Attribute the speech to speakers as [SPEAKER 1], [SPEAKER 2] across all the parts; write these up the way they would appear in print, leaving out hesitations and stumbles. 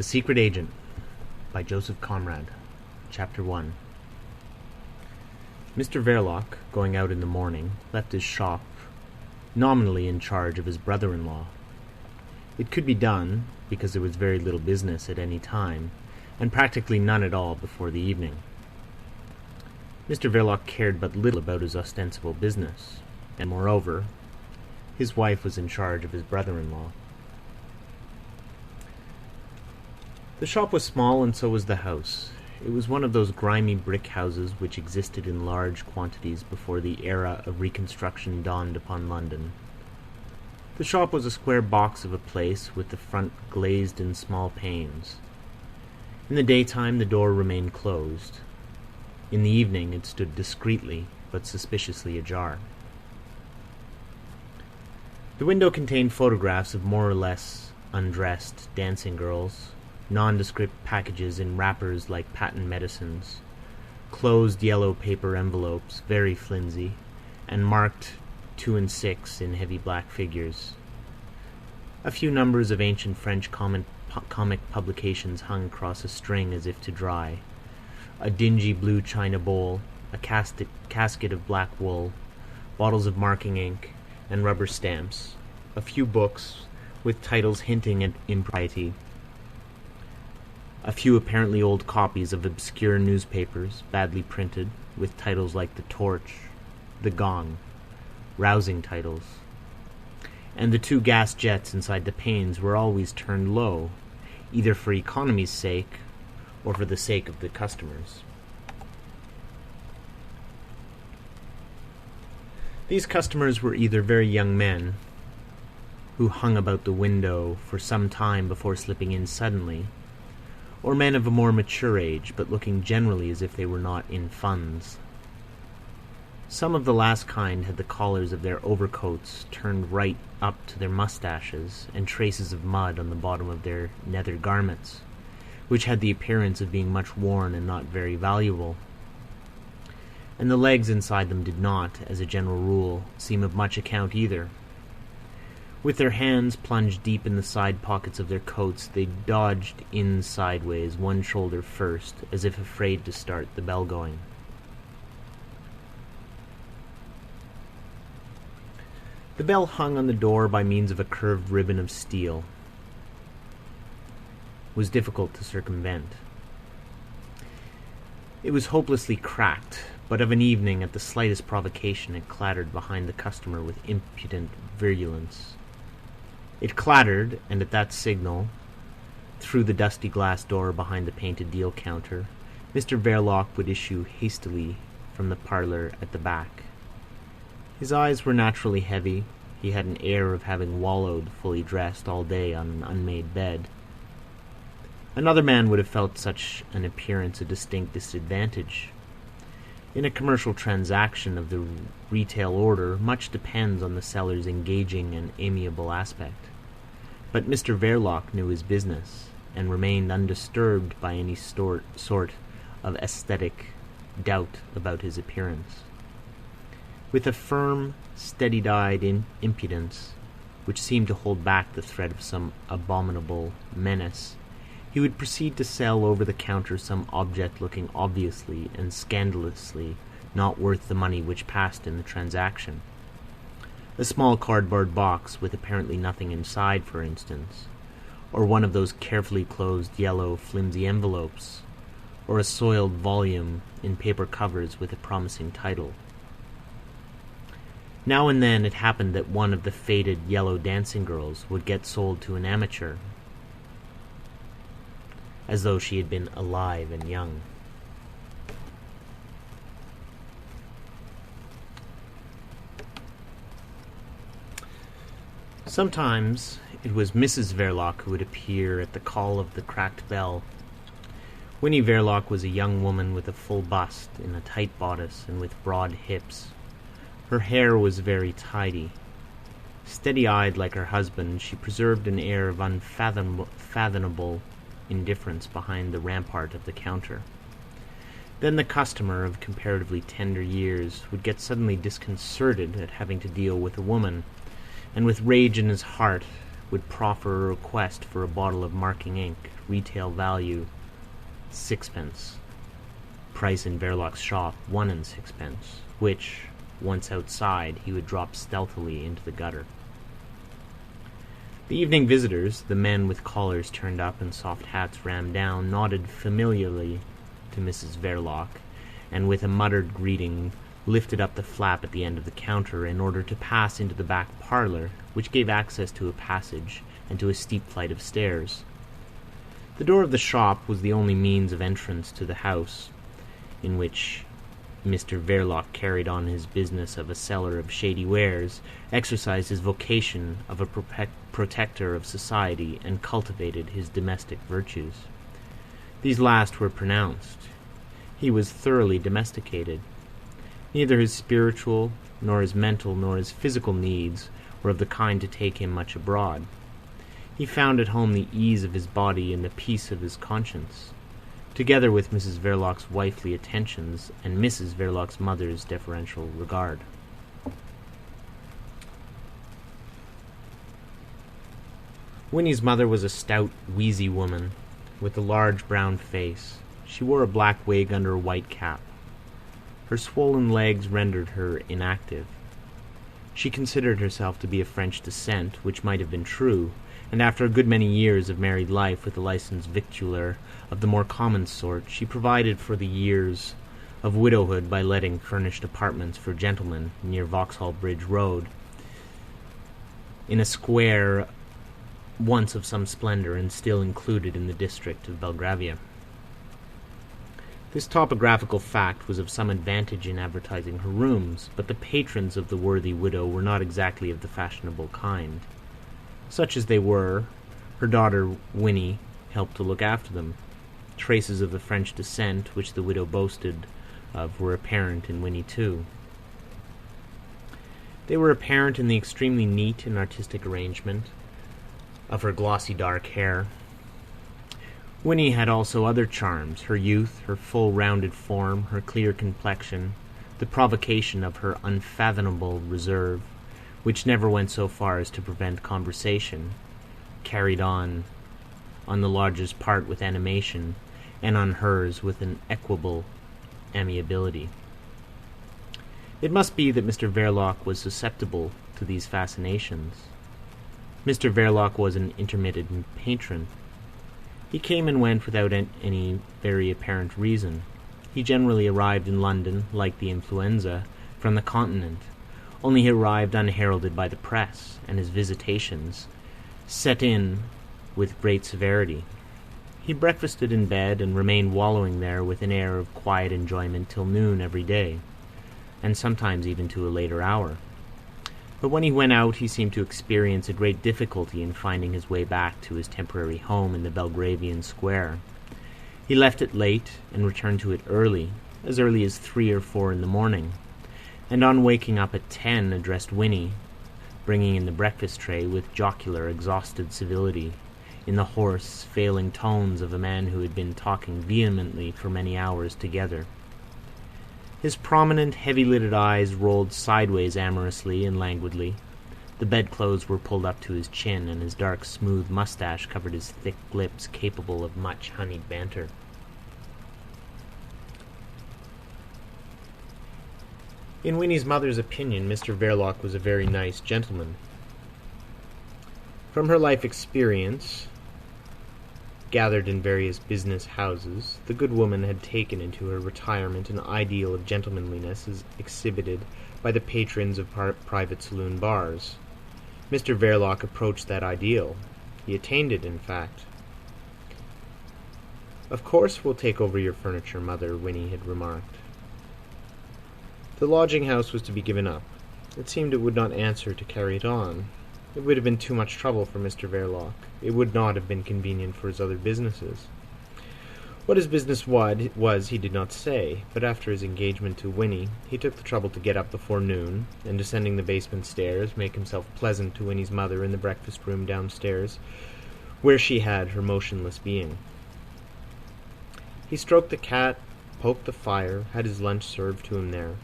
[SPEAKER 1] The Secret Agent by Joseph Conrad. Chapter 1. Mr. Verloc, going out in the morning, left his shop nominally in charge of his brother-in-law. It could be done, because there was very little business at any time, and practically none at all before the evening. Mr. Verloc cared but little about his ostensible business, and moreover, his wife was in charge of his brother-in-law. The shop was small, and so was the house. It was one of those grimy brick houses which existed in large quantities before the era of reconstruction dawned upon London. The shop was a square box of a place with the front glazed in small panes. In the daytime the door remained closed. In the evening it stood discreetly but suspiciously ajar. The window contained photographs of more or less undressed dancing girls, nondescript packages in wrappers like patent medicines, closed yellow paper envelopes, very flimsy, and marked 2 and 6 in heavy black figures. A few numbers of ancient French comic publications hung across a string as if to dry, a dingy blue china bowl, a casket of black wool, bottles of marking ink, and rubber stamps, a few books with titles hinting at impropriety, a few apparently old copies of obscure newspapers, badly printed, with titles like The Torch, The Gong, rousing titles. And the 2 gas jets inside the panes were always turned low, either for economy's sake or for the sake of the customers. These customers were either very young men, who hung about the window for some time before slipping in suddenly, or men of a more mature age, but looking generally as if they were not in funds. Some of the last kind had the collars of their overcoats turned right up to their moustaches, and traces of mud on the bottom of their nether garments, which had the appearance of being much worn and not very valuable. And the legs inside them did not, as a general rule, seem of much account either. With their hands plunged deep in the side pockets of their coats, they dodged in sideways, one shoulder first, as if afraid to start the bell going. The bell hung on the door by means of a curved ribbon of steel. It was difficult to circumvent. It was hopelessly cracked, but of an evening, at the slightest provocation, it clattered behind the customer with impudent virulence. It clattered, and at that signal, through the dusty glass door behind the painted deal counter, Mr. Verloc would issue hastily from the parlour at the back. His eyes were naturally heavy. He had an air of having wallowed, fully dressed, all day on an unmade bed. Another man would have felt such an appearance a distinct disadvantage. In a commercial transaction of the retail order, much depends on the seller's engaging and amiable aspect. But Mr. Verloc knew his business, and remained undisturbed by any sort of aesthetic doubt about his appearance. With a firm, steady-eyed impudence, which seemed to hold back the threat of some abominable menace, he would proceed to sell over the counter some object looking obviously and scandalously not worth the money which passed in the transaction. A small cardboard box with apparently nothing inside, for instance, or one of those carefully closed yellow flimsy envelopes, or a soiled volume in paper covers with a promising title. Now and then it happened that one of the faded yellow dancing girls would get sold to an amateur, as though she had been alive and young. Sometimes it was Mrs. Verloc who would appear at the call of the cracked bell. Winnie Verloc was a young woman with a full bust, in a tight bodice, and with broad hips. Her hair was very tidy. Steady-eyed like her husband, she preserved an air of unfathomable indifference behind the rampart of the counter. Then the customer, of comparatively tender years, would get suddenly disconcerted at having to deal with a woman, and with rage in his heart would proffer a request for a bottle of marking ink, retail value 6d, price in Verloc's shop 1 and 6d, which, once outside, he would drop stealthily into the gutter. The evening visitors, the men with collars turned up and soft hats rammed down, nodded familiarly to Mrs. Verloc, and with a muttered greeting lifted up the flap at the end of the counter in order to pass into the back parlour, which gave access to a passage and to a steep flight of stairs. The door of the shop was the only means of entrance to the house, in which Mr. Verloc carried on his business of a seller of shady wares, exercised his vocation of a protector of society, and cultivated his domestic virtues. These last were pronounced. He was thoroughly domesticated. Neither his spiritual, nor his mental, nor his physical needs were of the kind to take him much abroad. He found at home the ease of his body and the peace of his conscience, together with Mrs. Verloc's wifely attentions and Mrs. Verloc's mother's deferential regard. Winnie's mother was a stout, wheezy woman, with a large brown face. She wore a black wig under a white cap. Her swollen legs rendered her inactive. She considered herself to be of French descent, which might have been true, and after a good many years of married life with a licensed victualler of the more common sort, she provided for the years of widowhood by letting furnished apartments for gentlemen near Vauxhall Bridge Road, in a square once of some splendour and still included in the district of Belgravia. This topographical fact was of some advantage in advertising her rooms, but the patrons of the worthy widow were not exactly of the fashionable kind. Such as they were, her daughter Winnie helped to look after them. Traces of the French descent which the widow boasted of were apparent in Winnie too. They were apparent in the extremely neat and artistic arrangement of her glossy dark hair. Winnie had also other charms, her youth, her full rounded form, her clear complexion, the provocation of her unfathomable reserve, which never went so far as to prevent conversation, carried on the largest part with animation, and on hers with an equable amiability. It must be that Mr. Verloc was susceptible to these fascinations. Mr. Verloc was an intermittent patron. He came and went without any very apparent reason. He generally arrived in London, like the influenza, from the Continent, only he arrived unheralded by the press, and his visitations set in with great severity. He breakfasted in bed and remained wallowing there with an air of quiet enjoyment till noon every day, and sometimes even to a later hour. But when he went out, he seemed to experience a great difficulty in finding his way back to his temporary home in the Belgravian Square. He left it late and returned to it early as 3 or 4 in the morning, and on waking up at 10 addressed Winnie, bringing in the breakfast tray with jocular, exhausted civility, in the hoarse, failing tones of a man who had been talking vehemently for many hours together. His prominent, heavy-lidded eyes rolled sideways amorously and languidly. The bedclothes were pulled up to his chin, and his dark, smooth moustache covered his thick lips, capable of much honeyed banter. In Winnie's mother's opinion, Mr. Verloc was a very nice gentleman. From her life experience, gathered in various business houses, the good woman had taken into her retirement an ideal of gentlemanliness as exhibited by the patrons of private saloon bars. Mr. Verloc approached that ideal. He attained it, in fact. "Of course we'll take over your furniture, Mother," Winnie had remarked. The lodging-house was to be given up. It seemed it would not answer to carry it on. It would have been too much trouble for Mr. Verloc. It would not have been convenient for his other businesses. What his business was he did not say, but after his engagement to Winnie, he took the trouble to get up before noon, and descending the basement stairs, make himself pleasant to Winnie's mother in the breakfast-room downstairs, where she had her motionless being. He stroked the cat, poked the fire, had his lunch served to him there.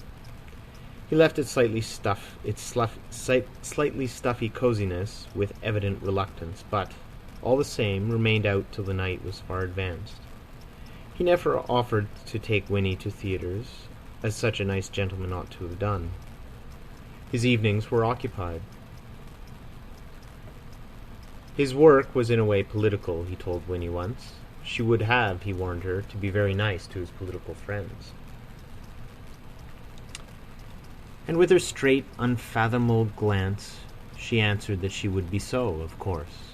[SPEAKER 1] He left its slightly stuffy coziness with evident reluctance, but, all the same, remained out till the night was far advanced. He never offered to take Winnie to theatres, as such a nice gentleman ought to have done. His evenings were occupied. His work was in a way political, he told Winnie once. She would have, he warned her, to be very nice to his political friends. And with her straight, unfathomable glance, she answered that she would be so, of course.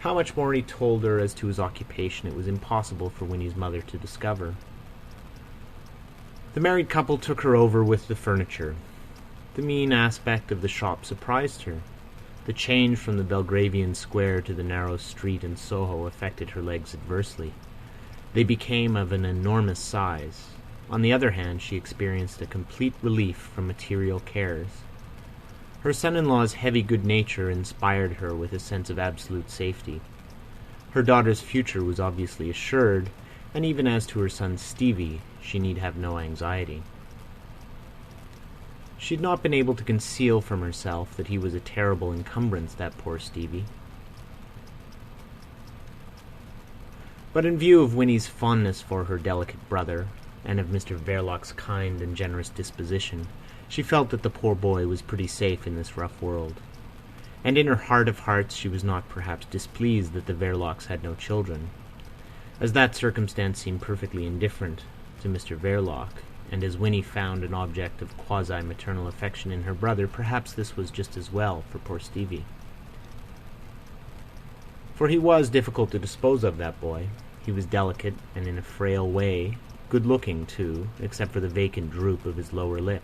[SPEAKER 1] How much more he told her as to his occupation it was impossible for Winnie's mother to discover. The married couple took her over with the furniture. The mean aspect of the shop surprised her. The change from the Belgravian square to the narrow street in Soho affected her legs adversely. They became of an enormous size. On the other hand, she experienced a complete relief from material cares. Her son-in-law's heavy good nature inspired her with a sense of absolute safety. Her daughter's future was obviously assured, and even as to her son Stevie, she need have no anxiety. She had not been able to conceal from herself that he was a terrible encumbrance, that poor Stevie. But in view of Winnie's fondness for her delicate brother, and of Mr. Verloc's kind and generous disposition, she felt that the poor boy was pretty safe in this rough world. And in her heart of hearts she was not perhaps displeased that the Verlocs had no children. As that circumstance seemed perfectly indifferent to Mr. Verloc, and as Winnie found an object of quasi-maternal affection in her brother, perhaps this was just as well for poor Stevie. For he was difficult to dispose of, that boy. He was delicate, and in a frail way, good-looking, too, except for the vacant droop of his lower lip.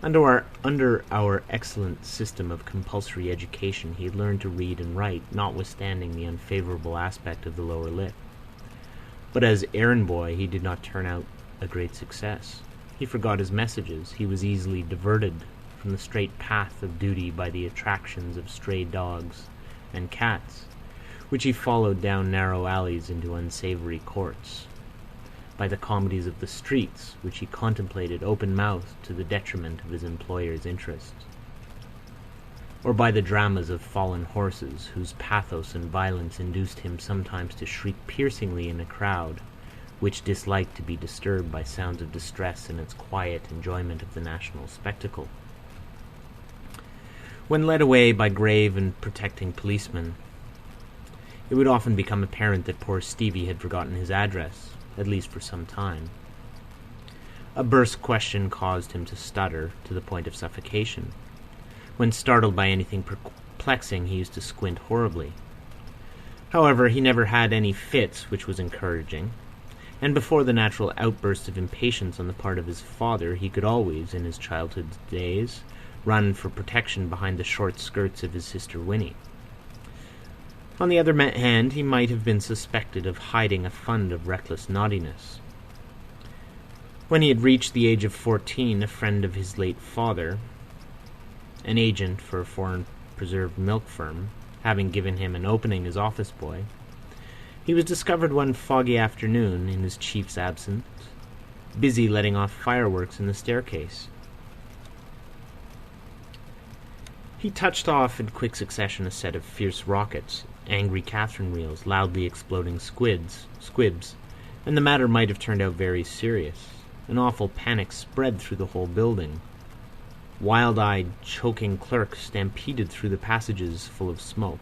[SPEAKER 1] Under our excellent system of compulsory education, he had learned to read and write, notwithstanding the unfavourable aspect of the lower lip. But as errand boy he did not turn out a great success. He forgot his messages. He was easily diverted from the straight path of duty by the attractions of stray dogs and cats, which he followed down narrow alleys into unsavoury courts, by the comedies of the streets, which he contemplated open-mouthed to the detriment of his employer's interests, or by the dramas of fallen horses, whose pathos and violence induced him sometimes to shriek piercingly in a crowd which disliked to be disturbed by sounds of distress in its quiet enjoyment of the national spectacle. When led away by grave and protecting policemen, it would often become apparent that poor Stevie had forgotten his address, at least for some time. A brusque question caused him to stutter to the point of suffocation. When startled by anything perplexing, he used to squint horribly. However, he never had any fits, which was encouraging, and before the natural outbursts of impatience on the part of his father, he could always, in his childhood days, run for protection behind the short skirts of his sister Winnie. On the other hand, he might have been suspected of hiding a fund of reckless naughtiness. When he had reached the age of 14, a friend of his late father, an agent for a foreign preserved milk firm, having given him an opening as office boy, he was discovered one foggy afternoon, in his chief's absence, busy letting off fireworks in the staircase. He touched off in quick succession a set of fierce rockets, angry Catherine wheels, loudly exploding squibs, and the matter might have turned out very serious. An awful panic spread through the whole building. Wild-eyed, choking clerks stampeded through the passages full of smoke.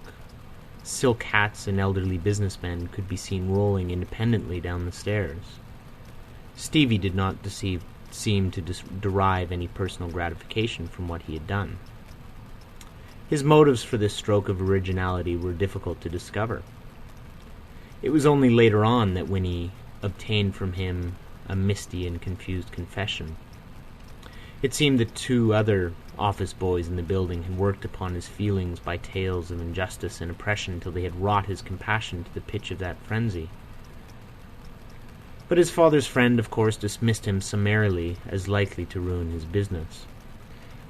[SPEAKER 1] Silk hats and elderly businessmen could be seen rolling independently down the stairs. Stevie did not seem to derive any personal gratification from what he had done. His motives for this stroke of originality were difficult to discover. It was only later on that Winnie obtained from him a misty and confused confession. It seemed that 2 other office boys in the building had worked upon his feelings by tales of injustice and oppression till they had wrought his compassion to the pitch of that frenzy. But his father's friend, of course, dismissed him summarily as likely to ruin his business.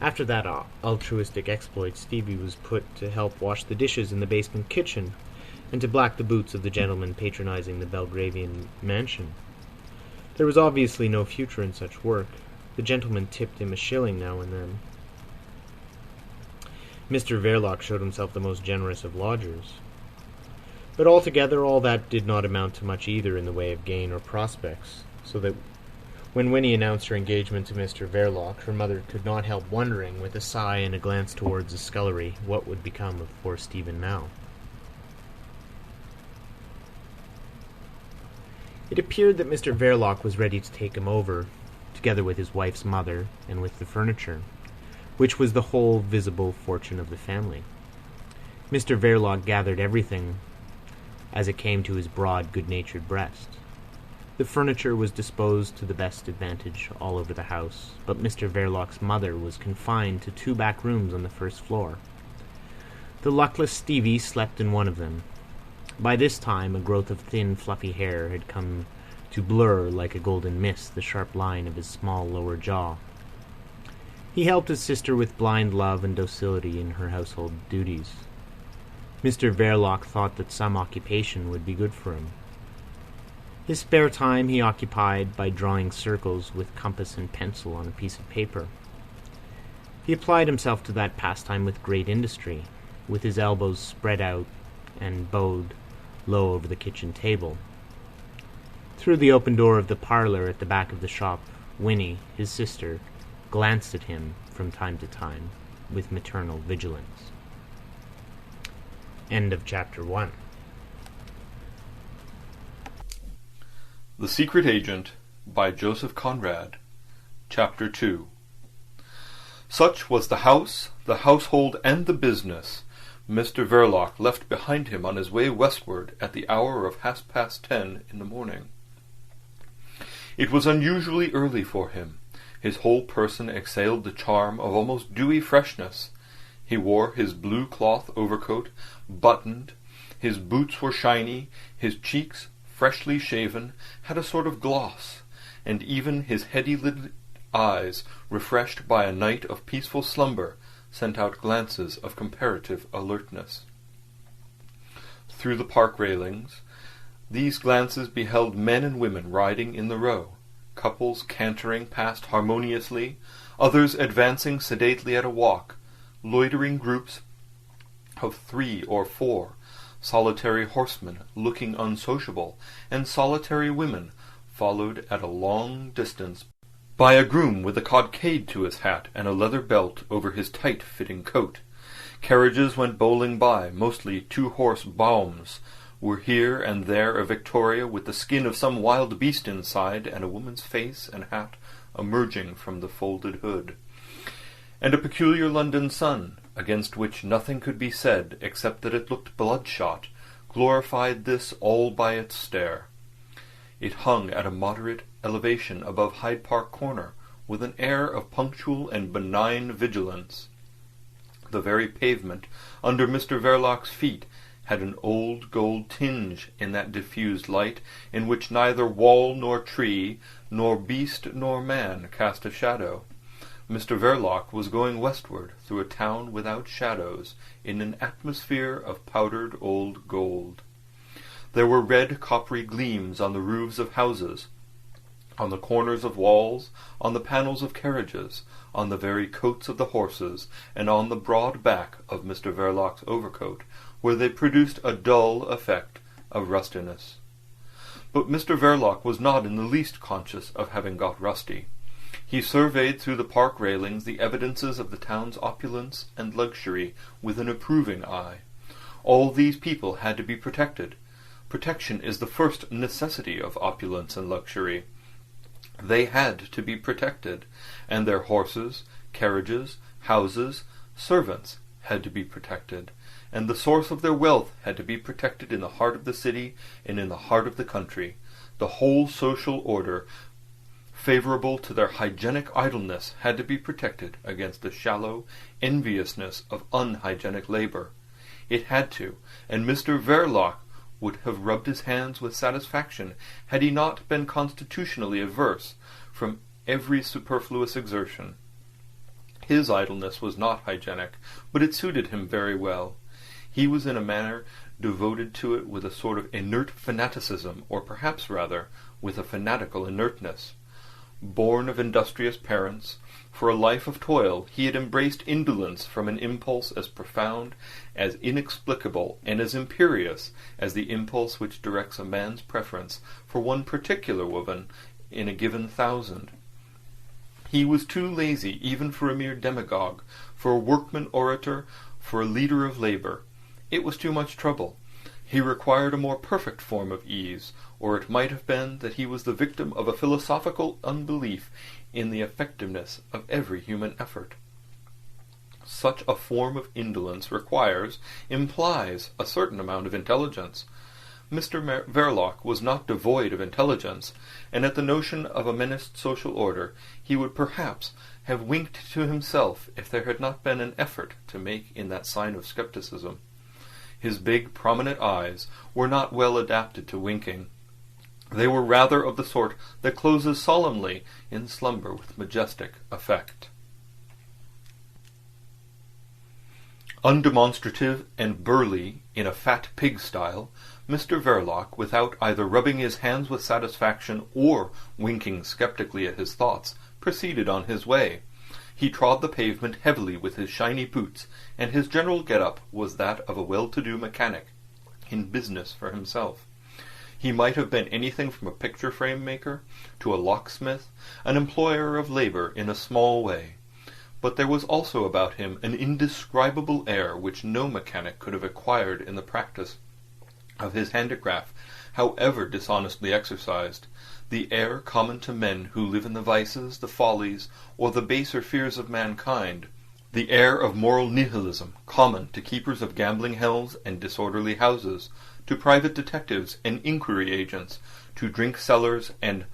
[SPEAKER 1] After that altruistic exploit, Stevie was put to help wash the dishes in the basement kitchen, and to black the boots of the gentleman patronizing the Belgravian mansion. There was obviously no future in such work. The gentleman tipped him a shilling now and then. Mr. Verloc showed himself the most generous of lodgers. But altogether all that did not amount to much either in the way of gain or prospects, so that when Winnie announced her engagement to Mr. Verloc, her mother could not help wondering, with a sigh and a glance towards the scullery, what would become of poor Stephen now. It appeared that Mr. Verloc was ready to take him over, together with his wife's mother and with the furniture, which was the whole visible fortune of the family. Mr. Verloc gathered everything as it came to his broad, good-natured breast. The furniture was disposed to the best advantage all over the house, but Mr. Verloc's mother was confined to 2 back rooms on the first floor. The luckless Stevie slept in one of them. By this time a growth of thin, fluffy hair had come to blur like a golden mist the sharp line of his small lower jaw. He helped his sister with blind love and docility in her household duties. Mr. Verloc thought that some occupation would be good for him. His spare time he occupied by drawing circles with compass and pencil on a piece of paper. He applied himself to that pastime with great industry, with his elbows spread out and bowed low over the kitchen table. Through the open door of the parlour at the back of the shop, Winnie, his sister, glanced at him from time to time with maternal vigilance. End of chapter 1.
[SPEAKER 2] The Secret Agent by Joseph Conrad. Chapter 2. Such was the house, the household, and the business Mr. Verloc left behind him on his way westward at the hour of 10:30 in the morning. It was unusually early for him. His whole person exhaled the charm of almost dewy freshness. He wore his blue cloth overcoat, buttoned, his boots were shiny, his cheeks, freshly shaven, had a sort of gloss, and even his heady-lidded eyes, refreshed by a night of peaceful slumber, sent out glances of comparative alertness. Through the park railings, these glances beheld men and women riding in the Row, couples cantering past harmoniously, others advancing sedately at a walk, loitering groups of 3 or 4, solitary horsemen looking unsociable, and solitary women followed at a long distance by a groom with a cockade to his hat and a leather belt over his tight-fitting coat. Carriages went bowling by, mostly 2-horse broughams, were here and there a victoria with the skin of some wild beast inside and a woman's face and hat emerging from the folded hood, and a peculiar London sun, against which nothing could be said except that it looked bloodshot, glorified this all by its stare. It hung at a moderate elevation above Hyde Park Corner, with an air of punctual and benign vigilance. The very pavement under Mr. Verloc's feet had an old gold tinge in that diffused light in which neither wall nor tree, nor beast nor man cast a shadow. Mr. Verloc was going westward through a town without shadows, in an atmosphere of powdered old gold. There were red coppery gleams on the roofs of houses, on the corners of walls, on the panels of carriages, on the very coats of the horses, and on the broad back of Mr. Verloc's overcoat, where they produced a dull effect of rustiness. But Mr. Verloc was not in the least conscious of having got rusty. He surveyed through the park railings the evidences of the town's opulence and luxury with an approving eye. All these people had to be protected. Protection is the first necessity of opulence and luxury. They had to be protected, and their horses, carriages, houses, servants had to be protected, and the source of their wealth had to be protected in the heart of the city and in the heart of the country. The whole social order favourable to their hygienic idleness had to be protected against the shallow enviousness of unhygienic labour. It had to, and Mr. Verloc would have rubbed his hands with satisfaction had he not been constitutionally averse from every superfluous exertion. His idleness was not hygienic, but it suited him very well. He was in a manner devoted to it with a sort of inert fanaticism, or perhaps rather with a fanatical inertness. Born of industrious parents, for a life of toil he had embraced indolence from an impulse as profound, as inexplicable, and as imperious as the impulse which directs a man's preference for one particular woman in a given 1,000. He was too lazy even for a mere demagogue, for a workman orator, for a leader of labour. It was too much trouble. He required a more perfect form of ease, or it might have been that he was the victim of a philosophical unbelief in the effectiveness of every human effort. Such a form of indolence implies a certain amount of intelligence. Mr. Verloc was not devoid of intelligence, and at the notion of a menaced social order he would perhaps have winked to himself if there had not been an effort to make in that sign of scepticism. His big, prominent eyes were not well adapted to winking. They were rather of the sort that closes solemnly in slumber with majestic effect. Undemonstrative and burly in a fat pig style, Mr. Verloc, without either rubbing his hands with satisfaction or winking sceptically at his thoughts, proceeded on his way. He trod the pavement heavily with his shiny boots, and his general get-up was that of a well-to-do mechanic, in business for himself. He might have been anything from a picture-frame maker to a locksmith, an employer of labour in a small way. But there was also about him an indescribable air which no mechanic could have acquired in the practice of his handicraft, however dishonestly exercised, the air common to men who live in the vices, the follies, or the baser fears of mankind, the air of moral nihilism common to keepers of gambling hells and disorderly houses, to private detectives and inquiry agents, to drink sellers and,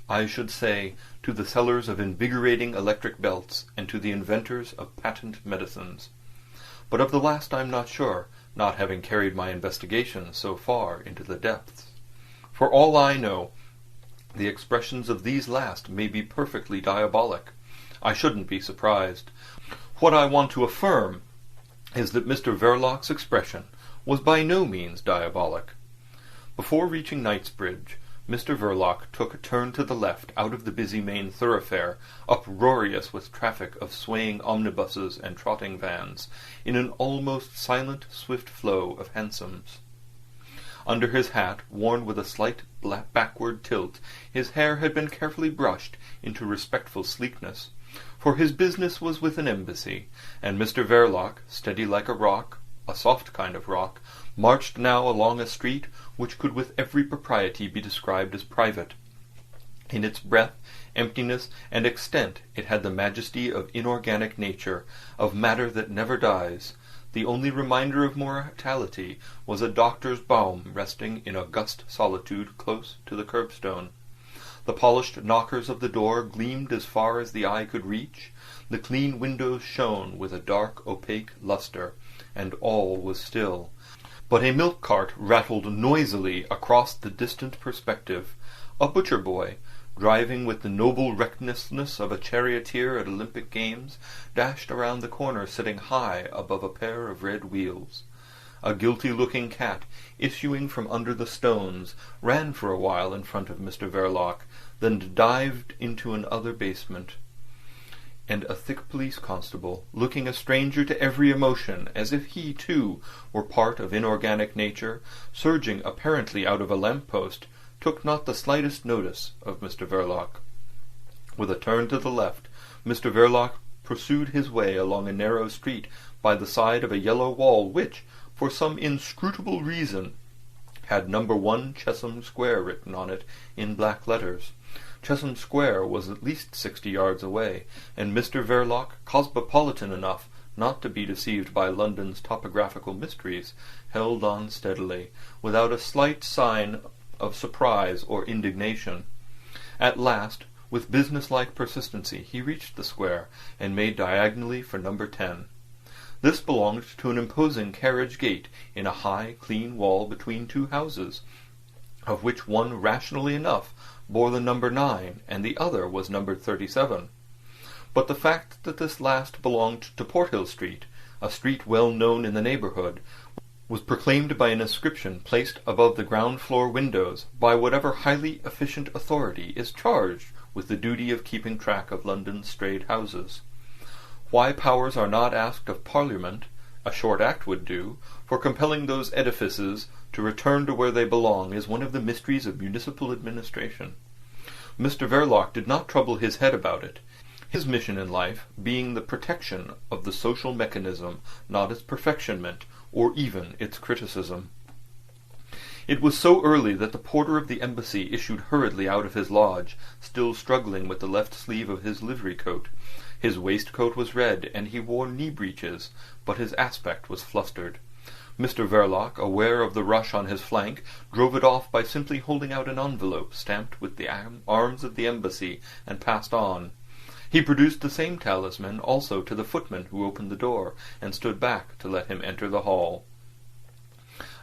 [SPEAKER 2] I should say, to the sellers of invigorating electric belts, and to the inventors of patent medicines. But of the last I am not sure, not having carried my investigation so far into the depths. For all I know, the expressions of these last may be perfectly diabolic. I shouldn't be surprised. What I want to affirm is that Mr. Verloc's expression was by no means diabolic. Before reaching Knightsbridge, Mr. Verloc took a turn to the left out of the busy main thoroughfare, uproarious with traffic of swaying omnibuses and trotting vans, in an almost silent, swift flow of hansoms. Under his hat, worn with a slight backward tilt, his hair had been carefully brushed into respectful sleekness, for his business was with an embassy, and Mr. Verloc, steady like a rock, a soft kind of rock, marched now along a street which could with every propriety be described as private. In its breadth, emptiness, and extent it had the majesty of inorganic nature, of matter that never dies. The only reminder of mortality was a doctor's baum resting in august solitude close to the curbstone. The polished knockers of the door gleamed as far as the eye could reach, the clean windows shone with a dark, opaque lustre, and all was still. But a milk cart rattled noisily across the distant perspective. A butcher boy, driving with the noble recklessness of a charioteer at Olympic games, dashed around the corner sitting high above a pair of red wheels. A guilty-looking cat, issuing from under the stones, ran for a while in front of Mr. Verloc, then dived into another basement. And a thick police constable, looking a stranger to every emotion, as if he, too, were part of inorganic nature, surging apparently out of a lamp-post, took not the slightest notice of Mr. Verloc. With a turn to the left, Mr. Verloc pursued his way along a narrow street by the side of a yellow wall which, for some inscrutable reason, had No. 1 Chesham Square written on it in black letters. Chesham Square was at least 60 yards away, and Mr. Verloc, cosmopolitan enough not to be deceived by London's topographical mysteries, held on steadily, without a slight sign of surprise or indignation. At last, with business-like persistency, he reached the square, and made diagonally for No. 10. This belonged to an imposing carriage gate in a high, clean wall between two houses, of which one, rationally enough, bore the number 9, and the other was numbered 37. But the fact that this last belonged to Porthill Street, a street well known in the neighbourhood, was proclaimed by an inscription placed above the ground-floor windows by whatever highly efficient authority is charged with the duty of keeping track of London's strayed houses. Why powers are not asked of Parliament, a short act would do, for compelling those edifices to return to where they belong, is one of the mysteries of municipal administration. Mr. Verloc did not trouble his head about it, his mission in life being the protection of the social mechanism, not its perfectionment, or even its criticism. It was so early that the porter of the embassy issued hurriedly out of his lodge, still struggling with the left sleeve of his livery coat. His waistcoat was red, and he wore knee-breeches, but his aspect was flustered. Mr. Verloc, aware of the rush on his flank, drove it off by simply holding out an envelope stamped with the arms of the embassy, and passed on. He produced the same talisman also to the footman who opened the door, and stood back to let him enter the hall.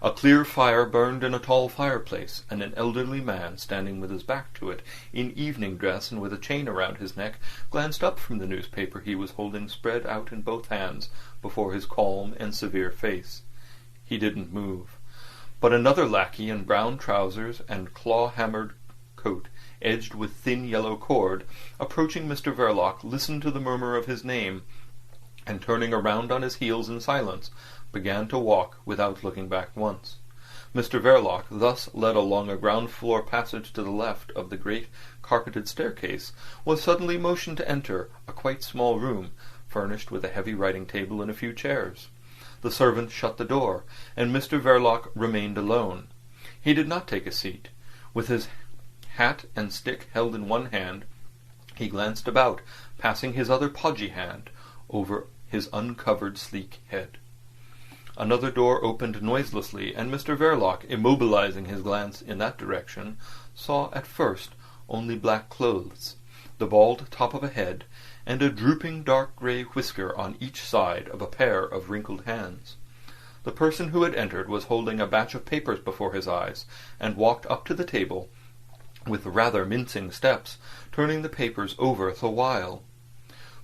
[SPEAKER 2] A clear fire burned in a tall fireplace, and an elderly man, standing with his back to it, in evening dress and with a chain around his neck, glanced up from the newspaper he was holding spread out in both hands before his calm and severe face. He didn't move. But another lackey in brown trousers and claw-hammered coat, edged with thin yellow cord, approaching Mr. Verloc, listened to the murmur of his name, and turning around on his heels in silence, began to walk without looking back once. Mr. Verloc, thus led along a ground-floor passage to the left of the great carpeted staircase, was suddenly motioned to enter a quite small room, furnished with a heavy writing-table and a few chairs. The servant shut the door, and Mr. Verloc remained alone. He did not take a seat. With his hat and stick held in one hand, he glanced about, passing his other podgy hand over his uncovered sleek head. Another door opened noiselessly, and Mr. Verloc, immobilizing his glance in that direction, saw at first only black clothes, the bald top of a head, and a drooping dark grey whisker on each side of a pair of wrinkled hands. The person who had entered was holding a batch of papers before his eyes, and walked up to the table with rather mincing steps, turning the papers over the while.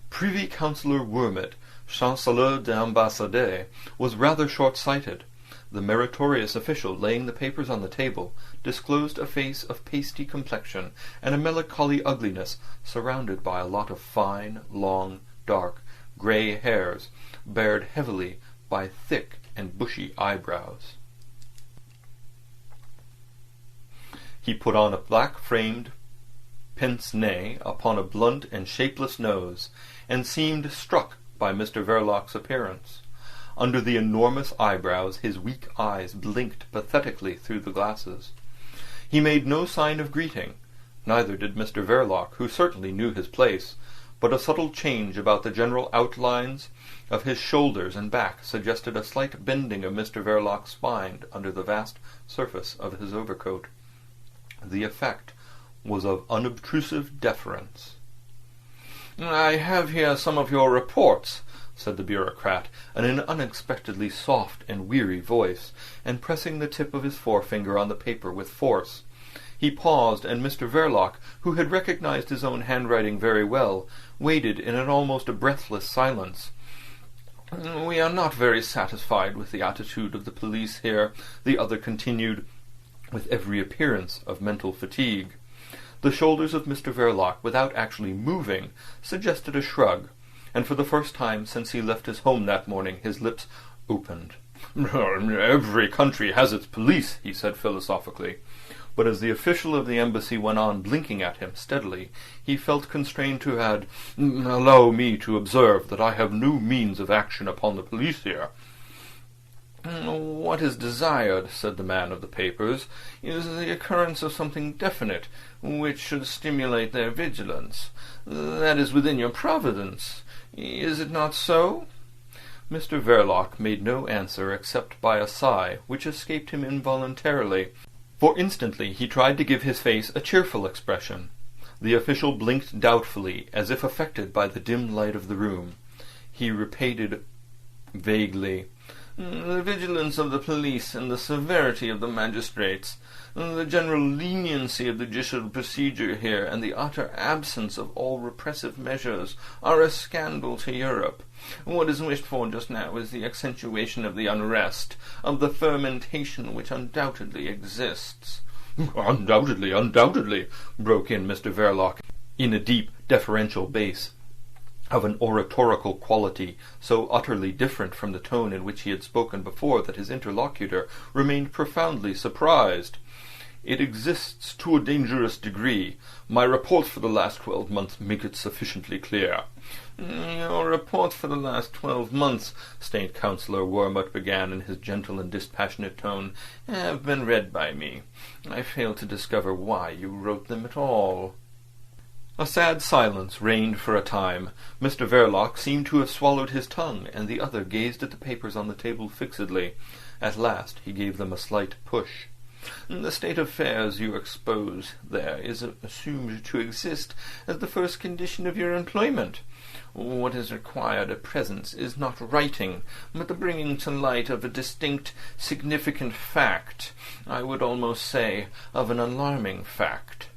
[SPEAKER 2] Privy Councillor Wormett, Chancellor d'Ambassade, was rather short-sighted. The meritorious official, laying the papers on the table, disclosed a face of pasty complexion and a melancholy ugliness, surrounded by a lot of fine, long, dark, grey hairs, bared heavily by thick and bushy eyebrows. He put on a black-framed pince-nez upon a blunt and shapeless nose, and seemed struck by Mr. Verloc's appearance. Under the enormous eyebrows his weak eyes blinked pathetically through the glasses. He made no sign of greeting, neither did Mr. Verloc, who certainly knew his place, but a subtle change about the general outlines of his shoulders and back suggested a slight bending of Mr. Verloc's spine under the vast surface of his overcoat. The effect was of unobtrusive deference. "I have here some of your reports," said the bureaucrat, in an unexpectedly soft and weary voice, and pressing the tip of his forefinger on the paper with force. He paused, and Mr. Verloc, who had recognized his own handwriting very well, waited in an almost breathless silence. "We are not very satisfied with the attitude of the police here," the other continued, with every appearance of mental fatigue. The shoulders of Mr. Verloc, without actually moving, suggested a shrug, and for the first time since he left his home that morning his lips opened. "Every country has its police," he said philosophically. But as the official of the embassy went on blinking at him steadily, he felt constrained to add, "Allow me to observe that I have no means of action upon the police here." "What is desired," said the man of the papers, "is the occurrence of something definite, which should stimulate their vigilance. That is within your providence. Is it not so?" Mr. Verloc made no answer except by a sigh, which escaped him involuntarily, for instantly he tried to give his face a cheerful expression. The official blinked doubtfully, as if affected by the dim light of the room. He repeated vaguely, "The vigilance of the police and the severity of the magistrates, the general leniency of the judicial procedure here, and the utter absence of all repressive measures are a scandal to Europe. What is wished for just now is the accentuation of the unrest, of the fermentation which undoubtedly exists." "Undoubtedly, undoubtedly," broke in Mr. Verloc, in a deep, deferential bass, of an oratorical quality so utterly different from the tone in which he had spoken before that his interlocutor remained profoundly surprised. "It exists to a dangerous degree. My reports for the last 12 months make it sufficiently clear." "Your reports for the last 12 months," State Councillor Wormut began in his gentle and dispassionate tone, "have been read by me. I fail to discover why you wrote them at all." A sad silence reigned for a time. Mr. Verloc seemed to have swallowed his tongue, and the other gazed at the papers on the table fixedly. At last he gave them a slight push. "The state of affairs you expose there is assumed to exist as the first condition of your employment. What is required at present is not writing, but the bringing to light of a distinct, significant fact. I would almost say of an alarming fact."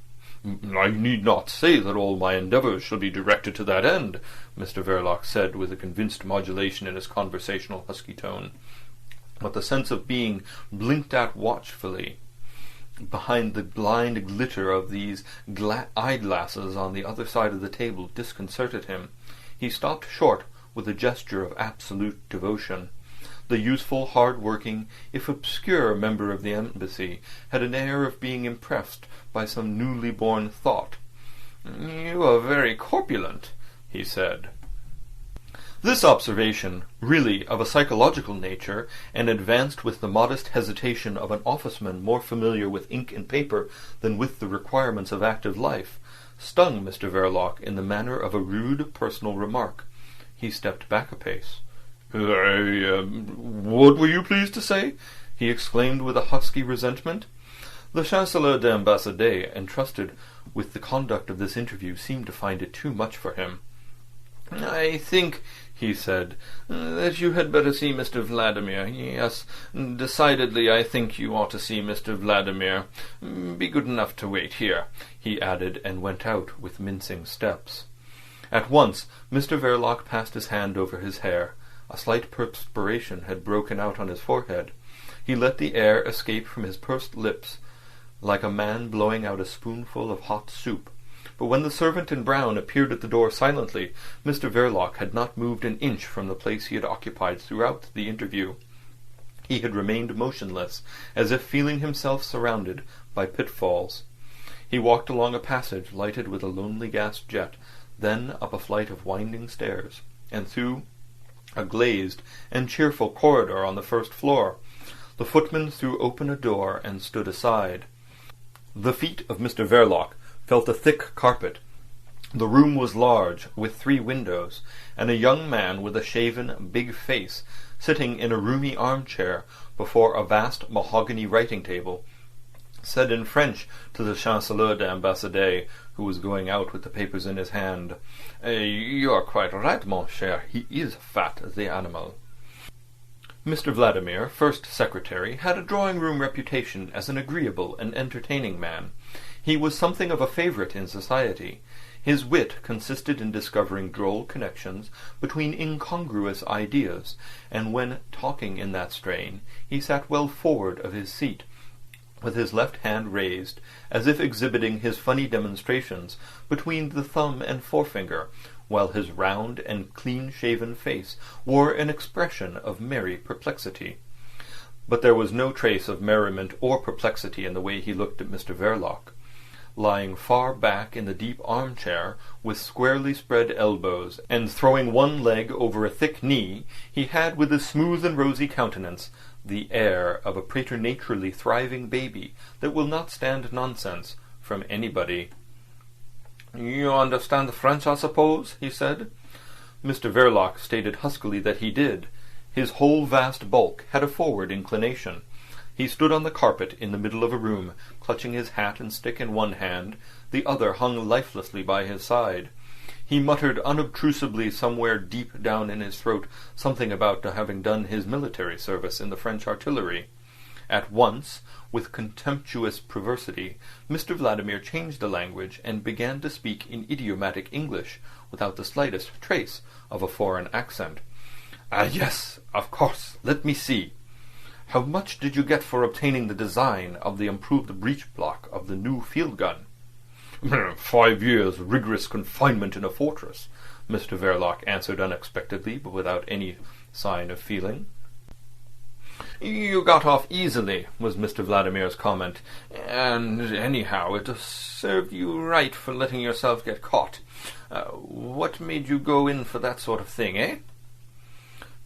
[SPEAKER 2] "I need not say that all my endeavours shall be directed to that end," Mr. Verloc said with a convinced modulation in his conversational husky tone. But the sense of being blinked at watchfully behind the blind glitter of these eyeglasses on the other side of the table disconcerted him. He stopped short with a gesture of absolute devotion. The useful, hard-working, if obscure member of the embassy had an air of being impressed by some newly born thought. "You are very corpulent," he said. This observation, really of a psychological nature, and advanced with the modest hesitation of an officeman more familiar with ink and paper than with the requirements of active life, stung Mr. Verloc in the manner of a rude personal remark. He stepped back a pace. "What were you pleased to say?" he exclaimed with a husky resentment. The Chancellor d'Ambassadeur, entrusted with the conduct of this interview, seemed to find it too much for him. "I think," he said, "that you had better see Mr. Vladimir. Yes, decidedly I think you ought to see Mr. Vladimir. Be good enough to wait here," he added, and went out with mincing steps. At once Mr. Verloc passed his hand over his hair. A slight perspiration had broken out on his forehead. He let the air escape from his pursed lips like a man blowing out a spoonful of hot soup. But when the servant in brown appeared at the door silently, Mr. Verloc had not moved an inch from the place he had occupied throughout the interview. He had remained motionless, as if feeling himself surrounded by pitfalls. He walked along a passage lighted with a lonely gas jet, then up a flight of winding stairs, and through a glazed and cheerful corridor on the first floor. The footman threw open a door and stood aside. The feet of Mr. Verloc felt a thick carpet. The room was large, with 3 windows, and a young man with a shaven, big face, sitting in a roomy armchair before a vast mahogany writing-table, said in French to the Chancellor d'Ambassadeur, who was going out with the papers in his hand, "You are quite right, mon cher. He is fat, the animal." Mr. Vladimir, first secretary, had a drawing-room reputation as an agreeable and entertaining man. He was something of a favourite in society. His wit consisted in discovering droll connections between incongruous ideas, and when talking in that strain, he sat well forward of his seat, with his left hand raised, as if exhibiting his funny demonstrations between the thumb and forefinger, while his round and clean-shaven face wore an expression of merry perplexity. But there was no trace of merriment or perplexity in the way he looked at Mr. Verloc. Lying far back in the deep armchair, with squarely spread elbows, and throwing one leg over a thick knee, he had, with his smooth and rosy countenance, the air of a preternaturally thriving baby that will not stand nonsense from anybody. "You understand French, I suppose?" he said. Mr. Verloc stated huskily that he did. His whole vast bulk had a forward inclination. He stood on the carpet in the middle of a room, clutching his hat and stick in one hand, the other hung lifelessly by his side. He muttered unobtrusively somewhere deep down in his throat something about having done his military service in the French artillery. At once, with contemptuous perversity, Mr. Vladimir changed the language and began to speak in idiomatic English, without the slightest trace of a foreign accent. Yes, of course. Let me see. How much did you get for obtaining the design of the improved breech block of the new field gun?" 5 years rigorous confinement in a fortress, Mr. Verloc answered unexpectedly, but without any sign of feeling. You got off easily, was Mr. Vladimir's comment, and anyhow it served you right for letting yourself get caught. What made you go in for that sort of thing, eh?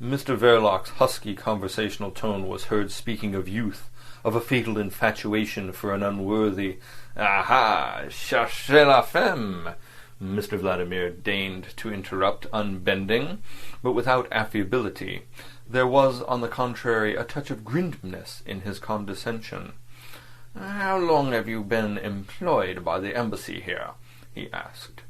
[SPEAKER 2] Mr. Verloc's husky conversational tone was heard speaking of youth, of a fatal infatuation for an unworthy... Aha! Cherchez la femme! Mr. Vladimir deigned to interrupt, unbending, but without affability. There was, on the contrary, a touch of grimness in his condescension. How long have you been employed by the embassy here? He asked.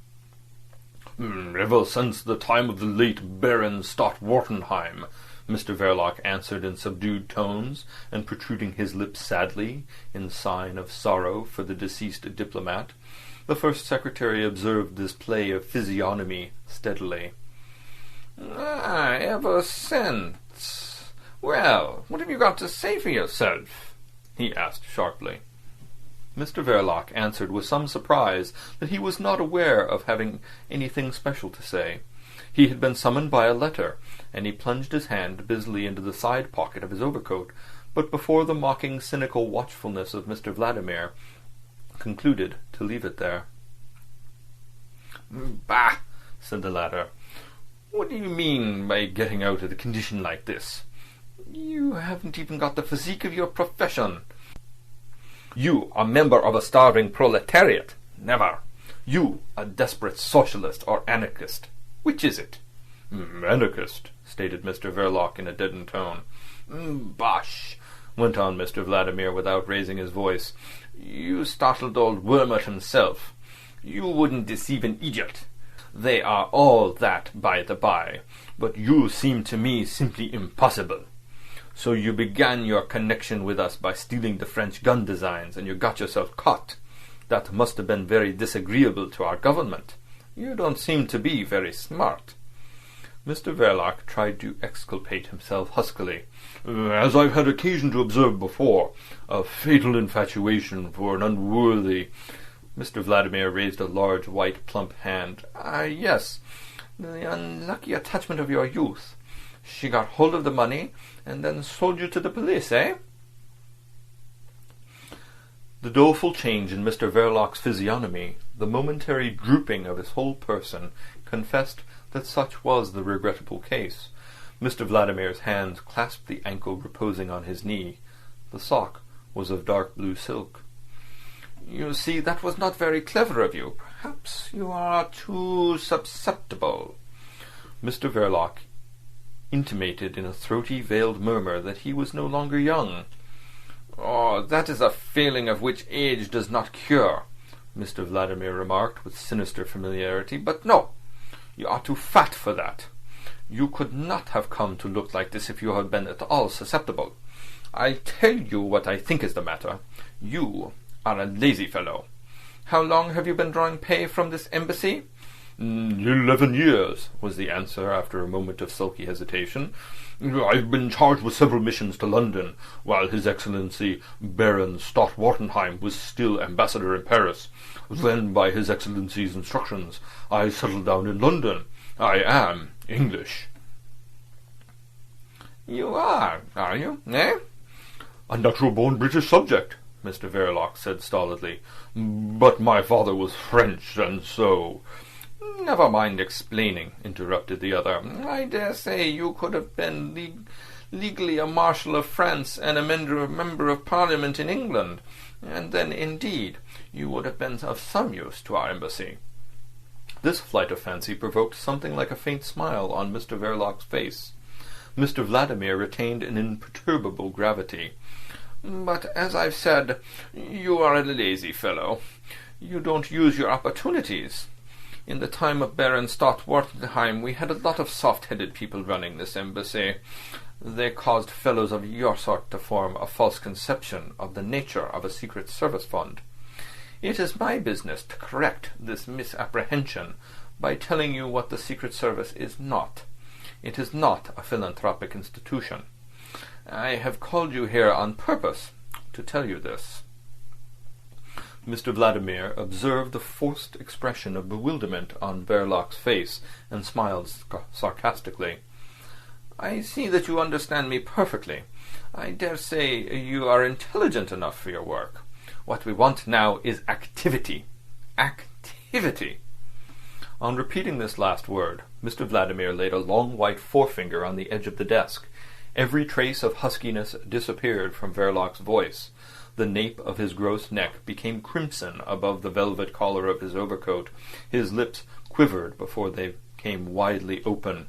[SPEAKER 2] Ever since the time of the late Baron Stott-Wartenheim, Mr. Verloc answered in subdued tones, and protruding his lips sadly, in sign of sorrow for the deceased diplomat. The first secretary observed this play of physiognomy steadily. Ever since. Well, what have you got to say for yourself? He asked sharply. Mr. Verloc answered with some surprise that he was not aware of having anything special to say. He had been summoned by a letter, and he plunged his hand busily into the side pocket of his overcoat, but before the mocking, cynical watchfulness of Mr. Vladimir, concluded to leave it there. Bah! Said the latter. What do you mean by getting out of the condition like this? You haven't even got the physique of your profession. You, a member of a starving proletariat? Never. You, a desperate socialist or anarchist? Which is it? Anarchist, stated Mr. Verloc in a deadened tone. Bosh, went on Mr. Vladimir without raising his voice. You startled old Wormert himself. You wouldn't deceive an idiot. They are all that, by the by, but you seem to me simply impossible. So you began your connection with us by stealing the French gun designs, and you got yourself caught. That must have been very disagreeable to our government. You don't seem to be very smart. Mr. Verloc tried to exculpate himself huskily. As I've had occasion to observe before, a fatal infatuation for an unworthy... Mr. Vladimir raised a large, white, plump hand. Yes, the unlucky attachment of your youth. She got hold of the money, and then sold you to the police, eh? The doleful change in Mr. Verloc's physiognomy, the momentary drooping of his whole person, confessed that such was the regrettable case. Mr. Vladimir's hands clasped the ankle reposing on his knee. The sock was of dark blue silk. You see, that was not very clever of you. Perhaps you are too susceptible. Mr. Verloc intimated in a throaty, veiled murmur that he was no longer young. Oh, that is a failing of which age does not cure, Mr. Vladimir remarked with sinister familiarity. But no, you are too fat for that. You could not have come to look like this if you had been at all susceptible. I'll tell you what I think is the matter. You are a lazy fellow. How long have you been drawing pay from this embassy? 11 years, was the answer after a moment of sulky hesitation. I've been charged with several missions to London, while His Excellency Baron Stott-Wartenheim was still ambassador in Paris. Then, by His Excellency's instructions, I settled down in London. I am English. You are you, eh? A natural-born British subject, Mr. Verloc said stolidly. But my father was French, and so... Never mind explaining, interrupted the other. I dare say you could have been legally a Marshal of France and a member of Parliament in England, and then, indeed, you would have been of some use to our embassy. This flight of fancy provoked something like a faint smile on Mr. Verloc's face. Mr. Vladimir retained an imperturbable gravity. But, as I've said, you are a lazy fellow. You don't use your opportunities. In the time of Baron Stott-Wartenheim we had a lot of soft-headed people running this embassy. They caused fellows of your sort to form a false conception of the nature of a secret service fund. It is my business to correct this misapprehension by telling you what the Secret Service is not. It is not a philanthropic institution. I have called you here on purpose to tell you this. Mr. Vladimir observed the forced expression of bewilderment on Verloc's face, and smiled sarcastically. "I see that you understand me perfectly. I dare say you are intelligent enough for your work. What we want now is activity. Activity." On repeating this last word, Mr. Vladimir laid a long white forefinger on the edge of the desk. Every trace of huskiness disappeared from Verloc's voice. The nape of his gross neck became crimson above the velvet collar of his overcoat. His lips quivered before they came widely open.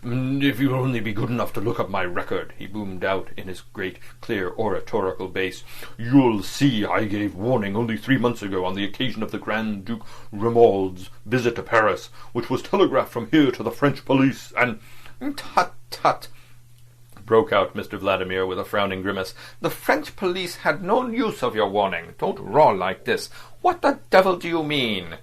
[SPEAKER 2] "If you'll only be good enough to look up my record," he boomed out in his great, clear, oratorical bass, "you'll see I gave warning only 3 months ago on the occasion of the Grand Duke Romuald's visit to Paris, which was telegraphed from here to the French police, and—" "Tut, tut!" broke out Mr. Vladimir with a frowning grimace. "The French police had no use of your warning. Don't roar like this. What the devil do you mean?"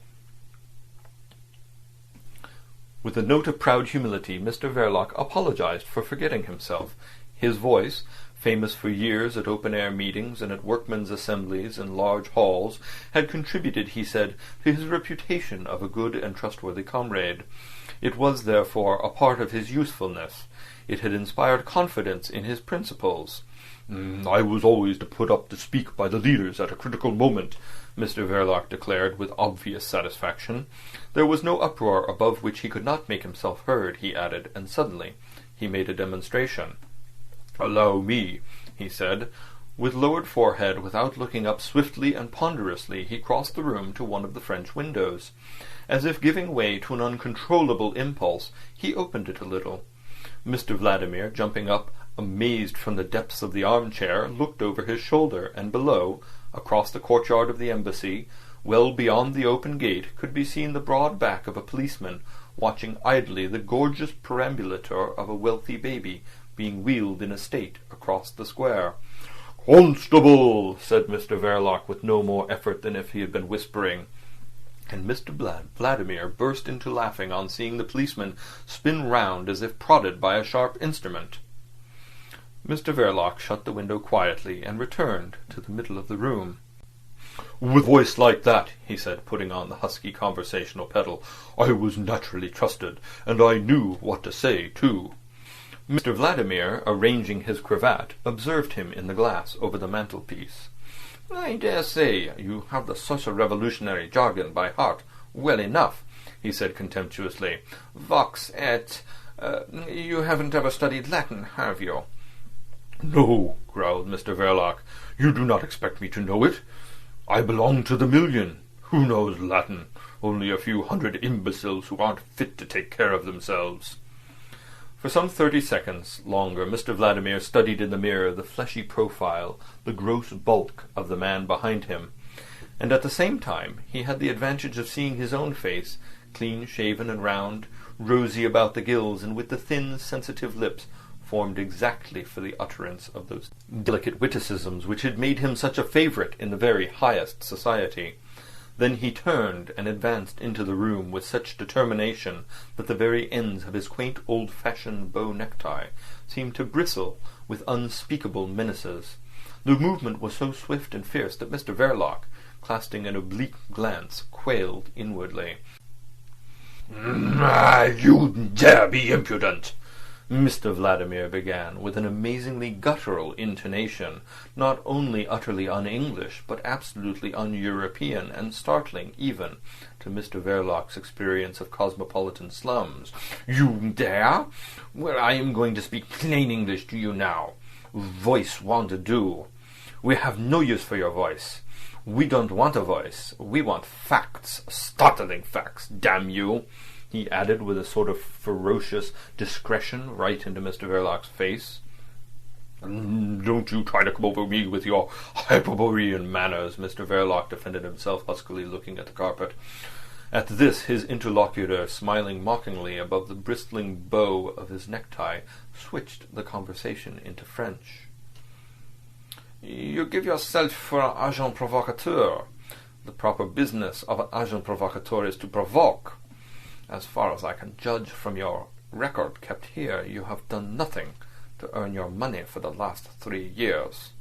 [SPEAKER 2] With a note of proud humility, Mr. Verloc apologized for forgetting himself. His voice, famous for years at open-air meetings and at workmen's assemblies in large halls, had contributed, he said, to his reputation of a good and trustworthy comrade. It was, therefore, a part of his usefulness. It had inspired confidence in his principles. "I was always to put up to speak by the leaders at a critical moment," Mr. Verloc declared with obvious satisfaction. There was no uproar above which he could not make himself heard, he added, and suddenly he made a demonstration. "Allow me," he said. With lowered forehead, without looking up, swiftly and ponderously he crossed the room to one of the French windows. As if giving way to an uncontrollable impulse, he opened it a little. Mr. Vladimir, jumping up, amazed from the depths of the armchair, looked over his shoulder, and below, across the courtyard of the embassy, well beyond the open gate, could be seen the broad back of a policeman, watching idly the gorgeous perambulator of a wealthy baby being wheeled in state across the square. "Constable!" said Mr. Verloc with no more effort than if he had been whispering. And Mr. Vladimir burst into laughing on seeing the policeman spin round as if prodded by a sharp instrument. Mr. Verloc shut the window quietly and returned to the middle of the room. "With a voice like that," he said, putting on the husky conversational pedal, "I was naturally trusted, and I knew what to say, too." Mr. Vladimir, arranging his cravat, observed him in the glass over the mantelpiece. "I dare say you have the social revolutionary jargon by heart well enough," he said contemptuously. "Vox et... you haven't ever studied Latin, have you?" "No," growled Mr. Verloc. "You do not expect me to know it. I belong to the million. Who knows Latin? Only a few hundred imbeciles who aren't fit to take care of themselves." For some 30 seconds longer Mr. Vladimir studied in the mirror the fleshy profile, the gross bulk of the man behind him, and at the same time he had the advantage of seeing his own face, clean-shaven and round, rosy about the gills, and with the thin, sensitive lips formed exactly for the utterance of those delicate witticisms which had made him such a favourite in the very highest society. Then he turned and advanced into the room with such determination that the very ends of his quaint old-fashioned bow necktie seemed to bristle with unspeakable menaces. The movement was so swift and fierce that Mr. Verloc, casting an oblique glance, quailed inwardly. "You dare be impudent!" Mr. Vladimir began, with an amazingly guttural intonation, not only utterly un-English, but absolutely un-European, and startling even to Mr. Verloc's experience of cosmopolitan slums. "You dare? Well, I am going to speak plain English to you now. Voice won't do. We have no use for your voice. We don't want a voice. We want facts, startling facts, damn you!" he added with a sort of ferocious discretion right into Mr. Verloc's face. "Don't you try to come over me with your Hyperborean manners," Mr. Verloc defended himself huskily, looking at the carpet. At this his interlocutor, smiling mockingly above the bristling bow of his necktie, switched the conversation into French. "You give yourself for an agent provocateur. The proper business of an agent provocateur is to provoke. As far as I can judge from your record kept here, you have done nothing to earn your money for the last 3 years."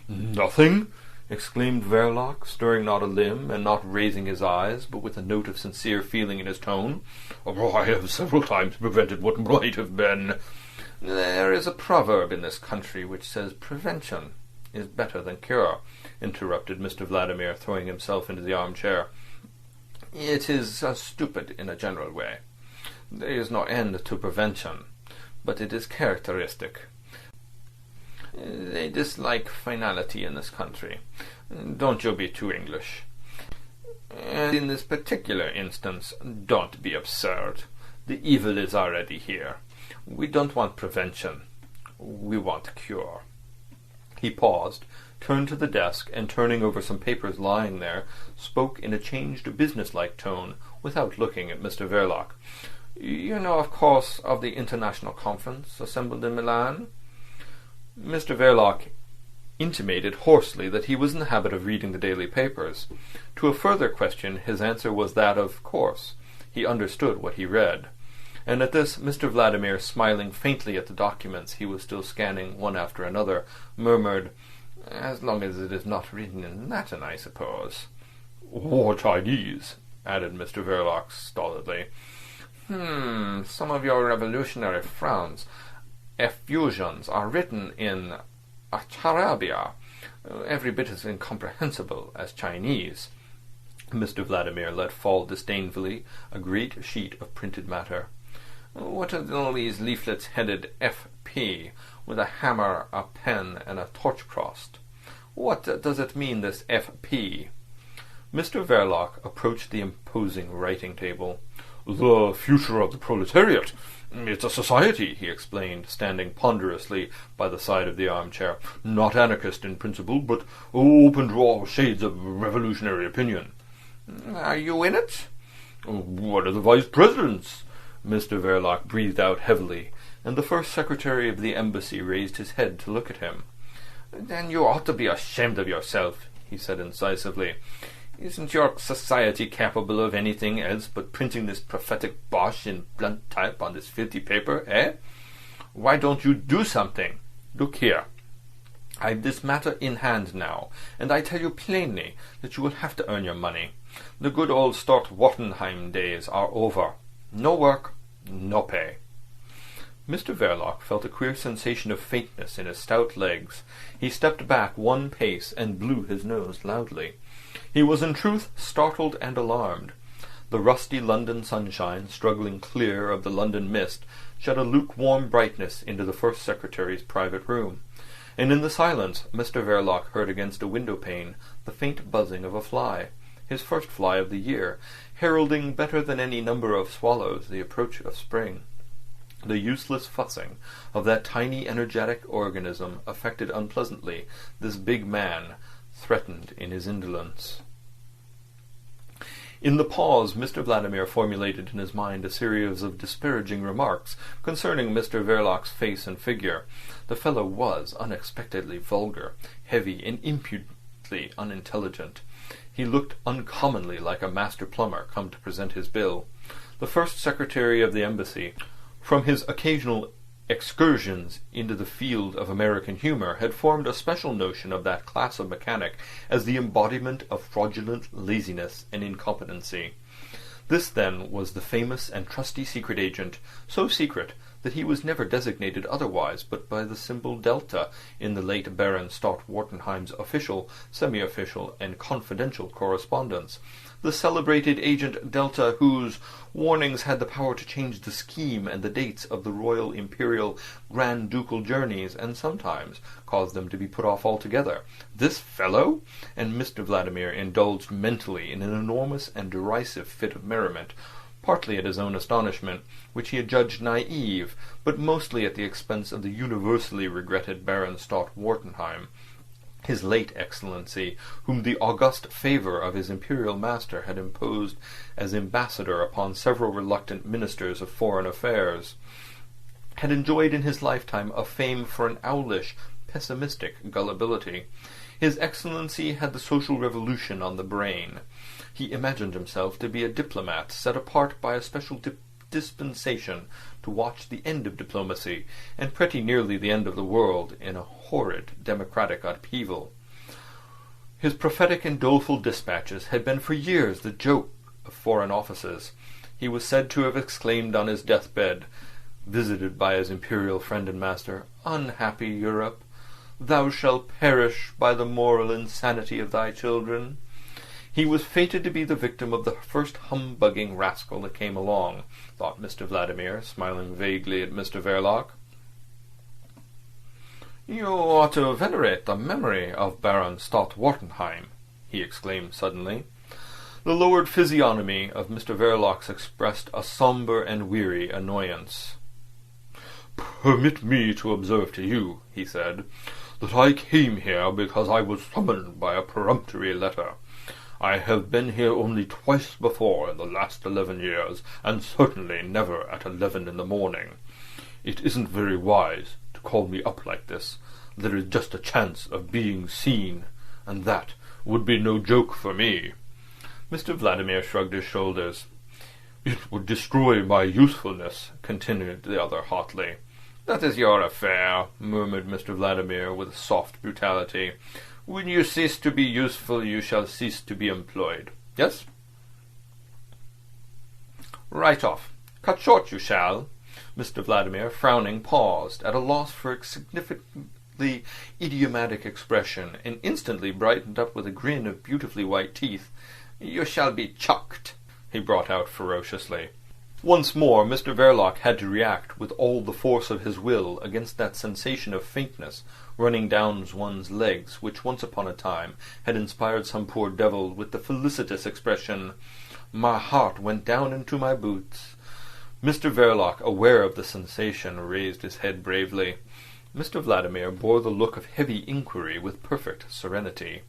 [SPEAKER 2] "Nothing?" exclaimed Verloc, stirring not a limb, and not raising his eyes, but with a note of sincere feeling in his tone. "I have several times prevented what might have been." "There is a proverb in this country which says prevention is better than cure," interrupted Mr. Vladimir, throwing himself into the armchair. "It is stupid in a general way. There is no end to prevention, but it is characteristic. They dislike finality in this country. Don't you be too English. And in this particular instance, don't be absurd. The evil is already here. We don't want prevention. We want cure." He paused, turned to the desk, and turning over some papers lying there, spoke in a changed business-like tone, without looking at Mr. Verloc. "You know, of course, of the International Conference assembled in Milan?" Mr. Verloc intimated hoarsely that he was in the habit of reading the daily papers. To a further question his answer was that of course he understood what he read. And at this Mr. Vladimir, smiling faintly at the documents he was still scanning one after another, murmured, "As long as it is not written in Latin, I suppose." "Or Chinese," added Mr. Verloc stolidly. Some of your revolutionary frowns, effusions, are written in Charabia, every bit as incomprehensible as Chinese." Mr. Vladimir let fall disdainfully a great sheet of printed matter. "What are all these leaflets headed F.P., with a hammer, a pen, and a torch crossed? What does it mean, this F.P.? Mr. Verloc approached the imposing writing table. "The future of the proletariat. It's a society," he explained, standing ponderously by the side of the armchair. "Not anarchist in principle, but open to all shades of revolutionary opinion." "Are you in it?" "One of the vice-presidents." Mr. Verloc breathed out heavily, and the first secretary of the embassy raised his head to look at him. "Then you ought to be ashamed of yourself," he said incisively. "Isn't your society capable of anything else but printing this prophetic bosh in blunt type on this filthy paper, eh? Why don't you do something? Look here. I've this matter in hand now, and I tell you plainly that you will have to earn your money. The good old Stort-Wartenheim days are over. No work, no pay." Mr. Verloc felt a queer sensation of faintness in his stout legs. He stepped back one pace and blew his nose loudly. He was in truth startled and alarmed. The rusty London sunshine, struggling clear of the London mist, shed a lukewarm brightness into the first secretary's private room, and in the silence Mr. Verloc heard against a window-pane the faint buzzing of a fly, his first fly of the year, heralding better than any number of swallows the approach of spring. The useless fussing of that tiny energetic organism affected unpleasantly this big man, threatened in his indolence. In the pause Mr. Vladimir formulated in his mind a series of disparaging remarks concerning Mr. Verloc's face and figure. The fellow was unexpectedly vulgar, heavy, and impudently unintelligent. He looked uncommonly like a master plumber come to present his bill. The first secretary of the embassy, from his occasional excursions into the field of American humour, had formed a special notion of that class of mechanic as the embodiment of fraudulent laziness and incompetency. This, then, was the famous and trusty secret agent, so secret that he was never designated otherwise but by the symbol delta in the late Baron Stort-Wartenheim's official, semi-official, and confidential correspondence. The celebrated agent Delta, whose warnings had the power to change the scheme and the dates of the royal, imperial, grand ducal journeys, and sometimes cause them to be put off altogether. This fellow? And Mr. Vladimir indulged mentally in an enormous and derisive fit of merriment, partly at his own astonishment, which he had judged naive, but mostly at the expense of the universally regretted Baron Stort-Wartenheim, his late Excellency, whom the august favour of his imperial master had imposed as ambassador upon several reluctant ministers of foreign affairs, had enjoyed in his lifetime a fame for an owlish, pessimistic gullibility. His Excellency had the social revolution on the brain. He imagined himself to be a diplomat set apart by a special dispensation to watch the end of diplomacy, and pretty nearly the end of the world, in a horrid democratic upheaval. His prophetic and doleful dispatches had been for years the joke of foreign offices. He was said to have exclaimed on his deathbed, visited by his imperial friend and master, "Unhappy Europe, thou shalt perish by the moral insanity of thy children." He was fated to be the victim of the first humbugging rascal that came along, thought Mr. Vladimir, smiling vaguely at Mr. Verloc. "You ought to venerate the memory of Baron Stott-Wartenheim," he exclaimed suddenly. The lowered physiognomy of Mr. Verloc expressed a sombre and weary annoyance. "Permit me to observe to you," he said, "that I came here because I was summoned by a peremptory letter. I have been here only twice before in the last 11 years, and certainly never at 11 in the morning. It isn't very wise to call me up like this. There is just a chance of being seen, and that would be no joke for me." Mr. Vladimir shrugged his shoulders. "It would destroy my usefulness," continued the other hotly. "That is your affair," murmured Mr. Vladimir with soft brutality. "When you cease to be useful, you shall cease to be employed. Yes? Right off. Cut short you shall." Mr. Vladimir, frowning, paused, at a loss for a significantly idiomatic expression, and instantly brightened up with a grin of beautifully white teeth. "You shall be chucked," he brought out ferociously. Once more Mr. Verloc had to react with all the force of his will against that sensation of faintness running down one's legs which once upon a time had inspired some poor devil with the felicitous expression, "My heart went down into my boots." Mr. Verloc, aware of the sensation, raised his head bravely. Mr. Vladimir bore the look of heavy inquiry with perfect serenity.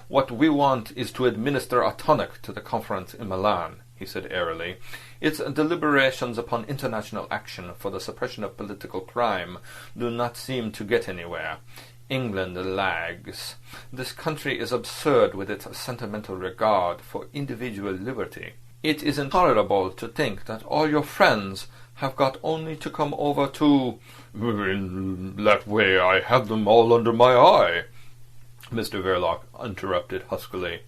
[SPEAKER 2] "What we want is to administer a tonic to the conference in Milan," he said airily. "Its deliberations upon international action for the suppression of political crime do not seem to get anywhere. England lags. This country is absurd with its sentimental regard for individual liberty. It is intolerable to think that all your friends have got only to come over to—" "In that way I have them all under my eye," Mr. Verloc interrupted huskily.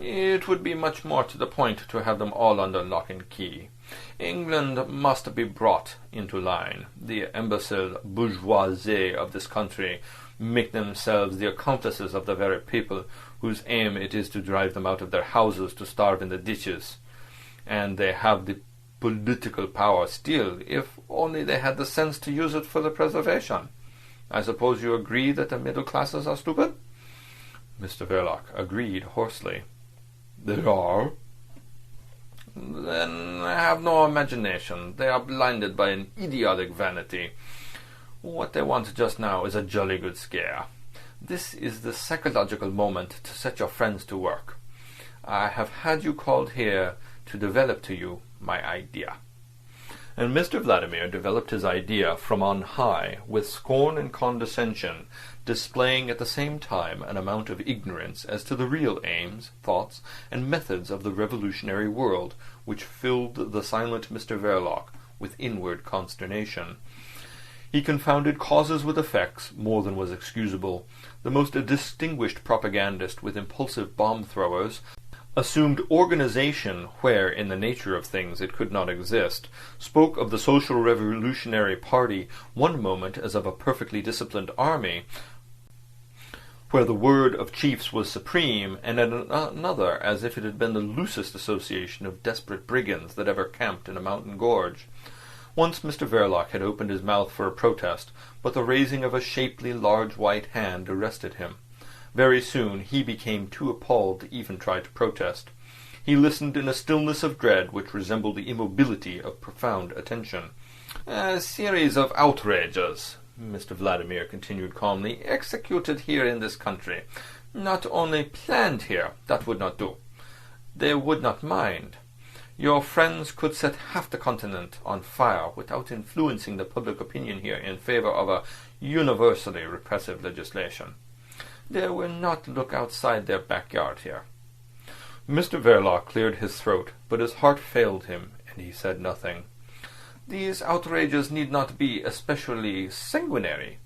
[SPEAKER 2] "It would be much more to the point to have them all under lock and key. England must be brought into line. The imbecile bourgeoisie of this country make themselves the accomplices of the very people whose aim it is to drive them out of their houses to starve in the ditches. And they have the political power still, if only they had the sense to use it for the preservation. I suppose you agree that the middle classes are stupid?" Mr. Verloc agreed hoarsely. "They are?" "Then they have no imagination. They are blinded by an idiotic vanity. What they want just now is a jolly good scare. This is the psychological moment to set your friends to work. I have had you called here to develop to you my idea." And Mr. Vladimir developed his idea from on high, with scorn and condescension, displaying at the same time an amount of ignorance as to the real aims, thoughts, and methods of the revolutionary world, which filled the silent Mr. Verloc with inward consternation. He confounded causes with effects more than was excusable. The most distinguished propagandist with impulsive bomb-throwers assumed organization where, in the nature of things, it could not exist, spoke of the Social Revolutionary Party one moment as of a perfectly disciplined army, where the word of chiefs was supreme, and at another as if it had been the loosest association of desperate brigands that ever camped in a mountain gorge. Once Mr. Verloc had opened his mouth for a protest, but the raising of a shapely, large white hand arrested him. Very soon he became too appalled to even try to protest. He listened in a stillness of dread which resembled the immobility of profound attention. "A series of outrages," Mr. Vladimir continued calmly, "executed here in this country. Not only planned here, that would not do. They would not mind. Your friends could set half the continent on fire without influencing the public opinion here in favour of a universally repressive legislation. They will not look outside their backyard here." Mr. Verloc cleared his throat, but his heart failed him, and he said nothing. "These outrages need not be especially sanguinary.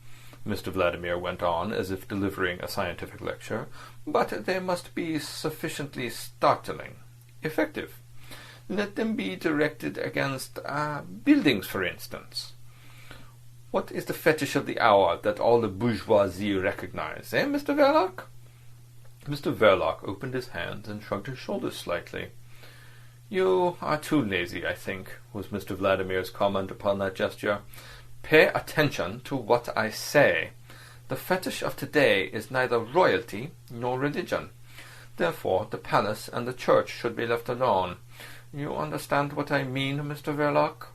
[SPEAKER 2] Mr. Vladimir went on, as if delivering a scientific lecture, but they must be sufficiently startling, effective. Let them be directed against buildings, for instance. What is the fetish of the hour that all the bourgeoisie recognize, Mr. Verloc? Mr. Verloc opened his hands and shrugged his shoulders slightly. You are too lazy, I think, was Mr. Vladimir's comment upon that gesture. Pay attention to what I say. The fetish of today is neither royalty nor religion. Therefore, the palace and the church should be left alone. You understand what I mean, Mr. Verloc?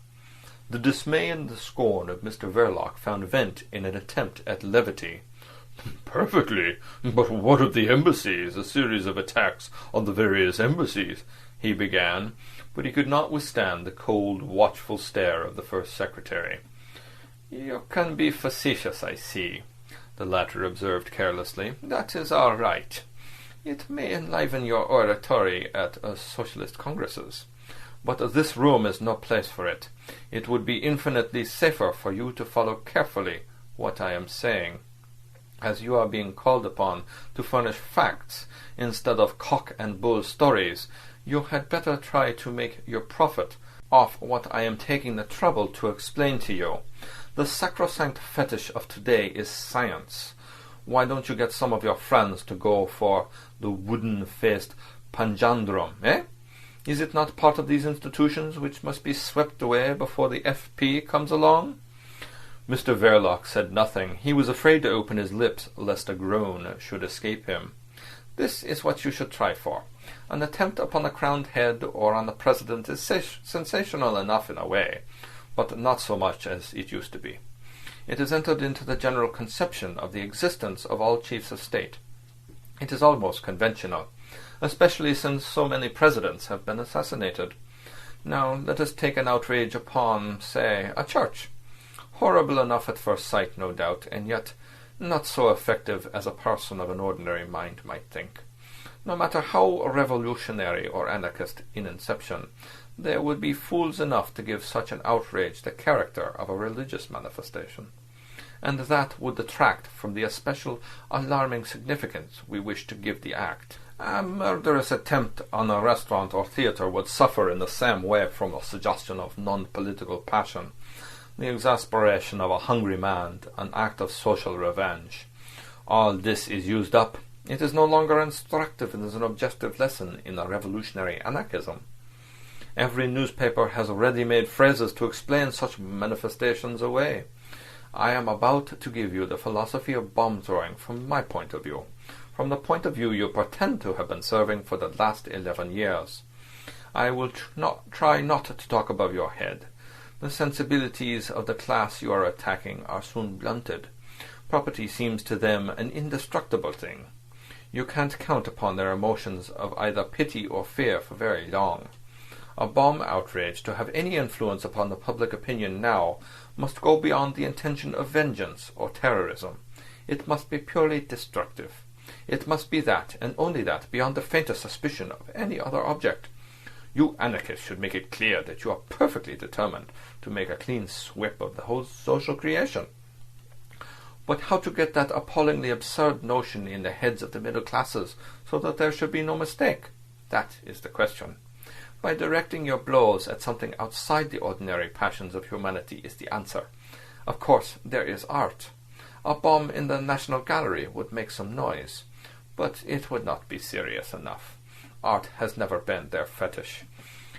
[SPEAKER 2] The dismay and the scorn of Mr. Verloc found vent in an attempt at levity. Perfectly. But what of the embassies, a series of attacks on the various embassies? He began, but he could not withstand the cold, watchful stare of the first secretary. You can be facetious, I see, the latter observed carelessly. That is all right. It may enliven your oratory at socialist congresses. But this room is no place for it. It would be infinitely safer for you to follow carefully what I am saying, as you are being called upon to furnish facts instead of cock and bull stories. You had better try to make your profit off what I am taking the trouble to explain to you. The sacrosanct fetish of today is science. Why don't you get some of your friends to go for the wooden-faced panjandrum, Is it not part of these institutions which must be swept away before the FP comes along? Mr. Verloc said nothing. He was afraid to open his lips lest a groan should escape him. This is what you should try for. An attempt upon the crowned head or on the president is sensational enough in a way, but not so much as it used to be. It has entered into the general conception of the existence of all chiefs of state. It is almost conventional, especially since so many presidents have been assassinated. Now let us take an outrage upon, say, a church. Horrible enough at first sight, no doubt, and yet not so effective as a person of an ordinary mind might think. No matter how revolutionary or anarchist in inception, there would be fools enough to give such an outrage the character of a religious manifestation, and that would detract from the especial alarming significance we wish to give the act. A murderous attempt on a restaurant or theatre would suffer in the same way from a suggestion of non-political passion, the exasperation of a hungry man, an act of social revenge. All this is used up. It is no longer instructive as an objective lesson in a revolutionary anarchism. Every newspaper has ready-made phrases to explain such manifestations away. I am about to give you the philosophy of bomb-throwing from my point of view, from the point of view you pretend to have been serving for the last 11 years. I will try not to talk above your head. The sensibilities of the class you are attacking are soon blunted. Property seems to them an indestructible thing. You can't count upon their emotions of either pity or fear for very long. A bomb outrage, to have any influence upon the public opinion now, must go beyond the intention of vengeance or terrorism. It must be purely destructive. It must be that, and only that, beyond the faintest suspicion of any other object. You anarchists should make it clear that you are perfectly determined to make a clean sweep of the whole social creation. But how to get that appallingly absurd notion in the heads of the middle classes so that there should be no mistake? That is the question. By directing your blows at something outside the ordinary passions of humanity is the answer. Of course, there is art. A bomb in the National Gallery would make some noise, but it would not be serious enough. Art has never been their fetish.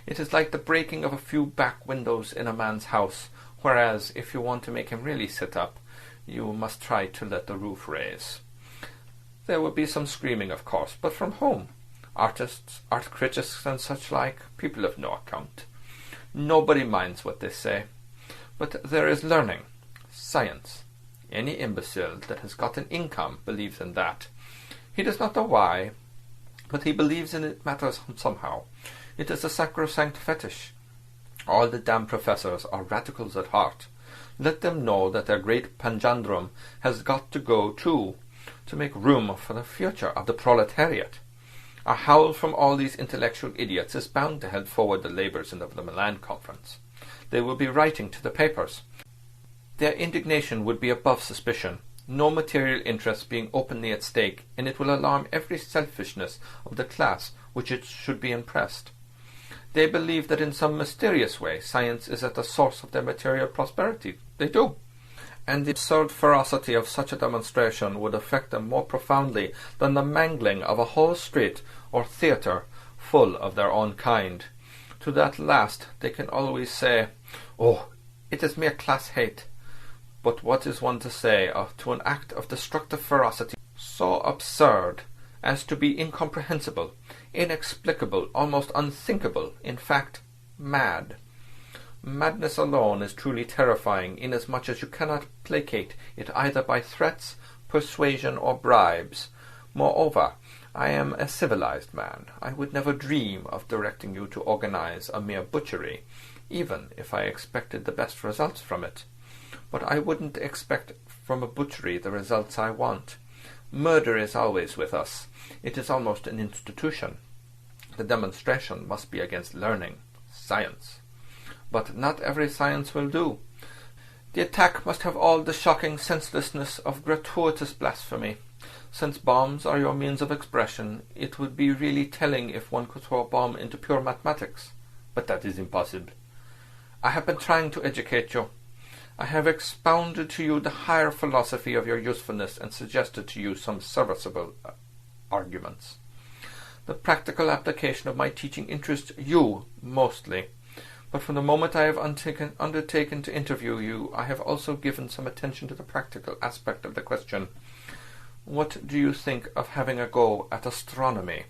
[SPEAKER 2] It is like the breaking of a few back windows in a man's house, whereas if you want to make him really sit up, you must try to let the roof raise. There will be some screaming, of course, but from whom? Artists, art critics, and such like, people of no account. Nobody minds what they say. But there is learning, science. Any imbecile that has got an income believes in that. He does not know why, but he believes in it matters somehow. It is a sacrosanct fetish. All the damn professors are radicals at heart. Let them know that their great panjandrum has got to go too, to make room for the future of the proletariat. A howl from all these intellectual idiots is bound to help forward the labours of the Milan Conference. They will be writing to the papers. Their indignation would be above suspicion.
[SPEAKER 3] no material interests being openly at stake, and it will alarm every selfishness of the class which it should be impressed. They believe that in some mysterious way science is at the source of their material prosperity. They do. And the absurd ferocity of such a demonstration would affect them more profoundly than the mangling of a whole street or theatre full of their own kind. To that last they can always say, "Oh, it is mere class hate." But what is one to say to an act of destructive ferocity so absurd as to be incomprehensible, inexplicable, almost unthinkable, in fact, mad? Madness alone is truly terrifying, inasmuch as you cannot placate it either by threats, persuasion, or bribes. Moreover, I am a civilized man. I would never dream of directing you to organize a mere butchery, even if I expected the best results from it. But I wouldn't expect from a butchery the results I want. Murder is always with us. It is almost an institution. The demonstration must be against learning, science. But not every science will do. The attack must have all the shocking senselessness of gratuitous blasphemy. Since bombs are your means of expression, it would be really telling if one could throw a bomb into pure mathematics. But that is impossible. I have been trying to educate you. I have expounded to you the higher philosophy of your usefulness and suggested to you some serviceable arguments. The practical application of my teaching interests you mostly, but from the moment I have undertaken to interview you, I have also given some attention to the practical aspect of the question. What do you think of having a go at astronomy?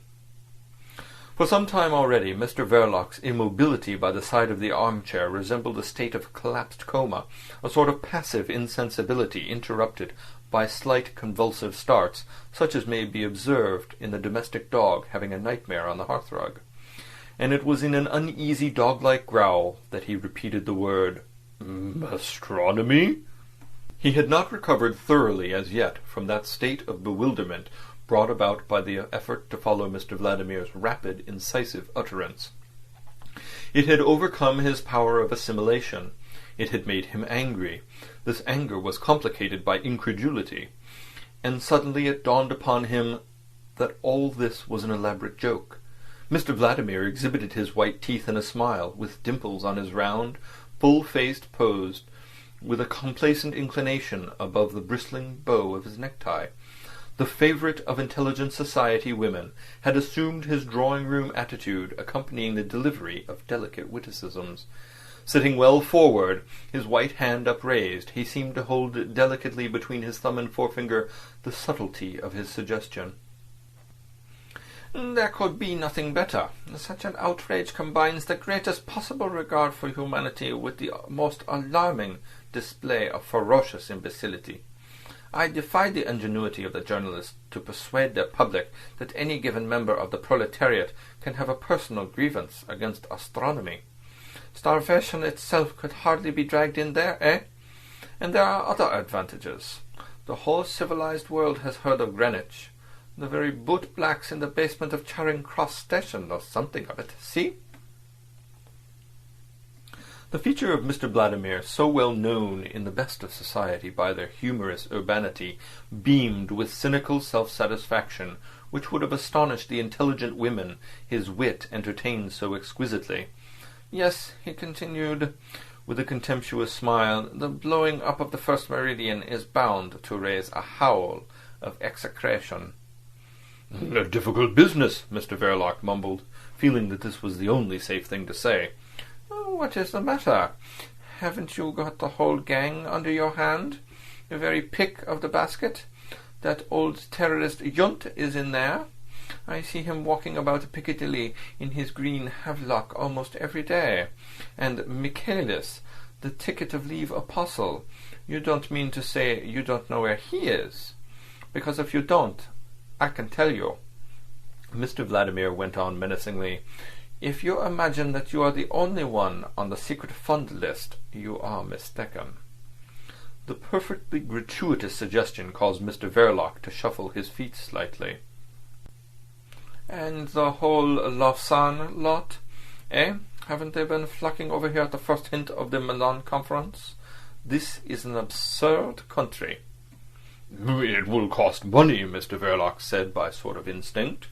[SPEAKER 3] For some time already, Mr. Verloc's immobility by the side of the armchair resembled a state of collapsed coma, a sort of passive insensibility interrupted by slight convulsive starts, such as may be observed in the domestic dog having a nightmare on the hearthrug. And it was in an uneasy dog-like growl that he repeated the word, "Astronomy?" He had not recovered thoroughly as yet from that state of bewilderment brought about by the effort to follow Mr. Vladimir's rapid, incisive utterance. It had overcome his power of assimilation. It had made him angry. This anger was complicated by incredulity. And suddenly it dawned upon him that all this was an elaborate joke. Mr. Vladimir exhibited his white teeth in a smile, with dimples on his round, full-faced pose, with a complacent inclination above the bristling bow of his necktie. The favourite of intelligent society women had assumed his drawing-room attitude, accompanying the delivery of delicate witticisms. Sitting well forward, his white hand upraised, he seemed to hold delicately between his thumb and forefinger the subtlety of his suggestion. There could be nothing better. Such an outrage combines the greatest possible regard for humanity with the most alarming display of ferocious imbecility. I defy the ingenuity of the journalists to persuade their public that any given member of the proletariat can have a personal grievance against astronomy. Starvation itself could hardly be dragged in there, eh? And there are other advantages. The whole civilized world has heard of Greenwich. The very boot-blacks in the basement of Charing Cross Station know something of it. See? The feature of Mr. Vladimir, so well known in the best of society by their humorous urbanity, beamed with cynical self-satisfaction, which would have astonished the intelligent women his wit entertained so exquisitely. Yes, he continued, with a contemptuous smile, the blowing up of the first meridian is bound to raise a howl of execration. A difficult business, Mr. Verloc mumbled, feeling that this was the only safe thing to say. What is the matter? Haven't you got the whole gang under your hand? The very pick of the basket? That old terrorist Yunt is in there. I see him walking about Piccadilly in his green havelock almost every day. And Michaelis, the ticket-of-leave apostle. You don't mean to say you don't know where he is? Because if you don't, I can tell you. Mr. Vladimir went on menacingly. If you imagine that you are the only one on the secret fund list, you are mistaken. The perfectly gratuitous suggestion caused Mr. Verloc to shuffle his feet slightly. And the whole Lausanne lot, eh? Haven't they been flocking over here at the first hint of the Milan conference? This is an absurd country.
[SPEAKER 2] "It will cost money," Mr. Verloc said by sort of instinct.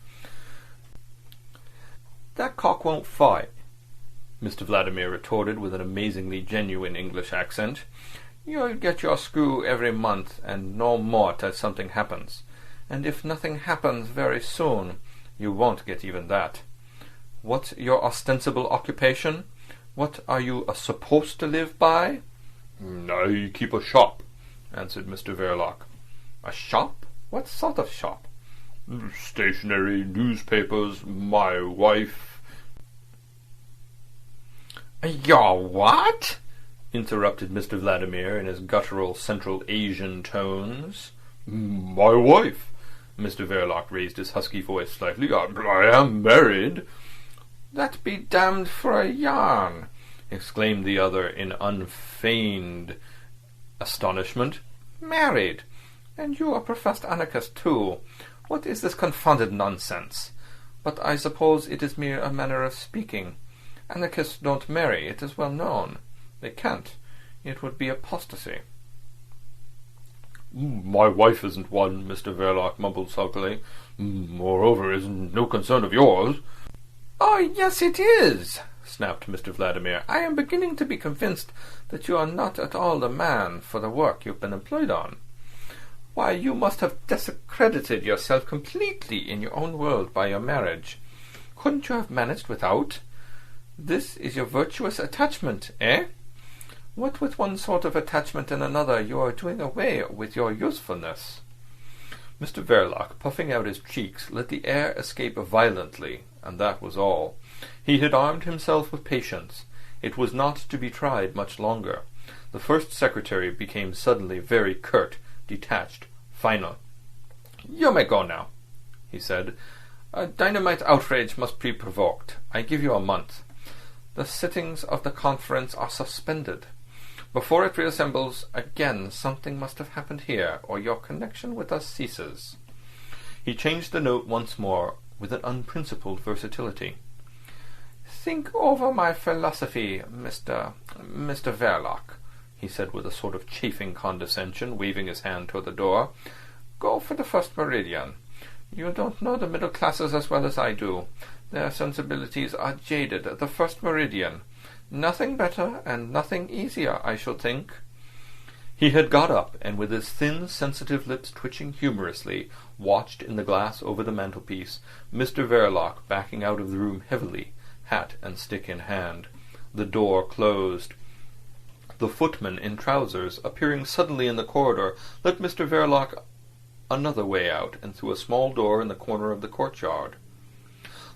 [SPEAKER 3] "That cock won't fight," Mr. Vladimir retorted with an amazingly genuine English accent. "You'll get your screw every month, and no more till something happens. And if nothing happens very soon, you won't get even that. What's your ostensible occupation? What are you supposed to live by?"
[SPEAKER 2] "I keep a shop," answered Mr. Verloc.
[SPEAKER 3] "A shop? What sort of shop?"
[SPEAKER 2] "Stationery, newspapers, my wife—"
[SPEAKER 3] "Your what?" interrupted Mr. Vladimir in his guttural Central Asian tones.
[SPEAKER 2] "My wife." Mr. Verloc raised his husky voice slightly. I am married."
[SPEAKER 3] "That be damned for a yarn!" exclaimed the other in unfeigned astonishment. "Married! And you a professed anarchist too! What is this confounded nonsense? But I suppose it is mere a manner of speaking. Anarchists don't marry, it is well known. They can't. It would be apostasy."
[SPEAKER 2] "My wife isn't one," Mr. Verloc mumbled sulkily. "Moreover, it's no concern of yours."
[SPEAKER 3] "Oh, yes, it is," snapped Mr. Vladimir. "I am beginning to be convinced that you are not at all the man for the work you've been employed on. Why, you must have discredited yourself completely in your own world by your marriage. Couldn't you have managed without? This is your virtuous attachment, eh? What with one sort of attachment and another, you are doing away with your usefulness." Mr. Verloc, puffing out his cheeks, let the air escape violently, and that was all. He had armed himself with patience. It was not to be tried much longer. The first secretary became suddenly very curt, detached, final. "You may go now," he said. "A dynamite outrage must be provoked. I give you a month. The sittings of the conference are suspended. Before it reassembles again, something must have happened here, or your connection with us ceases." He changed the note once more, with an unprincipled versatility. "Think over my philosophy, Mr. Verloc," he said with a sort of chafing condescension, waving his hand toward the door. "Go for the first meridian. You don't know the middle classes as well as I do. Their sensibilities are jaded. The first meridian. Nothing better and nothing easier, I shall think." He had got up, and with his thin, sensitive lips twitching humorously, watched in the glass over the mantelpiece Mr. Verloc backing out of the room heavily, hat and stick in hand. The door closed. The footman in trousers, appearing suddenly in the corridor, let Mr. Verloc another way out, and through a small door in the corner of the courtyard.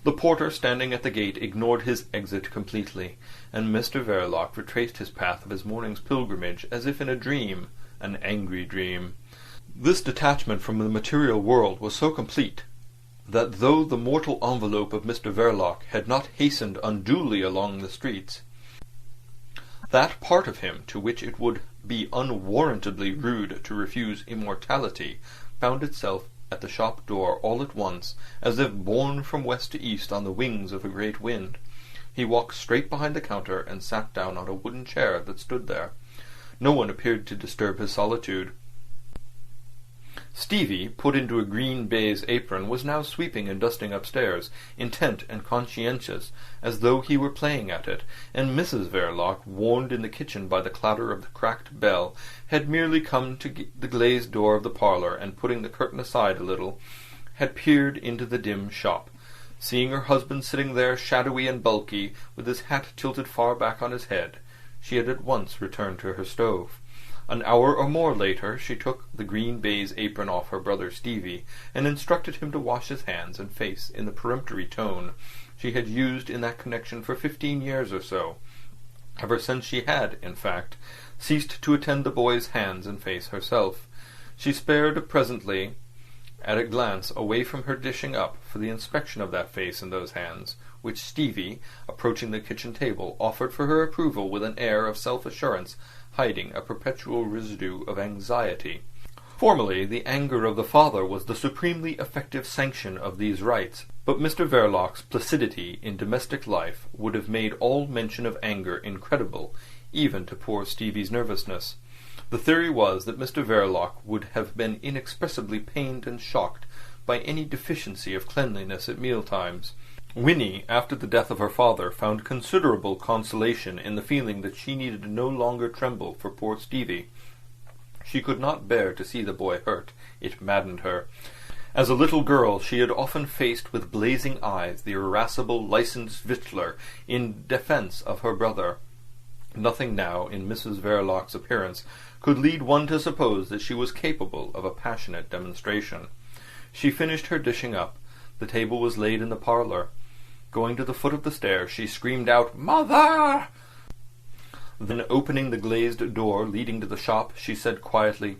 [SPEAKER 3] The porter standing at the gate ignored his exit completely, and Mr. Verloc retraced his path of his morning's pilgrimage as if in a dream, an angry dream. This detachment from the material world was so complete that though the mortal envelope of Mr. Verloc had not hastened unduly along the streets, that part of him to which it would be unwarrantably rude to refuse immortality found itself at the shop door all at once, as if borne from west to east on the wings of a great wind. He walked straight behind the counter and sat down on a wooden chair that stood there. No one appeared to disturb his solitude. Stevie, put into a green baize apron, was now sweeping and dusting upstairs, intent and conscientious, as though he were playing at it, and Mrs. Verloc, warned in the kitchen by the clatter of the cracked bell, had merely come to the glazed door of the parlour, and putting the curtain aside a little, had peered into the dim shop. Seeing her husband sitting there shadowy and bulky, with his hat tilted far back on his head, she had at once returned to her stove. An hour or more later she took the green baize apron off her brother Stevie, and instructed him to wash his hands and face in the peremptory tone she had used in that connection for 15 years or so, ever since she had, in fact, ceased to attend the boy's hands and face herself. She spared presently, at a glance, away from her dishing up for the inspection of that face and those hands, which Stevie, approaching the kitchen table, offered for her approval with an air of self-assurance hiding a perpetual residue of anxiety. Formerly, the anger of the father was the supremely effective sanction of these rites, but Mr. Verloc's placidity in domestic life would have made all mention of anger incredible, even to poor Stevie's nervousness.
[SPEAKER 2] The theory was that Mr. Verloc would have been inexpressibly pained and shocked by any deficiency of cleanliness at mealtimes. Winnie, after the death of her father, found considerable consolation in the feeling that she needed no longer tremble for poor Stevie. She could not bear to see the boy hurt. It maddened her. As a little girl she had often faced with blazing eyes the irascible licensed victualler in defence of her brother. Nothing now in Mrs. Verloc's appearance could lead one to suppose that she was capable of a passionate demonstration. She finished her dishing up. The table was laid in the parlour. Going to the foot of the stairs, she screamed out, "Mother!" Then, opening the glazed door leading to the shop, she said quietly,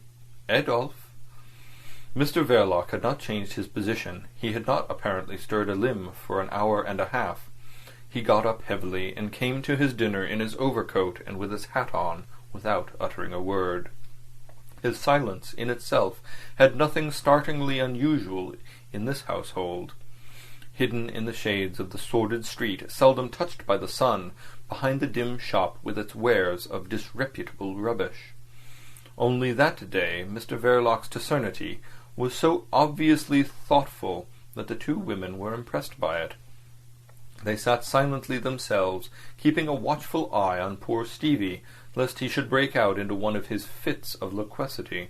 [SPEAKER 2] "Adolf." Mr. Verloc had not changed his position. He had not apparently stirred a limb for an hour and a half. He got up heavily and came to his dinner in his overcoat and with his hat on, without uttering a word. His silence in itself had nothing startlingly unusual in this household. Hidden in the shades of the sordid street, seldom touched by the sun, behind the dim shop with its wares of disreputable rubbish. Only that day Mr. Verloc's taciturnity was so obviously thoughtful that the two women were impressed by it. They sat silently themselves, keeping a watchful eye on poor Stevie, lest he should break out into one of his fits of loquacity.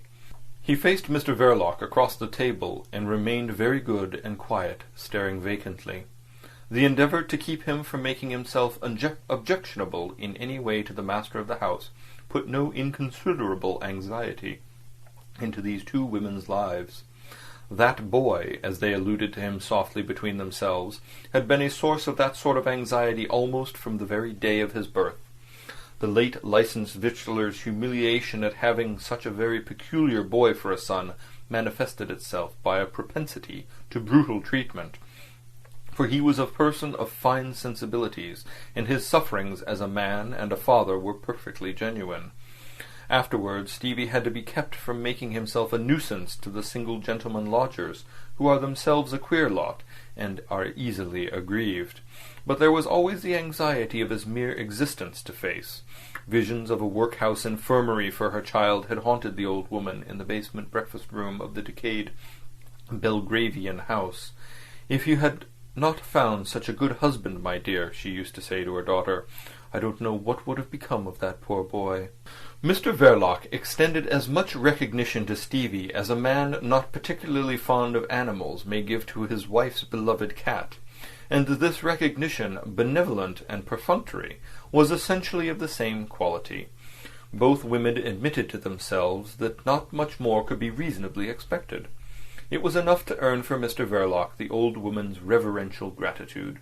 [SPEAKER 2] He faced Mr. Verloc across the table and remained very good and quiet, staring vacantly. The endeavour to keep him from making himself objectionable in any way to the master of the house put no inconsiderable anxiety into these two women's lives. That boy, as they alluded to him softly between themselves, had been a source of that sort of anxiety almost from the very day of his birth. The late licensed victualler's humiliation at having such a very peculiar boy for a son manifested itself by a propensity to brutal treatment, for he was a person of fine sensibilities, and his sufferings as a man and a father were perfectly genuine. Afterwards Stevie had to be kept from making himself a nuisance to the single gentlemen lodgers, who are themselves a queer lot, and are easily aggrieved. But there was always the anxiety of his mere existence to face. Visions of a workhouse infirmary for her child had haunted the old woman in the basement breakfast-room of the decayed Belgravian house. "If you had not found such a good husband, my dear," she used to say to her daughter, "I don't know what would have become of that poor boy." Mr. Verloc extended as much recognition to Stevie as a man not particularly fond of animals may give to his wife's beloved cat, and this recognition, benevolent and perfunctory, was essentially of the same quality. Both women admitted to themselves that not much more could be reasonably expected. It was enough to earn for Mr. Verloc the old woman's reverential gratitude.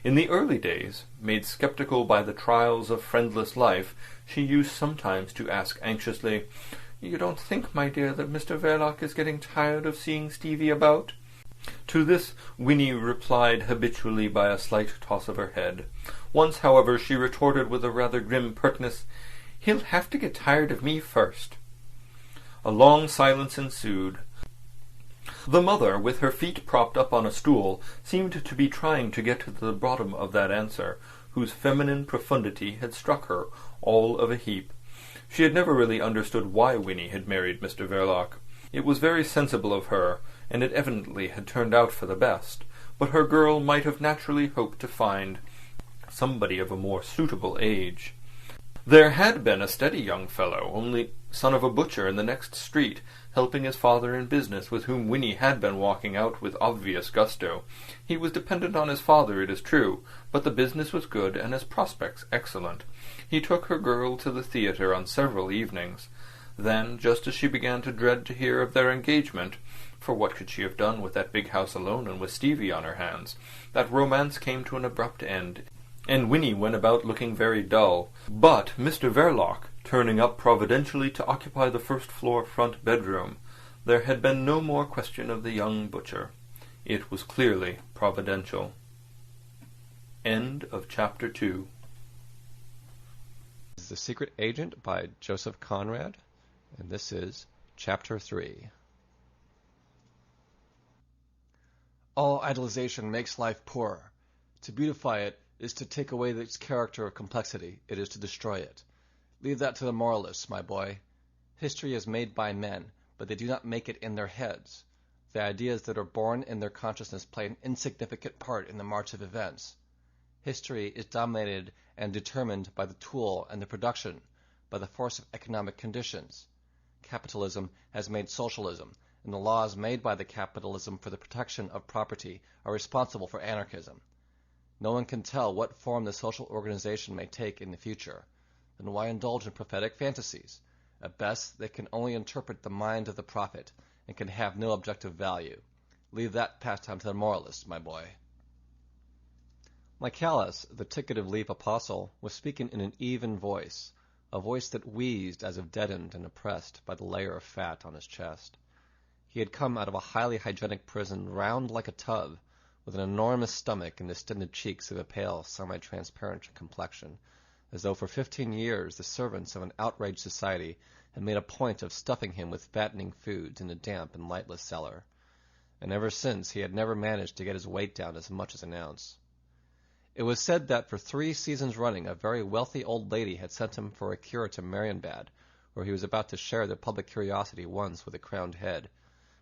[SPEAKER 2] In the early days, made sceptical by the trials of friendless life, she used sometimes to ask anxiously, "You don't think, my dear, that Mr. Verloc is getting tired of seeing Stevie about?" To this Winnie replied habitually by a slight toss of her head. Once, however, she retorted with a rather grim pertness, "He'll have to get tired of me first." A long silence ensued. The mother, with her feet propped up on a stool, seemed to be trying to get to the bottom of that answer, whose feminine profundity had struck her all of a heap. She had never really understood why Winnie had married Mr. Verloc. It was very sensible of her, and it evidently had turned out for the best, but her girl might have naturally hoped to find somebody of a more suitable age. There had been a steady young fellow, only son of a butcher in the next street, helping his father in business, with whom Winnie had been walking out with obvious gusto. He was dependent on his father, it is true, but the business was good and his prospects excellent. He took her girl to the theatre on several evenings. Then, just as she began to dread to hear of their engagement, for what could she have done with that big house alone and with Stevie on her hands, that romance came to an abrupt end, and Winnie went about looking very dull. But Mr. Verloc, turning up providentially to occupy the first-floor front bedroom, there had been no more question of the young butcher. It was clearly providential. End of Chapter 2.
[SPEAKER 4] This is The Secret Agent by Joseph Conrad, and this is Chapter 3.
[SPEAKER 5] All idolization makes life poorer. To beautify it is to take away its character or complexity. It is to destroy it. Leave that to the moralists, my boy. History is made by men, but they do not make it in their heads. The ideas that are born in their consciousness play an insignificant part in the march of events. History is dominated and determined by the tool and the production, by the force of economic conditions. Capitalism has made socialism, and the laws made by the capitalism for the protection of property are responsible for anarchism. No one can tell what form the social organization may take in the future. Then why indulge in prophetic fantasies? At best, they can only interpret the mind of the prophet, and can have no objective value. Leave that pastime to the moralists, my boy. Michaelis, the ticket-of-leave apostle, was speaking in an even voice, a voice that wheezed as if deadened and oppressed by the layer of fat on his chest. He had come out of a highly hygienic prison, round like a tub, with an enormous stomach and distended cheeks of a pale, semi-transparent complexion, as though for 15 years the servants of an outraged society had made a point of stuffing him with fattening foods in a damp and lightless cellar. And ever since he had never managed to get his weight down as much as an ounce. It was said that for 3 seasons running a very wealthy old lady had sent him for a cure to Marienbad, where he was about to share the public curiosity once with a crowned head.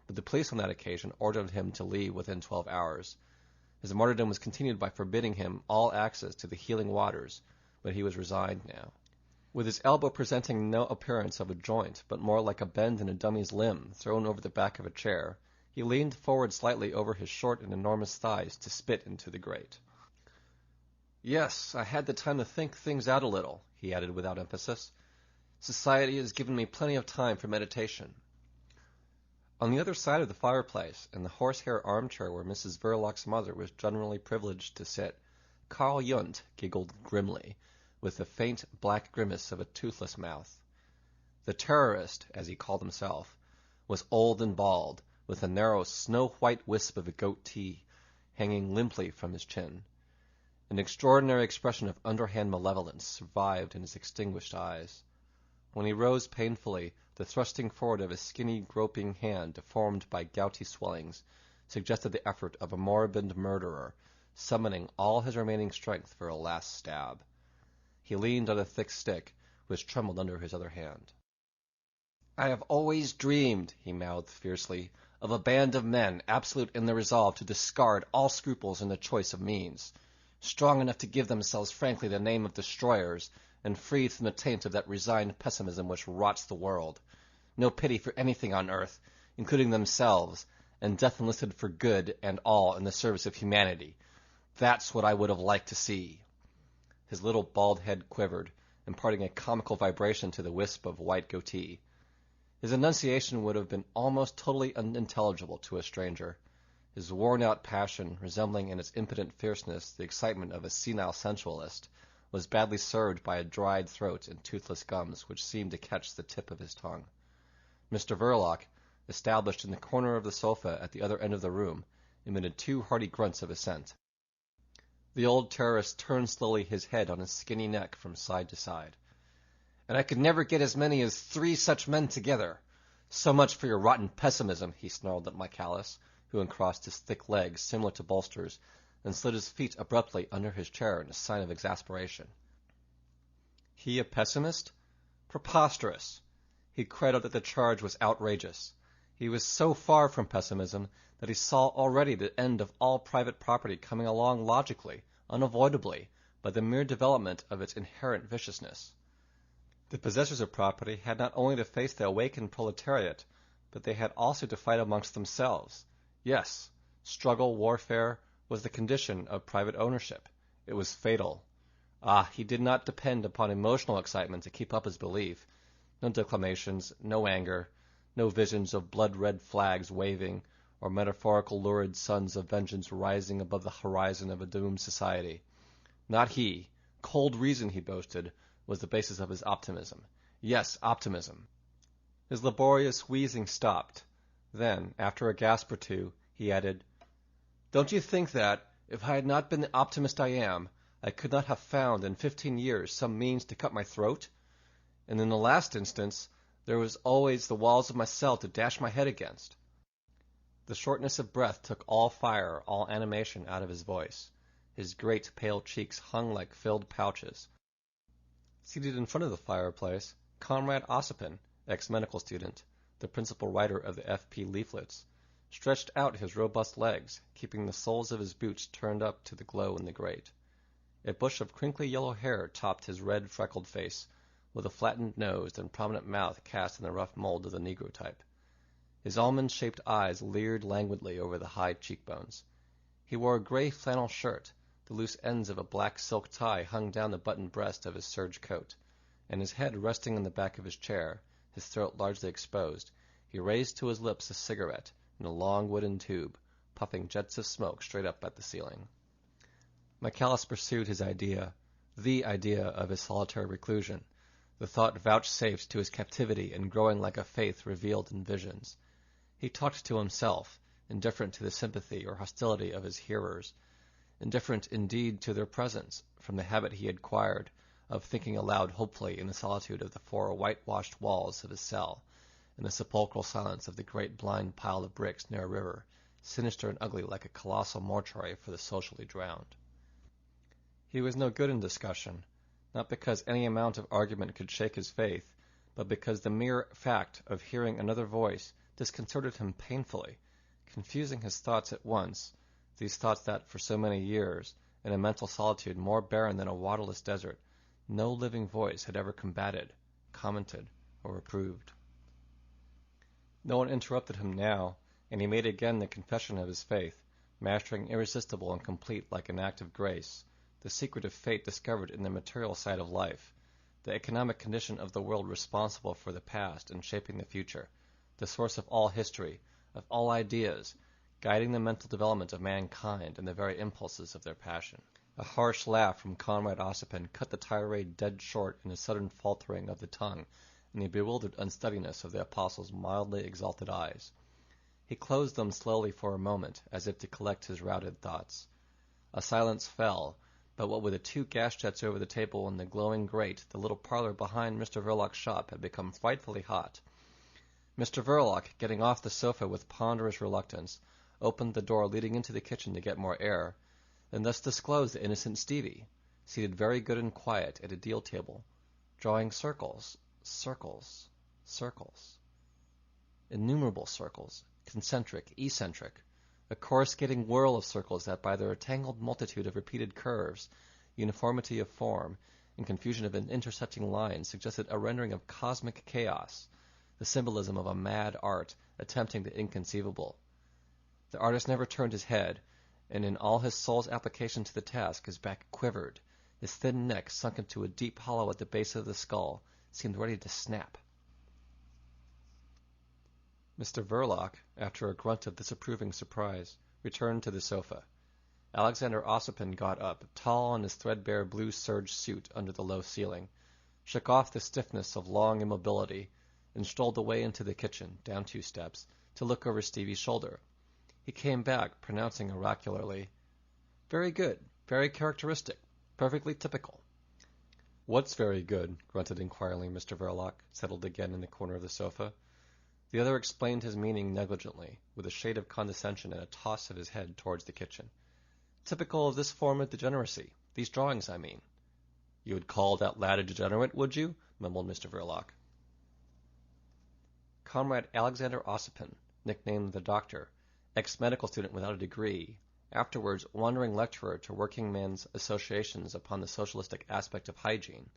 [SPEAKER 5] But the police on that occasion ordered him to leave within 12 hours. His martyrdom was continued by forbidding him all access to the healing waters, but he was resigned now. With his elbow presenting no appearance of a joint, but more like a bend in a dummy's limb thrown over the back of a chair, he leaned forward slightly over his short and enormous thighs to spit into the grate. "Yes, I had the time to think things out a little," he added without emphasis. "Society has given me plenty of time for meditation." On the other side of the fireplace, in the horsehair armchair where Mrs. Verloc's mother was generally privileged to sit, Karl Yundt giggled grimly, with the faint black grimace of a toothless mouth. The terrorist, as he called himself, was old and bald, with a narrow snow-white wisp of a goatee hanging limply from his chin. An extraordinary expression of underhand malevolence survived in his extinguished eyes. When he rose painfully, the thrusting forward of his skinny, groping hand, deformed by gouty swellings, suggested the effort of a moribund murderer, summoning all his remaining strength for a last stab. He leaned on a thick stick, which trembled under his other hand. "I have always dreamed," he mouthed fiercely, "of a band of men absolute in their resolve to discard all scruples in the choice of means, strong enough to give themselves frankly the name of destroyers, and freed from the taint of that resigned pessimism which rots the world. No pity for anything on earth, including themselves, and death enlisted for good and all in the service of humanity. That's what I would have liked to see." His little bald head quivered, imparting a comical vibration to the wisp of white goatee. His enunciation would have been almost totally unintelligible to a stranger. His worn-out passion, resembling in its impotent fierceness the excitement of a senile sensualist, was badly served by a dried throat and toothless gums which seemed to catch the tip of his tongue. Mr. Verloc, established in the corner of the sofa at the other end of the room, emitted 2 hearty grunts of assent. The old terrorist turned slowly his head on his skinny neck from side to side. "And I could never get as many as 3 such men together. So much for your rotten pessimism," he snarled at Michaelis, who uncrossed his thick legs, similar to bolsters, and slid his feet abruptly under his chair in a sign of exasperation. He a pessimist? Preposterous! He cried out that the charge was outrageous. He was so far from pessimism that he saw already the end of all private property coming along logically, unavoidably, by the mere development of its inherent viciousness. The possessors of property had not only to face the awakened proletariat, but they had also to fight amongst themselves. Yes, struggle, warfare, was the condition of private ownership. It was fatal. He did not depend upon emotional excitement to keep up his belief. No declamations, no anger, no visions of blood-red flags waving, or metaphorical lurid suns of vengeance rising above the horizon of a doomed society. Not he. Cold reason, he boasted, was the basis of his optimism. Yes, optimism. His laborious wheezing stopped. Then, after a gasp or two, he added, "Don't you think that, if I had not been the optimist I am, I could not have found in 15 years some means to cut my throat? And in the last instance, there was always the walls of my cell to dash my head against." The shortness of breath took all fire, all animation out of his voice. His great pale cheeks hung like filled pouches. Seated in front of the fireplace, Conrad Ossipon, ex-medical student, the principal writer of the FP leaflets, stretched out his robust legs, keeping the soles of his boots turned up to the glow in the grate. A bush of crinkly yellow hair topped his red, freckled face, with a flattened nose and prominent mouth cast in the rough mold of the Negro type. His almond-shaped eyes leered languidly over the high cheekbones. He wore a gray flannel shirt. The loose ends of a black silk tie hung down the buttoned breast of his serge coat, and his head resting on the back of his chair, his throat largely exposed, he raised to his lips a cigarette in a long wooden tube, puffing jets of smoke straight up at the ceiling. Michaelis pursued his idea, the idea of his solitary reclusion, the thought vouchsafed to his captivity and growing like a faith revealed in visions. He talked to himself, indifferent to the sympathy or hostility of his hearers, indifferent indeed to their presence, from the habit he had acquired of thinking aloud hopefully in the solitude of the 4 whitewashed walls of his cell, in the sepulchral silence of the great blind pile of bricks near a river, sinister and ugly like a colossal mortuary for the socially drowned. He was no good in discussion, not because any amount of argument could shake his faith, but because the mere fact of hearing another voice disconcerted him painfully, confusing his thoughts at once, these thoughts that for so many years, in a mental solitude more barren than a waterless desert, no living voice had ever combated, commented, or approved. No one interrupted him now, and he made again the confession of his faith, mastering irresistible and complete like an act of grace, the secret of fate discovered in the material side of life, the economic condition of the world responsible for the past and shaping the future, the source of all history, of all ideas, guiding the mental development of mankind and the very impulses of their passion. A harsh laugh from Conrad Ossipon cut the tirade dead short in a sudden faltering of the tongue and the bewildered unsteadiness of the apostle's mildly exalted eyes. He closed them slowly for a moment, as if to collect his routed thoughts. A silence fell, but what with the 2 gas jets over the table and the glowing grate, the little parlor behind Mr. Verloc's shop had become frightfully hot. Mr. Verloc, getting off the sofa with ponderous reluctance, opened the door leading into the kitchen to get more air, and thus disclosed the innocent Stevie, seated very good and quiet at a deal table, drawing circles, innumerable circles, concentric, eccentric, a coruscating whirl of circles that by their tangled multitude of repeated curves, uniformity of form, and confusion of intersecting lines suggested a rendering of cosmic chaos, the symbolism of a mad art attempting the inconceivable. The artist never turned his head, and in all his soul's application to the task his back quivered, his thin neck sunk into a deep hollow at the base of the skull, seemed ready to snap. Mr. Verloc, after a grunt of disapproving surprise, returned to the sofa. Alexander Ossipon got up, tall in his threadbare blue serge suit under the low ceiling, shook off the stiffness of long immobility, and strolled away into the kitchen, down 2 steps, to look over Stevie's shoulder. He came back, pronouncing oracularly, "Very good, very characteristic, perfectly typical." "What's very good?" grunted inquiringly Mr. Verloc, settled again in the corner of the sofa. The other explained his meaning negligently, with a shade of condescension and a toss of his head towards the kitchen. "Typical of this form of degeneracy. These drawings, I mean." "You would call that lad a degenerate, would you?" mumbled Mr. Verloc. Comrade Alexander Ossipon, nicknamed the Doctor, ex-medical student without a degree, afterwards wandering lecturer to working men's associations upon the socialistic aspect of hygiene,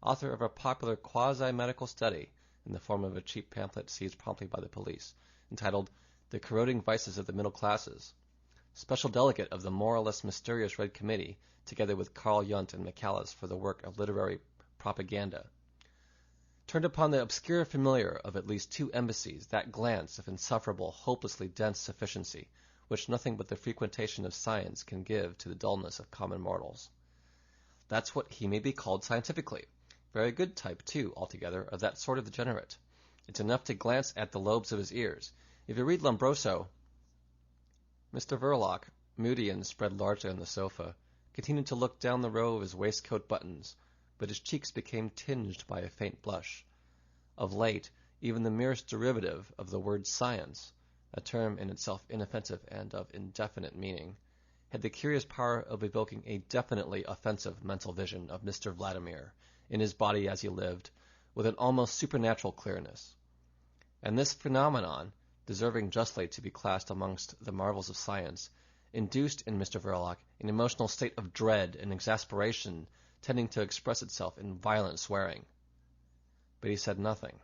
[SPEAKER 5] author of a popular quasi-medical study in the form of a cheap pamphlet seized promptly by the police, entitled The Corroding Vices of the Middle Classes, special delegate of the more or less mysterious Red Committee, together with Carl Jung and Michaelis for the work of literary propaganda, turned upon the obscure familiar of at least 2 embassies that glance of insufferable, hopelessly dense sufficiency, which nothing but the frequentation of science can give to the dullness of common mortals. That's what he may be called scientifically. Very good type, too, altogether, of that sort of degenerate. It's enough to glance at the lobes of his ears. If you read Lombroso... Mr. Verloc, moody and spread largely on the sofa, continued to look down the row of his waistcoat buttons, but his cheeks became tinged by a faint blush. Of late, even the merest derivative of the word science, a term in itself inoffensive and of indefinite meaning, had the curious power of evoking a definitely offensive mental vision of Mr. Vladimir, in his body as he lived, with an almost supernatural clearness. And this phenomenon, deserving justly to be classed amongst the marvels of science, induced in Mr. Verloc an emotional state of dread and exasperation tending to express itself in violent swearing. But he said nothing.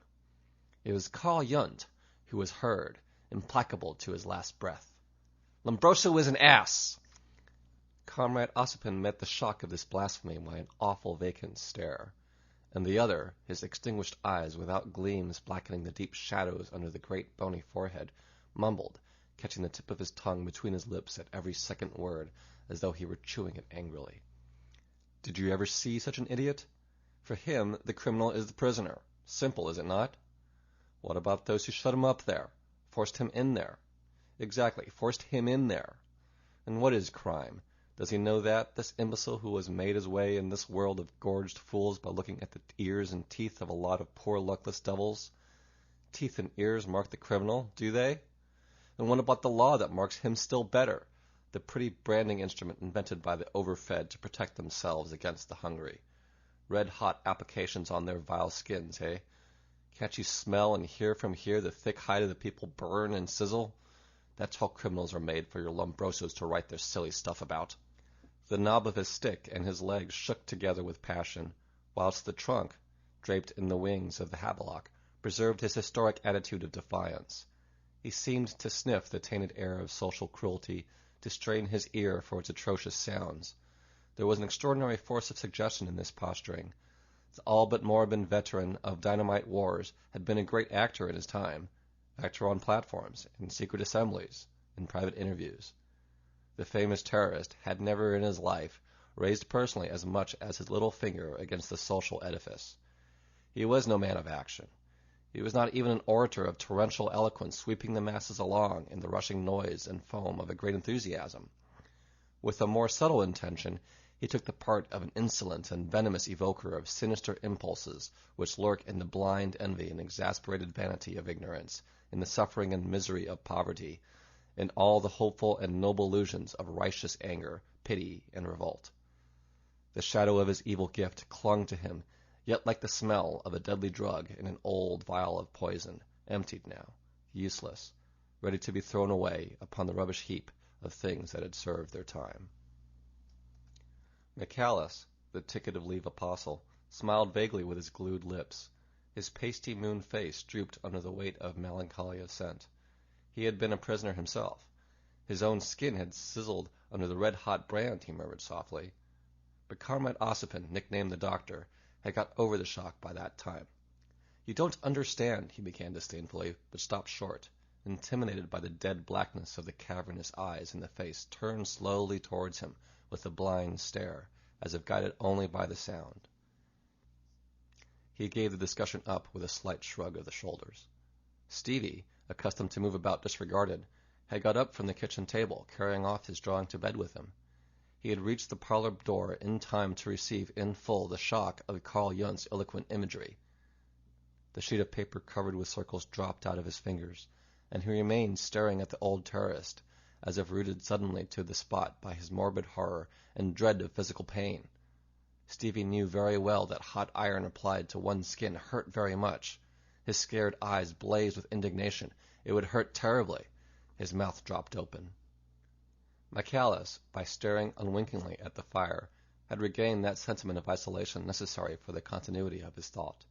[SPEAKER 5] It was Carl Jund who was heard, implacable to his last breath. "Lombroso is an ass!" Conrad Ossipon met the shock of this blasphemy by an awful vacant stare, and the other, his extinguished eyes without gleams blackening the deep shadows under the great bony forehead, mumbled, catching the tip of his tongue between his lips at every second word, as though he were chewing it angrily. Did you ever see such an idiot? For him, the criminal is the prisoner. Simple, is it not? What about those who shut him up there? Forced him in there? Exactly, forced him in there. And what is crime? Does he know that, this imbecile who has made his way in this world of gorged fools by looking at the ears and teeth of a lot of poor luckless devils? Teeth and ears mark the criminal, do they? And what about the law that marks him still better? The pretty branding instrument invented by the overfed to protect themselves against the hungry. Red-hot applications on their vile skins, eh? Can't you smell and hear from here the thick hide of the people burn and sizzle? That's how criminals are made for your Lombrosos to write their silly stuff about. The knob of his stick and his legs shook together with passion, whilst the trunk, draped in the wings of the havelock, preserved his historic attitude of defiance. He seemed to sniff the tainted air of social cruelty, to strain his ear for its atrocious sounds. There was an extraordinary force of suggestion in this posturing. The all but morbid veteran of dynamite wars had been a great actor in his time, actor on platforms, in secret assemblies, in private interviews. The famous terrorist had never in his life raised personally as much as his little finger against the social edifice. He was no man of action. He was not even an orator of torrential eloquence sweeping the masses along in the rushing noise and foam of a great enthusiasm. With a more subtle intention, he took the part of an insolent and venomous evoker of sinister impulses which lurk in the blind envy and exasperated vanity of ignorance, in the suffering and misery of poverty, in all the hopeful and noble illusions of righteous anger, pity, and revolt. The shadow of his evil gift clung to him, yet like the smell of a deadly drug in an old vial of poison, emptied now, useless, ready to be thrown away upon the rubbish heap of things that had served their time. Michaelis, the ticket of leave apostle, smiled vaguely with his glued lips. His pasty moon face drooped under the weight of melancholy assent. He had been a prisoner himself. His own skin had sizzled under the red-hot brand, he murmured softly. But Conrad Ossipon, nicknamed the Doctor, had got over the shock by that time. "You don't understand," he began disdainfully, but stopped short, intimidated by the dead blackness of the cavernous eyes in the face turned slowly towards him with a blind stare, as if guided only by the sound. He gave the discussion up with a slight shrug of the shoulders. Stevie, accustomed to move about disregarded, had got up from the kitchen table, carrying off his drawing to bed with him. He had reached the parlor door in time to receive in full the shock of Carl Jund's eloquent imagery. The sheet of paper covered with circles dropped out of his fingers, and he remained staring at the old terrorist, as if rooted suddenly to the spot by his morbid horror and dread of physical pain. Stevie knew very well that hot iron applied to one's skin hurt very much. His scared eyes blazed with indignation. It would hurt terribly. His mouth dropped open. Michaelis, by staring unwinkingly at the fire, had regained that sentiment of isolation necessary for the continuity of his thought.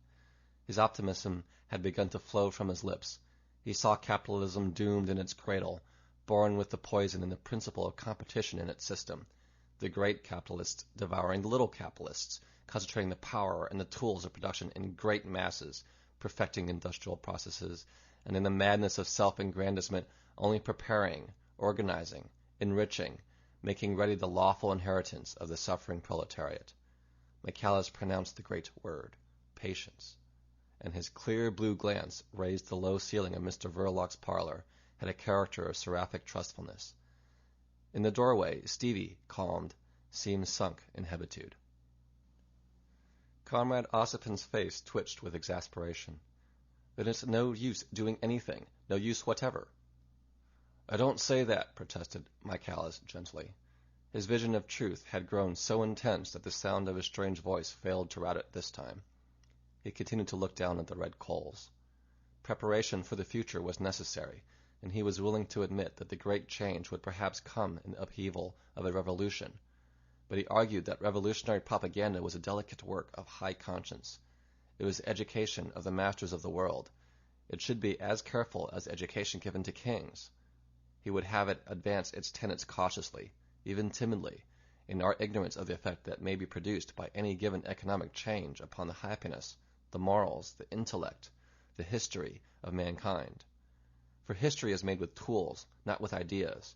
[SPEAKER 5] His optimism had begun to flow from his lips. He saw capitalism doomed in its cradle, born with the poison and the principle of competition in its system, the great capitalists devouring the little capitalists, concentrating the power and the tools of production in great masses, perfecting industrial processes, and in the madness of self-aggrandizement only preparing, organizing, enriching, making ready the lawful inheritance of the suffering proletariat. Michaelis pronounced the great word, patience, and his clear blue glance raised the low ceiling of Mr. Verloc's parlor, had a character of seraphic trustfulness. In the doorway, Stevie, calmed, seemed sunk in hebetude. Conrad Ossipon's face twitched with exasperation. "Then it's no use doing anything, no use whatever." "I don't say that," protested Michaelis gently. His vision of truth had grown so intense that the sound of his strange voice failed to rout it this time. He continued to look down at the red coals. Preparation for the future was necessary, and he was willing to admit that the great change would perhaps come in the upheaval of a revolution. But he argued that revolutionary propaganda was a delicate work of high conscience. It was education of the masters of the world. It should be as careful as education given to kings. He would have it advance its tenets cautiously, even timidly, in our ignorance of the effect that may be produced by any given economic change upon the happiness, the morals, the intellect, the history of mankind. For history is made with tools, not with ideas,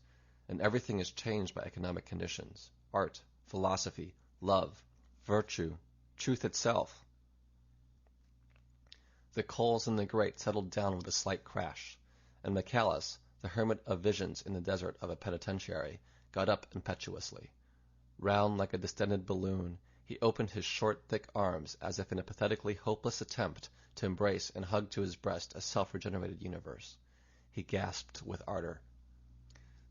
[SPEAKER 5] and everything is changed by economic conditions, art, philosophy, love, virtue, truth itself. The coals in the grate settled down with a slight crash, and Michaelis, the hermit of visions in the desert of a penitentiary, got up impetuously. Round like a distended balloon, he opened his short, thick arms as if in a pathetically hopeless attempt to embrace and hug to his breast a self-regenerated universe. He gasped with ardor.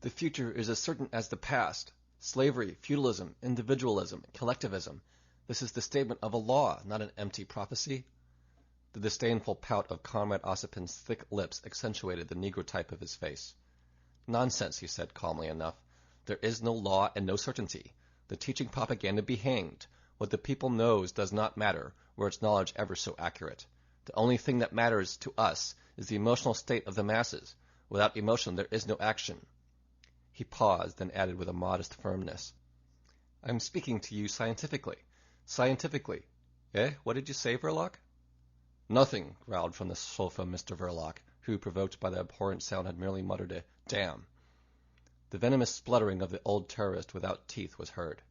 [SPEAKER 5] The future is as certain as the past. Slavery, feudalism, individualism, collectivism. This is the statement of a law, not an empty prophecy. The disdainful pout of Conrad Ossipin's thick lips accentuated the Negro type of his face. Nonsense, he said calmly enough. There is no law and no certainty. The teaching propaganda be hanged. What the people knows does not matter, were its knowledge ever so accurate. The only thing that matters to us is the emotional state of the masses. Without emotion there is no action. He paused, then added with a modest firmness, I am speaking to you scientifically. Scientifically. Eh? What did you say, Verloc? Nothing, growled from the sofa Mr. Verloc, who, provoked by the abhorrent sound, had merely muttered a damn. The venomous spluttering of the old terrorist without teeth was heard.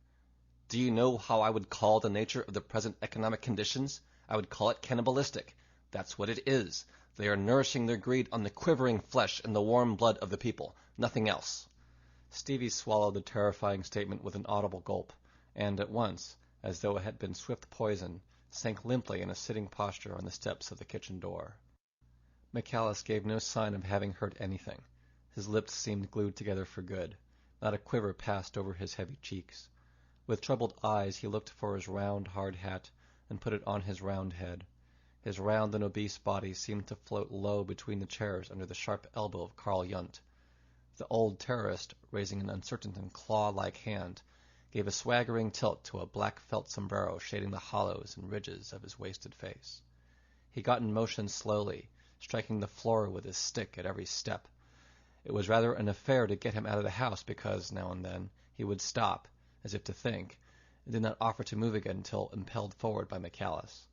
[SPEAKER 5] Do you know how I would call the nature of the present economic conditions? I would call it cannibalistic. That's what it is. They are nourishing their greed on the quivering flesh and the warm blood of the people. Nothing else. Stevie swallowed the terrifying statement with an audible gulp, and at once, as though it had been swift poison, sank limply in a sitting posture on the steps of the kitchen door. Michaelis gave no sign of having heard anything. His lips seemed glued together for good. Not a quiver passed over his heavy cheeks. With troubled eyes he looked for his round, hard hat, and put it on his round head. His round and obese body seemed to float low between the chairs under the sharp elbow of Karl Yundt. The old terrorist, raising an uncertain and claw-like hand, gave a swaggering tilt to a black felt sombrero shading the hollows and ridges of his wasted face. He got in motion slowly, striking the floor with his stick at every step. It was rather an affair to get him out of the house because, now and then, he would stop, as if to think, and did not offer to move again until impelled forward by Michaelis.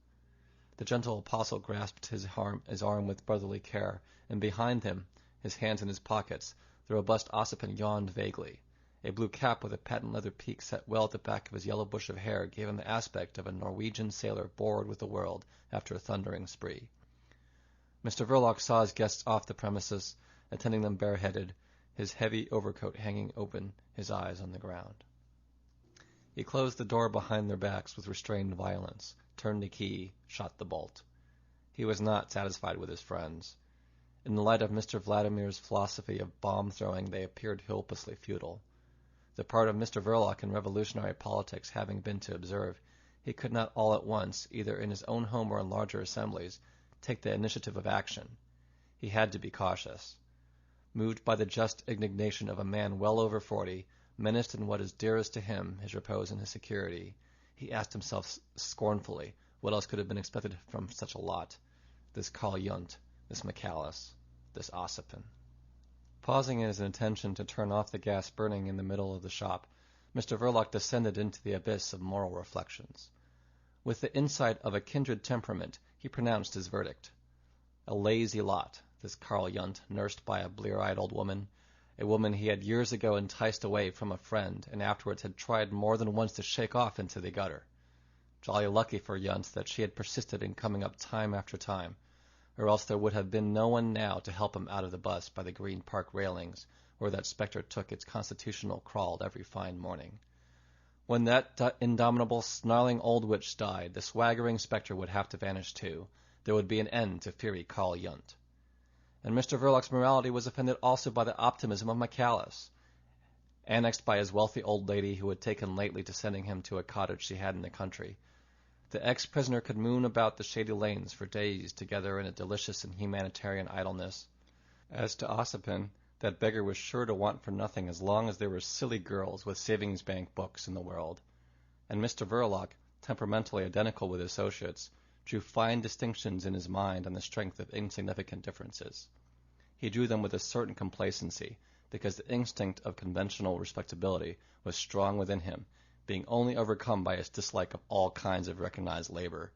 [SPEAKER 5] The gentle apostle grasped his arm with brotherly care, and behind him, his hands in his pockets, the robust Ossipin yawned vaguely. A blue cap with a patent leather peak set well at the back of his yellow bush of hair gave him the aspect of a Norwegian sailor bored with the world after a thundering spree. Mr. Verloc saw his guests off the premises, attending them bareheaded, his heavy overcoat hanging open, his eyes on the ground. He closed the door behind their backs with restrained violence, turned the key, shot the bolt. He was not satisfied with his friends. In the light of Mr. Vladimir's philosophy of bomb-throwing they appeared hopelessly futile. The part of Mr. Verloc in revolutionary politics having been to observe, he could not all at once, either in his own home or in larger assemblies, take the initiative of action. He had to be cautious. Moved by the just indignation of a man well over 40, menaced in what is dearest to him, his repose and his security, he asked himself scornfully what else could have been expected from such a lot, this Karl Yundt, this Michaelis, this Ossipin. Pausing in his intention to turn off the gas burning in the middle of the shop, Mr. Verloc descended into the abyss of moral reflections. With the insight of a kindred temperament, he pronounced his verdict. A lazy lot, this Karl Yundt, nursed by a blear-eyed old woman, a woman he had years ago enticed away from a friend and afterwards had tried more than once to shake off into the gutter. Jolly lucky for Yundt that she had persisted in coming up time after time, or else there would have been no one now to help him out of the bus by the Green Park railings, where that spectre took its constitutional crawl every fine morning. When that indomitable, snarling old witch died, the swaggering spectre would have to vanish too. There would be an end to fiery Karl Yundt. And Mr. Verloc's morality was offended also by the optimism of Michaelis, annexed by his wealthy old lady who had taken lately to sending him to a cottage she had in the country. The ex-prisoner could moon about the shady lanes for days together in a delicious and humanitarian idleness. As to Ossipon, that beggar was sure to want for nothing as long as there were silly girls with savings bank books in the world. And Mr. Verloc, temperamentally identical with associates, drew fine distinctions in his mind on the strength of insignificant differences. He drew them with a certain complacency, because the instinct of conventional respectability was strong within him, being only overcome by his dislike of all kinds of recognized labor,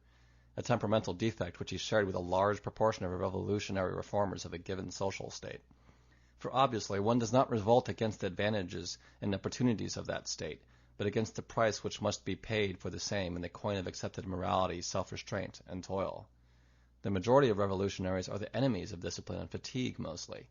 [SPEAKER 5] a temperamental defect which he shared with a large proportion of the revolutionary reformers of a given social state. For obviously one does not revolt against the advantages and opportunities of that state, but against the price which must be paid for the same in the coin of accepted morality, self-restraint, and toil. The majority of revolutionaries are the enemies of discipline and fatigue mostly.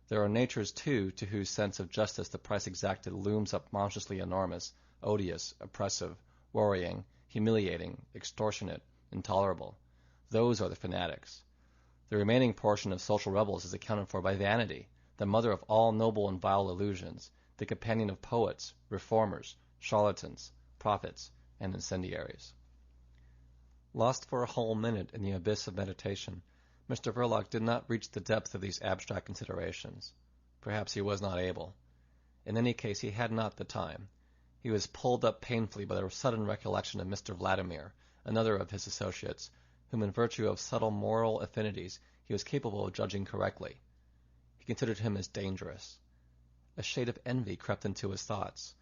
[SPEAKER 5] There are natures, too, to whose sense of justice the price exacted looms up monstrously enormous, odious, oppressive, worrying, humiliating, extortionate, intolerable. Those are the fanatics. The remaining portion of social rebels is accounted for by vanity, the mother of all noble and vile illusions, the companion of poets, reformers, charlatans, prophets, and incendiaries. Lost for a whole minute in the abyss of meditation, Mr. Verloc did not reach the depth of these abstract considerations. Perhaps he was not able. In any case, he had not the time. He was pulled up painfully by the sudden recollection of Mr. Vladimir, another of his associates, whom in virtue of subtle moral affinities he was capable of judging correctly. He considered him as dangerous. A shade of envy crept into his thoughts.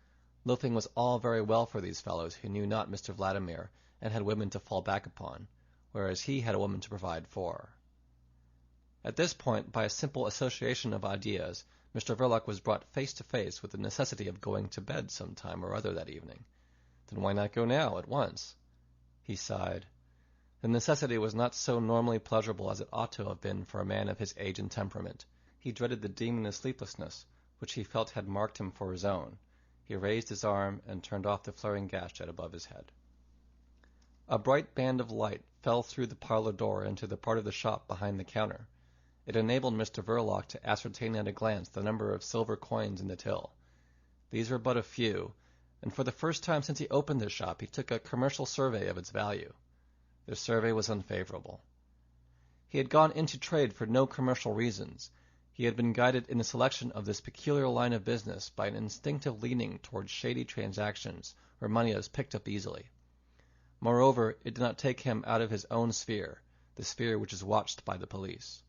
[SPEAKER 5] Loafing was all very well for these fellows who knew not Mr. Vladimir and had women to fall back upon, whereas he had a woman to provide for. At this point, by a simple association of ideas, Mr. Verloc was brought face to face with the necessity of going to bed some time or other that evening. Then why not go now, at once? He sighed. The necessity was not so normally pleasurable as it ought to have been for a man of his age and temperament. He dreaded the demon of sleeplessness, which he felt had marked him for his own. He raised his arm and turned off the flaring gas jet above his head. A bright band of light fell through the parlor door into the part of the shop behind the counter. It enabled Mr. Verloc to ascertain at a glance the number of silver coins in the till. These were but a few, and for the first time since he opened the shop he took a commercial survey of its value. The survey was unfavorable. He had gone into trade for no commercial reasons. He had been guided in the selection of this peculiar line of business by an instinctive leaning towards shady transactions where money is picked up easily. Moreover, it did not take him out of his own sphere, the sphere which is watched by the police.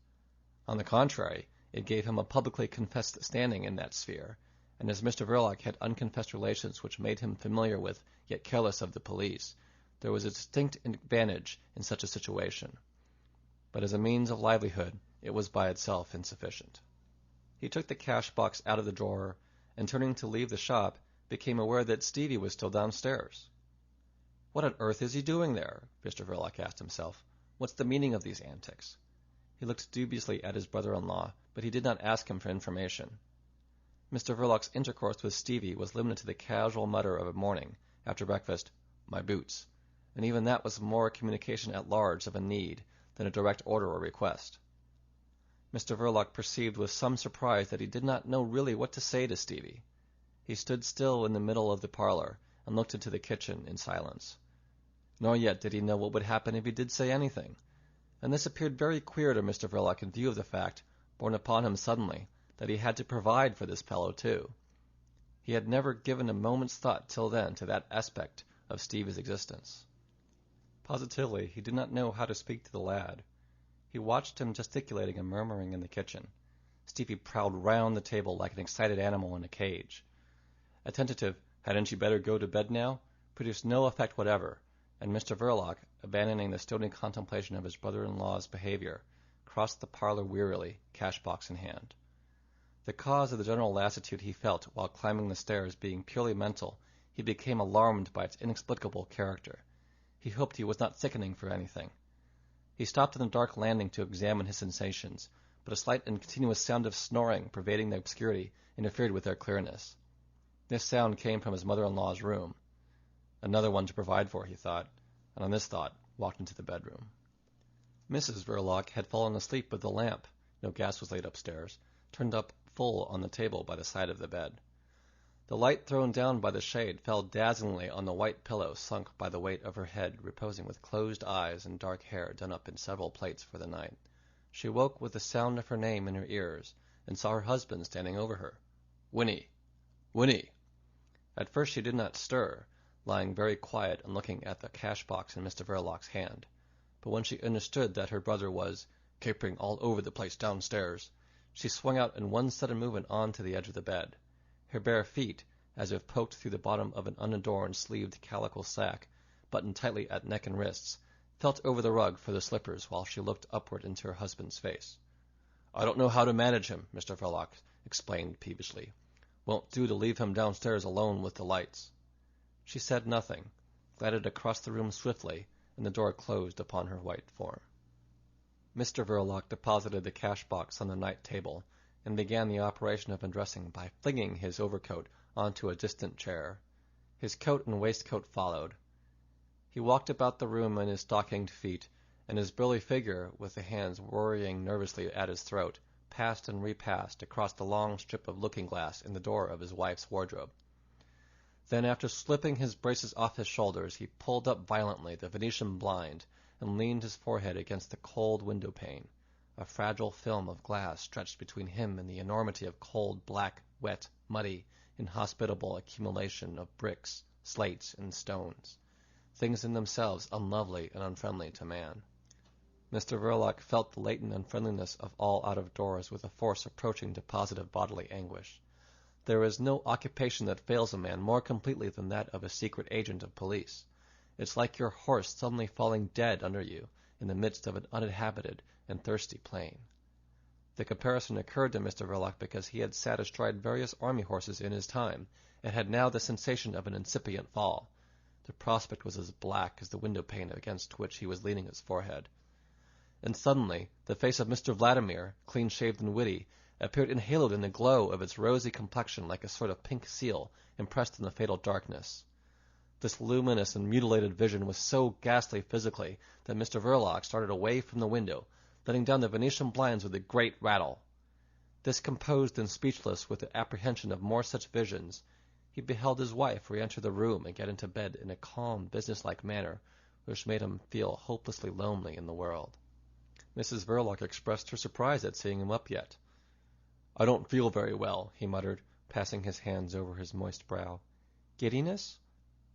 [SPEAKER 5] On the contrary, it gave him a publicly confessed standing in that sphere, and as Mr. Verloc had unconfessed relations which made him familiar with, yet careless of the police, there was a distinct advantage in such a situation. But as a means of livelihood, it was by itself insufficient. He took the cash box out of the drawer, and turning to leave the shop, became aware that Stevie was still downstairs. What on earth is he doing there? Mr. Verloc asked himself. What's the meaning of these antics? He looked dubiously at his brother-in-law, but he did not ask him for information. Mr. Verloc's intercourse with Stevie was limited to the casual mutter of a morning, after breakfast, "My boots," and even that was more a communication at large of a need than a direct order or request. Mr. Verloc perceived with some surprise that he did not know really what to say to Stevie. He stood still in the middle of the parlor and looked into the kitchen in silence. Nor yet did he know what would happen if he did say anything, and this appeared very queer to Mr. Verloc in view of the fact, borne upon him suddenly, that he had to provide for this fellow too. He had never given a moment's thought till then to that aspect of Stevie's existence. Positively, he did not know how to speak to the lad. He watched him gesticulating and murmuring in the kitchen. Stevie prowled round the table like an excited animal in a cage. A tentative, "Hadn't you better go to bed now?" produced no effect whatever, and Mr. Verloc, abandoning the stony contemplation of his brother-in-law's behavior, crossed the parlor wearily, cash-box in hand. The cause of the general lassitude he felt while climbing the stairs being purely mental, he became alarmed by its inexplicable character. He hoped he was not sickening for anything. He stopped on the dark landing to examine his sensations, but a slight and continuous sound of snoring pervading the obscurity interfered with their clearness. This sound came from his mother-in-law's room. Another one to provide for, he thought, and on this thought walked into the bedroom. Mrs. Verloc had fallen asleep with the lamp, no gas was laid upstairs, turned up full on the table by the side of the bed. The light thrown down by the shade fell dazzlingly on the white pillow sunk by the weight of her head, reposing with closed eyes and dark hair done up in several plaits for the night. She woke with the sound of her name in her ears, and saw her husband standing over her. "Winnie! Winnie!" At first she did not stir, lying very quiet and looking at the cash-box in Mr. Verloc's hand. But when she understood that her brother was capering all over the place downstairs, she swung out in one sudden movement on to the edge of the bed. Her bare feet, as if poked through the bottom of an unadorned sleeved calico sack, buttoned tightly at neck and wrists, felt over the rug for the slippers while she looked upward into her husband's face. "I don't know how to manage him," Mr. Verloc explained peevishly. "Won't do to leave him downstairs alone with the lights." She said nothing, glided across the room swiftly, and the door closed upon her white form. Mr. Verloc deposited the cash-box on the night table, and began the operation of undressing by flinging his overcoat onto a distant chair. His coat and waistcoat followed. He walked about the room in his stockinged feet, and his burly figure, with the hands worrying nervously at his throat, passed and repassed across the long strip of looking-glass in the door of his wife's wardrobe. Then, after slipping his braces off his shoulders, he pulled up violently the Venetian blind and leaned his forehead against the cold window-pane. A fragile film of glass stretched between him and the enormity of cold, black, wet, muddy, inhospitable accumulation of bricks, slates, and stones, things in themselves unlovely and unfriendly to man. Mr. Verloc felt the latent unfriendliness of all out-of-doors with a force approaching to positive bodily anguish. There is no occupation that fails a man more completely than that of a secret agent of police. It's like your horse suddenly falling dead under you in the midst of an uninhabited and thirsty plain. The comparison occurred to Mr. Verloc because he had sat astride various army horses in his time, and had now the sensation of an incipient fall. The prospect was as black as the window-pane against which he was leaning his forehead. And suddenly the face of Mr. Vladimir, clean-shaved and witty, appeared enhaloed in the glow of its rosy complexion like a sort of pink seal impressed in the fatal darkness. This luminous and mutilated vision was so ghastly physically that Mr. Verloc started away from the window, letting down the Venetian blinds with a great rattle. Discomposed and speechless with the apprehension of more such visions, he beheld his wife re-enter the room and get into bed in a calm, businesslike manner which made him feel hopelessly lonely in the world. Mrs. Verloc expressed her surprise at seeing him up yet. "I don't feel very well," he muttered, passing his hands over his moist brow. "Giddiness?"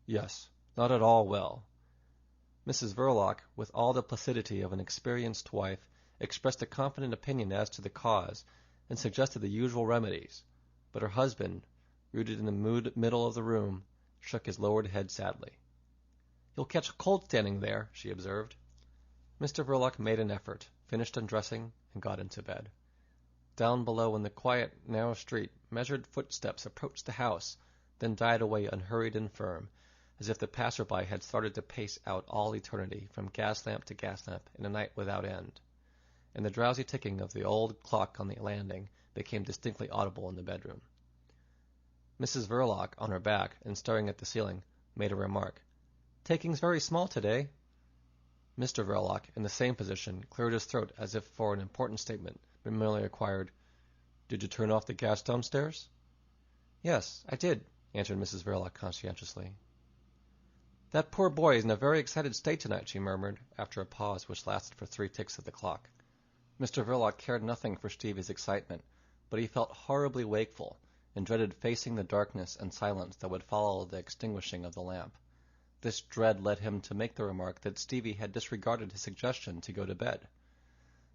[SPEAKER 5] "Yes, not at all well." Mrs. Verloc, with all the placidity of an experienced wife, expressed a confident opinion as to the cause, and suggested the usual remedies, but her husband, rooted in the middle of the room, shook his lowered head sadly. "You'll catch cold standing there," she observed. Mr. Verloc made an effort, finished undressing, and got into bed. Down below in the quiet, narrow street, measured footsteps approached the house, then died away unhurried and firm, as if the passer-by had started to pace out all eternity from gas-lamp to gas-lamp in a night without end. And the drowsy ticking of the old clock on the landing became distinctly audible in the bedroom. Mrs. Verloc, on her back and staring at the ceiling, made a remark. "Taking's very small today." Mr. Verloc, in the same position, cleared his throat as if for an important statement, but merely inquired, "Did you turn off the gas downstairs?" "Yes, I did," answered Mrs. Verloc conscientiously. "That poor boy is in a very excited state tonight," she murmured, after a pause which lasted for 3 ticks of the clock. Mr. Verloc cared nothing for Stevie's excitement, but he felt horribly wakeful, and dreaded facing the darkness and silence that would follow the extinguishing of the lamp. This dread led him to make the remark that Stevie had disregarded his suggestion to go to bed.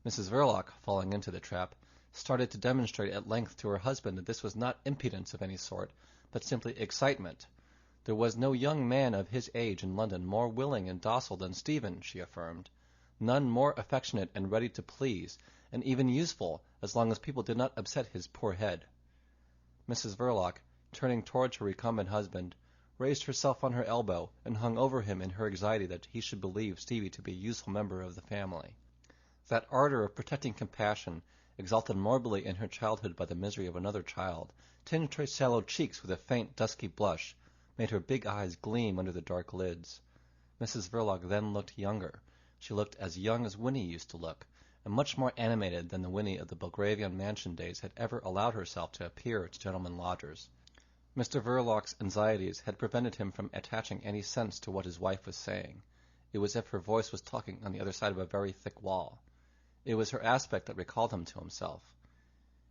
[SPEAKER 5] Mrs. Verloc, falling into the trap, started to demonstrate at length to her husband that this was not impudence of any sort, but simply excitement. There was no young man of his age in London more willing and docile than Stephen, she affirmed, none more affectionate and ready to please, and even useful, as long as people did not upset his poor head. Mrs. Verloc, turning towards her recumbent husband, raised herself on her elbow and hung over him in her anxiety that he should believe Stevie to be a useful member of the family. That ardor of protecting compassion, exalted morbidly in her childhood by the misery of another child, tinged her sallow cheeks with a faint dusky blush, made her big eyes gleam under the dark lids. Mrs. Verloc then looked younger. She looked as young as Winnie used to look, and much more animated than the Winnie of the Belgravian mansion days had ever allowed herself to appear to gentlemen lodgers. Mr. Verloc's anxieties had prevented him from attaching any sense to what his wife was saying. It was as if her voice was talking on the other side of a very thick wall. It was her aspect that recalled him to himself.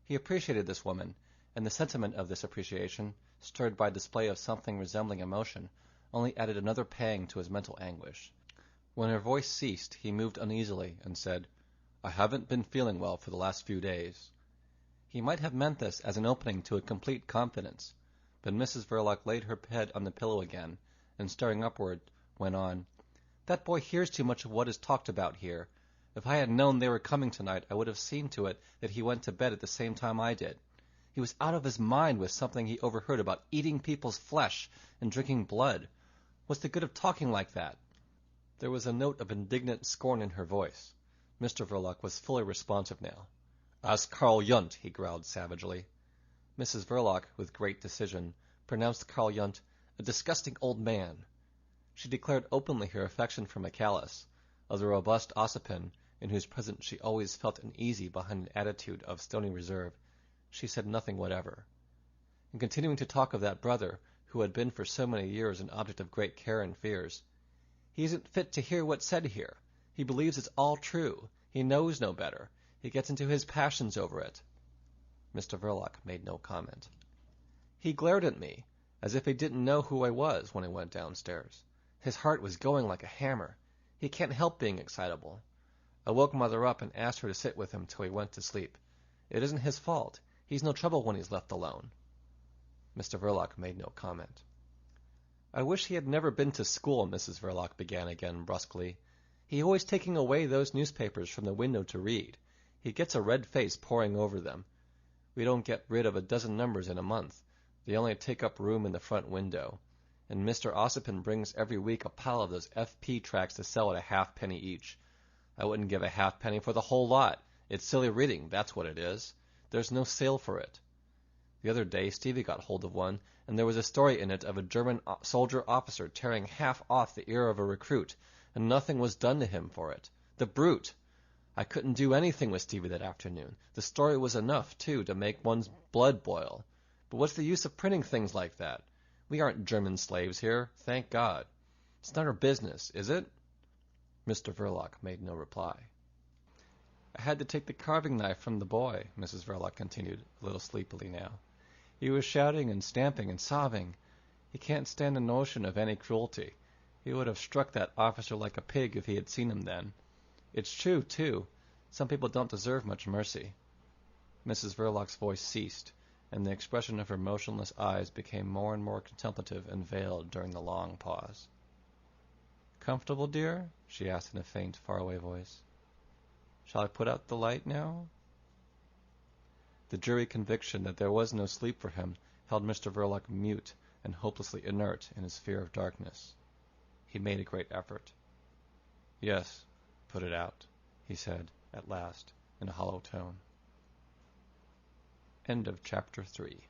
[SPEAKER 5] He appreciated this woman, and the sentiment of this appreciation, stirred by display of something resembling emotion, only added another pang to his mental anguish. When her voice ceased, he moved uneasily and said, "I haven't been feeling well for the last few days." He might have meant this as an opening to a complete confidence, but Mrs. Verloc laid her head on the pillow again, and staring upward, went on, "That boy hears too much of what is talked about here. If I had known they were coming tonight, I would have seen to it that he went to bed at the same time I did. He was out of his mind with something he overheard about eating people's flesh and drinking blood. What's the good of talking like that?" There was a note of indignant scorn in her voice. Mr. Verloc was fully responsive now. "Ask Karl Yundt," he growled savagely. Mrs. Verloc, with great decision, pronounced Karl Yundt a disgusting old man. She declared openly her affection for Michaelis, of the robust Ossipon, in whose presence she always felt uneasy behind an attitude of stony reserve. She said nothing whatever. In continuing to talk of that brother, who had been for so many years an object of great care and fears, "He isn't fit to hear what's said here. He believes it's all true. He knows no better. He gets into his passions over it." Mr. Verloc made no comment. "He glared at me, as if he didn't know who I was when I went downstairs. His heart was going like a hammer. He can't help being excitable. I woke Mother up and asked her to sit with him till he went to sleep. It isn't his fault. He's no trouble when he's left alone." Mr. Verloc made no comment. "I wish he had never been to school," Mrs. Verloc began again brusquely. "He always taking away those newspapers from the window to read. He gets a red face poring over them. We don't get rid of a dozen numbers in a month. They only take up room in the front window. And Mr. Ossipon brings every week a pile of those F.P. tracts to sell at a halfpenny each. I wouldn't give a halfpenny for the whole lot. It's silly reading, that's what it is. There's no sale for it. The other day Stevie got hold of one, and there was a story in it of a German soldier officer tearing half off the ear of a recruit, and nothing was done to him for it. The brute! I couldn't do anything with Stevie that afternoon. The story was enough, too, to make one's blood boil. But what's the use of printing things like that? We aren't German slaves here, thank God. It's not our business, is it?" Mr. Verloc made no reply. "I had to take the carving knife from the boy," Mrs. Verloc continued, a little sleepily now. "He was shouting and stamping and sobbing. He can't stand the notion of any cruelty. He would have struck that officer like a pig if he had seen him then. It's true, too. Some people don't deserve much mercy." Mrs. Verloc's voice ceased, and the expression of her motionless eyes became more and more contemplative and veiled during the long pause. "Comfortable, dear?" she asked in a faint, faraway voice. "Shall I put out the light now?" The dreary conviction that there was no sleep for him held Mr. Verloc mute and hopelessly inert in his fear of darkness. He made a great effort. "Yes, put it out," he said, at last, in a hollow tone. End of chapter 3.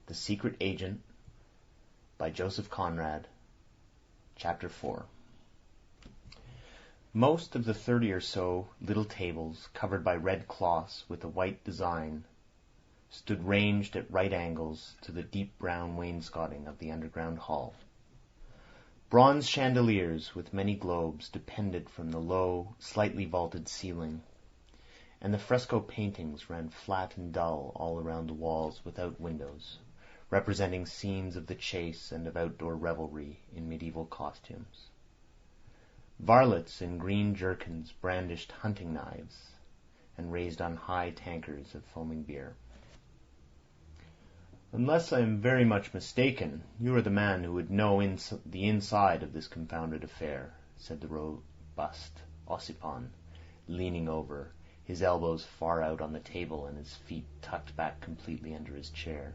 [SPEAKER 1] The Secret Agent by Joseph Conrad. Chapter 4. Most of the 30 or so little tables, covered by red cloths with a white design, stood ranged at right angles to the deep brown wainscoting of the underground hall. Bronze chandeliers with many globes depended from the low, slightly vaulted ceiling, and the fresco paintings ran flat and dull all around the walls without windows, representing scenes of the chase and of outdoor revelry in medieval costumes. Varlets in green jerkins brandished hunting knives and raised on high tankards of foaming beer. "Unless I am very much mistaken, you are the man who would know the inside of this confounded affair," said the robust Ossipon, leaning over, his elbows far out on the table and his feet tucked back completely under his chair,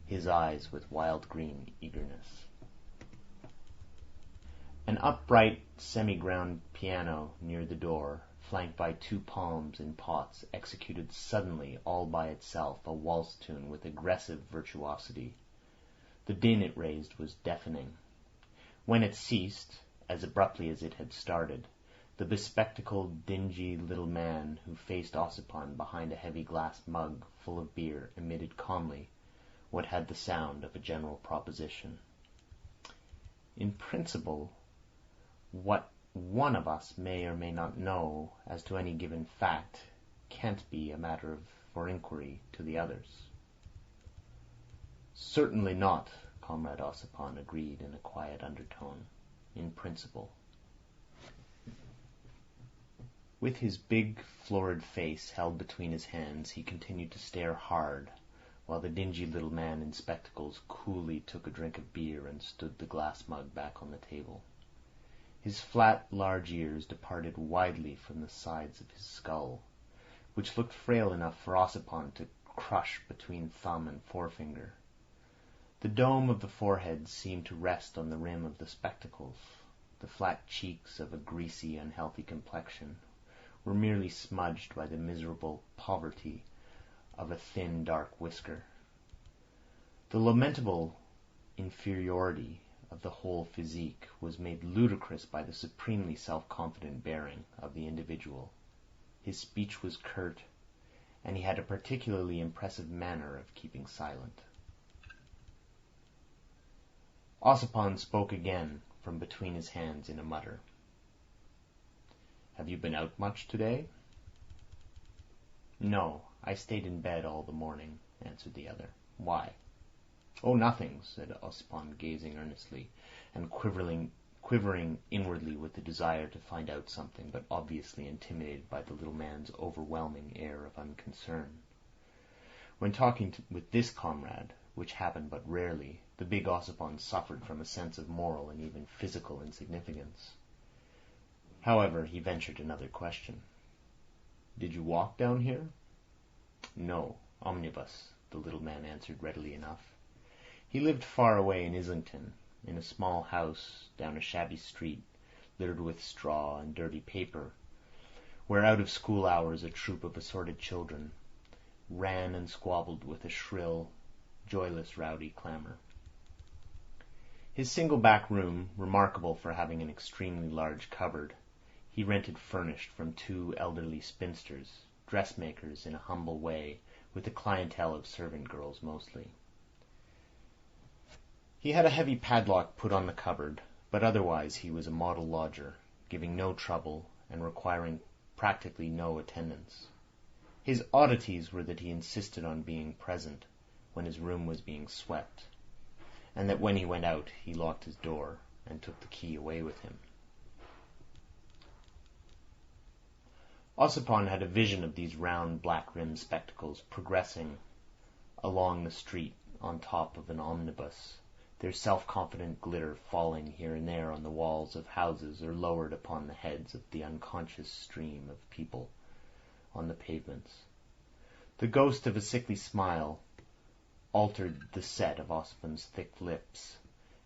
[SPEAKER 1] his eyes with wild green eagerness. An upright, semi-ground piano near the door, flanked by 2 palms in pots, executed suddenly, all by itself, a waltz tune with aggressive virtuosity. The din it raised was deafening. When it ceased, as abruptly as it had started, the bespectacled, dingy little man who faced Ossipon behind a heavy glass mug full of beer emitted calmly what had the sound of a general proposition. In principle, what one of us may or may not know as to any given fact can't be a matter for inquiry to the others. Certainly not, Comrade Ossipon agreed in a quiet undertone. In principle. With his big, florid face held between his hands, he continued to stare hard, while the dingy little man in spectacles coolly took a drink of beer and stood the glass mug back on the table. His flat, large ears departed widely from the sides of his skull, which looked frail enough for Ossipon to crush between thumb and forefinger. The dome of the forehead seemed to rest on the rim of the spectacles. The flat cheeks of a greasy, unhealthy complexion were merely smudged by the miserable poverty of a thin, dark whisker. The lamentable inferiority of the whole physique was made ludicrous by the supremely self-confident bearing of the individual. His speech was curt, and he had a particularly impressive manner of keeping silent. Ossipon spoke again from between his hands in a mutter. "Have you been out much today?" "No, I stayed in bed all the morning," answered the other. "Why?" "Oh, nothing," said Ossipon, gazing earnestly, and quivering inwardly with the desire to find out something, but obviously intimidated by the little man's overwhelming air of unconcern. When talking with this comrade, which happened but rarely, the big Ossipon suffered from a sense of moral and even physical insignificance. However, he ventured another question. "Did you walk down here?" "No, omnibus," the little man answered readily enough. He lived far away in Islington, in a small house down a shabby street, littered with straw and dirty paper, where out of school hours a troop of assorted children ran and squabbled with a shrill, joyless, rowdy clamour. His single back room, remarkable for having an extremely large cupboard, he rented furnished from two elderly spinsters, dressmakers in a humble way, with a clientele of servant girls mostly. He had a heavy padlock put on the cupboard, but otherwise he was a model lodger, giving no trouble and requiring practically no attendance. His oddities were that he insisted on being present when his room was being swept, and that when he went out he locked his door and took the key away with him. Ossipon had a vision of these round, black-rimmed spectacles progressing along the street on top of an omnibus, their self-confident glitter falling here and there on the walls of houses or lowered upon the heads of the unconscious stream of people on the pavements. The ghost of a sickly smile altered the set of Ossipon's thick lips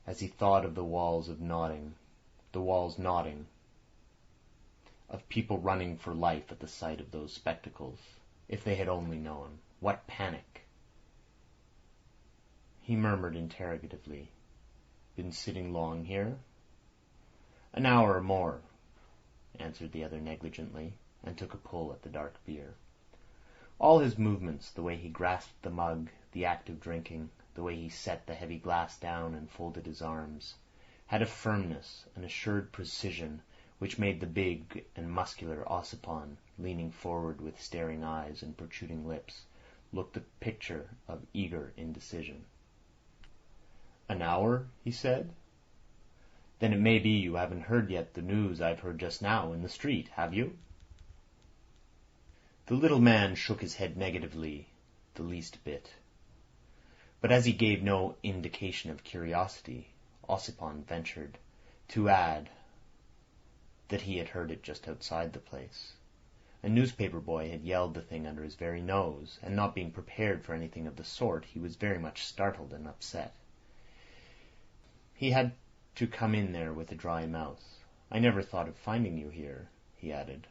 [SPEAKER 1] as he thought of the walls nodding, of people running for life at the sight of those spectacles. If they had only known. What panic! He murmured interrogatively, "Been sitting long here?" "An hour or more," answered the other negligently, and took a pull at the dark beer. All his movements, the way he grasped the mug, the act of drinking, the way he set the heavy glass down and folded his arms, had a firmness, an assured precision, which made the big and muscular Ossipon, leaning forward with staring eyes and protruding lips, look the picture of eager indecision. "An hour?" he said. "Then it may be you haven't heard yet the news I've heard just now in the street, have you?" The little man shook his head negatively, the least bit. But as he gave no indication of curiosity, Ossipon ventured to add that he had heard it just outside the place. A newspaper boy had yelled the thing under his very nose, and not being prepared for anything of the sort, he was very much startled and upset. He had to come in there with a dry mouth. "I never thought of finding you here," he added,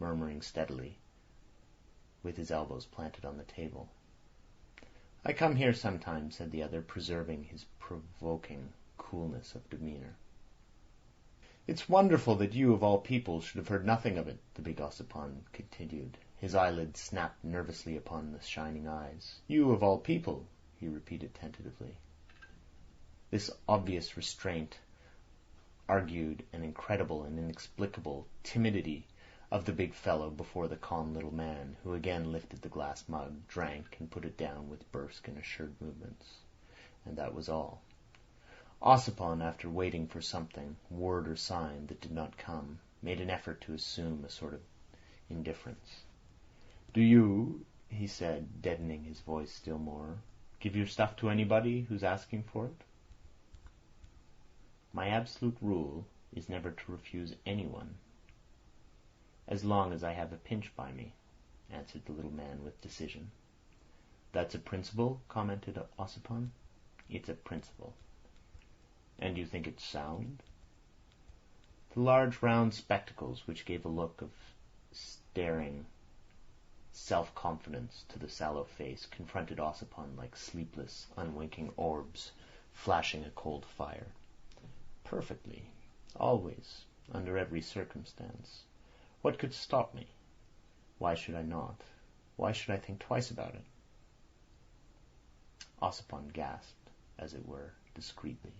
[SPEAKER 1] murmuring steadily, with his elbows planted on the table. "I come here sometimes," said the other, preserving his provoking coolness of demeanour. "It's wonderful that you, of all people, should have heard nothing of it," the big Ossipon continued. His eyelids snapped nervously upon the shining eyes. "You, of all people," he repeated tentatively. This obvious restraint argued an incredible and inexplicable timidity of the big fellow before the calm little man, who again lifted the glass mug, drank, and put it down with brusque and assured movements. And that was all. Ossipon, after waiting for something, word or sign, that did not come, made an effort to assume a sort of indifference. "Do you," he said, deadening his voice still more, "give your stuff to anybody who's asking for it?" "My absolute rule is never to refuse anyone, as long as I have a pinch by me," answered the little man with decision. "That's a principle?" commented Ossipon. "It's a principle." "And you think it's sound?" The large round spectacles, which gave a look of staring self-confidence to the sallow face, confronted Ossipon like sleepless, unwinking orbs flashing a cold fire. "Perfectly. Always. Under every circumstance. What could stop me? Why should I not? Why should I think twice about it?" Ossipon gasped, as it were, discreetly.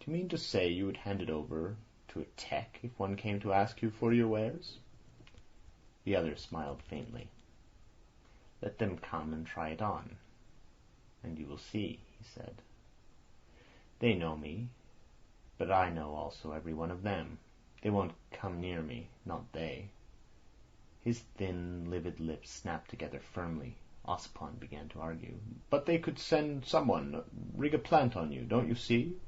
[SPEAKER 1] "Do you mean to say you would hand it over to a tech if one came to ask you for your wares?" The other smiled faintly. "Let them come and try it on, and you will see," he said. "They know me, but I know also every one of them. They won't come near me, not they." His thin, livid lips snapped together firmly. Ossipon began to argue. "But they could send someone, rig a plant on you, don't you see?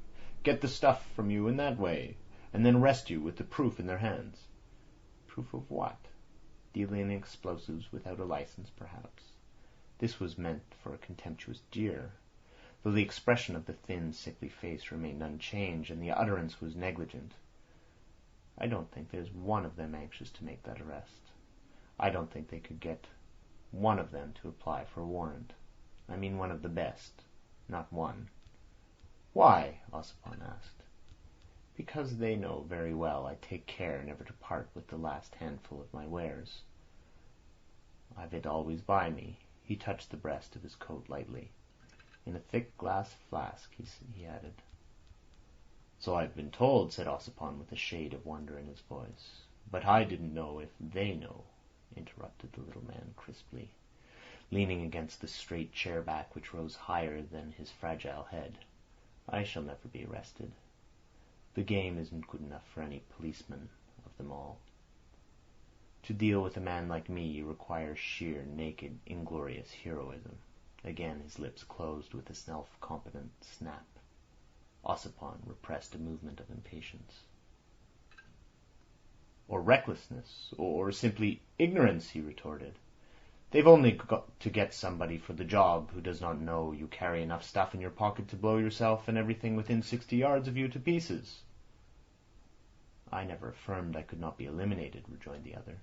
[SPEAKER 1] Get the stuff from you in that way, and then arrest you with the proof in their hands." "Proof of what? Dealing in explosives without a license, perhaps?" This was meant for a contemptuous jeer, though the expression of the thin, sickly face remained unchanged, and the utterance was negligent. "I don't think there's one of them anxious to make that arrest. I don't think they could get one of them to apply for a warrant. I mean one of the best, not one." "Why?" Ossipon asked. "Because they know very well I take care never to part with the last handful of my wares. I've it always by me." He touched the breast of his coat lightly. "In a thick glass flask," he added. "So I've been told," said Ossipon with a shade of wonder in his voice. "But I didn't know if they know," interrupted the little man crisply, leaning against the straight chair back which rose higher than his fragile head. "I shall never be arrested. The game isn't good enough for any policeman of them all. To deal with a man like me requires sheer, naked, inglorious heroism." Again his lips closed with a self-competent snap. Ossipon repressed a movement of impatience. "Or recklessness, or simply ignorance," he retorted. "They've only got to get somebody for the job who does not know you carry enough stuff in your pocket to blow yourself and everything within 60 yards of you to pieces." "I never affirmed I could not be eliminated," rejoined the other.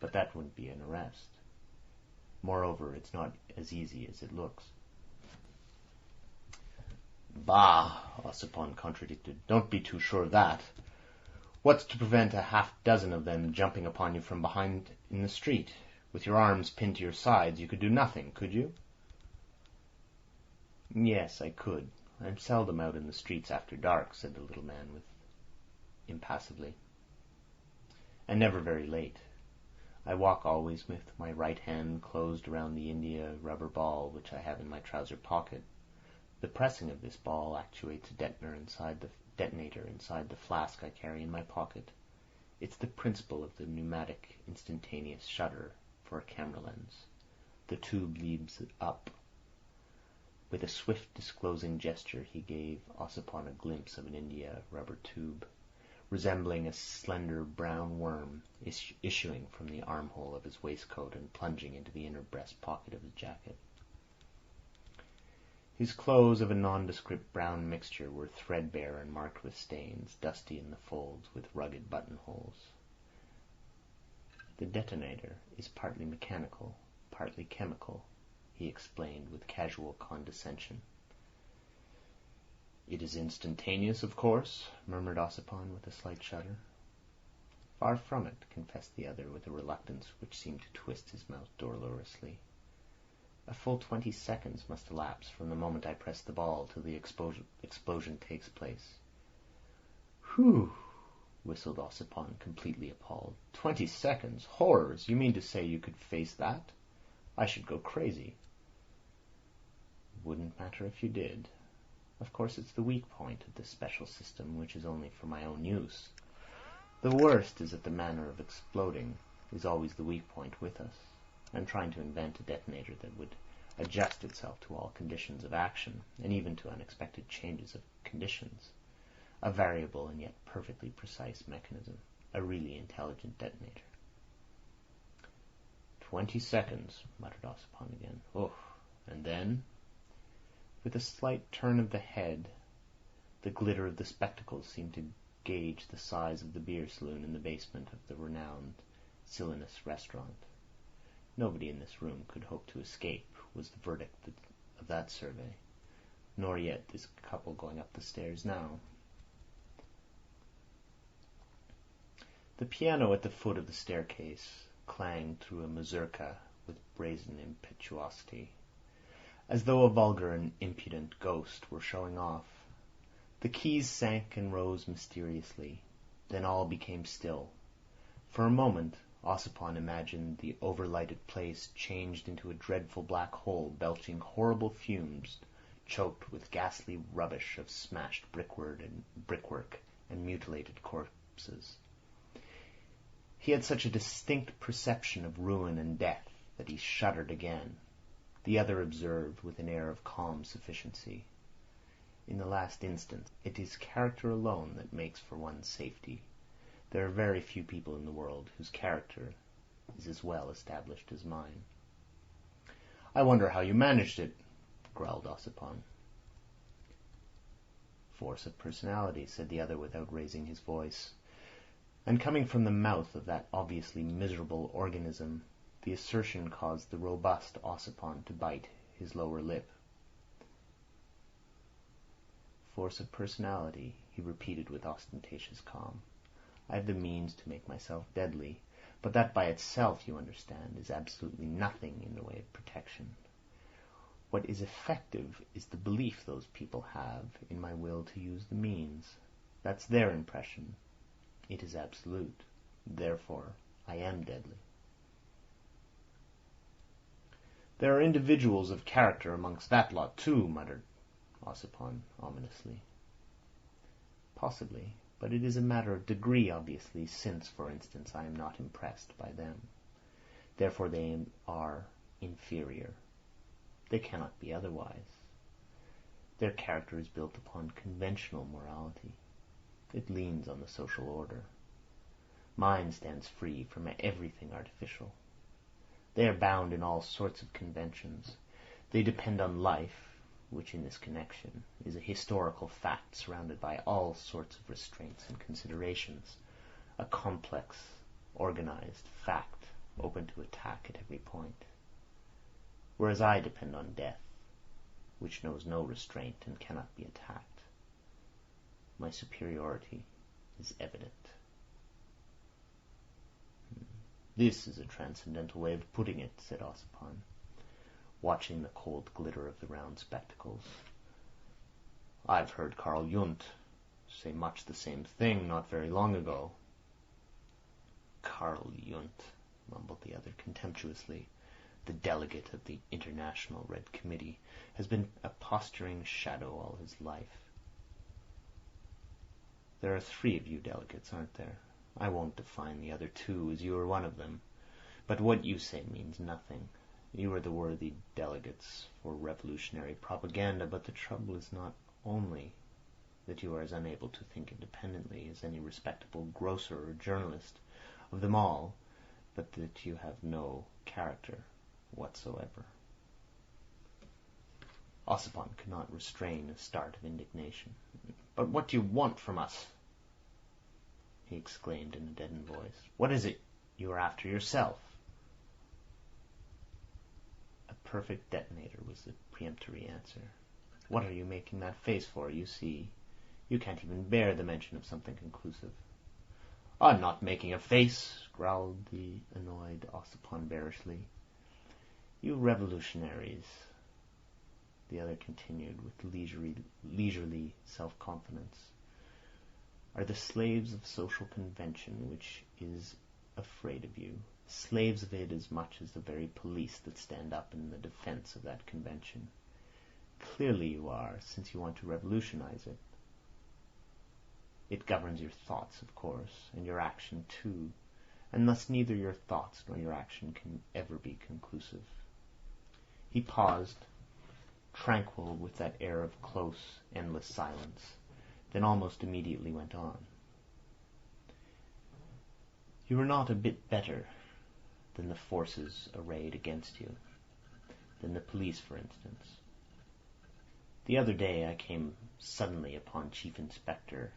[SPEAKER 1] "But that wouldn't be an arrest. Moreover, it's not as easy as it looks." "Bah!" Ossipon contradicted. "Don't be too sure of that. What's to prevent a half-dozen of them jumping upon you from behind in the street? With your arms pinned to your sides you could do nothing, could you?" "Yes, I could. I'm seldom out in the streets after dark," said the little man impassively. "And never very late. I walk always with my right hand closed around the India rubber ball which I have in my trouser pocket. The pressing of this ball actuates a detonator inside the flask I carry in my pocket. It's the principle of the pneumatic instantaneous shutter for a camera lens. The tube leads up." With a swift disclosing gesture he gave Ossipon a glimpse of an India rubber tube, resembling a slender brown worm issuing from the armhole of his waistcoat and plunging into the inner breast pocket of his jacket. His clothes, of a nondescript brown mixture, were threadbare and marked with stains, dusty in the folds, with rugged buttonholes. "The detonator is partly mechanical, partly chemical," he explained with casual condescension. "It is instantaneous, of course," murmured Ossipon with a slight shudder. "Far from it," confessed the other with a reluctance which seemed to twist his mouth dolorously. "A full 20 seconds must elapse from the moment I press the ball till the explosion takes place." "Whew!" whistled Ossipon, completely appalled. 20 seconds? Horrors! You mean to say you could face that? I should go crazy." "Wouldn't matter if you did. Of course it's the weak point of this special system, which is only for my own use. The worst is that the manner of exploding is always the weak point with us. I'm trying to invent a detonator that would adjust itself to all conditions of action, and even to unexpected changes of conditions. A variable and yet perfectly precise mechanism. A really intelligent detonator." 20 seconds, muttered Ossipon again. "Oh, and then?" With a slight turn of the head, the glitter of the spectacles seemed to gauge the size of the beer saloon in the basement of the renowned Silenus restaurant. Nobody in this room could hope to escape, was the verdict of that survey. Nor yet this couple going up the stairs now. The piano at the foot of the staircase clanged through a mazurka with brazen impetuosity, as though a vulgar and impudent ghost were showing off. The keys sank and rose mysteriously. Then all became still. For a moment Ossipon imagined the overlighted place changed into a dreadful black hole, belching horrible fumes, choked with ghastly rubbish of smashed brickwork and mutilated corpses. He had such a distinct perception of ruin and death that he shuddered again. The other observed with an air of calm sufficiency. In the last instance, it is character alone that makes for one's safety. There are very few people in the world whose character is as well established as mine. "I wonder how you managed it," growled Ossipon. "Force of personality," said the other without raising his voice. And coming from the mouth of that obviously miserable organism, the assertion caused the robust Ossipon to bite his lower lip. "Force of personality," he repeated with ostentatious calm. "I have the means to make myself deadly, but that by itself, you understand, is absolutely nothing in the way of protection. What is effective is the belief those people have in my will to use the means. That's their impression. It is absolute. Therefore, I am deadly." "There are individuals of character amongst that lot, too," muttered Ossipon ominously. "Possibly, but it is a matter of degree, obviously, since, for instance, I am not impressed by them. Therefore they are inferior. They cannot be otherwise. Their character is built upon conventional morality. It leans on the social order. Mine stands free from everything artificial. They are bound in all sorts of conventions. They depend on life, which in this connection is a historical fact surrounded by all sorts of restraints and considerations, a complex, organized fact open to attack at every point. Whereas I depend on death, which knows no restraint and cannot be attacked. My superiority is evident." "This is a transcendental way of putting it," said Ossipon, watching the cold glitter of the round spectacles. "I've heard Carl Jung say much the same thing not very long ago." "Carl Jung," mumbled the other contemptuously. "The delegate of the International Red Committee has been a posturing shadow all his life." "There are 3 of you delegates, aren't there? I won't define the other 2, as you are one of them. But what you say means nothing. You are the worthy delegates for revolutionary propaganda, but the trouble is not only that you are as unable to think independently as any respectable grocer or journalist of them all, but that you have no character whatsoever." Ossipon could not restrain a start of indignation. "But what do you want from us?" he exclaimed in a deadened voice. "What is it you are after yourself?" "A perfect detonator," was the peremptory answer. What are you making that face for? You see, you can't even bear the mention of something conclusive. I'm not making a face, growled the annoyed Ossipon bearishly. You revolutionaries, the other continued with leisurely self-confidence, are the slaves of social convention, which is afraid of you, slaves of it as much as the very police that stand up in the defense of that convention. Clearly you are, since you want to revolutionize it. It governs your thoughts, of course, and your action too, and thus neither your thoughts nor your action can ever be conclusive. He paused, tranquil with that air of close, endless silence, then almost immediately went on. You are not a bit better than the forces arrayed against you, than the police, for instance. The other day I came suddenly upon Chief Inspector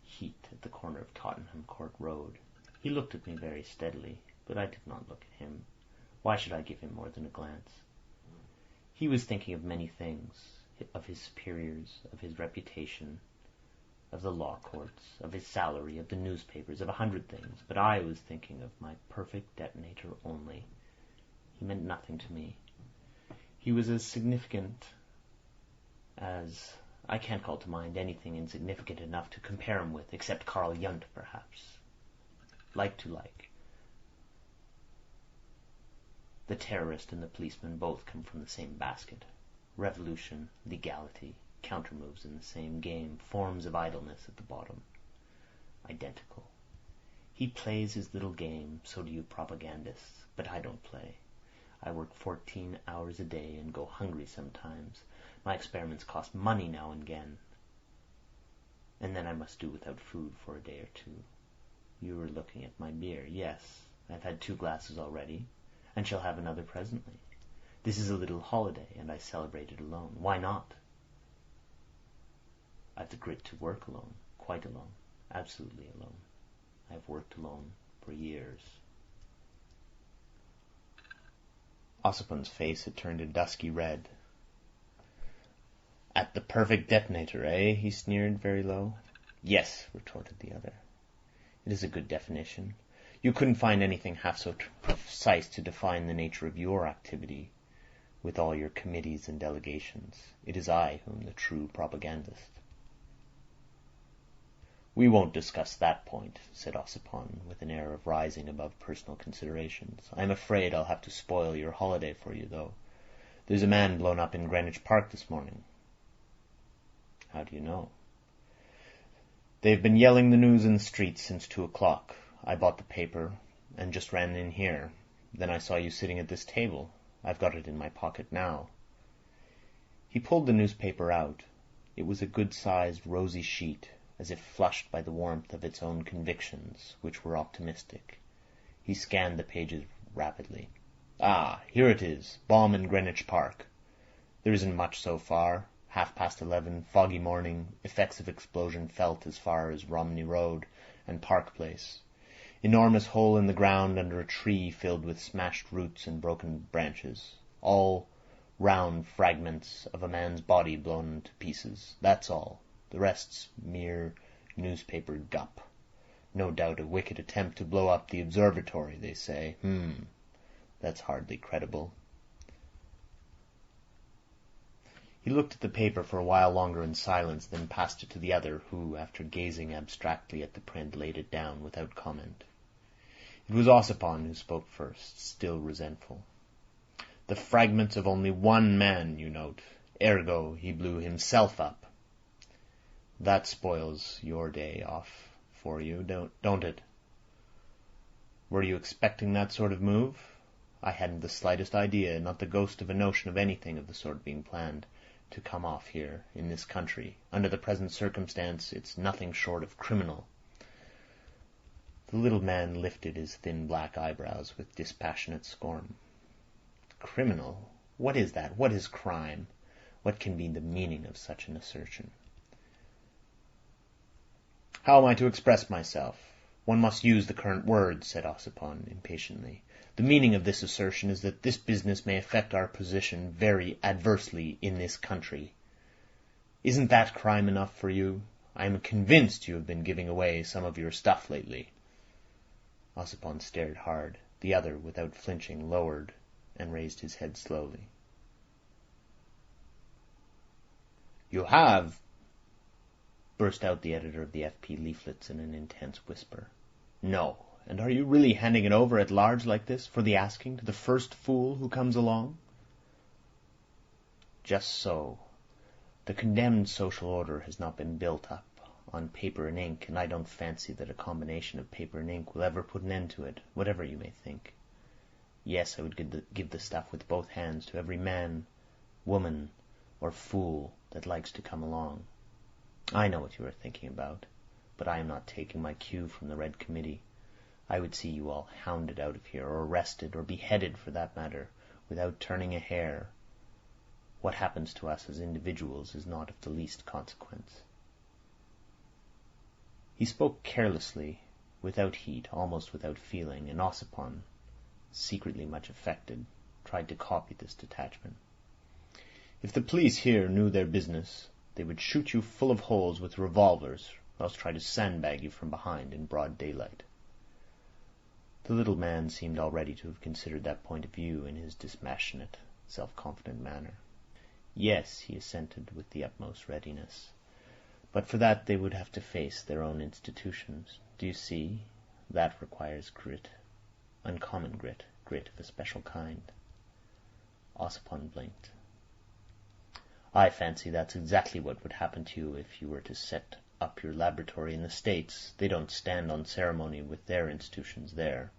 [SPEAKER 1] Heat at the corner of Tottenham Court Road. He looked at me very steadily, but I did not look at him. Why should I give him more than a glance? He was thinking of many things, of his superiors, of his reputation, of the law courts, of his salary, of the newspapers, of 100 things, but I was thinking of my perfect detonator only. He meant nothing to me. He was as significant as... I can't call to mind anything insignificant enough to compare him with, except Karl Jung, perhaps. Like to like. The terrorist and the policeman both come from the same basket. Revolution, legality, countermoves in the same game, forms of idleness at the bottom. Identical. He plays his little game, so do you propagandists, but I don't play. I work 14 hours a day and go hungry sometimes. My experiments cost money now and again. And then I must do without food for a day or two. You are looking at my beer. Yes, I've had 2 glasses already, and shall have another presently. This is a little holiday, and I celebrate it alone. Why not? I've the grit to work alone, quite alone, absolutely alone. I've worked alone for years. Ossipon's face had turned a dusky red. At the perfect detonator, eh? He sneered very low. Yes, retorted the other. It is a good definition. You couldn't find anything half so precise to define the nature of your activity, with all your committees and delegations. It is I who am the true propagandist. We won't discuss that point, said Ossipon, with an air of rising above personal considerations. I'm afraid I'll have to spoil your holiday for you, though. There's a man blown up in Greenwich Park this morning. How do you know? They've been yelling the news in the streets since 2 o'clock. I bought the paper and just ran in here. Then I saw you sitting at this table. I've got it in my pocket now. He pulled the newspaper out. It was a good-sized, rosy sheet, as if flushed by the warmth of its own convictions, which were optimistic. He scanned the pages rapidly. Ah, here it is. Bomb in Greenwich Park. There isn't much so far. 11:30, foggy morning, effects of explosion felt as far as Romney Road and Park Place. Enormous hole in the ground under a tree filled with smashed roots and broken branches. All round fragments of a man's body blown to pieces. That's all. The rest's mere newspaper gup. No doubt a wicked attempt to blow up the observatory, they say. That's hardly credible. He looked at the paper for a while longer in silence, then passed it to the other, who, after gazing abstractly at the print, laid it down without comment. It was Ossipon who spoke first, still resentful. The fragments of only one man, you note. Ergo, he blew himself up. That spoils your day off for you, don't it? Were you expecting that sort of move? I hadn't the slightest idea, not the ghost of a notion of anything of the sort being planned to come off here, in this country. Under the present circumstance, it's nothing short of criminal. The little man lifted his thin black eyebrows with dispassionate scorn. Criminal? What is that? What is crime? What can be the meaning of such an assertion? How am I to express myself? One must use the current words, said Ossipon impatiently. The meaning of this assertion is that this business may affect our position very adversely in this country. Isn't that crime enough for you? I am convinced you have been giving away some of your stuff lately." Ossipon stared hard. The other, without flinching, lowered and raised his head slowly. "You have," burst out the editor of the FP leaflets in an intense whisper. "No. And are you really handing it over at large like this, for the asking, to the first fool who comes along?" "Just so. The condemned social order has not been built up on paper and ink, and I don't fancy that a combination of paper and ink will ever put an end to it, whatever you may think. Yes, I would give the stuff with both hands to every man, woman, or fool that likes to come along. I know what you are thinking about, but I am not taking my cue from the Red Committee. I would see you all hounded out of here, or arrested, or beheaded for that matter, without turning a hair. What happens to us as individuals is not of the least consequence." He spoke carelessly, without heat, almost without feeling, and Ossipon, secretly much affected, tried to copy this detachment. "If the police here knew their business, they would shoot you full of holes with revolvers, or else try to sandbag you from behind in broad daylight." The little man seemed already to have considered that point of view in his dispassionate, self-confident manner. "Yes," he assented with the utmost readiness. "But for that they would have to face their own institutions. Do you see? That requires grit. Uncommon grit. Grit of a special kind." Ossipon blinked. "I fancy that's exactly what would happen to you if you were to set up your laboratory in the States. They don't stand on ceremony with their institutions there."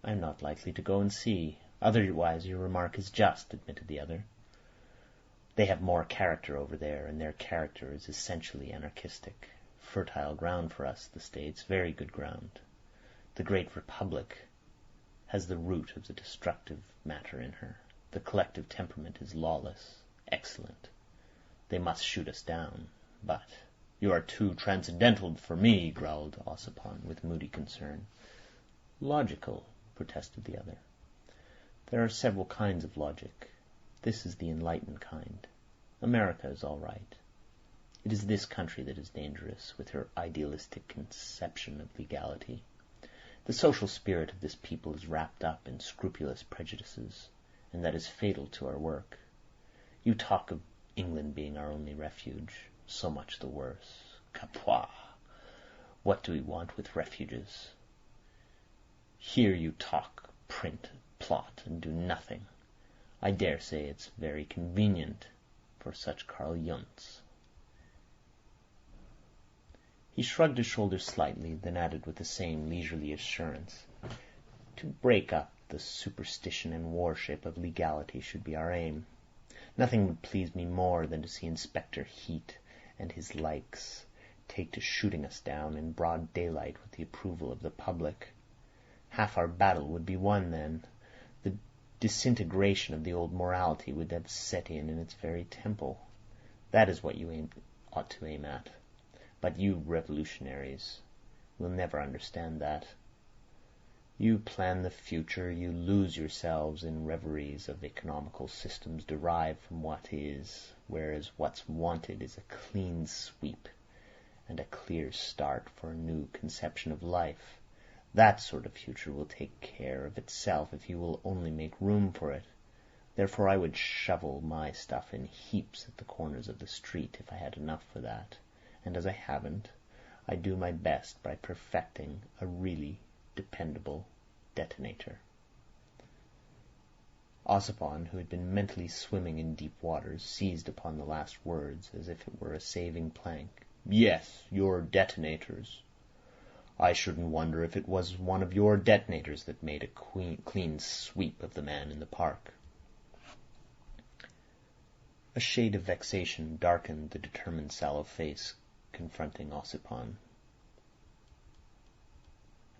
[SPEAKER 1] "I am not likely to go and see. Otherwise your remark is just," admitted the other. "They have more character over there, and their character is essentially anarchistic. Fertile ground for us, the States, very good ground. The great Republic has the root of the destructive matter in her. The collective temperament is lawless, excellent. They must shoot us down. But you are too transcendental for me," growled Ossipon, with moody concern. "Logical," protested the other. "There are several kinds of logic. This is the enlightened kind. America is all right. It is this country that is dangerous, with her idealistic conception of legality. The social spirit of this people is wrapped up in scrupulous prejudices, and that is fatal to our work. You talk of England being our only refuge. So much the worse. Capoi! What do we want with refuges? Here you talk, print, plot, and do nothing. I dare say it's very convenient for such Karl Yunts." He shrugged his shoulders slightly, then added with the same leisurely assurance, "To break up the superstition and worship of legality should be our aim. Nothing would please me more than to see Inspector Heat and his likes take to shooting us down in broad daylight with the approval of the public. Half our battle would be won then. The disintegration of the old morality would have set in its very temple. That is what you ought to aim at. But you revolutionaries will never understand that. You plan the future, you lose yourselves in reveries of economical systems derived from what is, whereas what's wanted is a clean sweep and a clear start for a new conception of life. That sort of future will take care of itself if you will only make room for it. Therefore I would shovel my stuff in heaps at the corners of the street if I had enough for that, and as I haven't, I do my best by perfecting a really dependable detonator." Ossipon, who had been mentally swimming in deep waters, seized upon the last words as if it were a saving plank. "Yes, your detonators. I shouldn't wonder if it was one of your detonators that made a clean sweep of the man in the park." A shade of vexation darkened the determined sallow face confronting Ossipon.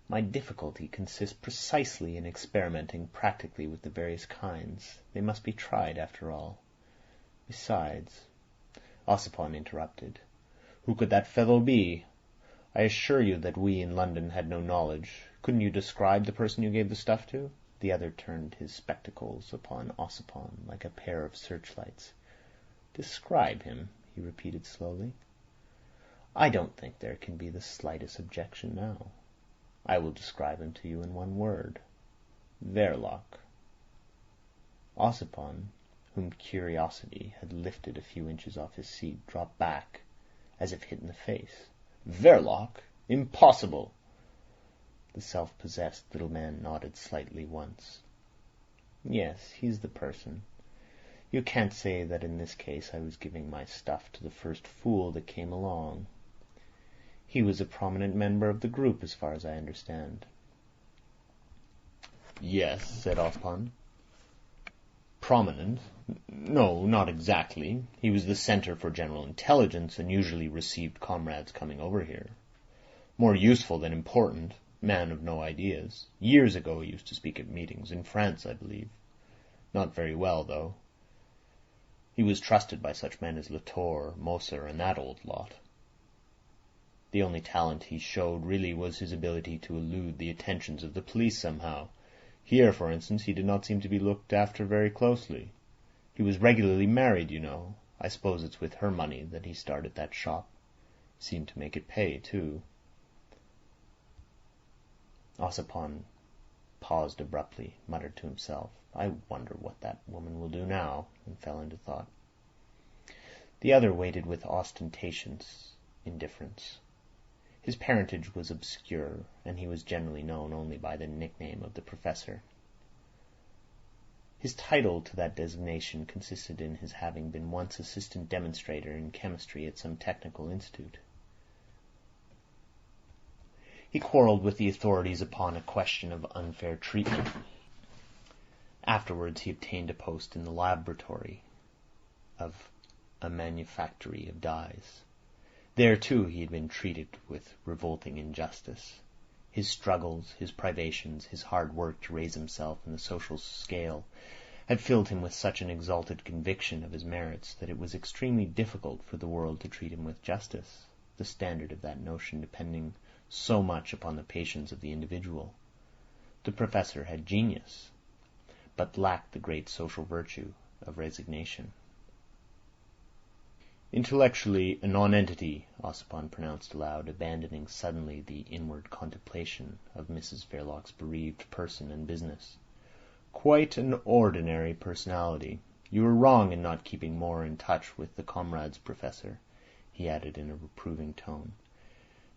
[SPEAKER 1] "My difficulty consists precisely in experimenting practically with the various kinds. They must be tried, after all. Besides—" Ossipon interrupted. "Who could that fellow be? I assure you that we in London had no knowledge. Couldn't you describe the person you gave the stuff to?" The other turned his spectacles upon Ossipon like a pair of searchlights. "Describe him," he repeated slowly. "I don't think there can be the slightest objection now. I will describe him to you in one word. Verloc." Ossipon, whom curiosity had lifted a few inches off his seat, dropped back as if hit in the face. "Verloc? Impossible!" The self-possessed little man nodded slightly once. "Yes, he's the person. You can't say that in this case I was giving my stuff to the first fool that came along. He was a prominent member of the group, as far as I understand." "Yes," said Ossipon. "Prominent? No, not exactly. He was the centre for general intelligence, and usually received comrades coming over here. More useful than important. Man of no ideas. Years ago he used to speak at meetings, in France, I believe. Not very well, though. He was trusted by such men as Latour, Moser, and that old lot. The only talent he showed really was his ability to elude the attentions of the police somehow. Here, for instance, he did not seem to be looked after very closely. He was regularly married, you know. I suppose it's with her money that he started that shop. Seemed to make it pay, too." Ossipon paused abruptly, muttered to himself, "I wonder what that woman will do now," and fell into thought. The other waited with ostentatious indifference. His parentage was obscure, and he was generally known only by the nickname of the Professor. His title to that designation consisted in his having been once assistant demonstrator in chemistry at some technical institute. He quarrelled with the authorities upon a question of unfair treatment. Afterwards he obtained a post in the laboratory of a manufactory of dyes. There, too, he had been treated with revolting injustice. His struggles, his privations, his hard work to raise himself in the social scale had filled him with such an exalted conviction of his merits that it was extremely difficult for the world to treat him with justice, the standard of that notion depending so much upon the patience of the individual. The Professor had genius, but lacked the great social virtue of resignation. "Intellectually a nonentity," Ossipon pronounced aloud, abandoning suddenly the inward contemplation of Mrs. Verloc's bereaved person and business. "Quite an ordinary personality. You were wrong in not keeping more in touch with the comrades, Professor," he added in a reproving tone.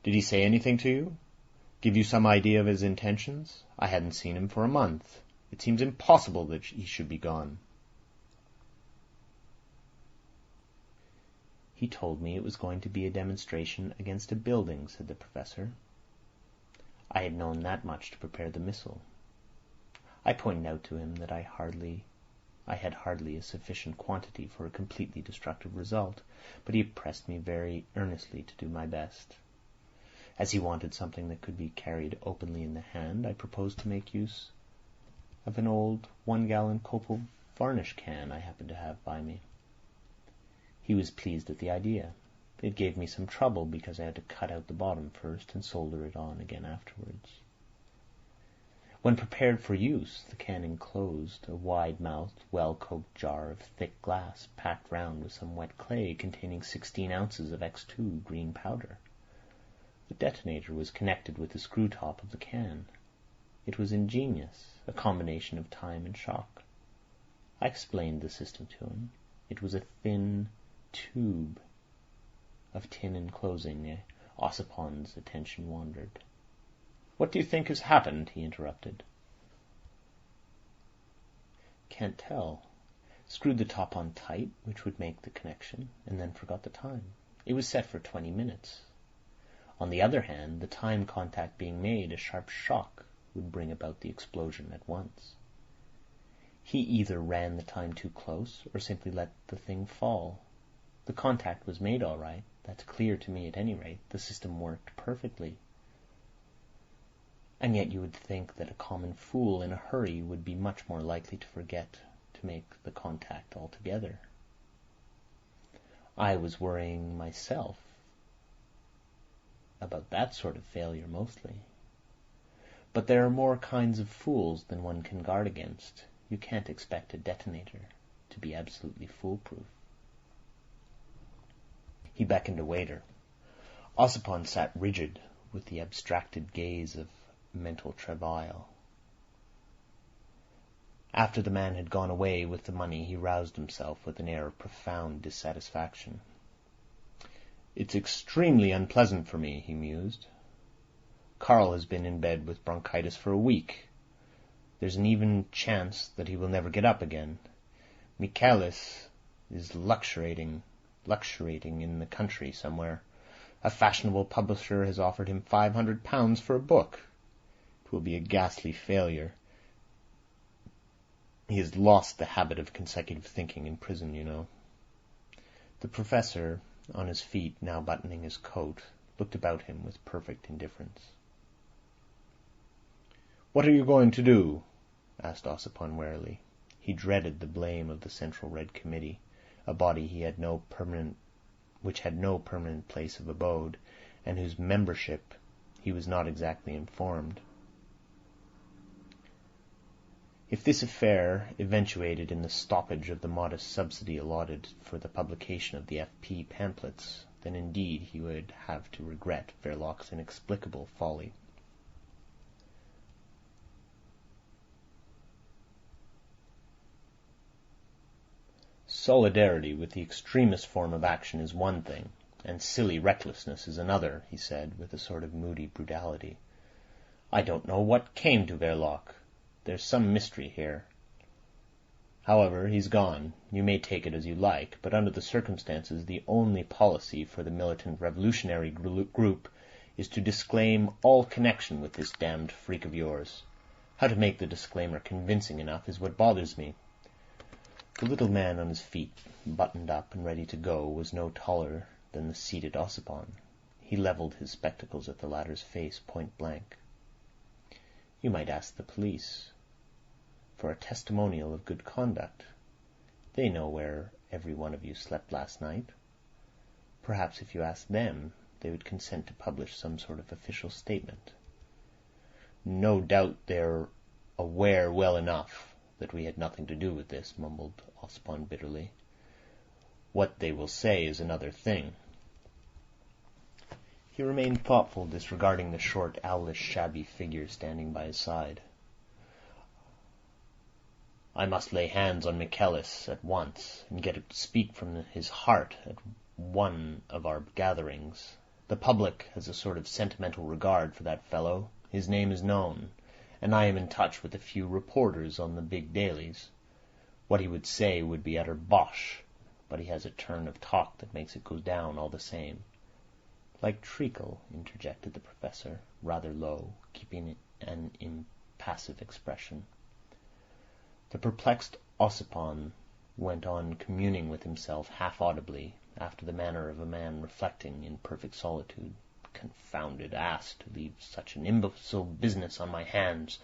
[SPEAKER 1] "Did he say anything to you? Give you some idea of his intentions? I hadn't seen him for a month. It seems impossible that he should be gone." "He told me it was going to be a demonstration against a building," said the Professor. "I had known that much to prepare the missile. I pointed out to him that I had hardly a sufficient quantity for a completely destructive result, but he pressed me very earnestly to do my best. As he wanted something that could be carried openly in the hand, I proposed to make use of an old 1-gallon copal varnish can I happened to have by me. He was pleased at the idea. It gave me some trouble because I had to cut out the bottom first and solder it on again afterwards. When prepared for use, the can enclosed a wide-mouthed, well-coked jar of thick glass packed round with some wet clay containing 16 ounces of X2 green powder. The detonator was connected with the screw-top of the can. It was ingenious, a combination of time and shock. I explained the system to him. It was a thin tube of tin enclosing. Ossipon's attention wandered. "What do you think has happened?" he interrupted. "Can't tell. Screwed the top on tight, which would make the connection, and then forgot the time. It was set for 20 minutes. On the other hand, the time contact being made, a sharp shock would bring about the explosion at once. He either ran the time too close or simply let the thing fall. The contact was made all right. That's clear to me at any rate. The system worked perfectly. And yet you would think that a common fool in a hurry would be much more likely to forget to make the contact altogether. I was worrying myself about that sort of failure mostly. But there are more kinds of fools than one can guard against. You can't expect a detonator to be absolutely foolproof." He beckoned a waiter. Ossipon sat rigid, with the abstracted gaze of mental travail. After the man had gone away with the money, he roused himself with an air of profound dissatisfaction. "It's extremely unpleasant for me," he mused. "Karl has been in bed with bronchitis for a week. There's an even chance that he will never get up again. Michaelis is luxuriating in the country somewhere. A fashionable publisher has offered him £500 for a book. It will be a ghastly failure. He has lost the habit of consecutive thinking in prison, you know." The professor, on his feet, now buttoning his coat, looked about him with perfect indifference. "What are you going to do?" asked Ossipon warily. He dreaded the blame of the Central Red Committee, a body which had no permanent place of abode, and whose membership he was not exactly informed. If this affair eventuated in the stoppage of the modest subsidy allotted for the publication of the F.P. pamphlets, then indeed he would have to regret Verloc's inexplicable folly. "Solidarity with the extremest form of action is one thing, and silly recklessness is another," he said, with a sort of moody brutality. "I don't know what came to Verloc. There's some mystery here. However, he's gone. You may take it as you like, but under the circumstances the only policy for the militant revolutionary group is to disclaim all connection with this damned freak of yours. How to make the disclaimer convincing enough is what bothers me." The little man on his feet, buttoned up and ready to go, was no taller than the seated Ossipon. He levelled his spectacles at the latter's face point blank. "You might ask the police for a testimonial of good conduct. They know where every one of you slept last night. Perhaps if you asked them, they would consent to publish some sort of official statement." "No doubt they're aware well enough that we had nothing to do with this," mumbled Ossipon bitterly. "What they will say is another thing." He remained thoughtful, disregarding the short, owlish, shabby figure standing by his side. "I must lay hands on Michaelis at once, and get him to speak from his heart at one of our gatherings. The public has a sort of sentimental regard for that fellow. His name is known, and I am in touch with a few reporters on the big dailies. What he would say would be utter bosh, but he has a turn of talk that makes it go down all the same." "Like treacle," interjected the professor, rather low, keeping an impassive expression. The perplexed Ossipon went on communing with himself half audibly, after the manner of a man reflecting in perfect solitude. "Confounded ass to leave such an imbecile business on my hands,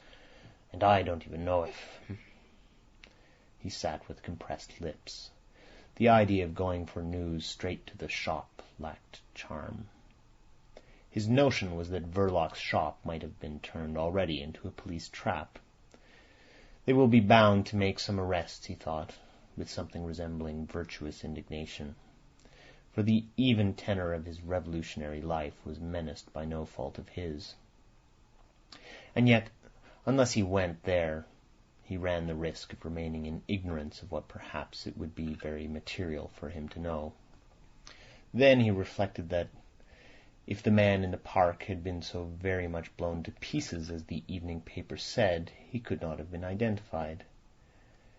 [SPEAKER 1] and I don't even know if—" He sat with compressed lips. The idea of going for news straight to the shop lacked charm. His notion was that Verloc's shop might have been turned already into a police trap. They will be bound to make some arrests, he thought, with something resembling virtuous indignation, for the even tenor of his revolutionary life was menaced by no fault of his. And yet, unless he went there, he ran the risk of remaining in ignorance of what perhaps it would be very material for him to know. Then he reflected that if the man in the park had been so very much blown to pieces as the evening paper said, he could not have been identified.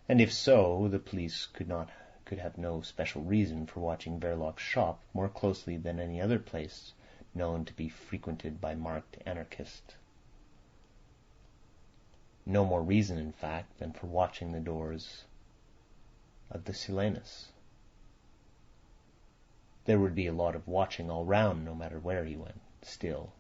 [SPEAKER 1] And if so, the police could have no special reason for watching Verloc's shop more closely than any other place known to be frequented by marked anarchists. No more reason, in fact, than for watching the doors of the Silenus. There would be a lot of watching all round, no matter where he went, still.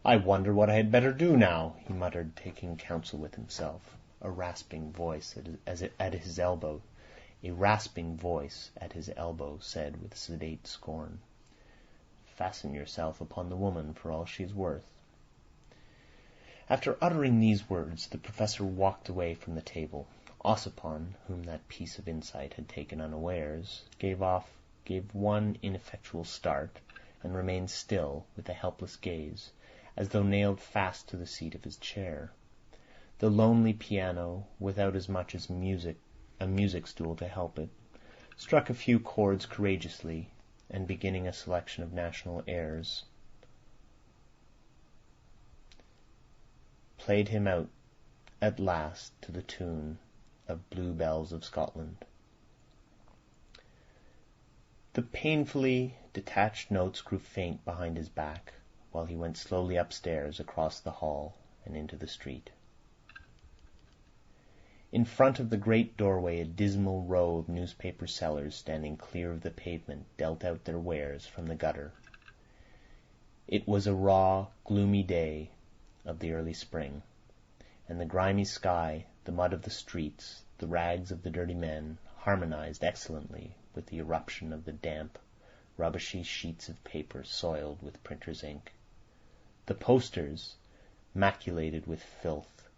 [SPEAKER 1] "I wonder what I had better do now," he muttered, taking counsel with himself. A rasping voice at his elbow said with sedate scorn, "Fasten yourself upon the woman for all she is worth." After uttering these words, the professor walked away from the table. Ossipon, whom that piece of insight had taken unawares, gave one ineffectual start, and remained still, with a helpless gaze, as though nailed fast to the seat of his chair. The lonely piano, without as much as a music stool to help it, struck a few chords courageously, and beginning a selection of national airs, played him out at last to the tune of Blue Bells of Scotland. The painfully detached notes grew faint behind his back, while he went slowly upstairs, across the hall, and into the street. In front of the great doorway a dismal row of newspaper sellers standing clear of the pavement dealt out their wares from the gutter. It was a raw, gloomy day of the early spring, and the grimy sky, the mud of the streets, the rags of the dirty men, harmonized excellently with the eruption of the damp, rubbishy sheets of paper soiled with printer's ink. The posters, maculated with filth,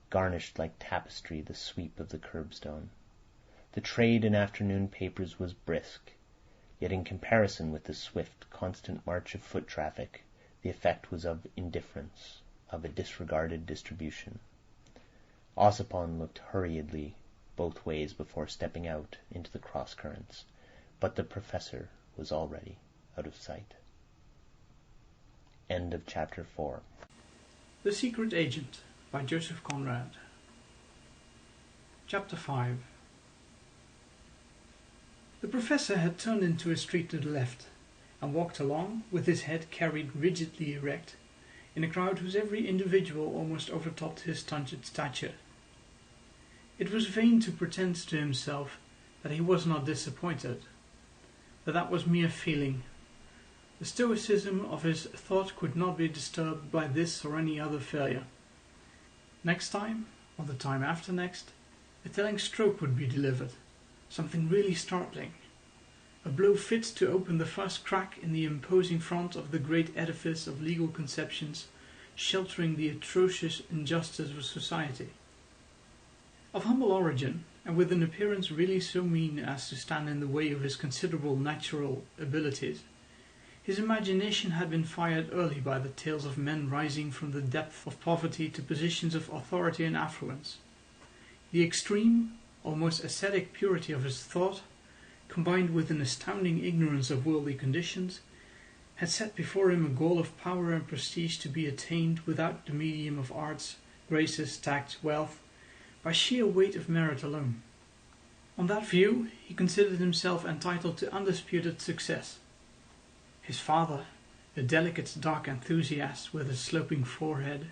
[SPEAKER 1] garnished like tapestry the sweep of the curbstone. The trade in afternoon papers was brisk, yet in comparison with the swift, constant march of foot traffic, the effect was of indifference, of a disregarded distribution. Ossipon looked hurriedly both ways before stepping out into the cross-currents, but the professor was already out of sight. End of chapter 4.
[SPEAKER 6] The Secret Agent by Joseph Conrad. Chapter 5. The professor had turned into a street to the left, and walked along, with his head carried rigidly erect, in a crowd whose every individual almost overtopped his stunted stature. It was vain to pretend to himself that he was not disappointed, but that was mere feeling. The stoicism of his thought could not be disturbed by this or any other failure. Next time, or the time after next, a telling stroke would be delivered, something really startling. A blow fit to open the first crack in the imposing front of the great edifice of legal conceptions sheltering the atrocious injustice of society. Of humble origin, and with an appearance really so mean as to stand in the way of his considerable natural abilities, his imagination had been fired early by the tales of men rising from the depth of poverty to positions of authority and affluence. The extreme, almost ascetic purity of his thought, combined with an astounding ignorance of worldly conditions, had set before him a goal of power and prestige to be attained without the medium of arts, graces, tact, wealth, by sheer weight of merit alone. On that view, he considered himself entitled to undisputed success. His father, a delicate dark enthusiast with a sloping forehead,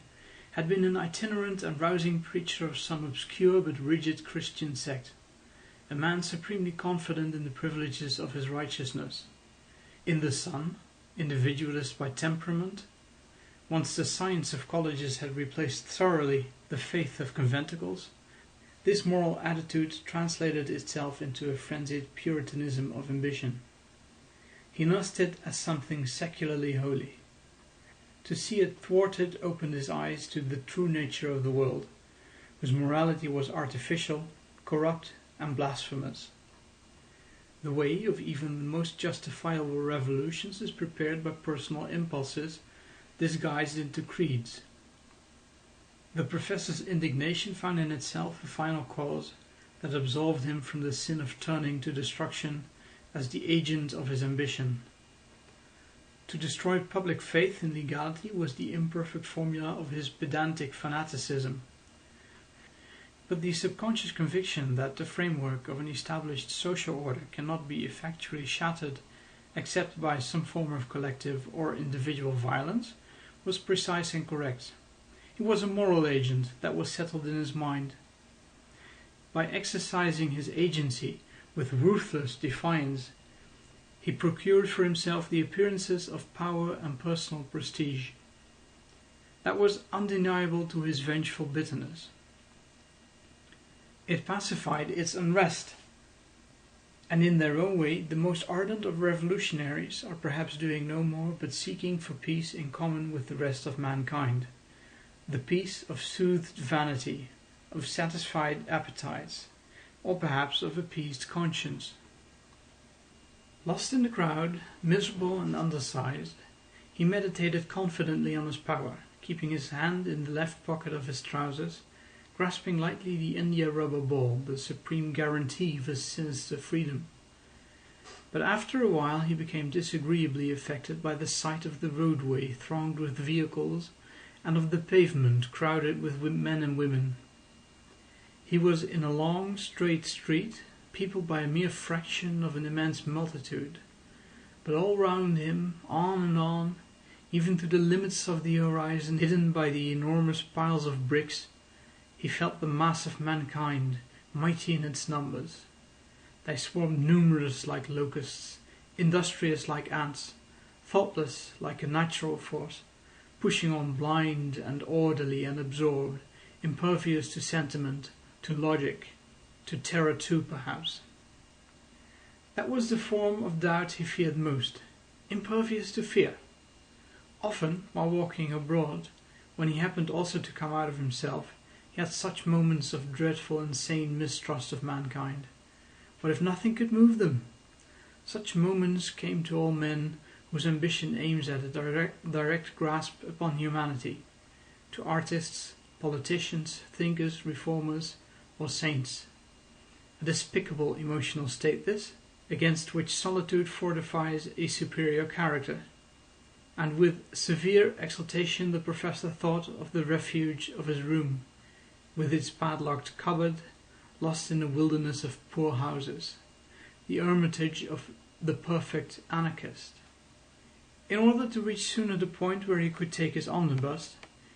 [SPEAKER 6] had been an itinerant and rousing preacher of some obscure but rigid Christian sect, a man supremely confident in the privileges of his righteousness. In the son, individualist by temperament, once the science of colleges had replaced thoroughly the faith of conventicles, this moral attitude translated itself into a frenzied puritanism of ambition. He nursed it as something secularly holy. To see it thwarted opened his eyes to the true nature of the world, whose morality was artificial, corrupt, and blasphemous. The way of even the most justifiable revolutions is prepared by personal impulses disguised into creeds. The professor's indignation found in itself a final cause that absolved him from the sin of turning to destruction as the agent of his ambition. To destroy public faith in legality was the imperfect formula of his pedantic fanaticism. But the subconscious conviction that the framework of an established social order cannot be effectually shattered except by some form of collective or individual violence was precise and correct. He was a moral agent that was settled in his mind. By exercising his agency with ruthless defiance, he procured for himself the appearances of power and personal prestige. That was undeniable to his vengeful bitterness. It pacified its unrest, and in their own way the most ardent of revolutionaries are perhaps doing no more but seeking for peace in common with the rest of mankind, the peace of soothed vanity, of satisfied appetites, or perhaps of appeased conscience. Lost in the crowd, miserable and undersized, he meditated confidently on his power, keeping his hand in the left pocket of his trousers, grasping lightly the India rubber ball, the supreme guarantee of his sinister freedom. But after a while he became disagreeably affected by the sight of the roadway thronged with vehicles and of the pavement crowded with men and women. He was in a long, straight street, peopled by a mere fraction of an immense multitude, but all round him, on and on, even to the limits of the horizon hidden by the enormous piles of bricks, he felt the mass of mankind, mighty in its numbers. They swarmed numerous like locusts, industrious like ants, thoughtless like a natural force, pushing on blind and orderly and absorbed, impervious to sentiment, to logic, to terror too, perhaps. That was the form of doubt he feared most, impervious to fear. Often, while walking abroad, when he happened also to come out of himself, he had such moments of dreadful, insane mistrust of mankind. What if nothing could move them? Such moments came to all men whose ambition aims at a direct grasp upon humanity, to artists, politicians, thinkers, reformers, or saints. A despicable emotional state this, against which solitude fortifies a superior character. And with severe exultation the professor thought of the refuge of his room, with its padlocked cupboard, lost in a wilderness of poor houses, the hermitage of the perfect anarchist. In order to reach sooner the point where he could take his omnibus,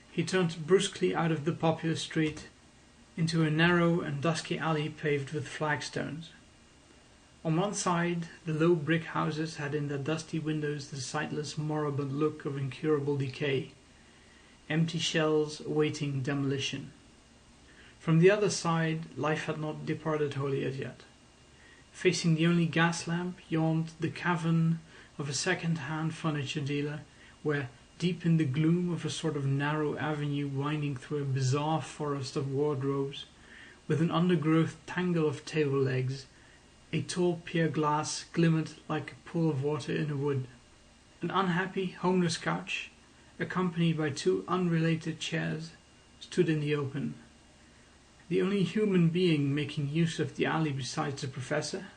[SPEAKER 6] he turned brusquely out of the popular street into a narrow and dusky alley paved with flagstones. On one side, the low brick houses had in their dusty windows the sightless, moribund look of incurable decay, empty shells awaiting demolition. From the other side, life had not departed wholly as yet. Facing the only gas lamp yawned the cavern of a second-hand furniture dealer, where, deep in the gloom of a sort of narrow avenue winding through a bizarre forest of wardrobes, with an undergrowth tangle of table legs, a tall pier glass glimmered like a pool of water in a wood. An unhappy, homeless couch, accompanied by two unrelated chairs, stood in the open. The only human being making use of the alley besides the professor,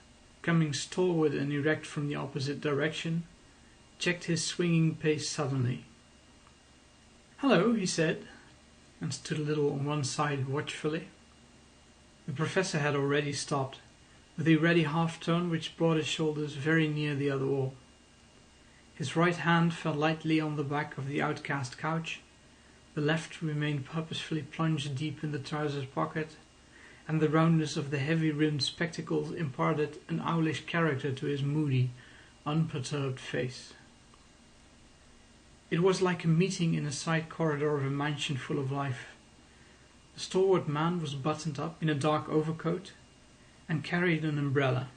[SPEAKER 6] coming stalwart and erect from the opposite direction, checked his swinging pace suddenly. "Hello," he said, and stood a little on one side watchfully. The professor had already stopped, with a ready half-turn which brought his shoulders very near the other wall. His right hand fell lightly on the back of the outcast couch, the left remained purposefully plunged deep in the trousers pocket, and the roundness of the heavy-rimmed spectacles imparted an owlish character to his moody, unperturbed face. It was like a meeting in a side corridor of a mansion full of life. The stalwart man was buttoned up in a dark overcoat and carried an umbrella.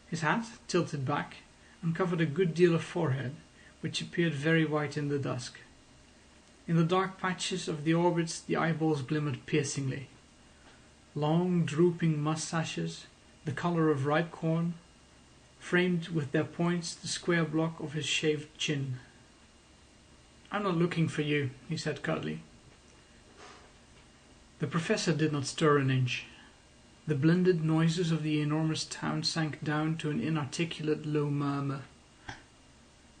[SPEAKER 6] His hat, tilted back, uncovered a good deal of forehead, which appeared very white in the dusk. In the dark patches of the orbits the eyeballs glimmered piercingly. Long, drooping moustaches, the colour of ripe corn, framed with their points the square block of his shaved chin. "I'm not looking for you," he said curtly. The professor did not stir an inch. The blended noises of the enormous town sank down to an inarticulate low murmur.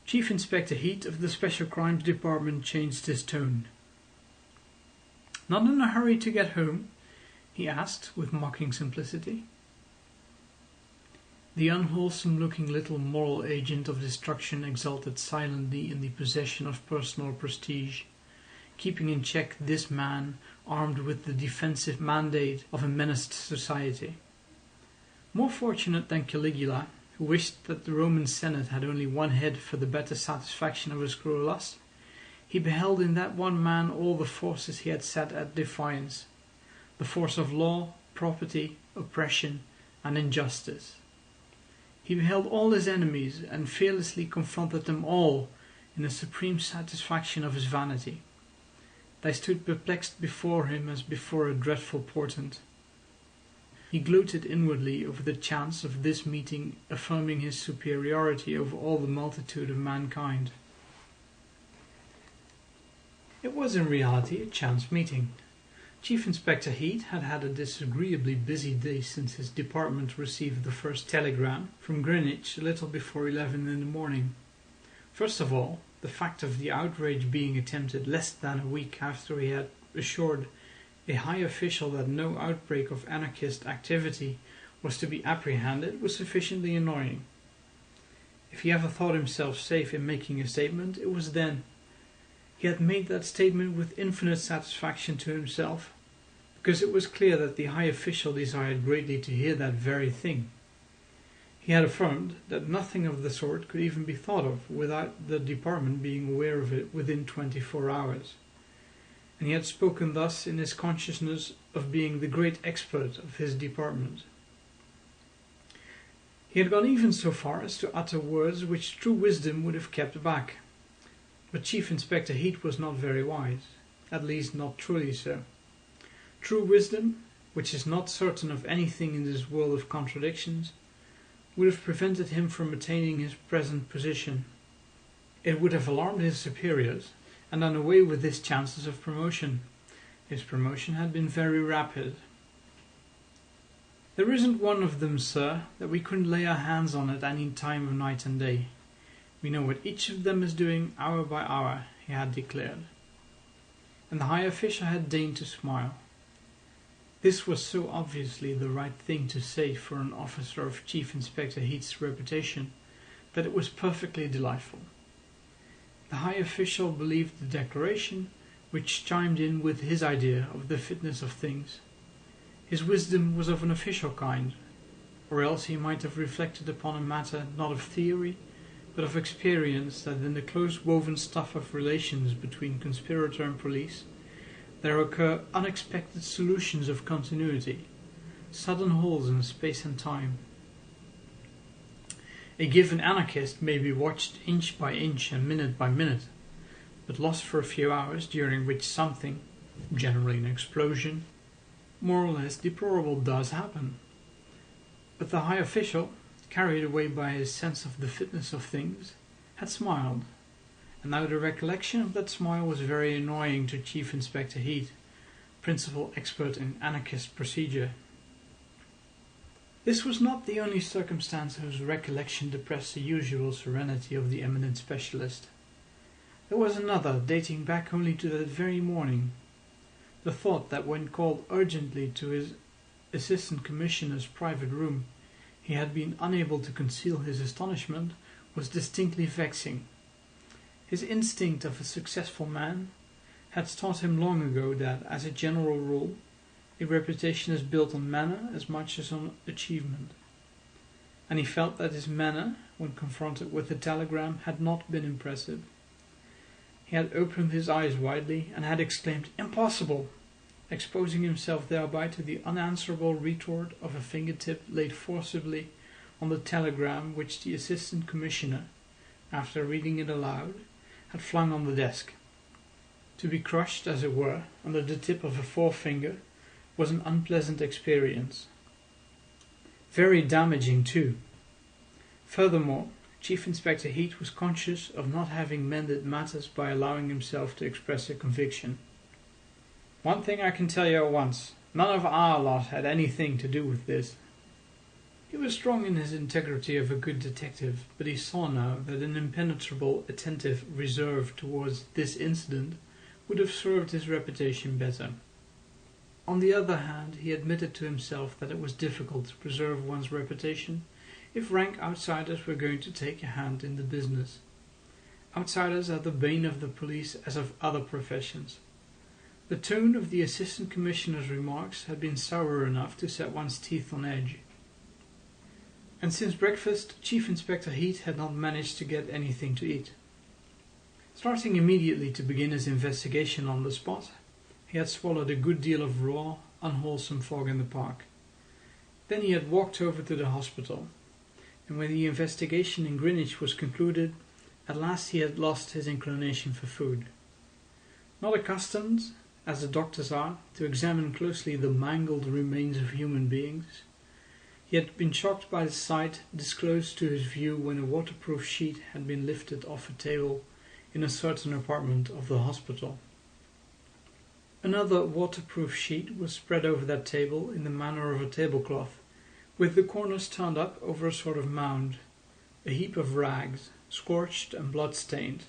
[SPEAKER 6] Chief Inspector Heat of the Special Crimes Department changed his tone. "Not in a hurry to get home?" he asked with mocking simplicity. The unwholesome-looking little moral agent of destruction exulted silently in the possession of personal prestige, keeping in check this man armed with the defensive mandate of a menaced society. More fortunate than Caligula, who wished that the Roman Senate had only one head for the better satisfaction of his cruel lust, he beheld in that one man all the forces he had set at defiance, the force of law, property, oppression, and injustice. He beheld all his enemies and fearlessly confronted them all in the supreme satisfaction of his vanity. They stood perplexed before him as before a dreadful portent. He gloated inwardly over the chance of this meeting affirming his superiority over all the multitude of mankind. It was in reality a chance meeting. Chief Inspector Heat had had a disagreeably busy day since his department received the first telegram from Greenwich a little before 11 in the morning. First of all, the fact of the outrage being attempted less than a week after he had assured a high official that no outbreak of anarchist activity was to be apprehended was sufficiently annoying. If he ever thought himself safe in making a statement, it was then. He had made that statement with infinite satisfaction to himself, because it was clear that the high official desired greatly to hear that very thing. He had affirmed that nothing of the sort could even be thought of without the department being aware of it within 24 hours. And he had spoken thus in his consciousness of being the great expert of his department. He had gone even so far as to utter words which true wisdom would have kept back. But Chief Inspector Heat was not very wise, at least not truly so. True wisdom, which is not certain of anything in this world of contradictions, would have prevented him from attaining his present position. It would have alarmed his superiors and done away with his chances of promotion. His promotion had been very rapid. "There isn't one of them, sir, that we couldn't lay our hands on at any time of night and day. We know what each of them is doing hour by hour," he had declared. And the high official had deigned to smile. This was so obviously the right thing to say for an officer of Chief Inspector Heat's reputation that it was perfectly delightful. The high official believed the declaration, which chimed in with his idea of the fitness of things. His wisdom was of an official kind, or else he might have reflected upon a matter not of theory, but of experience, that in the close woven stuff of relations between conspirator and police there occur unexpected solutions of continuity, sudden holes in space and time. A given anarchist may be watched inch by inch and minute by minute, but lost for a few hours during which something, generally an explosion, more or less deplorable does happen. But the high official, carried away by his sense of the fitness of things, had smiled, and now the recollection of that smile was very annoying to Chief Inspector Heat, principal expert in anarchist procedure. This was not the only circumstance whose recollection depressed the usual serenity of the eminent specialist. There was another, dating back only to that very morning. The thought that when called urgently to his assistant commissioner's private room, he had been unable to conceal his astonishment was distinctly vexing. His instinct of a successful man had taught him long ago that, as a general rule, a reputation is built on manner as much as on achievement. And he felt that his manner, when confronted with the telegram, had not been impressive. He had opened his eyes widely and had exclaimed, "Impossible!" exposing himself thereby to the unanswerable retort of a fingertip laid forcibly on the telegram which the Assistant Commissioner, after reading it aloud, had flung on the desk. To be crushed, as it were, under the tip of a forefinger was an unpleasant experience. Very damaging, too. Furthermore, Chief Inspector Heat was conscious of not having mended matters by allowing himself to express a conviction. "One thing I can tell you at once, none of our lot had anything to do with this." He was strong in his integrity of a good detective, but he saw now that an impenetrable, attentive reserve towards this incident would have served his reputation better. On the other hand, he admitted to himself that it was difficult to preserve one's reputation if rank outsiders were going to take a hand in the business. Outsiders are the bane of the police as of other professions. The tone of the Assistant Commissioner's remarks had been sour enough to set one's teeth on edge. And since breakfast, Chief Inspector Heat had not managed to get anything to eat. Starting immediately to begin his investigation on the spot, he had swallowed a good deal of raw, unwholesome fog in the park. Then he had walked over to the hospital, and when the investigation in Greenwich was concluded, at last he had lost his inclination for food. Not accustomed, as the doctors are, to examine closely the mangled remains of human beings. He had been shocked by the sight disclosed to his view when a waterproof sheet had been lifted off a table in a certain apartment of the hospital. Another waterproof sheet was spread over that table in the manner of a tablecloth, with the corners turned up over a sort of mound, a heap of rags, scorched and blood-stained,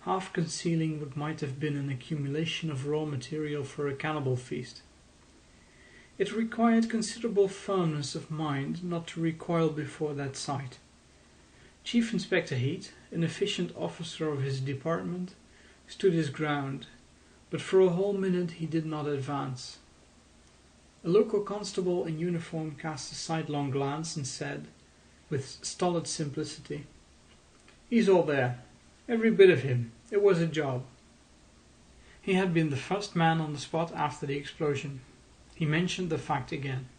[SPEAKER 6] half concealing what might have been an accumulation of raw material for a cannibal feast. It required considerable firmness of mind not to recoil before that sight. Chief Inspector Heat, an efficient officer of his department, stood his ground, but for a whole minute he did not advance. A local constable in uniform cast a sidelong glance and said, with stolid simplicity, "He's all there. Every bit of him. It was a job." He had been the first man on the spot after the explosion. He mentioned the fact again.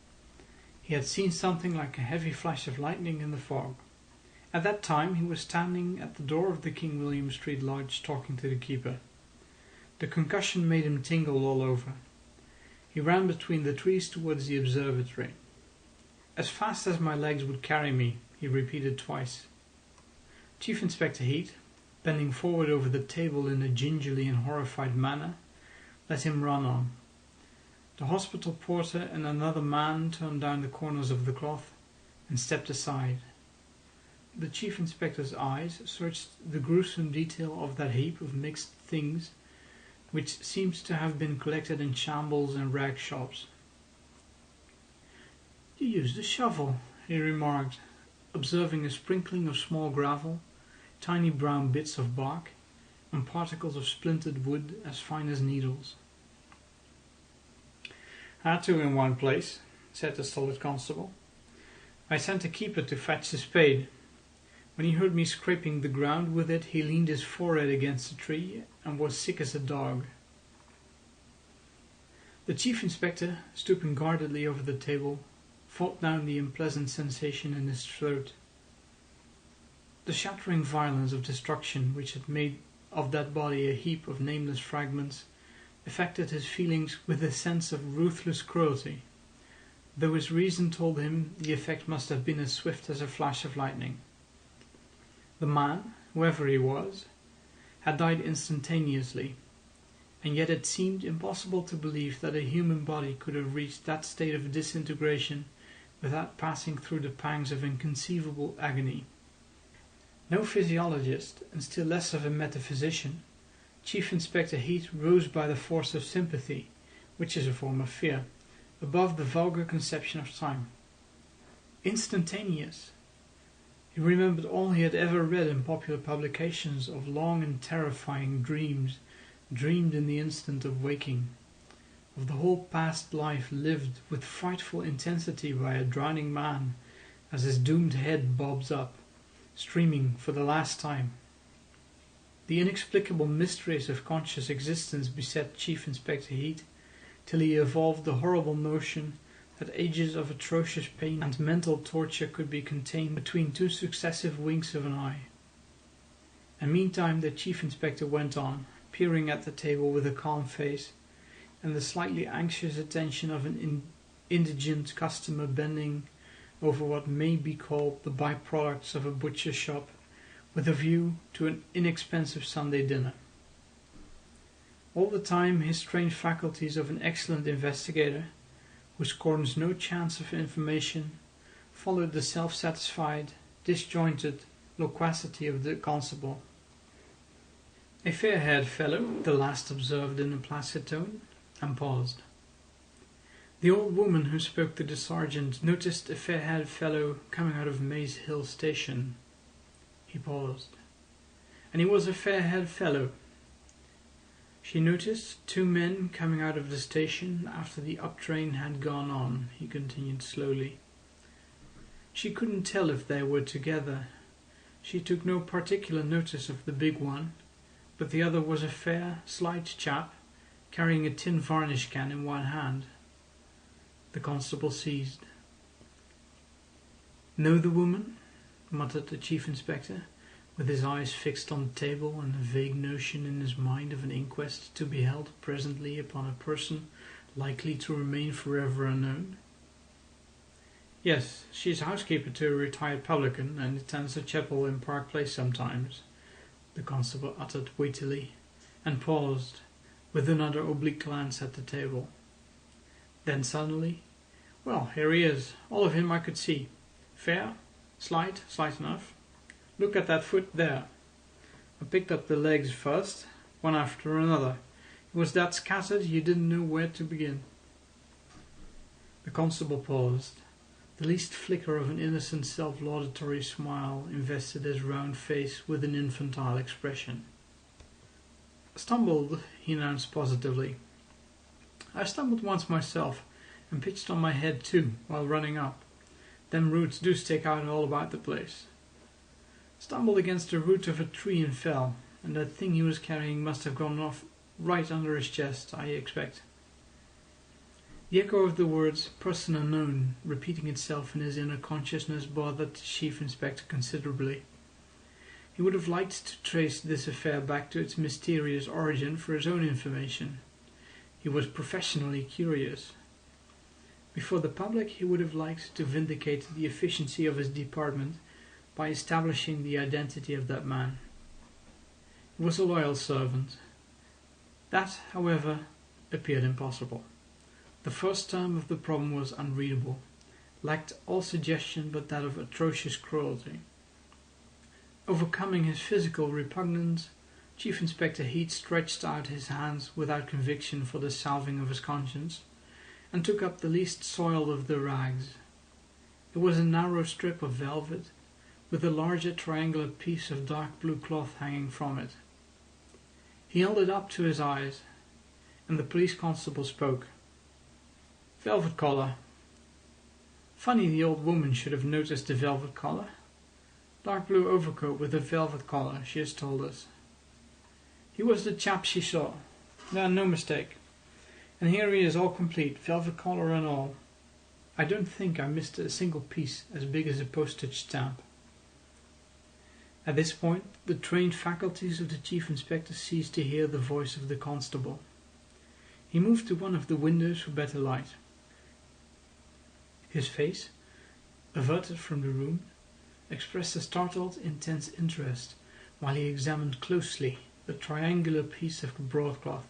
[SPEAKER 6] He had seen something like a heavy flash of lightning in the fog. At that time he was standing at the door of the King William Street Lodge talking to the keeper. The concussion made him tingle all over. He ran between the trees towards the observatory. "As fast as my legs would carry me," he repeated twice. Chief Inspector Heat, bending forward over the table in a gingerly and horrified manner, let him run on. The hospital porter and another man turned down the corners of the cloth and stepped aside. The Chief Inspector's eyes searched the gruesome detail of that heap of mixed things which seemed to have been collected in shambles and rag shops. "You used a shovel," he remarked, observing a sprinkling of small gravel, tiny brown bits of bark, and particles of splintered wood as fine as needles. "Had to in one place," said the stolid constable. "I sent a keeper to fetch the spade. When he heard me scraping the ground with it, he leaned his forehead against a tree and was sick as a dog." The Chief Inspector, stooping guardedly over the table, fought down the unpleasant sensation in his throat. The shattering violence of destruction which had made of that body a heap of nameless fragments affected his feelings with a sense of ruthless cruelty, though his reason told him the effect must have been as swift as a flash of lightning. The man, whoever he was, had died instantaneously, and yet it seemed impossible to believe that a human body could have reached that state of disintegration without passing through the pangs of inconceivable agony. No physiologist, and still less of a metaphysician, Chief Inspector Heat rose by the force of sympathy, which is a form of fear, above the vulgar conception of time. Instantaneous! He remembered all he had ever read in popular publications of long and terrifying dreams dreamed in the instant of waking, of the whole past life lived with frightful intensity by a drowning man as his doomed head bobs up, streaming for the last time. The inexplicable mysteries of conscious existence beset Chief Inspector Heat till he evolved the horrible notion that ages of atrocious pain and mental torture could be contained between two successive winks of an eye. And meantime the Chief Inspector went on, peering at the table with a calm face, and the slightly anxious attention of an indigent customer bending over what may be called the by-products of a butcher's shop, with a view to an inexpensive Sunday dinner. All the time his trained faculties of an excellent investigator, who scorns no chance of information, followed the self-satisfied, disjointed loquacity of the constable. "A fair-haired fellow," the last observed in a placid tone, and paused. The old woman who spoke to the sergeant noticed a fair-haired fellow coming out of Maze Hill Station. He paused. "And he was a fair-haired fellow." "She noticed two men coming out of the station after the up train had gone on," he continued slowly. "She couldn't tell if they were together. She took no particular notice of the big one, but the other was a fair, slight chap, carrying a tin varnish can in one hand." The constable ceased. "Know the woman?" muttered the Chief Inspector, with his eyes fixed on the table and a vague notion in his mind of an inquest to be held presently upon a person likely to remain forever unknown. Yes, she is housekeeper to a retired publican and attends a chapel in Park Place sometimes, the constable uttered weightily, and paused, with another oblique glance at the table. Then suddenly, well, here he is, all of him I could see. Fair, slight enough. Look at that foot there. I picked up the legs first, one after another. It was that scattered you didn't know where to begin. The constable paused. The least flicker of an innocent self-laudatory smile invested his round face with an infantile expression. Stumbled, he announced positively. I stumbled once myself, and pitched on my head too, while running up. Them roots do stick out all about the place. Stumbled against the root of a tree and fell, and that thing he was carrying must have gone off right under his chest, I expect. The echo of the words "person unknown" repeating itself in his inner consciousness bothered the Chief Inspector considerably. He would have liked to trace this affair back to its mysterious origin for his own information. He was professionally curious. Before the public, he would have liked to vindicate the efficiency of his department by establishing the identity of that man. He was a loyal servant. That, however, appeared impossible. The first term of the problem was unreadable, lacked all suggestion but that of atrocious cruelty. Overcoming his physical repugnance, Chief Inspector Heat stretched out his hands without conviction for the salving of his conscience, and took up the least soiled of the rags. It was a narrow strip of velvet, with a larger triangular piece of dark blue cloth hanging from it. He held it up to his eyes, and the police constable spoke. Velvet collar. Funny the old woman should have noticed the velvet collar. Dark blue overcoat with a velvet collar, she has told us. He was the chap she saw. No mistake. And here he is all complete, velvet collar and all. I don't think I missed a single piece as big as a postage stamp. At this point, the trained faculties of the Chief Inspector ceased to hear the voice of the constable. He moved to one of the windows for better light. His face, averted from the room, expressed a startled, intense interest while he examined closely the triangular piece of broadcloth.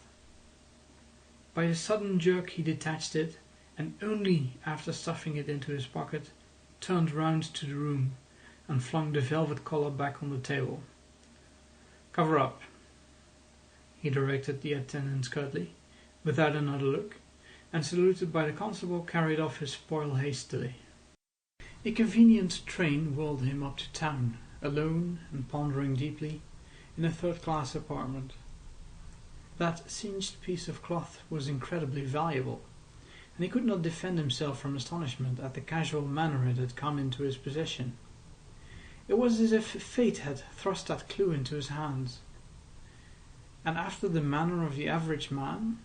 [SPEAKER 6] By a sudden jerk he detached it, and only after stuffing it into his pocket, turned round to the room and flung the velvet collar back on the table. "Cover up," he directed the attendant curtly, without another look, and saluted by the constable carried off his spoil hastily. A convenient train whirled him up to town, alone and pondering deeply, in a third-class apartment. That singed piece of cloth was incredibly valuable, and he could not defend himself from astonishment at the casual manner it had come into his possession. It was as if fate had thrust that clue into his hands, and after the manner of the average man,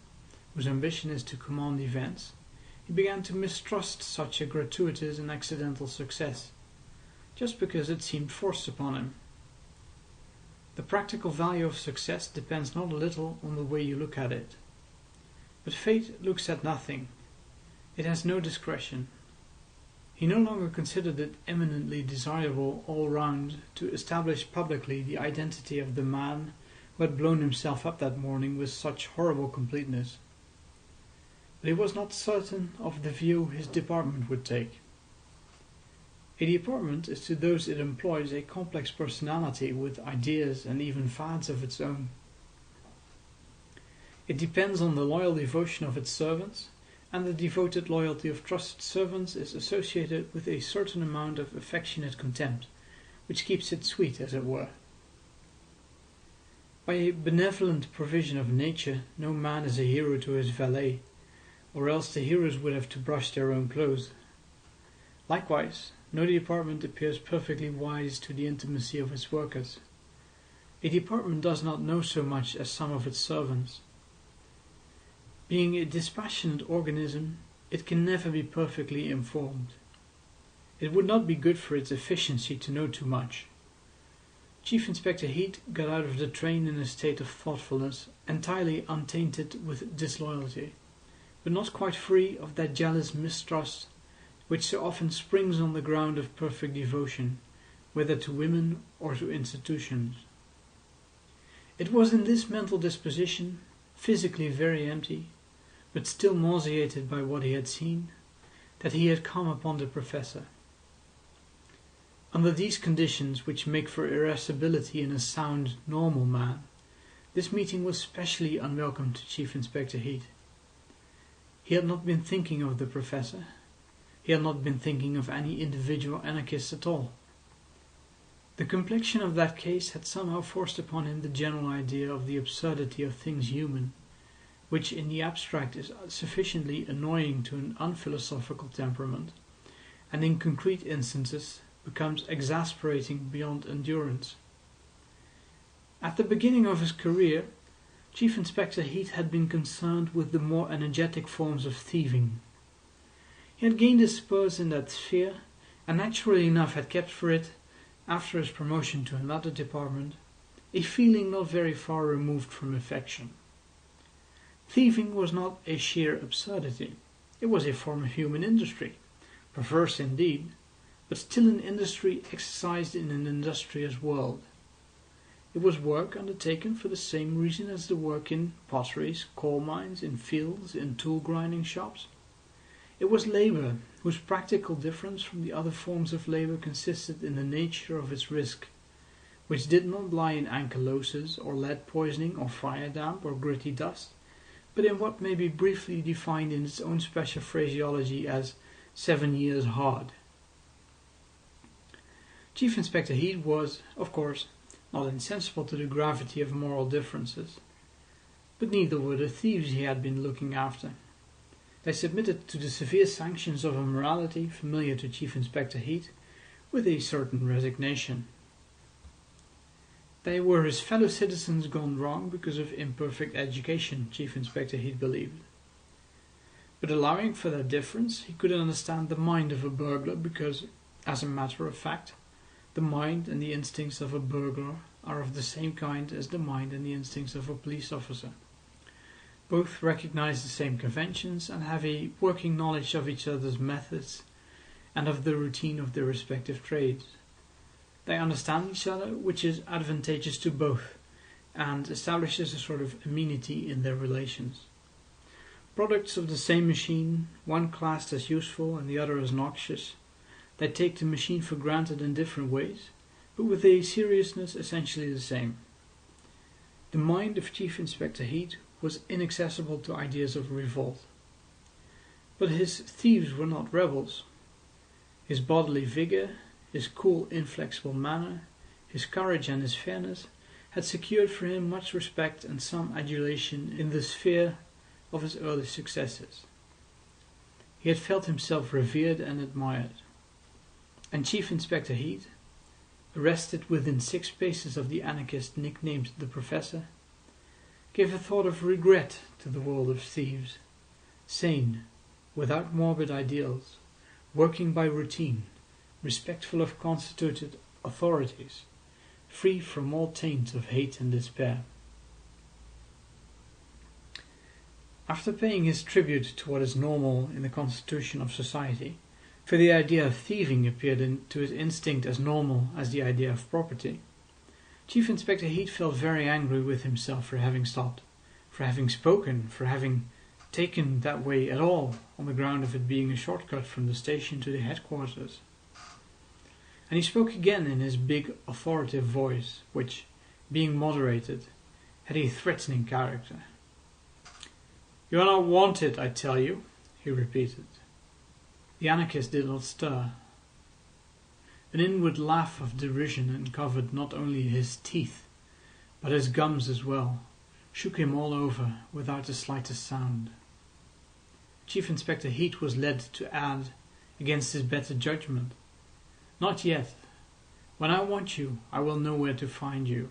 [SPEAKER 6] whose ambition is to command events, he began to mistrust such a gratuitous and accidental success, just because it seemed forced upon him. The practical value of success depends not a little on the way you look at it. But fate looks at nothing. It has no discretion. He no longer considered it eminently desirable all round to establish publicly the identity of the man who had blown himself up that morning with such horrible completeness. But he was not certain of the view his department would take. A department is to those it employs a complex personality with ideas and even fads of its own. It depends on the loyal devotion of its servants, and the devoted loyalty of trusted servants is associated with a certain amount of affectionate contempt, which keeps it sweet, as it were. By a benevolent provision of nature, no man is a hero to his valet, or else the heroes would have to brush their own clothes. Likewise, no department appears perfectly wise to the intimacy of its workers. A department does not know so much as some of its servants. Being a dispassionate organism, it can never be perfectly informed. It would not be good for its efficiency to know too much. Chief Inspector Heat got out of the train in a state of thoughtfulness entirely untainted with disloyalty, but not quite free of that jealous mistrust which so often springs on the ground of perfect devotion, whether to women or to institutions. It was in this mental disposition, physically very empty, but still nauseated by what he had seen, that he had come upon the Professor. Under these conditions, which make for irascibility in a sound, normal man, this meeting was specially unwelcome to Chief Inspector Heat. He had not been thinking of the Professor. He had not been thinking of any individual anarchist at all. The complexion of that case had somehow forced upon him the general idea of the absurdity of things human, which in the abstract is sufficiently annoying to an unphilosophical temperament, and in concrete instances becomes exasperating beyond endurance. At the beginning of his career, Chief Inspector Heat had been concerned with the more energetic forms of thieving. He had gained his spurs in that sphere, and naturally enough had kept for it, after his promotion to another department, a feeling not very far removed from affection. Thieving was not a sheer absurdity. It was a form of human industry, perverse indeed, but still an industry exercised in an industrious world. It was work undertaken for the same reason as the work in potteries, coal mines, in fields, in tool grinding shops. It was labour whose practical difference from the other forms of labour consisted in the nature of its risk, which did not lie in ankylosis or lead poisoning or fire damp or gritty dust, but in what may be briefly defined in its own special phraseology as 7 years hard. Chief Inspector Heat was, of course, not insensible to the gravity of moral differences, but neither were the thieves he had been looking after. They submitted to the severe sanctions of a morality familiar to Chief Inspector Heat with a certain resignation. They were his fellow citizens gone wrong because of imperfect education, Chief Inspector Heat believed. But allowing for that difference, he could understand the mind of a burglar because, as a matter of fact, the mind and the instincts of a burglar are of the same kind as the mind and the instincts of a police officer. Both recognize the same conventions and have a working knowledge of each other's methods and of the routine of their respective trades. They understand each other, which is advantageous to both, and establishes a sort of amenity in their relations. Products of the same machine, one classed as useful and the other as noxious, they take the machine for granted in different ways, but with a seriousness essentially the same. The mind of Chief Inspector Heat was inaccessible to ideas of revolt. But his thieves were not rebels. His bodily vigour, his cool, inflexible manner, his courage and his fairness had secured for him much respect and some adulation in the sphere of his early successes. He had felt himself revered and admired. And Chief Inspector Heat, arrested within 6 paces of the anarchist nicknamed the Professor, gave a thought of regret to the world of thieves, sane, without morbid ideals, working by routine, respectful of constituted authorities, free from all taint of hate and despair. After paying his tribute to what is normal in the constitution of society, for the idea of thieving appeared to his instinct as normal as the idea of property, Chief Inspector Heat felt very angry with himself for having stopped, for having spoken, for having taken that way at all, on the ground of it being a shortcut from the station to the headquarters. And he spoke again in his big authoritative voice, which, being moderated, had a threatening character. "You are not wanted, I tell you," he repeated. The anarchist did not stir. An inward laugh of derision uncovered not only his teeth, but his gums as well, shook him all over without the slightest sound. Chief Inspector Heat was led to add, against his better judgment, "Not yet. When I want you, I will know where to find you."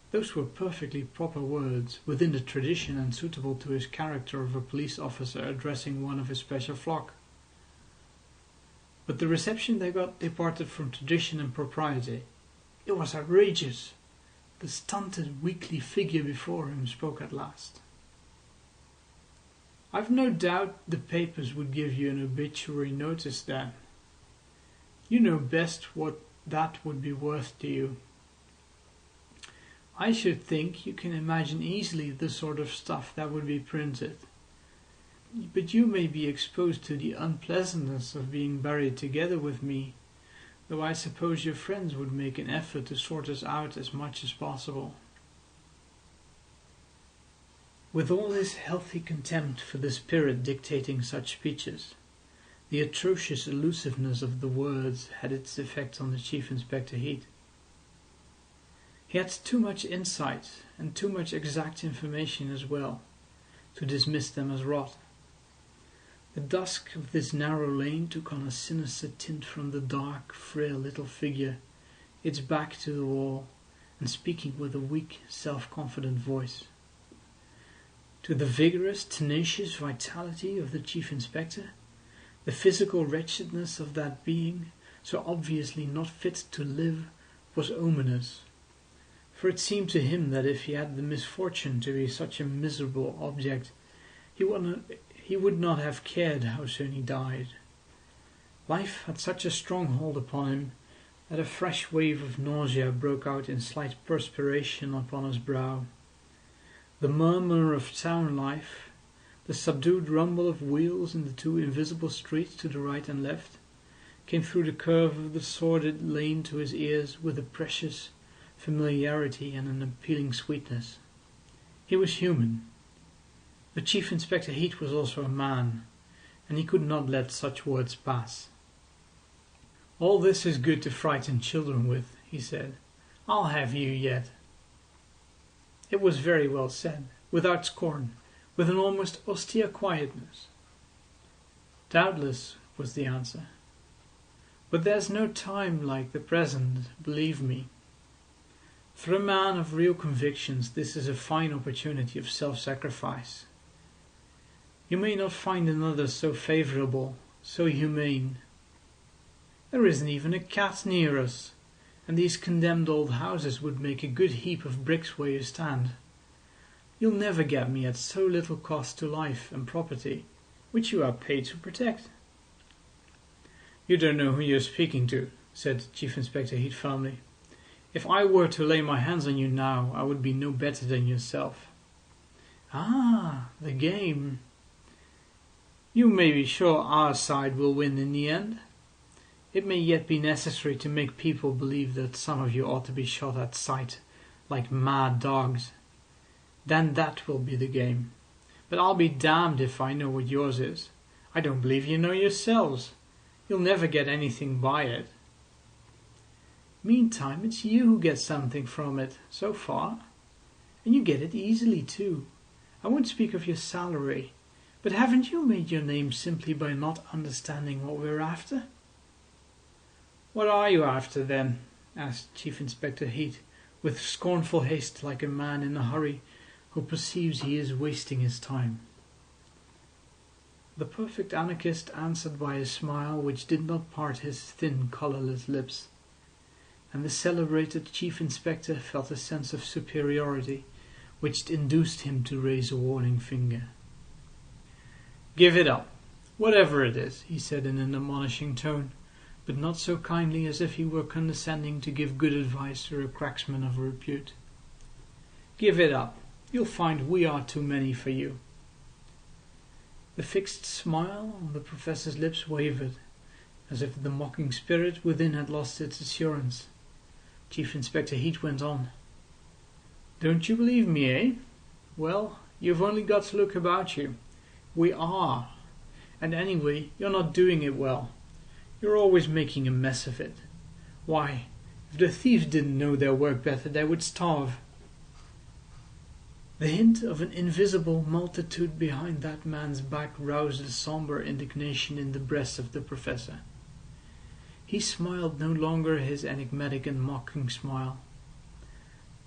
[SPEAKER 6] Those were perfectly proper words, within the tradition and suitable to his character of a police officer addressing one of his special flock. But the reception they got departed from tradition and propriety. It was outrageous. The stunted, weakly figure before him spoke at last. "I've no doubt the papers would give you an obituary notice then. You know best what that would be worth to you. I should think you can imagine easily the sort of stuff that would be printed. But you may be exposed to the unpleasantness of being buried together with me, though I suppose your friends would make an effort to sort us out as much as possible." With all his healthy contempt for the spirit dictating such speeches, the atrocious elusiveness of the words had its effect on the Chief Inspector Heat. He had too much insight, and too much exact information as well, to dismiss them as rot. The dusk of this narrow lane took on a sinister tint from the dark, frail little figure, its back to the wall, and speaking with a weak, self-confident voice. To the vigorous, tenacious vitality of the Chief Inspector, the physical wretchedness of that being, so obviously not fit to live, was ominous, for it seemed to him that if he had the misfortune to be such a miserable object, he would not have cared how soon he died. Life had such a strong hold upon him that a fresh wave of nausea broke out in slight perspiration upon his brow. The murmur of town life, the subdued rumble of wheels in the two invisible streets to the right and left, came through the curve of the sordid lane to his ears with a precious familiarity and an appealing sweetness. He was human. The Chief Inspector Heat was also a man, and he could not let such words pass. "All this is good to frighten children with," he said. "I'll have you yet." It was very well said, without scorn, with an almost austere quietness. "Doubtless," was the answer. "But there's no time like the present, believe me. For a man of real convictions, this is a fine opportunity of self-sacrifice. You may not find another so favourable, so humane. There isn't even a cat near us, and these condemned old houses would make a good heap of bricks where you stand. You'll never get me at so little cost to life and property, which you are paid to protect." "You don't know who you're speaking to," said Chief Inspector Heat firmly. "If I were to lay my hands on you now, I would be no better than yourself." "Ah, the game. You may be sure our side will win in the end. It may yet be necessary to make people believe that some of you ought to be shot at sight, like mad dogs. Then that will be the game. But I'll be damned if I know what yours is. I don't believe you know yourselves. You'll never get anything by it. Meantime, it's you who get something from it, so far. And you get it easily, too. I won't speak of your salary, but haven't you made your name simply by not understanding what we're after?" "What are you after, then?" asked Chief Inspector Heat, with scornful haste, like a man in a hurry who perceives he is wasting his time. The perfect anarchist answered by a smile which did not part his thin, colourless lips, and the celebrated Chief Inspector felt a sense of superiority which induced him to raise a warning finger. "Give it up, whatever it is," he said in an admonishing tone, but not so kindly as if he were condescending to give good advice to a cracksman of repute. "Give it up. You'll find we are too many for you." The fixed smile on the Professor's lips wavered, as if the mocking spirit within had lost its assurance. Chief Inspector Heat went on. "Don't you believe me, eh? Well, you've only got to look about you. We are. And anyway, you're not doing it well. You're always making a mess of it. Why, if the thieves didn't know their work better, they would starve." The hint of an invisible multitude behind that man's back roused a sombre indignation in the breast of the Professor. He smiled no longer his enigmatic and mocking smile.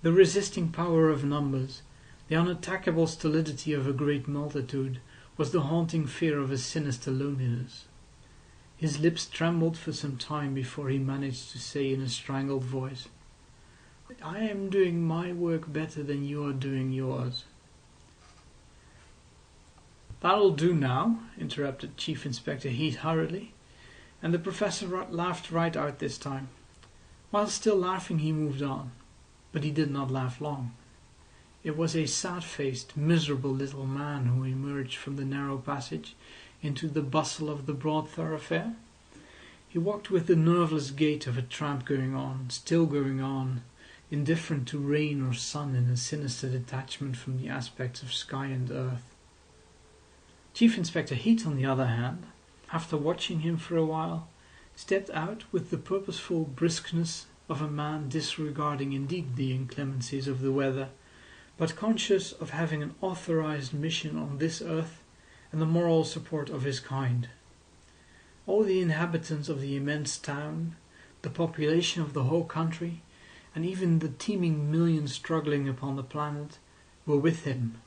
[SPEAKER 6] The resisting power of numbers, the unattackable stolidity of a great multitude, was the haunting fear of a sinister loneliness. His lips trembled for some time before he managed to say in a strangled voice, I am doing my work better than you are doing yours. That'll do now, interrupted Chief Inspector Heat hurriedly, and the Professor laughed right out this time. While still laughing he moved on, but he did not laugh long. It was a sad-faced, miserable little man who emerged from the narrow passage into the bustle of the broad thoroughfare. He walked with the nerveless gait of a tramp going on, still going on, indifferent to rain or sun in a sinister detachment from the aspects of sky and earth. Chief Inspector Heat, on the other hand, after watching him for a while, stepped out with the purposeful briskness of a man disregarding indeed the inclemencies of the weather, but conscious of having an authorized mission on this earth and the moral support of his kind. All the inhabitants of the immense town, the population of the whole country, and even the teeming millions struggling upon the planet, were with him,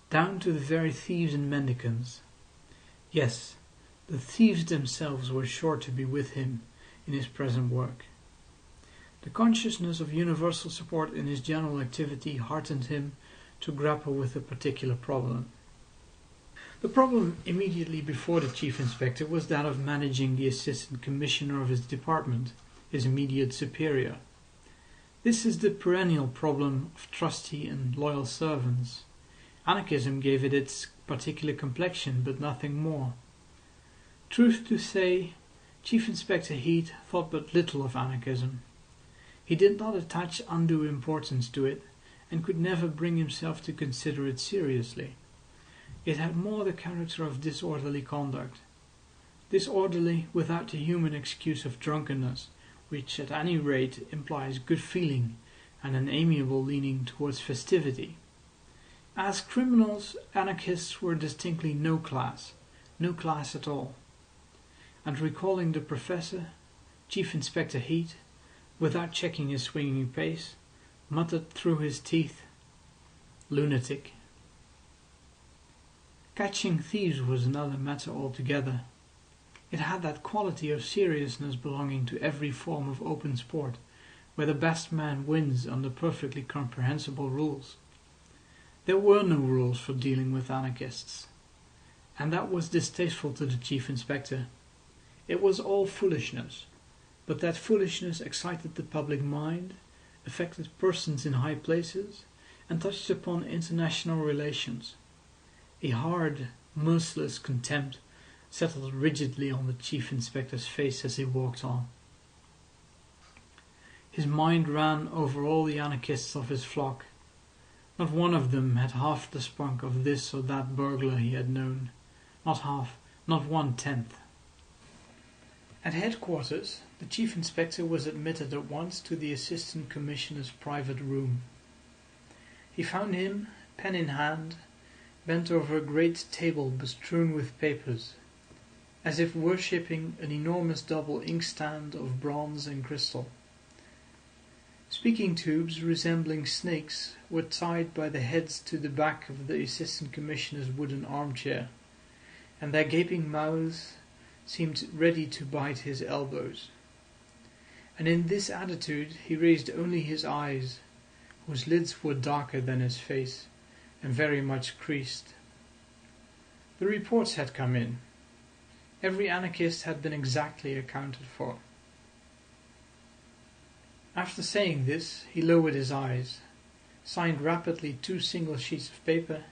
[SPEAKER 6] down to the very thieves and mendicants. Yes, the thieves themselves were sure to be with him in his present work. The consciousness of universal support in his general activity heartened him to grapple with a particular problem. The problem immediately before the Chief Inspector was that of managing the Assistant Commissioner of his department, his immediate superior. This is the perennial problem of trusty and loyal servants. Anarchism gave it its particular complexion, but nothing more. Truth to say, Chief Inspector Heat thought but little of anarchism. He did not attach undue importance to it, and could never bring himself to consider it seriously. It had more the character of disorderly conduct. Disorderly without the human excuse of drunkenness, which at any rate implies good feeling and an amiable leaning towards festivity. As criminals, anarchists were distinctly no class at all. And recalling the Professor, Chief Inspector Heat, without checking his swinging pace, muttered through his teeth, "Lunatic." Catching thieves was another matter altogether. It had that quality of seriousness belonging to every form of open sport, where the best man wins under perfectly comprehensible rules. There were no rules for dealing with anarchists, and that was distasteful to the Chief Inspector. It was all foolishness, but that foolishness excited the public mind, affected persons in high places, and touched upon international relations. A hard, merciless contempt settled rigidly on the Chief Inspector's face as he walked on. His mind ran over all the anarchists of his flock. Not one of them had half the spunk of this or that burglar he had known. Not half, not 1/10. At headquarters, the Chief Inspector was admitted at once to the Assistant Commissioner's private room. He found him, pen in hand, bent over a great table bestrewn with papers, as if worshipping an enormous double inkstand of bronze and crystal. Speaking tubes resembling snakes were tied by the heads to the back of the Assistant Commissioner's wooden armchair, and their gaping mouths seemed ready to bite his elbows. And in this attitude he raised only his eyes, whose lids were darker than his face, and very much creased. The reports had come in. Every anarchist had been exactly accounted for. After saying this, he lowered his eyes, signed rapidly 2 single sheets of paper,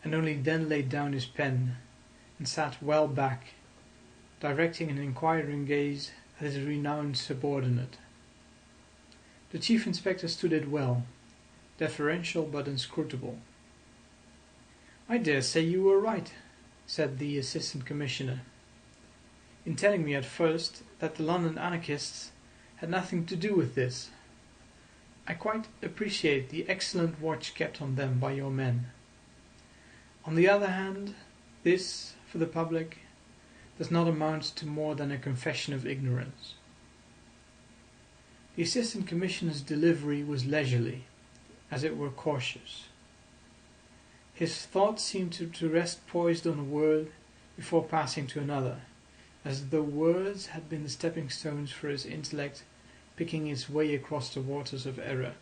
[SPEAKER 6] and only then laid down his pen, and sat well back, directing an inquiring gaze at his renowned subordinate. The Chief Inspector stood it well, deferential but inscrutable. "I dare say you were right," said the Assistant Commissioner, "in telling me at first that the London anarchists had nothing to do with this. I quite appreciate the excellent watch kept on them by your men. On the other hand, this, for the public, does not amount to more than a confession of ignorance." The Assistant Commissioner's delivery was leisurely, as it were cautious. His thoughts seemed to rest poised on a word before passing to another, as though words had been the stepping stones for his intellect picking its way across the waters of error.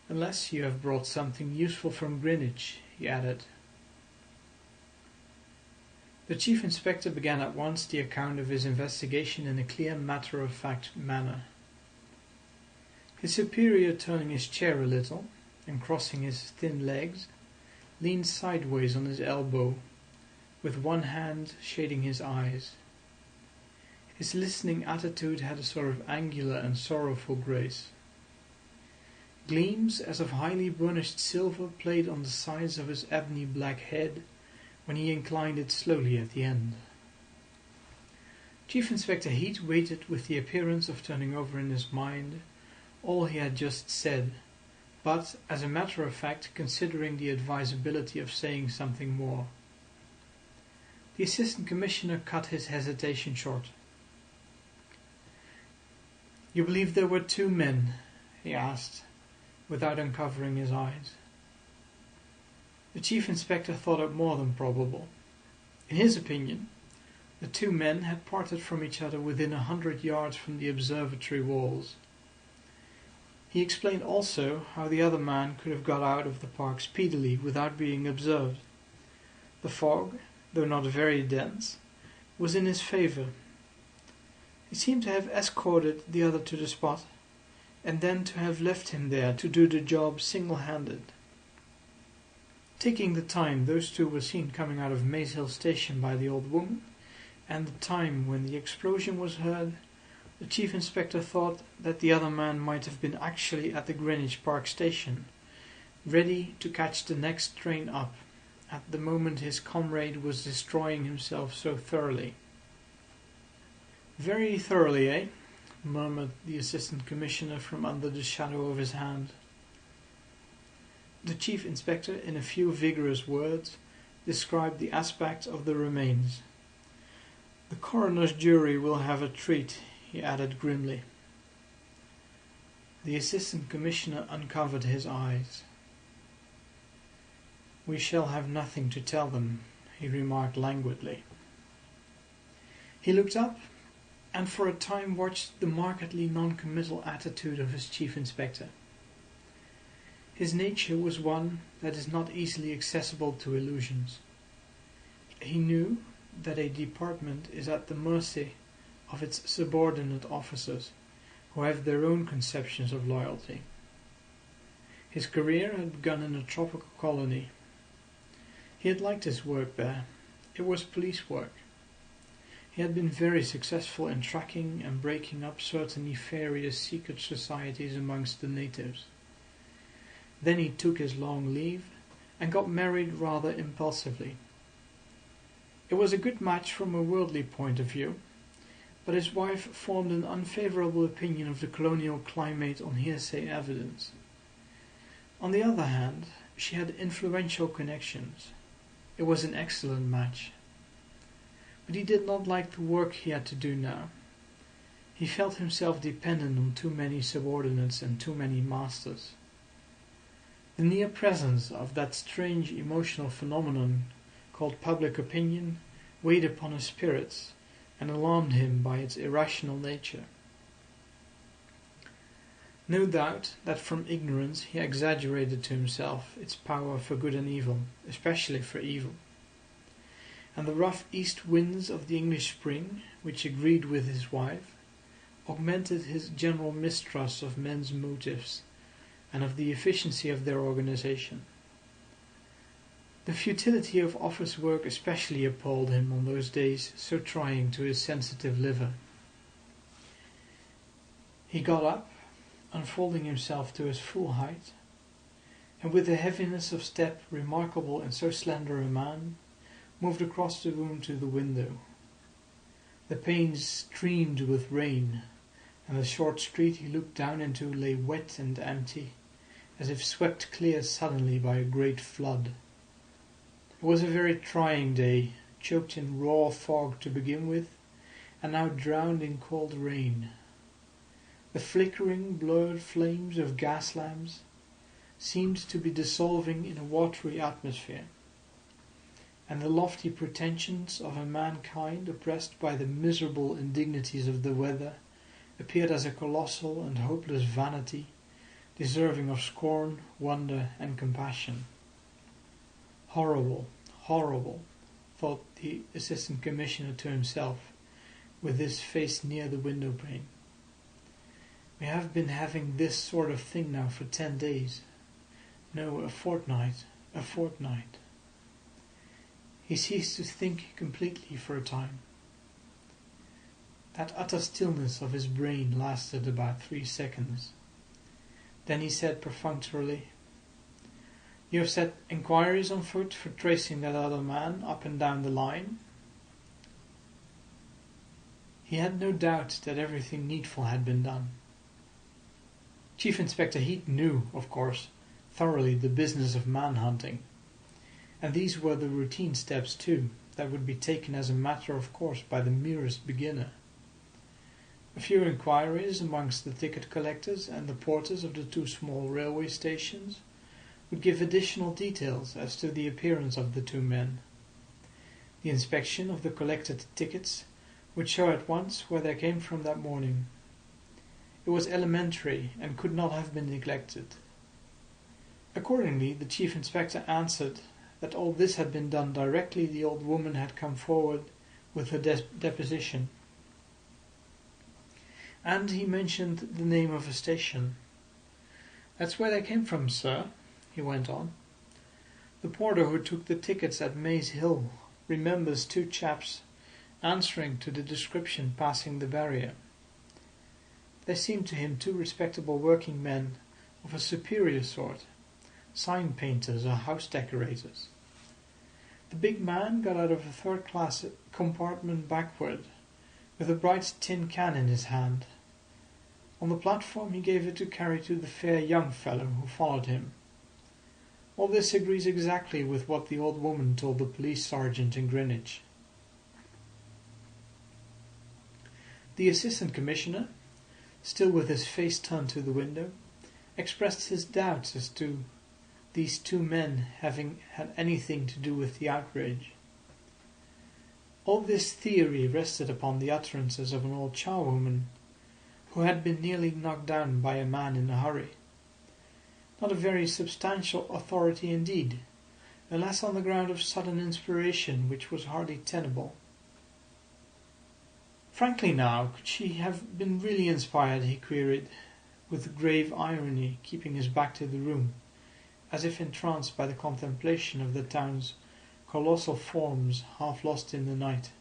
[SPEAKER 6] "Unless you have brought something useful from Greenwich," he added. The Chief Inspector began at once the account of his investigation in a clear, matter-of-fact manner. His superior, turning his chair a little, and crossing his thin legs, leaned sideways on his elbow, with one hand shading his eyes. His listening attitude had a sort of angular and sorrowful grace. Gleams as of highly burnished silver played on the sides of his ebony black head when he inclined it slowly at the end. Chief Inspector Heat waited with the appearance of turning over in his mind all he had just said, but, as a matter of fact, considering the advisability of saying something more. The Assistant Commissioner cut his hesitation short. "You believe there were 2 men?" he asked, without uncovering his eyes. The Chief Inspector thought it more than probable. In his opinion, the 2 men had parted from each other within 100 yards from the observatory walls. He explained also how the other man could have got out of the park speedily without being observed. The fog, though not very dense, was in his favour. He seemed to have escorted the other to the spot, and then to have left him there to do the job single-handed. Taking the time those 2 were seen coming out of Maze Hill Station by the old woman, and the time when the explosion was heard, the Chief Inspector thought that the other man might have been actually at the Greenwich Park station, ready to catch the next train up, at the moment his comrade was destroying himself so thoroughly. "Very thoroughly, eh?" murmured the Assistant Commissioner from under the shadow of his hand. The Chief Inspector, in a few vigorous words, described the aspect of the remains. "The coroner's jury will have a treat," he added grimly. The Assistant Commissioner uncovered his eyes. "We shall have nothing to tell them," he remarked languidly. He looked up, and for a time watched the markedly non-committal attitude of his Chief Inspector. His nature was one that is not easily accessible to illusions. He knew that a department is at the mercy of its subordinate officers, who have their own conceptions of loyalty. His career had begun in a tropical colony. He had liked his work there. It was police work. He had been very successful in tracking and breaking up certain nefarious secret societies amongst the natives. Then he took his long leave and got married rather impulsively. It was a good match from a worldly point of view, but his wife formed an unfavourable opinion of the colonial climate on hearsay evidence. On the other hand, she had influential connections. It was an excellent match. But he did not like the work he had to do now. He felt himself dependent on too many subordinates and too many masters. The near presence of that strange emotional phenomenon called public opinion weighed upon his spirits and alarmed him by its irrational nature. No doubt that from ignorance he exaggerated to himself its power for good and evil, especially for evil. And the rough east winds of the English spring, which agreed with his wife, augmented his general mistrust of men's motives and of the efficiency of their organization. The futility of office work especially appalled him on those days so trying to his sensitive liver. He got up, unfolding himself to his full height, and with a heaviness of step remarkable in so slender a man, moved across the room to the window. The panes streamed with rain, and the short street he looked down into lay wet and empty, as if swept clear suddenly by a great flood. It was a very trying day, choked in raw fog to begin with, and now drowned in cold rain. The flickering, blurred flames of gas lamps seemed to be dissolving in a watery atmosphere, and the lofty pretensions of a mankind oppressed by the miserable indignities of the weather appeared as a colossal and hopeless vanity, deserving of scorn, wonder, and compassion. Horrible, horrible, thought the Assistant Commissioner to himself, with his face near the window pane. We have been having this sort of thing now for 10 days. No, a fortnight. He ceased to think completely for a time. That utter stillness of his brain lasted about 3 seconds. Then he said perfunctorily, "You have set inquiries on foot for tracing that other man up and down the line?" He had no doubt that everything needful had been done. Chief Inspector Heat knew, of course, thoroughly the business of man-hunting, and these were the routine steps too that would be taken as a matter of course by the merest beginner. A few inquiries amongst the ticket collectors and the porters of the 2 small railway stations would give additional details as to the appearance of the 2 men. The inspection of the collected tickets would show at once where they came from that morning. It was elementary and could not have been neglected. Accordingly, the Chief Inspector answered that all this had been done directly the old woman had come forward with her deposition. And he mentioned the name of a station. "That's where they came from, sir," he went on. "The porter who took the tickets at Maze Hill remembers 2 chaps answering to the description passing the barrier. They seemed to him 2 respectable working men of a superior sort, sign painters or house decorators. The big man got out of a 3rd-class compartment backward, with a bright tin can in his hand. On the platform he gave it to carry to the fair young fellow who followed him. All this agrees exactly with what the old woman told the police sergeant in Greenwich." The Assistant Commissioner, still with his face turned to the window, expressed his doubts as to these 2 men having had anything to do with the outrage. All this theory rested upon the utterances of an old charwoman who had been nearly knocked down by a man in a hurry. Not a very substantial authority indeed, unless on the ground of sudden inspiration, which was hardly tenable. "Frankly now, could she have been really inspired?" he queried, with grave irony, keeping his back to the room, as if entranced by the contemplation of the town's colossal forms half lost in the night.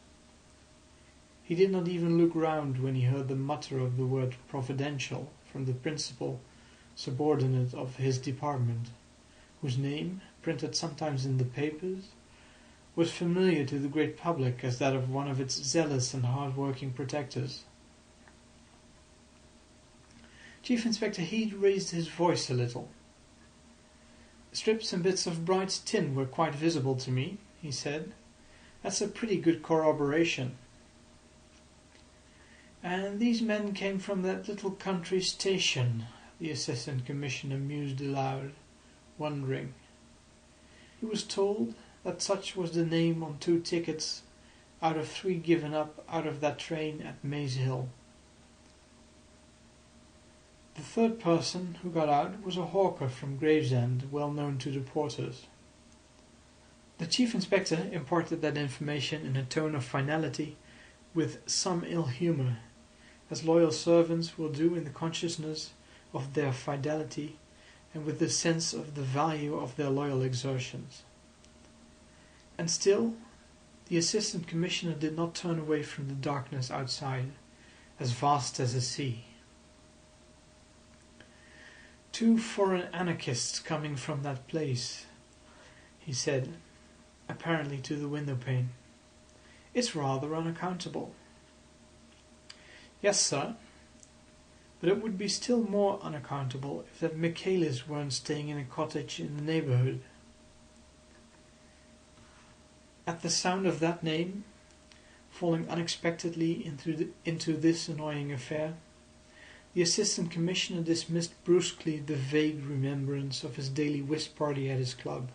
[SPEAKER 6] He did not even look round when he heard the mutter of the word "providential" from the principal subordinate of his department, whose name, printed sometimes in the papers, was familiar to the great public as that of one of its zealous and hard-working protectors. Chief Inspector Heat raised his voice a little. "Strips and bits of bright tin were quite visible to me," he said. "That's a pretty good corroboration. And these men came from that little country station," the Assistant Commissioner mused aloud, wondering. He was told that such was the name on 2 tickets out of 3 given up out of that train at Maze Hill. The 3rd person who got out was a hawker from Gravesend, well known to the porters. The Chief Inspector imparted that information in a tone of finality with some ill humour, as loyal servants will do in the consciousness of their fidelity and with the sense of the value of their loyal exertions. And still, the Assistant Commissioner did not turn away from the darkness outside, as vast as a sea. "2 foreign anarchists coming from that place," he said, apparently to the window pane. "It's rather unaccountable." "Yes, sir. But it would be still more unaccountable if that Michaelis weren't staying in a cottage in the neighbourhood." At the sound of that name, falling unexpectedly into this annoying affair, the Assistant Commissioner dismissed brusquely the vague remembrance of his daily whist party at his club.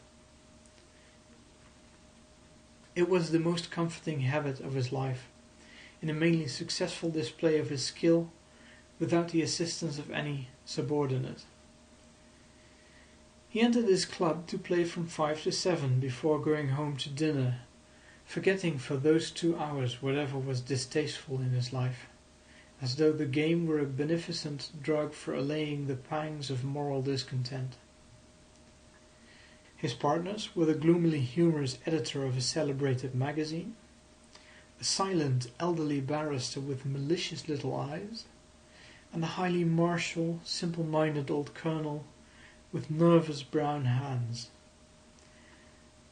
[SPEAKER 6] It was the most comforting habit of his life, in a mainly successful display of his skill, without the assistance of any subordinate. He entered his club to play from 5 to 7 before going home to dinner, forgetting for those 2 hours whatever was distasteful in his life, as though the game were a beneficent drug for allaying the pangs of moral discontent. His partners were the gloomily humorous editor of a celebrated magazine, a silent elderly barrister with malicious little eyes, and a highly martial, simple-minded old colonel with nervous brown hands.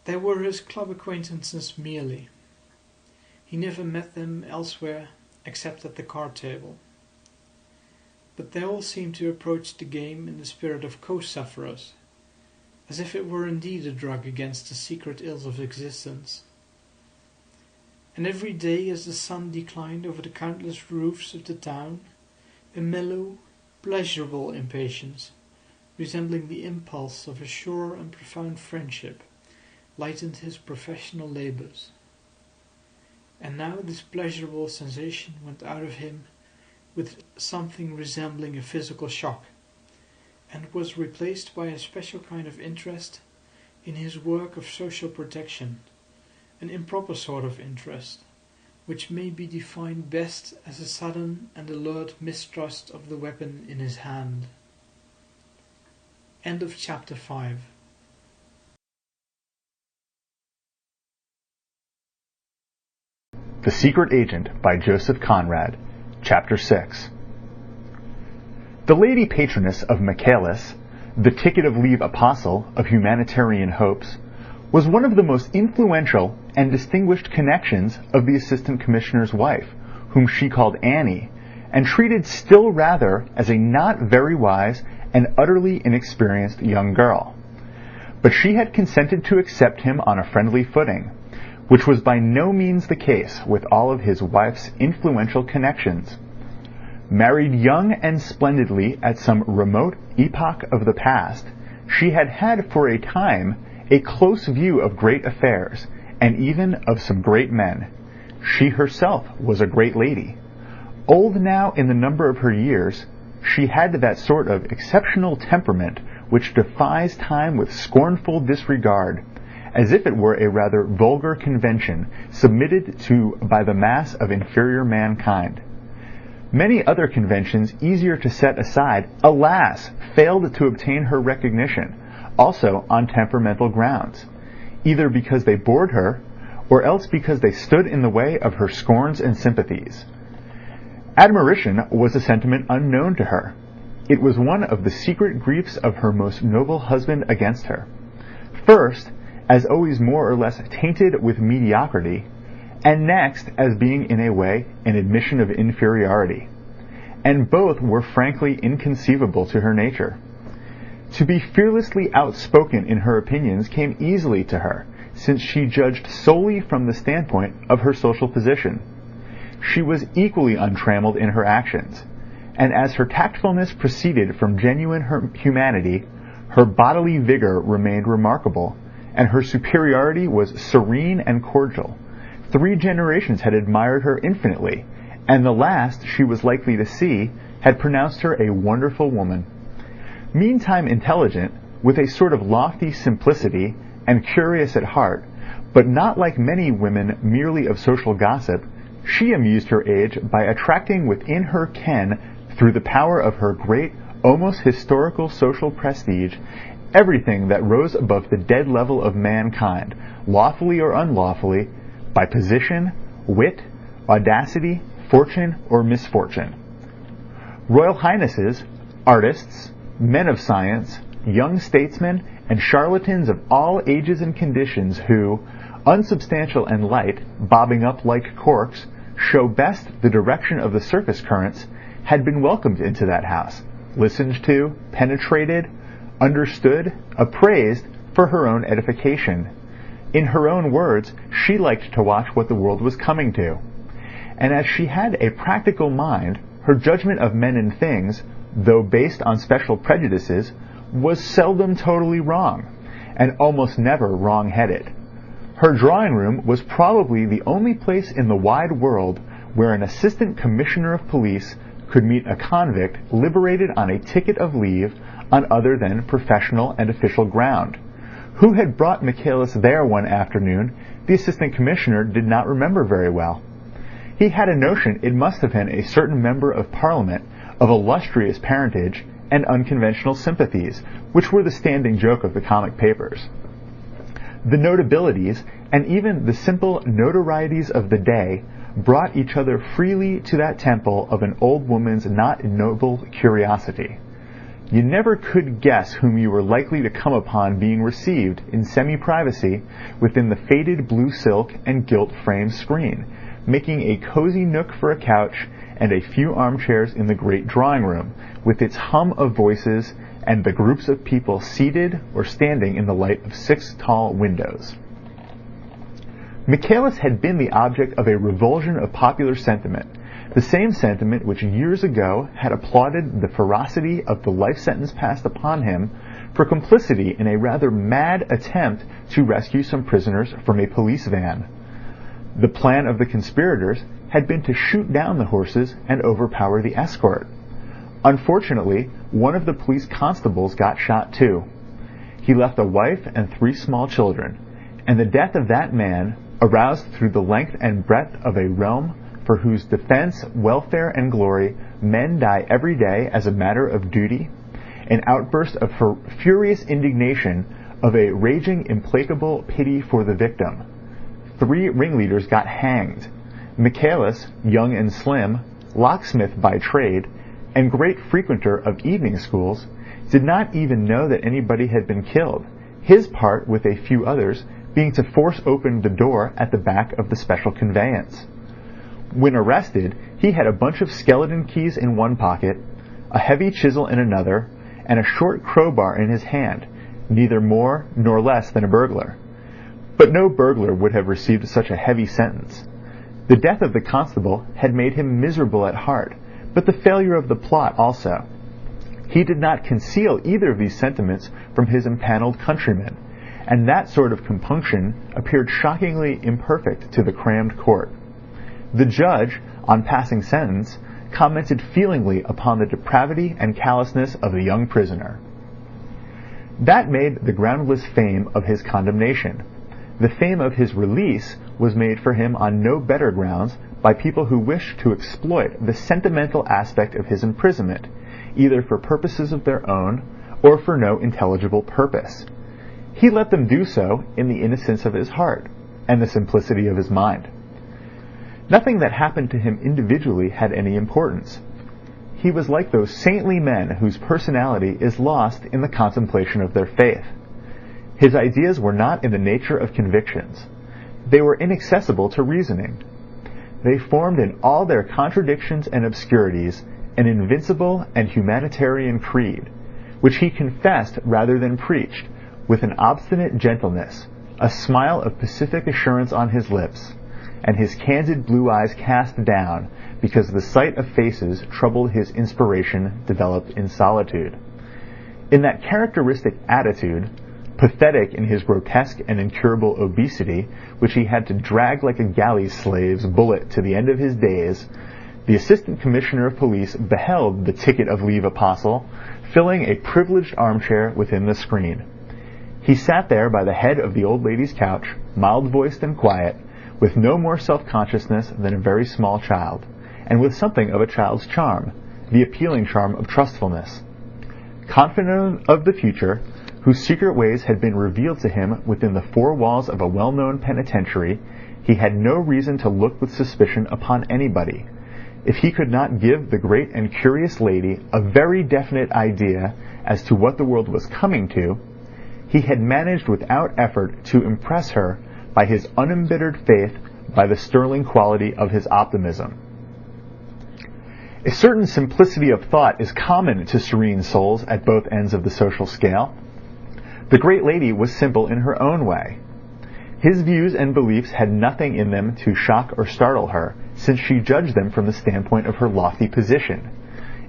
[SPEAKER 6] They were his club acquaintances merely. He never met them elsewhere except at the card table. But they all seemed to approach the game in the spirit of co-sufferers, as if it were indeed a drug against the secret ills of existence. And every day as the sun declined over the countless roofs of the town, a mellow, pleasurable impatience, resembling the impulse of a sure and profound friendship, lightened his professional labours. And now this pleasurable sensation went out of him with something resembling a physical shock, and was replaced by a special kind of interest in his work of social protection, an improper sort of interest, which may be defined best as a sudden and alert mistrust of the weapon in his hand. End of chapter 5.
[SPEAKER 7] The Secret Agent by Joseph Conrad, Chapter 6. The lady patroness of Michaelis, the ticket-of-leave apostle of humanitarian hopes, was one of the most influential and distinguished connections of the assistant commissioner's wife, whom she called Annie, and treated still rather as a not very wise and utterly inexperienced young girl. But she had consented to accept him on a friendly footing, which was by no means the case with all of his wife's influential connections. Married young and splendidly at some remote epoch of the past, she had had for a time a close view of great affairs, and even of some great men. She herself was a great lady. Old now in the number of her years, she had that sort of exceptional temperament which defies time with scornful disregard, as if it were a rather vulgar convention submitted to by the mass of inferior mankind. Many other conventions easier to set aside, alas, failed to obtain her recognition, also on temperamental grounds, either because they bored her, or else because they stood in the way of her scorns and sympathies. Admiration was a sentiment unknown to her. It was one of the secret griefs of her most noble husband against her. First, as always more or less tainted with mediocrity, and next as being in a way an admission of inferiority. And both were frankly inconceivable to her nature. To be fearlessly outspoken in her opinions came easily to her, since she judged solely from the standpoint of her social position. She was equally untrammeled in her actions, and as her tactfulness proceeded from genuine humanity, her bodily vigor remained remarkable, and her superiority was serene and cordial. 3 generations had admired her infinitely, and the last she was likely to see had pronounced her a wonderful woman. Meantime intelligent, with a sort of lofty simplicity, and curious at heart, but not like many women merely of social gossip, she amused her age by attracting within her ken, through the power of her great, almost historical social prestige, everything that rose above the dead level of mankind, lawfully or unlawfully, by position, wit, audacity, fortune, or misfortune. Royal Highnesses, artists, men of science, young statesmen, and charlatans of all ages and conditions who, unsubstantial and light, bobbing up like corks, show best the direction of the surface currents, had been welcomed into that house, listened to, penetrated, understood, appraised for her own edification. In her own words, she liked to watch what the world was coming to. And as she had a practical mind, her judgment of men and things, though based on special prejudices, was seldom totally wrong, and almost never wrong-headed. Her drawing-room was probably the only place in the wide world where an assistant commissioner of police could meet a convict liberated on a ticket of leave on other than professional and official ground. Who had brought Michaelis there one afternoon, the assistant commissioner did not remember very well. He had a notion it must have been a certain member of Parliament of illustrious parentage and unconventional sympathies, which were the standing joke of the comic papers. The notabilities, and even the simple notorieties of the day, brought each other freely to that temple of an old woman's not noble curiosity. You never could guess whom you were likely to come upon being received in semi-privacy within the faded blue silk and gilt-framed screen, making a cozy nook for a couch and a few armchairs in the great drawing-room, with its hum of voices and the groups of people seated or standing in the light of 6 tall windows. Michaelis had been the object of a revulsion of popular sentiment, the same sentiment which years ago had applauded the ferocity of the life sentence passed upon him for complicity in a rather mad attempt to rescue some prisoners from a police van. The plan of the conspirators had been to shoot down the horses and overpower the escort. Unfortunately, one of the police constables got shot too. He left a wife and 3 small children, and the death of that man aroused through the length and breadth of a realm for whose defense, welfare, and glory men die every day as a matter of duty, an outburst of furious indignation, of a raging, implacable pity for the victim. 3 ringleaders got hanged. Michaelis, young and slim, locksmith by trade, and great frequenter of evening schools, did not even know that anybody had been killed, his part, with a few others, being to force open the door at the back of the special conveyance. When arrested, he had a bunch of skeleton keys in one pocket, a heavy chisel in another, and a short crowbar in his hand, neither more nor less than a burglar. But no burglar would have received such a heavy sentence. The death of the constable had made him miserable at heart, but the failure of the plot also. He did not conceal either of these sentiments from his empaneled countrymen, and that sort of compunction appeared shockingly imperfect to the crammed court. The judge, on passing sentence, commented feelingly upon the depravity and callousness of the young prisoner. That made the groundless fame of his condemnation. The fame of his release was made for him on no better grounds by people who wished to exploit the sentimental aspect of his imprisonment, either for purposes of their own or for no intelligible purpose. He let them do so in the innocence of his heart and the simplicity of his mind. Nothing that happened to him individually had any importance. He was like those saintly men whose personality is lost in the contemplation of their faith. His ideas were not in the nature of convictions. They were inaccessible to reasoning. They formed in all their contradictions and obscurities an invincible and humanitarian creed, which he confessed rather than preached, with an obstinate gentleness, a smile of pacific assurance on his lips, and his candid blue eyes cast down, because the sight of faces troubled his inspiration developed in solitude. In that characteristic attitude, pathetic in his grotesque and incurable obesity, which he had to drag like a galley slave's bullet to the end of his days, the assistant commissioner of police beheld the ticket of leave apostle filling a privileged armchair within the screen. He sat there by the head of the old lady's couch, mild-voiced and quiet, with no more self-consciousness than a very small child, and with something of a child's charm, the appealing charm of trustfulness. Confident of the future, whose secret ways had been revealed to him within the 4 walls of a well-known penitentiary, he had no reason to look with suspicion upon anybody. If he could not give the great and curious lady a very definite idea as to what the world was coming to, he had managed without effort to impress her by his unembittered faith, by the sterling quality of his optimism. A certain simplicity of thought is common to serene souls at both ends of the social scale. The great lady was simple in her own way. His views and beliefs had nothing in them to shock or startle her, since she judged them from the standpoint of her lofty position.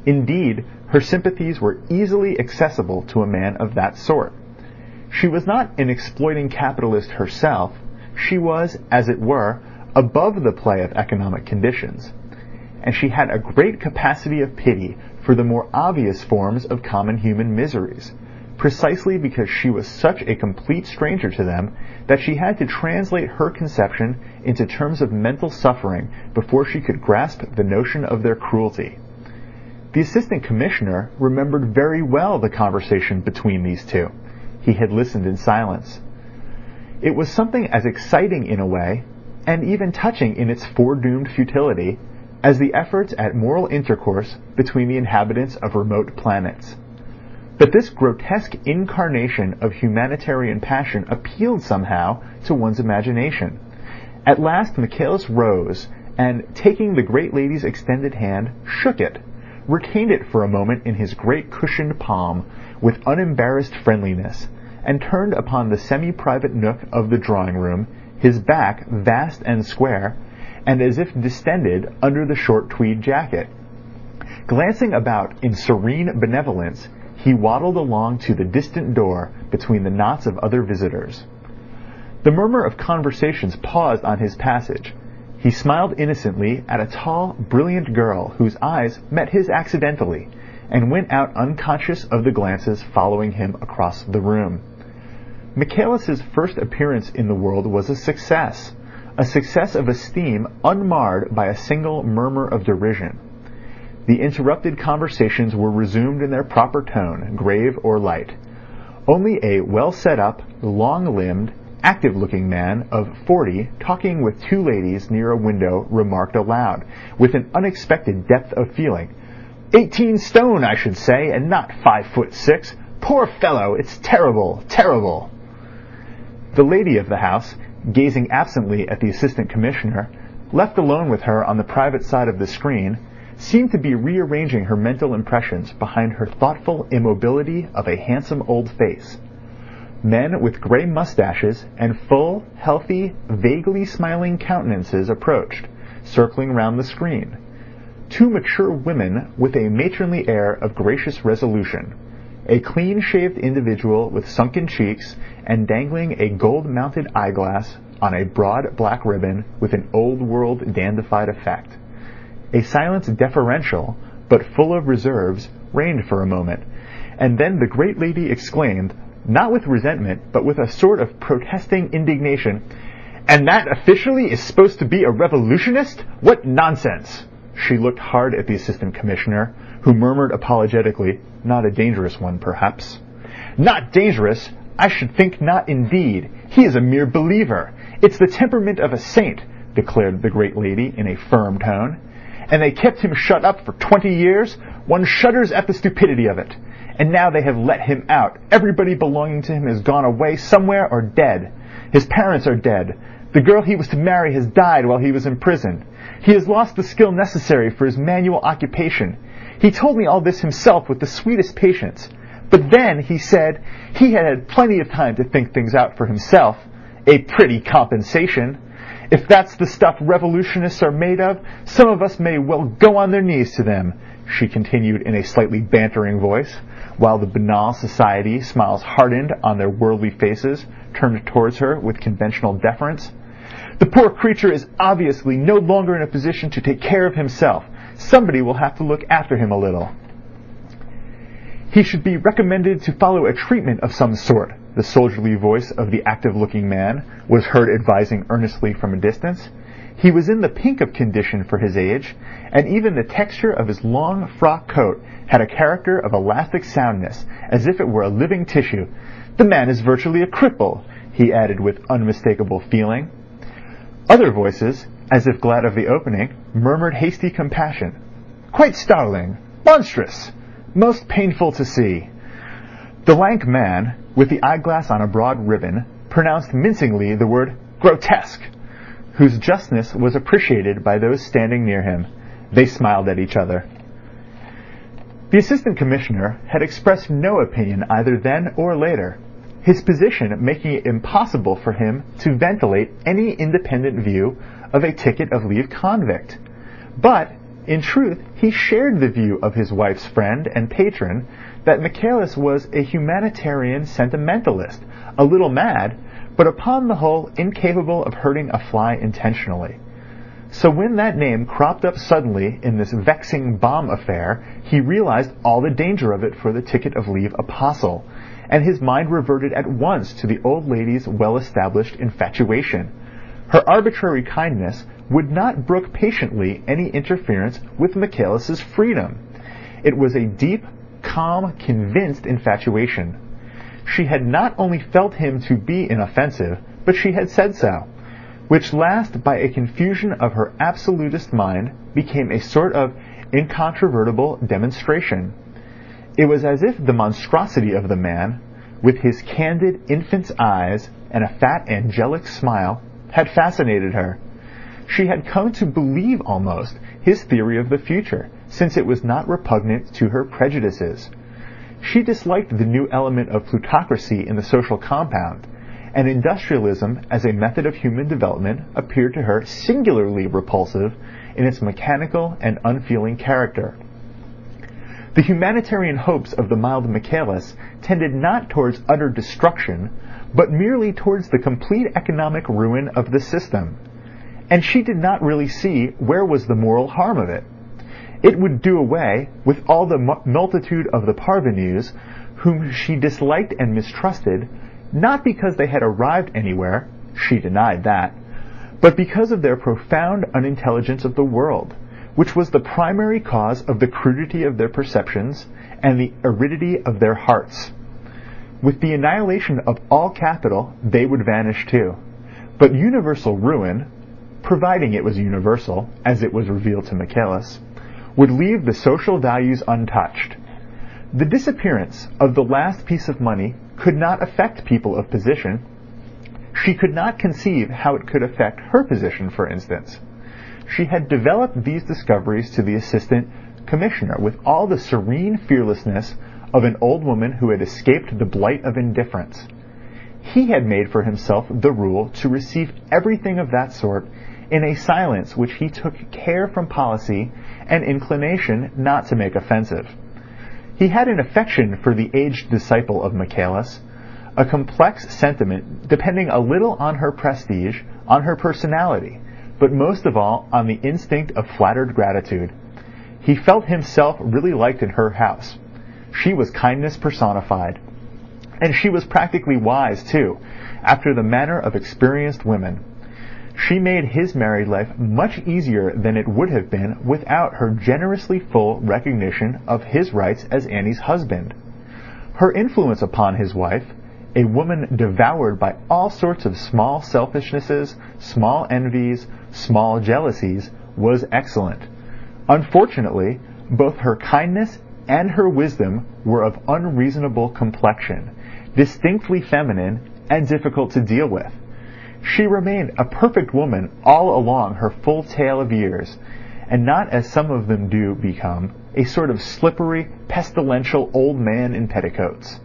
[SPEAKER 7] Indeed, her sympathies were easily accessible to a man of that sort. She was not an exploiting capitalist herself. She was, as it were, above the play of economic conditions. and she had a great capacity of pity for the more obvious forms of common human miseries, precisely because she was such a complete stranger to them that she had to translate her conception into terms of mental suffering before she could grasp the notion of their cruelty. The Assistant Commissioner remembered very well the conversation between these two. He had listened in silence. It was something as exciting in a way, and even touching in its foredoomed futility, as the efforts at moral intercourse between the inhabitants of remote planets. But this grotesque incarnation of humanitarian passion appealed somehow to one's imagination. At last Michaelis rose, and, taking the great lady's extended hand, shook it, retained it for a moment in his great cushioned palm with unembarrassed friendliness, and turned upon the semi-private nook of the drawing-room, his back vast and square, and as if distended under the short tweed jacket. Glancing about in serene benevolence, he waddled along to the distant door between the knots of other visitors. The murmur of conversations paused on his passage. He smiled innocently at a tall, brilliant girl whose eyes met his accidentally, and went out unconscious of the glances following him across the room. Michaelis's first appearance in the world was a success of esteem unmarred by a single murmur of derision. The interrupted conversations were resumed in their proper tone, grave or light. Only a well-set-up, long-limbed, active-looking man of 40 talking with two ladies near a window remarked aloud, with an unexpected depth of feeling, 18 stone, I should say, and not 5'6". Poor fellow, it's terrible, terrible. The lady of the house, gazing absently at the Assistant Commissioner, left alone with her on the private side of the screen, seemed to be rearranging her mental impressions behind her thoughtful immobility of a handsome old face. Men with grey mustaches and full, healthy, vaguely smiling countenances approached, circling round the screen. Two mature women with a matronly air of gracious resolution. A clean-shaved individual with sunken cheeks and dangling a gold-mounted eyeglass on a broad black ribbon with an old-world dandified effect. A silence deferential, but full of reserves, reigned for a moment, and then the great lady exclaimed, not with resentment, but with a sort of protesting indignation, "And that officially is supposed to be a revolutionist? What nonsense!" She looked hard at the Assistant Commissioner, who murmured apologetically, not a dangerous one, perhaps. "Not dangerous? I should think not indeed. He is a mere believer. It's the temperament of a saint," declared the great lady in a firm tone. "And they kept him shut up for 20 years? One shudders at the stupidity of it. And now they have let him out. Everybody belonging to him has gone away somewhere or dead. His parents are dead. The girl he was to marry has died while he was in prison. He has lost the skill necessary for his manual occupation. He told me all this himself with the sweetest patience. But then he said he had had plenty of time to think things out for himself. A pretty compensation. If that's the stuff revolutionists are made of, some of us may well go on their knees to them," she continued in a slightly bantering voice, while the banal society smiles hardened on their worldly faces, turned towards her with conventional deference. "The poor creature is obviously no longer in a position to take care of himself. Somebody will have to look after him a little. He should be recommended to follow a treatment of some sort," the soldierly voice of the active-looking man was heard advising earnestly from a distance. He was in the pink of condition for his age, and even the texture of his long frock coat had a character of elastic soundness, as if it were a living tissue. "The man is virtually a cripple," he added with unmistakable feeling. Other voices, as if glad of the opening, murmured hasty compassion. "Quite startling! Monstrous! Most painful to see." The lank man, with the eyeglass on a broad ribbon, pronounced mincingly the word "grotesque," whose justness was appreciated by those standing near him. They smiled at each other. The Assistant Commissioner had expressed no opinion either then or later, his position making it impossible for him to ventilate any independent view of a ticket of leave convict. But, in truth, he shared the view of his wife's friend and patron that Michaelis was a humanitarian sentimentalist, a little mad, but upon the whole incapable of hurting a fly intentionally. So when that name cropped up suddenly in this vexing bomb affair, he realized all the danger of it for the ticket of leave apostle, and his mind reverted at once to the old lady's well-established infatuation. Her arbitrary kindness would not brook patiently any interference with Michaelis's freedom. It was a deep, calm, convinced infatuation. She had not only felt him to be inoffensive, but she had said so, which last, by a confusion of her absolutist mind, became a sort of incontrovertible demonstration. It was as if the monstrosity of the man, with his candid infant's eyes and a fat angelic smile, had fascinated her. She had come to believe almost his theory of the future, since it was not repugnant to her prejudices. She disliked the new element of plutocracy in the social compound, and industrialism as a method of human development appeared to her singularly repulsive in its mechanical and unfeeling character. The humanitarian hopes of the mild Michaelis tended not towards utter destruction, but merely towards the complete economic ruin of the system, and she did not really see where was the moral harm of it. It would do away with all the multitude of the parvenus whom she disliked and mistrusted, not because they had arrived anywhere, she denied that, but because of their profound unintelligence of the world, which was the primary cause of the crudity of their perceptions and the aridity of their hearts. With the annihilation of all capital, they would vanish too. But universal ruin, providing it was universal, as it was revealed to Michaelis, would leave the social values untouched. The disappearance of the last piece of money could not affect people of position. She could not conceive how it could affect her position, for instance. She had developed these discoveries to the assistant commissioner with all the serene fearlessness of an old woman who had escaped the blight of indifference. He had made for himself the rule to receive everything of that sort in a silence which he took care from policy and inclination not to make offensive. He had an affection for the aged disciple of Michaelis, a complex sentiment depending a little on her prestige, on her personality, but most of all on the instinct of flattered gratitude. He felt himself really liked in her house. She was kindness personified. And she was practically wise, too, after the manner of experienced women. She made his married life much easier than it would have been without her generously full recognition of his rights as Annie's husband. Her influence upon his wife, a woman devoured by all sorts of small selfishnesses, small envies, small jealousies, was excellent. Unfortunately, both her kindness and her wisdom were of unreasonable complexion, distinctly feminine and difficult to deal with. She remained a perfect woman all along her full tale of years, and not as some of them do become, a sort of slippery, pestilential old man in petticoats.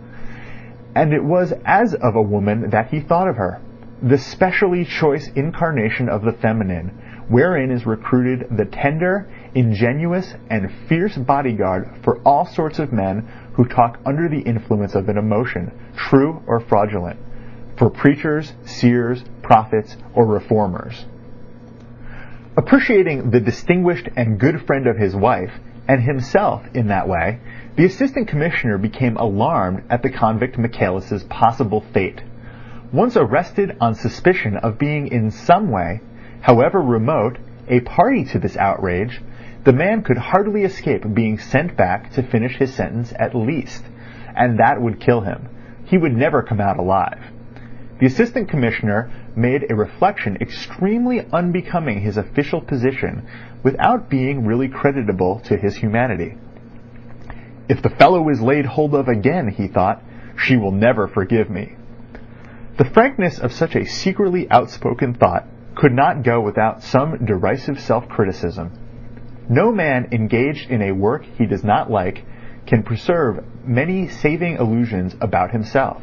[SPEAKER 7] And it was as of a woman that he thought of her, the specially choice incarnation of the feminine, wherein is recruited the tender, ingenuous, and fierce bodyguard for all sorts of men who talk under the influence of an emotion, true or fraudulent, for preachers, seers, prophets, or reformers. Appreciating the distinguished and good friend of his wife, and himself in that way, the assistant commissioner became alarmed at the convict Michaelis's possible fate. Once arrested on suspicion of being in some way, however remote, a party to this outrage, the man could hardly escape being sent back to finish his sentence at least, and that would kill him. He would never come out alive. The assistant commissioner made a reflection extremely unbecoming his official position without being really creditable to his humanity. If the fellow is laid hold of again, he thought, she will never forgive me. The frankness of such a secretly outspoken thought could not go without some derisive self-criticism. No man engaged in a work he does not like can preserve many saving illusions about himself.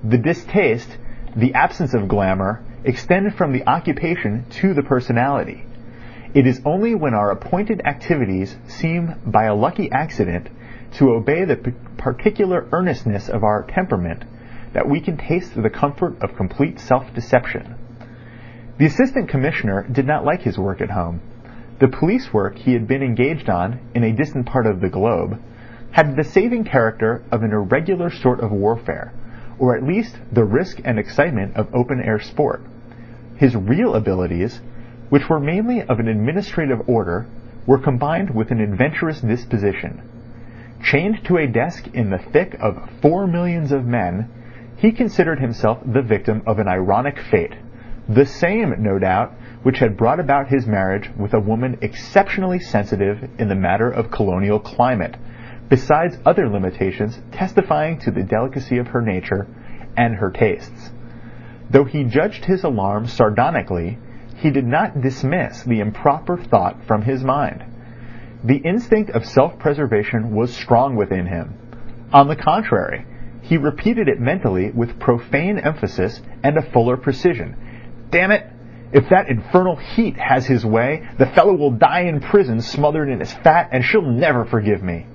[SPEAKER 7] The distaste, the absence of glamour, extend from the occupation to the personality. It is only when our appointed activities seem by a lucky accident to obey the particular earnestness of our temperament that we can taste the comfort of complete self-deception. The assistant commissioner did not like his work at home. The police work he had been engaged on in a distant part of the globe had the saving character of an irregular sort of warfare, or at least the risk and excitement of open-air sport. His real abilities, which were mainly of an administrative order, were combined with an adventurous disposition. Chained to a desk in the thick of 4 millions of men, he considered himself the victim of an ironic fate, the same, no doubt, which had brought about his marriage with a woman exceptionally sensitive in the matter of colonial climate, besides other limitations testifying to the delicacy of her nature and her tastes. Though he judged his alarm sardonically, he did not dismiss the improper thought from his mind. The instinct of self-preservation was strong within him. On the contrary, he repeated it mentally with profane emphasis and a fuller precision. "Damn it! If that infernal heat has his way, the fellow will die in prison smothered in his fat, and she'll never forgive me."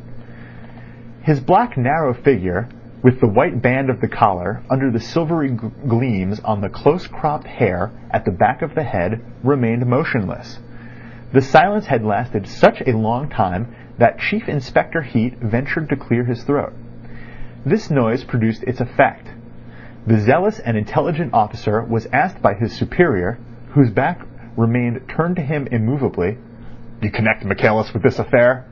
[SPEAKER 7] His black narrow figure, with the white band of the collar under the silvery gleams on the close-cropped hair at the back of the head, remained motionless. The silence had lasted such a long time that Chief Inspector Heat ventured to clear his throat. This noise produced its effect. The zealous and intelligent officer was asked by his superior, whose back remained turned to him immovably, "You connect Michaelis with this affair?"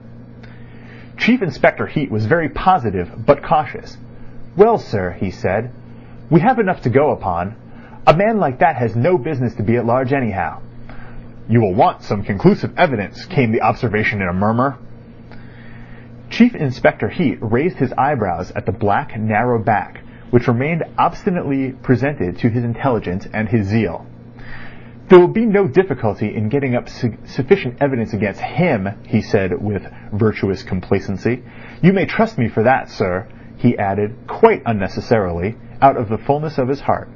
[SPEAKER 7] Chief Inspector Heat was very positive, but cautious. "Well, sir," he said, "we have enough to go upon. A man like that has no business to be at large anyhow." "You will want some conclusive evidence," came the observation in a murmur. Chief Inspector Heat raised his eyebrows at the black, narrow back, which remained obstinately presented to his intelligence and his zeal. "There will be no difficulty in getting up sufficient evidence against him," he said with virtuous complacency. "You may trust me for that, sir," he added, quite unnecessarily, out of the fullness of his heart.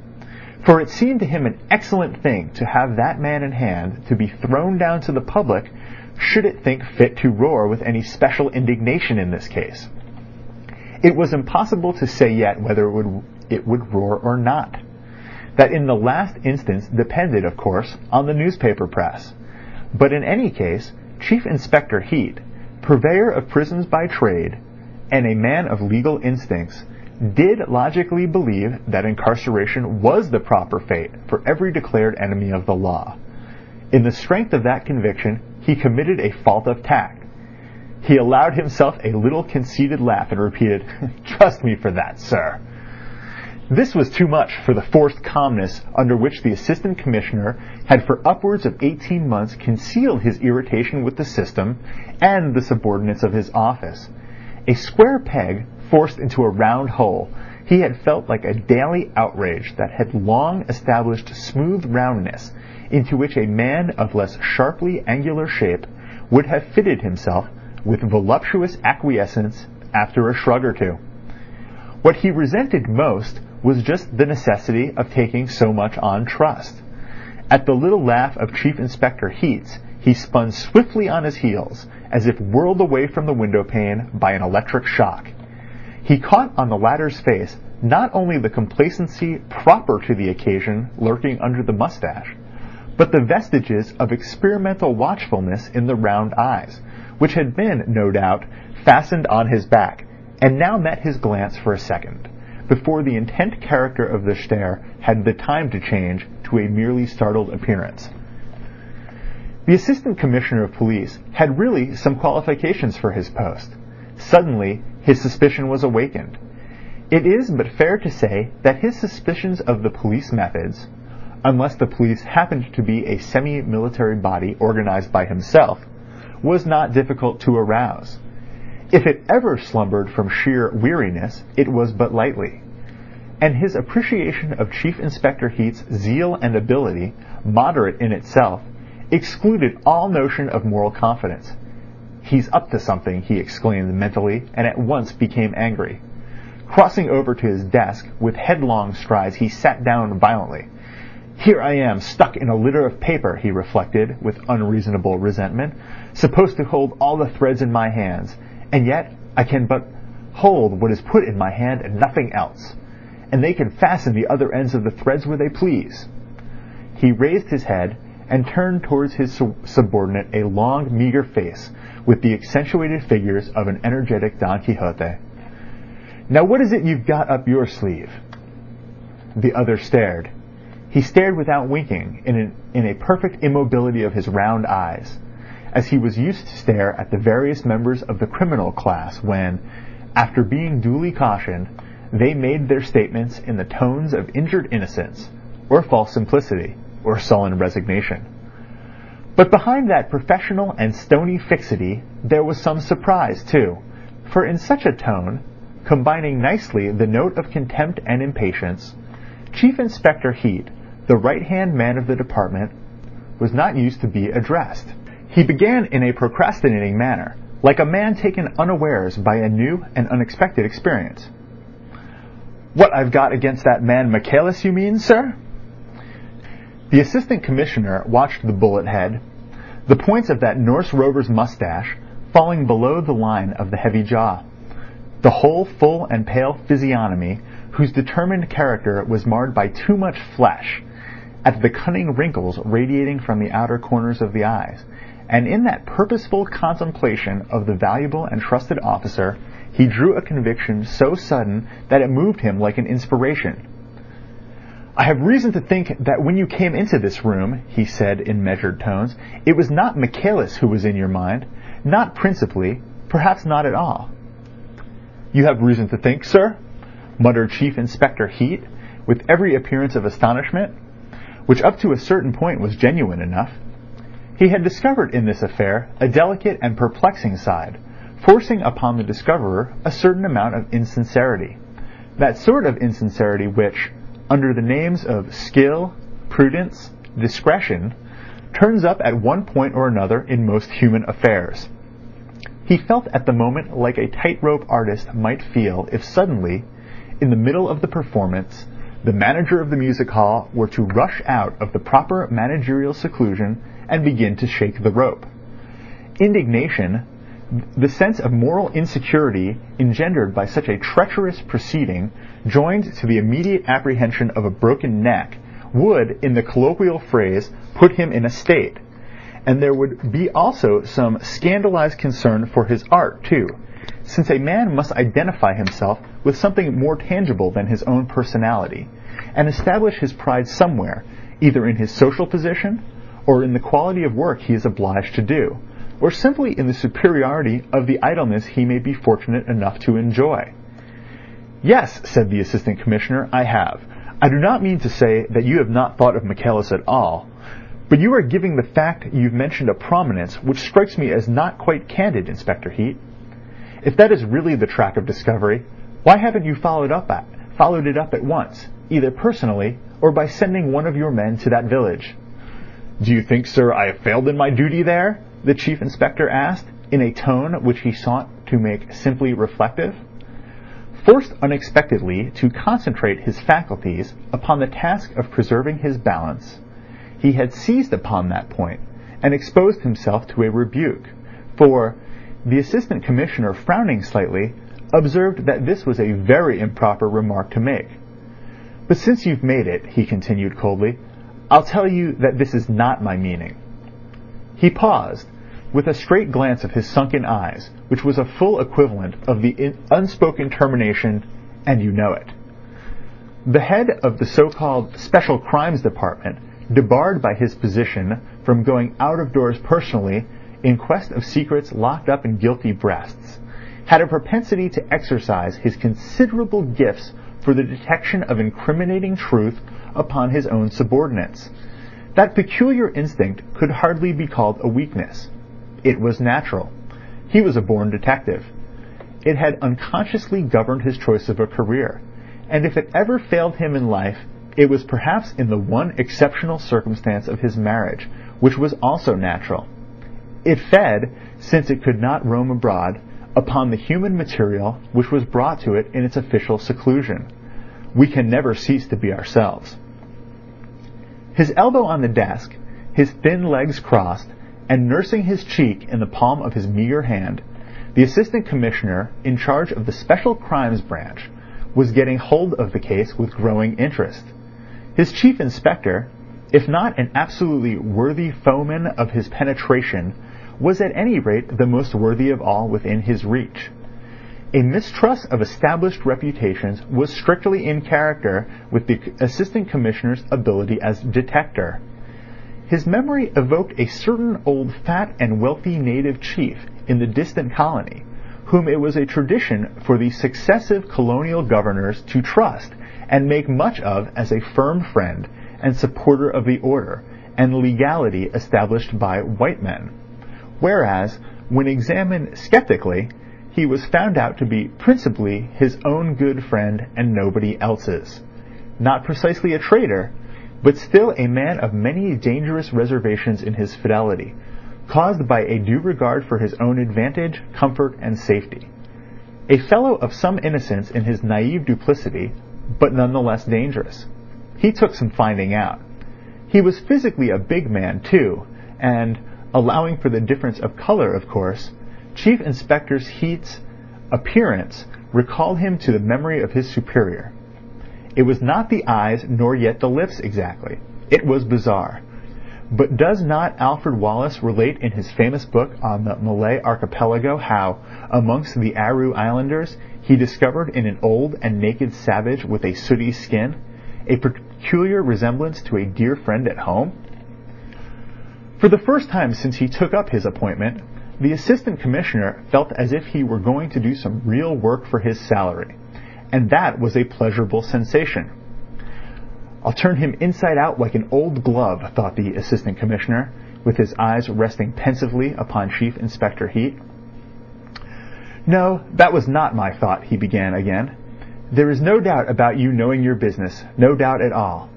[SPEAKER 7] For it seemed to him an excellent thing to have that man in hand to be thrown down to the public should it think fit to roar with any special indignation in this case. It was impossible to say yet whether it would roar or not. That in the last instance depended, of course, on the newspaper press. But in any case, Chief Inspector Heat, purveyor of prisons by trade, and a man of legal instincts, did logically believe that incarceration was the proper fate for every declared enemy of the law. In the strength of that conviction, he committed a fault of tact. He allowed himself a little conceited laugh and repeated, "Trust me for that, sir." This was too much for the forced calmness under which the assistant commissioner had for upwards of 18 months concealed his irritation with the system and the subordinates of his office. A square peg forced into a round hole, he had felt like a daily outrage that had long established smooth roundness into which a man of less sharply angular shape would have fitted himself with voluptuous acquiescence after a shrug or two. What he resented most was just the necessity of taking so much on trust. At the little laugh of Chief Inspector Heat's, he spun swiftly on his heels, as if whirled away from the window pane by an electric shock. He caught on the latter's face not only the complacency proper to the occasion lurking under the mustache, but the vestiges of experimental watchfulness in the round eyes, which had been, no doubt, fastened on his back, and now met his glance for a second, before the intent character of the stare had the time to change to a merely startled appearance. The Assistant Commissioner of Police had really some qualifications for his post. Suddenly, his suspicion was awakened. It is but fair to say that his suspicions of the police methods, unless the police happened to be a semi-military body organized by himself, was not difficult to arouse. If it ever slumbered from sheer weariness, it was but lightly. And his appreciation of Chief Inspector Heat's zeal and ability, moderate in itself, excluded all notion of moral confidence. "He's up to something," he exclaimed mentally, and at once became angry. Crossing over to his desk, with headlong strides he sat down violently. "Here I am, stuck in a litter of paper," he reflected, with unreasonable resentment, "supposed to hold all the threads in my hands, and yet I can but hold what is put in my hand and nothing else, and they can fasten the other ends of the threads where they please." he raised his head and turned towards his subordinate a long, meagre face with the accentuated figures of an energetic Don Quixote. "Now what is it you've got up your sleeve?" The other stared. He stared without winking, in a perfect immobility of his round eyes, as he was used to stare at the various members of the criminal class when, after being duly cautioned, they made their statements in the tones of injured innocence, or false simplicity, or sullen resignation. But behind that professional and stony fixity there was some surprise, too, for in such a tone, combining nicely the note of contempt and impatience, Chief Inspector Heat, the right-hand man of the department, was not used to be addressed. He began in a procrastinating manner, like a man taken unawares by a new and unexpected experience. "What I've got against that man Michaelis, you mean, sir?" The assistant commissioner watched the bullet head, the points of that Norse rover's mustache falling below the line of the heavy jaw, the whole full and pale physiognomy whose determined character was marred by too much flesh, at the cunning wrinkles radiating from the outer corners of the eyes, and in that purposeful contemplation of the valuable and trusted officer he drew a conviction so sudden that it moved him like an inspiration. "I have reason to think that when you came into this room," he said in measured tones, "it was not Michaelis who was in your mind, not principally, perhaps not at all." "You have reason to think, sir?" muttered Chief Inspector Heat, with every appearance of astonishment, which up to a certain point was genuine enough. He had discovered in this affair a delicate and perplexing side, forcing upon the discoverer a certain amount of insincerity, that sort of insincerity which, under the names of skill, prudence, discretion, turns up at one point or another in most human affairs. He felt at the moment like a tightrope artist might feel if suddenly, in the middle of the performance, the manager of the music hall were to rush out of the proper managerial seclusion and begin to shake the rope. Indignation, the sense of moral insecurity engendered by such a treacherous proceeding, joined to the immediate apprehension of a broken neck, would, in the colloquial phrase, put him in a state. And there would be also some scandalized concern for his art, too, since a man must identify himself with something more tangible than his own personality, and establish his pride somewhere, either in his social position, or in the quality of work he is obliged to do, or simply in the superiority of the idleness he may be fortunate enough to enjoy. "Yes," said the Assistant Commissioner, "I have. I do not mean to say that you have not thought of Michaelis at all, but you are giving the fact you've mentioned a prominence which strikes me as not quite candid, Inspector Heat. If that is really the track of discovery, why haven't you followed it up at once, either personally or by sending one of your men to that village?" "Do you think, sir, I have failed in my duty there?" the Chief Inspector asked, in a tone which he sought to make simply reflective. Forced unexpectedly to concentrate his faculties upon the task of preserving his balance, he had seized upon that point and exposed himself to a rebuke, for the Assistant Commissioner, frowning slightly, observed that this was a very improper remark to make. "But since you've made it," he continued coldly, "I'll tell you that this is not my meaning." He paused, with a straight glance of his sunken eyes, which was a full equivalent of the unspoken termination, "and you know it." The head of the so-called Special Crimes Department, debarred by his position from going out of doors personally in quest of secrets locked up in guilty breasts, had a propensity to exercise his considerable gifts for the detection of incriminating truth upon his own subordinates. That peculiar instinct could hardly be called a weakness. It was natural. He was a born detective. It had unconsciously governed his choice of a career, and if it ever failed him in life, it was perhaps in the one exceptional circumstance of his marriage, which was also natural. It fed, since it could not roam abroad, upon the human material which was brought to it in its official seclusion. We can never cease to be ourselves. His elbow on the desk, his thin legs crossed, and nursing his cheek in the palm of his meagre hand, the Assistant Commissioner, in charge of the Special Crimes Branch, was getting hold of the case with growing interest. His Chief Inspector, if not an absolutely worthy foeman of his penetration, was at any rate the most worthy of all within his reach. A mistrust of established reputations was strictly in character with the Assistant Commissioner's ability as detector. His memory evoked a certain old fat and wealthy native chief in the distant colony, whom it was a tradition for the successive colonial governors to trust and make much of as a firm friend and supporter of the order and legality established by white men, whereas, when examined skeptically, he was found out to be principally his own good friend and nobody else's. Not precisely a traitor, but still a man of many dangerous reservations in his fidelity, caused by a due regard for his own advantage, comfort, and safety. A fellow of some innocence in his naive duplicity, but nonetheless dangerous. He took some finding out. He was physically a big man, too, and, allowing for the difference of color, of course, Chief Inspector Heat's appearance recalled him to the memory of his superior. It was not the eyes nor yet the lips exactly. It was bizarre. But does not Alfred Wallace relate in his famous book on the Malay archipelago how, amongst the Aru Islanders, he discovered in an old and naked savage with a sooty skin a peculiar resemblance to a dear friend at home? For the first time since he took up his appointment, the Assistant Commissioner felt as if he were going to do some real work for his salary, and that was a pleasurable sensation. I'll turn him inside out like an old glove, thought the Assistant Commissioner, with his eyes resting pensively upon Chief Inspector Heat. No, that was not my thought, he began again. There is no doubt about you knowing your business, no doubt at all.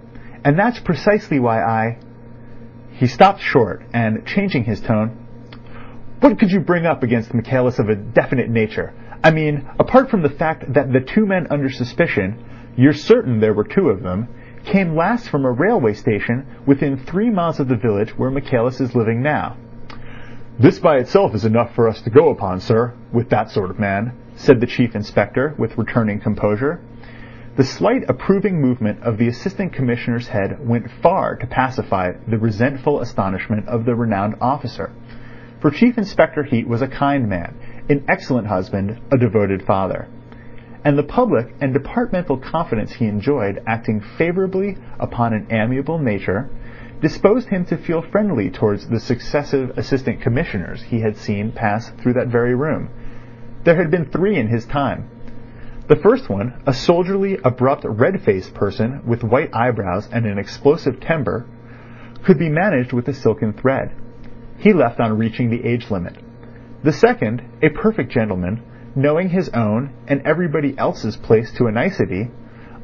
[SPEAKER 7] And that's precisely why I... He stopped short, and, changing his tone, what could you bring up against Michaelis of a definite nature? I mean, apart from the fact that the two men under suspicion, you're certain there were two of them, came last from a railway station within 3 miles of the village where Michaelis is living now. This by itself is enough for us to go upon, sir, with that sort of man, said the Chief Inspector with returning composure. The slight approving movement of the Assistant Commissioner's head went far to pacify the resentful astonishment of the renowned officer. For Chief Inspector Heat was a kind man, an excellent husband, a devoted father. And the public and departmental confidence he enjoyed acting favorably upon an amiable nature disposed him to feel friendly towards the successive assistant commissioners he had seen pass through that very room. There had been 3 in his time. The first one, a soldierly, abrupt, red-faced person with white eyebrows and an explosive temper, could be managed with a silken thread. He left on reaching the age limit. The second, a perfect gentleman, knowing his own and everybody else's place to a nicety,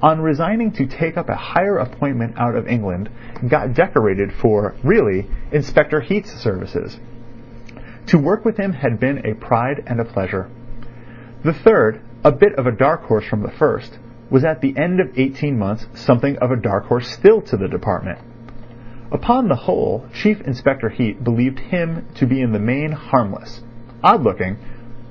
[SPEAKER 7] on resigning to take up a higher appointment out of England, got decorated for, really, Inspector Heat's services. To work with him had been a pride and a pleasure. The third, a bit of a dark horse from the first, was at the end of 18 months something of a dark horse still to the department. Upon the whole, Chief Inspector Heat believed him to be in the main harmless. Odd-looking,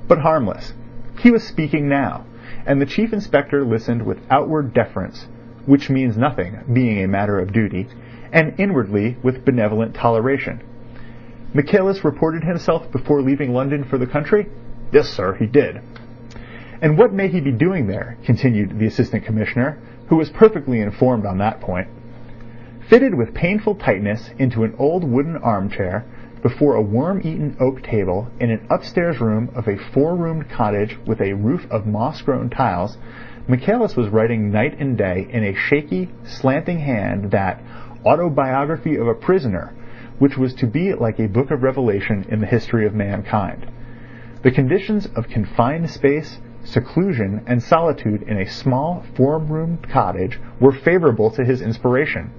[SPEAKER 7] but harmless. He was speaking now, and the Chief Inspector listened with outward deference, which means nothing, being a matter of duty, and inwardly with benevolent toleration. Michaelis reported himself before leaving London for the country? Yes, sir, he did. And what may he be doing there? Continued the Assistant Commissioner, who was perfectly informed on that point. Fitted with painful tightness into an old wooden armchair before a worm-eaten oak table in an upstairs room of a 4-roomed cottage with a roof of moss-grown tiles, Michaelis was writing night and day in a shaky, slanting hand that autobiography of a prisoner, which was to be like a book of Revelation in the history of mankind. The conditions of confined space, seclusion, and solitude in a small, 4-roomed cottage were favorable to his inspiration.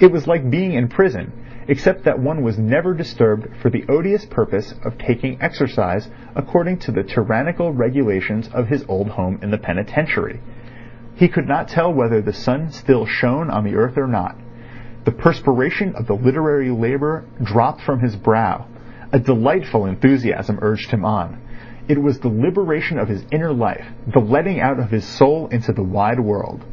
[SPEAKER 7] It was like being in prison, except that one was never disturbed for the odious purpose of taking exercise according to the tyrannical regulations of his old home in the penitentiary. He could not tell whether the sun still shone on the earth or not. The perspiration of the literary labor dropped from his brow. A delightful enthusiasm urged him on. It was the liberation of his inner life, the letting out of his soul into the wide world,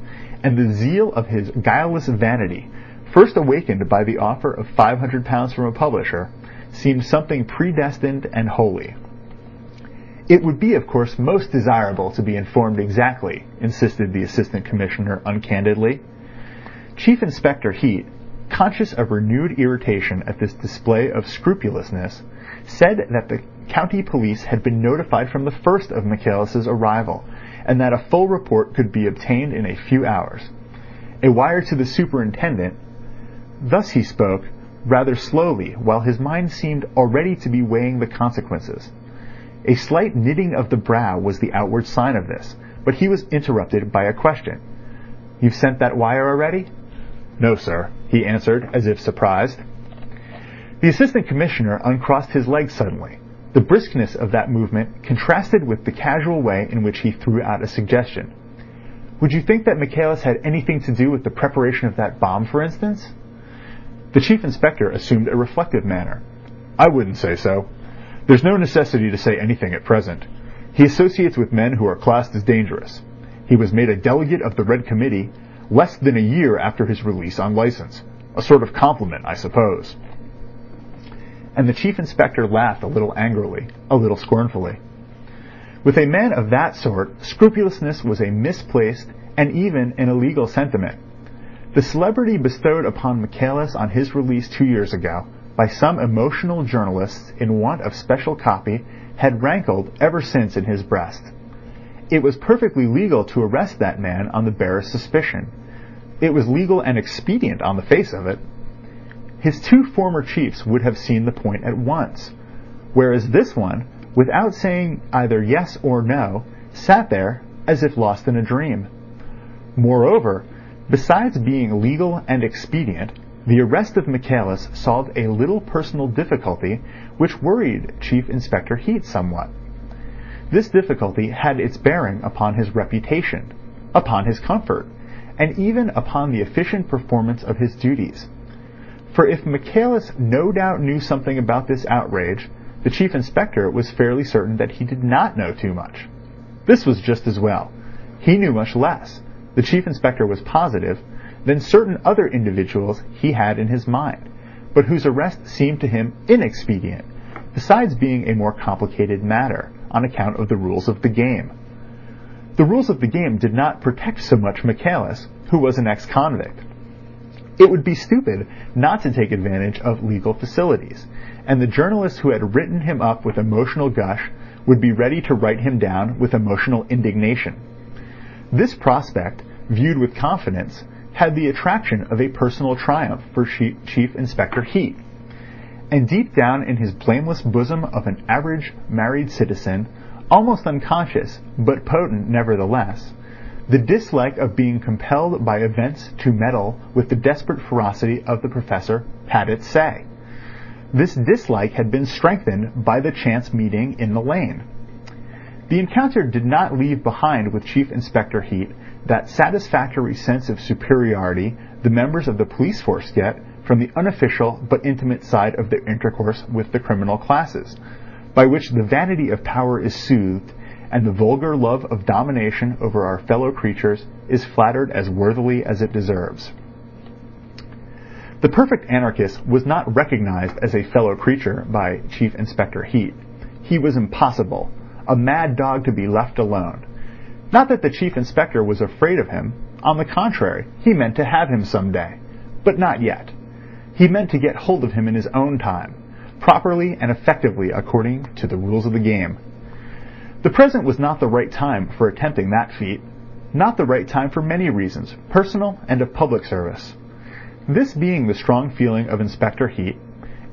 [SPEAKER 7] and the zeal of his guileless vanity, first awakened by the offer of £500 from a publisher, seemed something predestined and holy. It would be, of course, most desirable to be informed exactly, insisted the Assistant Commissioner uncandidly. Chief Inspector Heat, conscious of renewed irritation at this display of scrupulousness, said that the county police had been notified from the first of Michaelis's arrival, and that a full report could be obtained in a few hours. A wire to the superintendent. Thus he spoke, rather slowly, while his mind seemed already to be weighing the consequences. A slight knitting of the brow was the outward sign of this, but he was interrupted by a question. "You've sent that wire already?" "No, sir," he answered, as if surprised. The Assistant Commissioner uncrossed his legs suddenly. The briskness of that movement contrasted with the casual way in which he threw out a suggestion. "Would you think that Michaelis had anything to do with the preparation of that bomb, for instance?" The Chief Inspector assumed a reflective manner. "I wouldn't say so. There's no necessity to say anything at present. He associates with men who are classed as dangerous. He was made a delegate of the Red Committee less than a year after his release on license. A sort of compliment, I suppose." And the Chief Inspector laughed a little angrily, a little scornfully. With a man of that sort, scrupulousness was a misplaced and even an illegal sentiment. The celebrity bestowed upon Michaelis on his release 2 years ago by some emotional journalists in want of special copy had rankled ever since in his breast. It was perfectly legal to arrest that man on the barest suspicion. It was legal and expedient on the face of it. His two former chiefs would have seen the point at once, whereas this one, without saying either yes or no, sat there as if lost in a dream. Moreover, besides being legal and expedient, the arrest of Michaelis solved a little personal difficulty which worried Chief Inspector Heat somewhat. This difficulty had its bearing upon his reputation, upon his comfort, and even upon the efficient performance of his duties. For if Michaelis no doubt knew something about this outrage, the Chief Inspector was fairly certain that he did not know too much. This was just as well. He knew much less, the Chief Inspector was positive, than certain other individuals he had in his mind, but whose arrest seemed to him inexpedient, besides being a more complicated matter, on account of the rules of the game. The rules of the game did not protect so much Michaelis, who was an ex-convict. It would be stupid not to take advantage of legal facilities, and the journalists who had written him up with emotional gush would be ready to write him down with emotional indignation. This prospect, viewed with confidence, had the attraction of a personal triumph for Chief Inspector Heat. And deep down in his blameless bosom of an average married citizen, almost unconscious, but potent nevertheless, the dislike of being compelled by events to meddle with the desperate ferocity of the professor had its say. This dislike had been strengthened by the chance meeting in the lane. The encounter did not leave behind with Chief Inspector Heat that satisfactory sense of superiority the members of the police force get from the unofficial but intimate side of their intercourse with the criminal classes, by which the vanity of power is soothed and the vulgar love of domination over our fellow creatures is flattered as worthily as it deserves. The perfect anarchist was not recognized as a fellow creature by Chief Inspector Heat. He was impossible, a mad dog to be left alone. Not that the Chief Inspector was afraid of him. On the contrary, he meant to have him some day. But not yet. He meant to get hold of him in his own time, properly and effectively according to the rules of the game. The present was not the right time for attempting that feat. Not the right time for many reasons, personal and of public service. This being the strong feeling of Inspector Heat,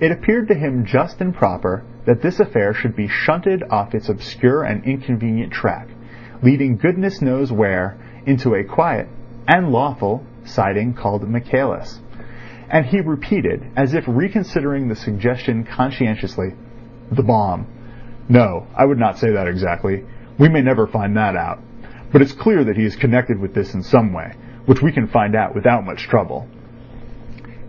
[SPEAKER 7] it appeared to him just and proper that this affair should be shunted off its obscure and inconvenient track, leading goodness knows where, into a quiet and lawful siding called Michaelis. And he repeated, as if reconsidering the suggestion conscientiously, "The bomb. No, I would not say that exactly. We may never find that out. But it's clear that he is connected with this in some way, which we can find out without much trouble."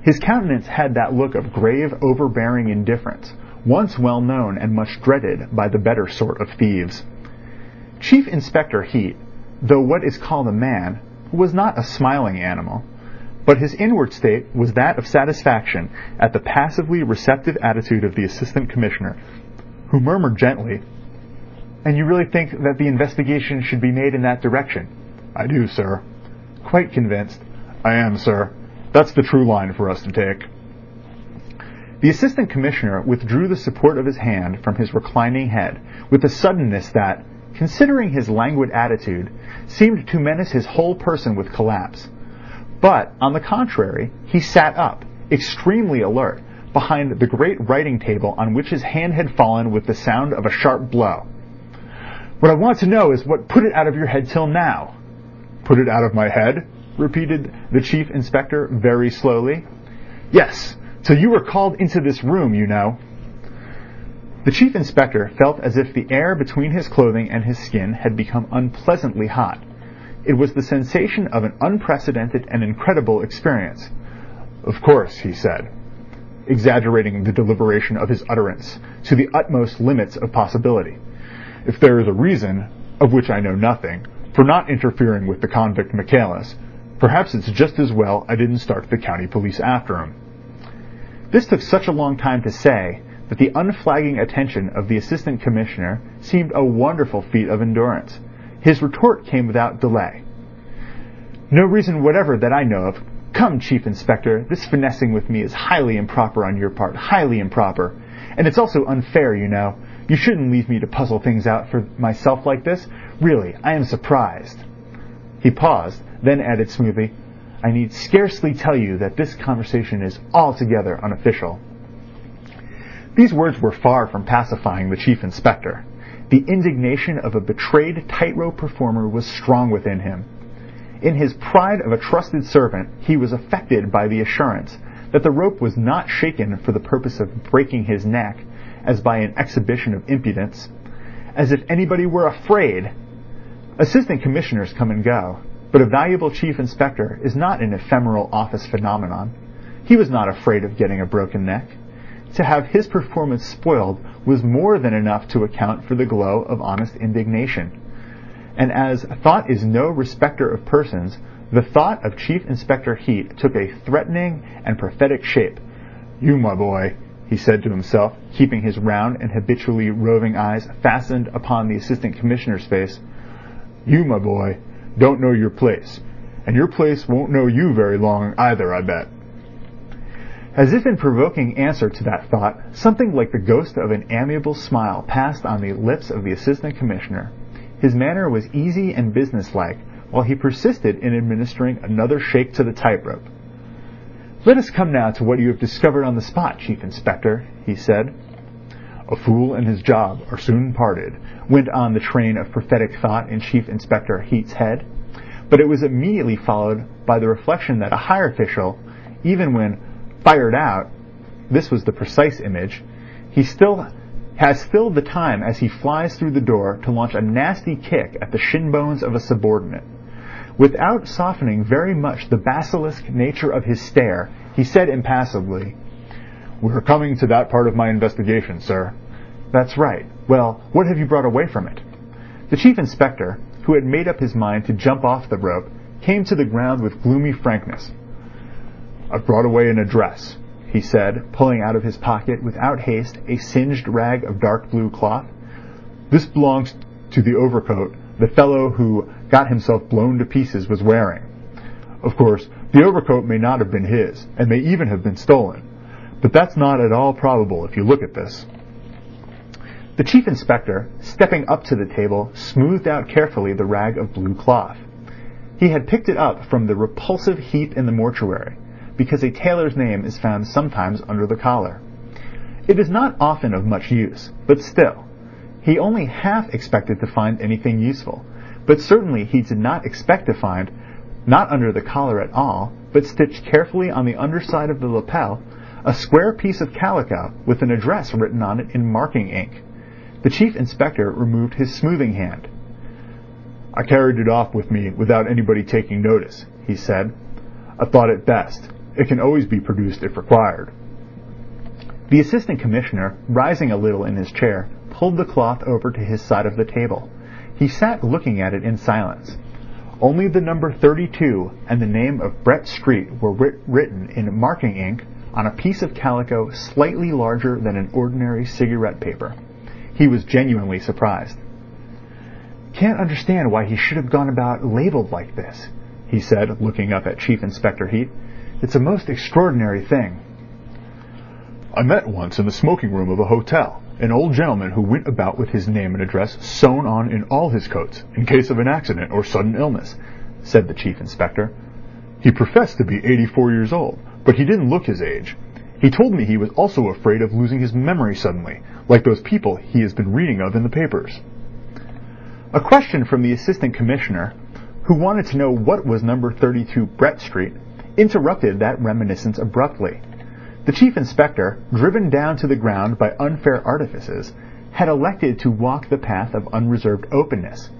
[SPEAKER 7] His countenance had that look of grave, overbearing indifference, once well known and much dreaded by the better sort of thieves. Chief Inspector Heat, though what is called a man, was not a smiling animal. but his inward state was that of satisfaction at the passively receptive attitude of the Assistant Commissioner, who murmured gently, "And you really think that the investigation should be made in that direction?" "I do, sir." "Quite convinced?" "I am, sir. That's the true line for us to take." The Assistant Commissioner withdrew the support of his hand from his reclining head with a suddenness that, considering his languid attitude, seemed to menace his whole person with collapse. But, on the contrary, he sat up, extremely alert, behind the great writing table on which his hand had fallen with the sound of a sharp blow. "What I want to know is what put it out of your head till now." "Put it out of my head?" repeated the Chief Inspector very slowly. "Yes, till you were called into this room, you know." The Chief Inspector felt as if the air between his clothing and his skin had become unpleasantly hot. It was the sensation of an unprecedented and incredible experience. "Of course," he said, exaggerating the deliberation of his utterance to the utmost limits of possibility. "If there is a reason, of which I know nothing, for not interfering with the convict Michaelis, perhaps it's just as well I didn't start the county police after him." This took such a long time to say that the unflagging attention of the Assistant Commissioner seemed a wonderful feat of endurance. His retort came without delay. "No reason whatever that I know of. Come, Chief Inspector, this finessing with me is highly improper on your part, highly improper. And it's also unfair, you know. You shouldn't leave me to puzzle things out for myself like this. Really, I am surprised." He paused, then added smoothly, "I need scarcely tell you that this conversation is altogether unofficial." These words were far from pacifying the Chief Inspector. The indignation of a betrayed tightrope performer was strong within him. In his pride of a trusted servant, he was affected by the assurance that the rope was not shaken for the purpose of breaking his neck, as by an exhibition of impudence. As if anybody were afraid! Assistant Commissioners come and go, but a valuable Chief Inspector is not an ephemeral office phenomenon. He was not afraid of getting a broken neck. To have his performance spoiled was more than enough to account for the glow of honest indignation. And as thought is no respecter of persons, the thought of Chief Inspector Heat took a threatening and prophetic shape. "You, my boy," he said to himself, keeping his round and habitually roving eyes fastened upon the Assistant Commissioner's face, "you, my boy, don't know your place, and your place won't know you very long either, I bet." As if in provoking answer to that thought, something like the ghost of an amiable smile passed on the lips of the Assistant Commissioner. His manner was easy and businesslike, while he persisted in administering another shake to the tightrope. "Let us come now to what you have discovered on the spot, Chief Inspector," he said. "A fool and his job are soon parted," went on the train of prophetic thought in Chief Inspector Heat's head, but it was immediately followed by the reflection that a higher official, even when fired out, this was the precise image, has still the time as he flies through the door to launch a nasty kick at the shin bones of a subordinate. Without softening very much the basilisk nature of his stare, he said impassively, "We're coming to that part of my investigation, sir." "That's right. Well, what have you brought away from it?" The Chief Inspector, who had made up his mind to jump off the rope, came to the ground with gloomy frankness. "I've brought away an address," he said, pulling out of his pocket without haste a singed rag of dark blue cloth. "This belongs to the overcoat the fellow who got himself blown to pieces was wearing. Of course, the overcoat may not have been his, and may even have been stolen, but that's not at all probable if you look at this." The Chief Inspector, stepping up to the table, smoothed out carefully the rag of blue cloth. He had picked it up from the repulsive heap in the mortuary, because a tailor's name is found sometimes under the collar. It is not often of much use, but still, he only half expected to find anything useful, but certainly he did not expect to find, not under the collar at all, but stitched carefully on the underside of the lapel, a square piece of calico with an address written on it in marking ink. The Chief Inspector removed his smoothing hand. "I carried it off with me without anybody taking notice," he said. "I thought it best. It can always be produced if required." The Assistant Commissioner, rising a little in his chair, pulled the cloth over to his side of the table. He sat looking at it in silence. Only the number 32 and the name of Brett Street were written in marking ink on a piece of calico slightly larger than an ordinary cigarette paper. He was genuinely surprised. "Can't understand why he should have gone about labelled like this," he said, looking up at Chief Inspector Heat. "It's a most extraordinary thing." "I met once in the smoking room of a hotel an old gentleman who went about with his name and address sewn on in all his coats in case of an accident or sudden illness," said the Chief Inspector. "He professed to be 84 years old, but he didn't look his age. He told me he was also afraid of losing his memory suddenly, like those people he has been reading of in the papers." A question from the Assistant Commissioner, who wanted to know what was number 32 Brett Street, interrupted that reminiscence abruptly. The Chief Inspector, driven down to the ground by unfair artifices, had elected to walk the path of unreserved openness.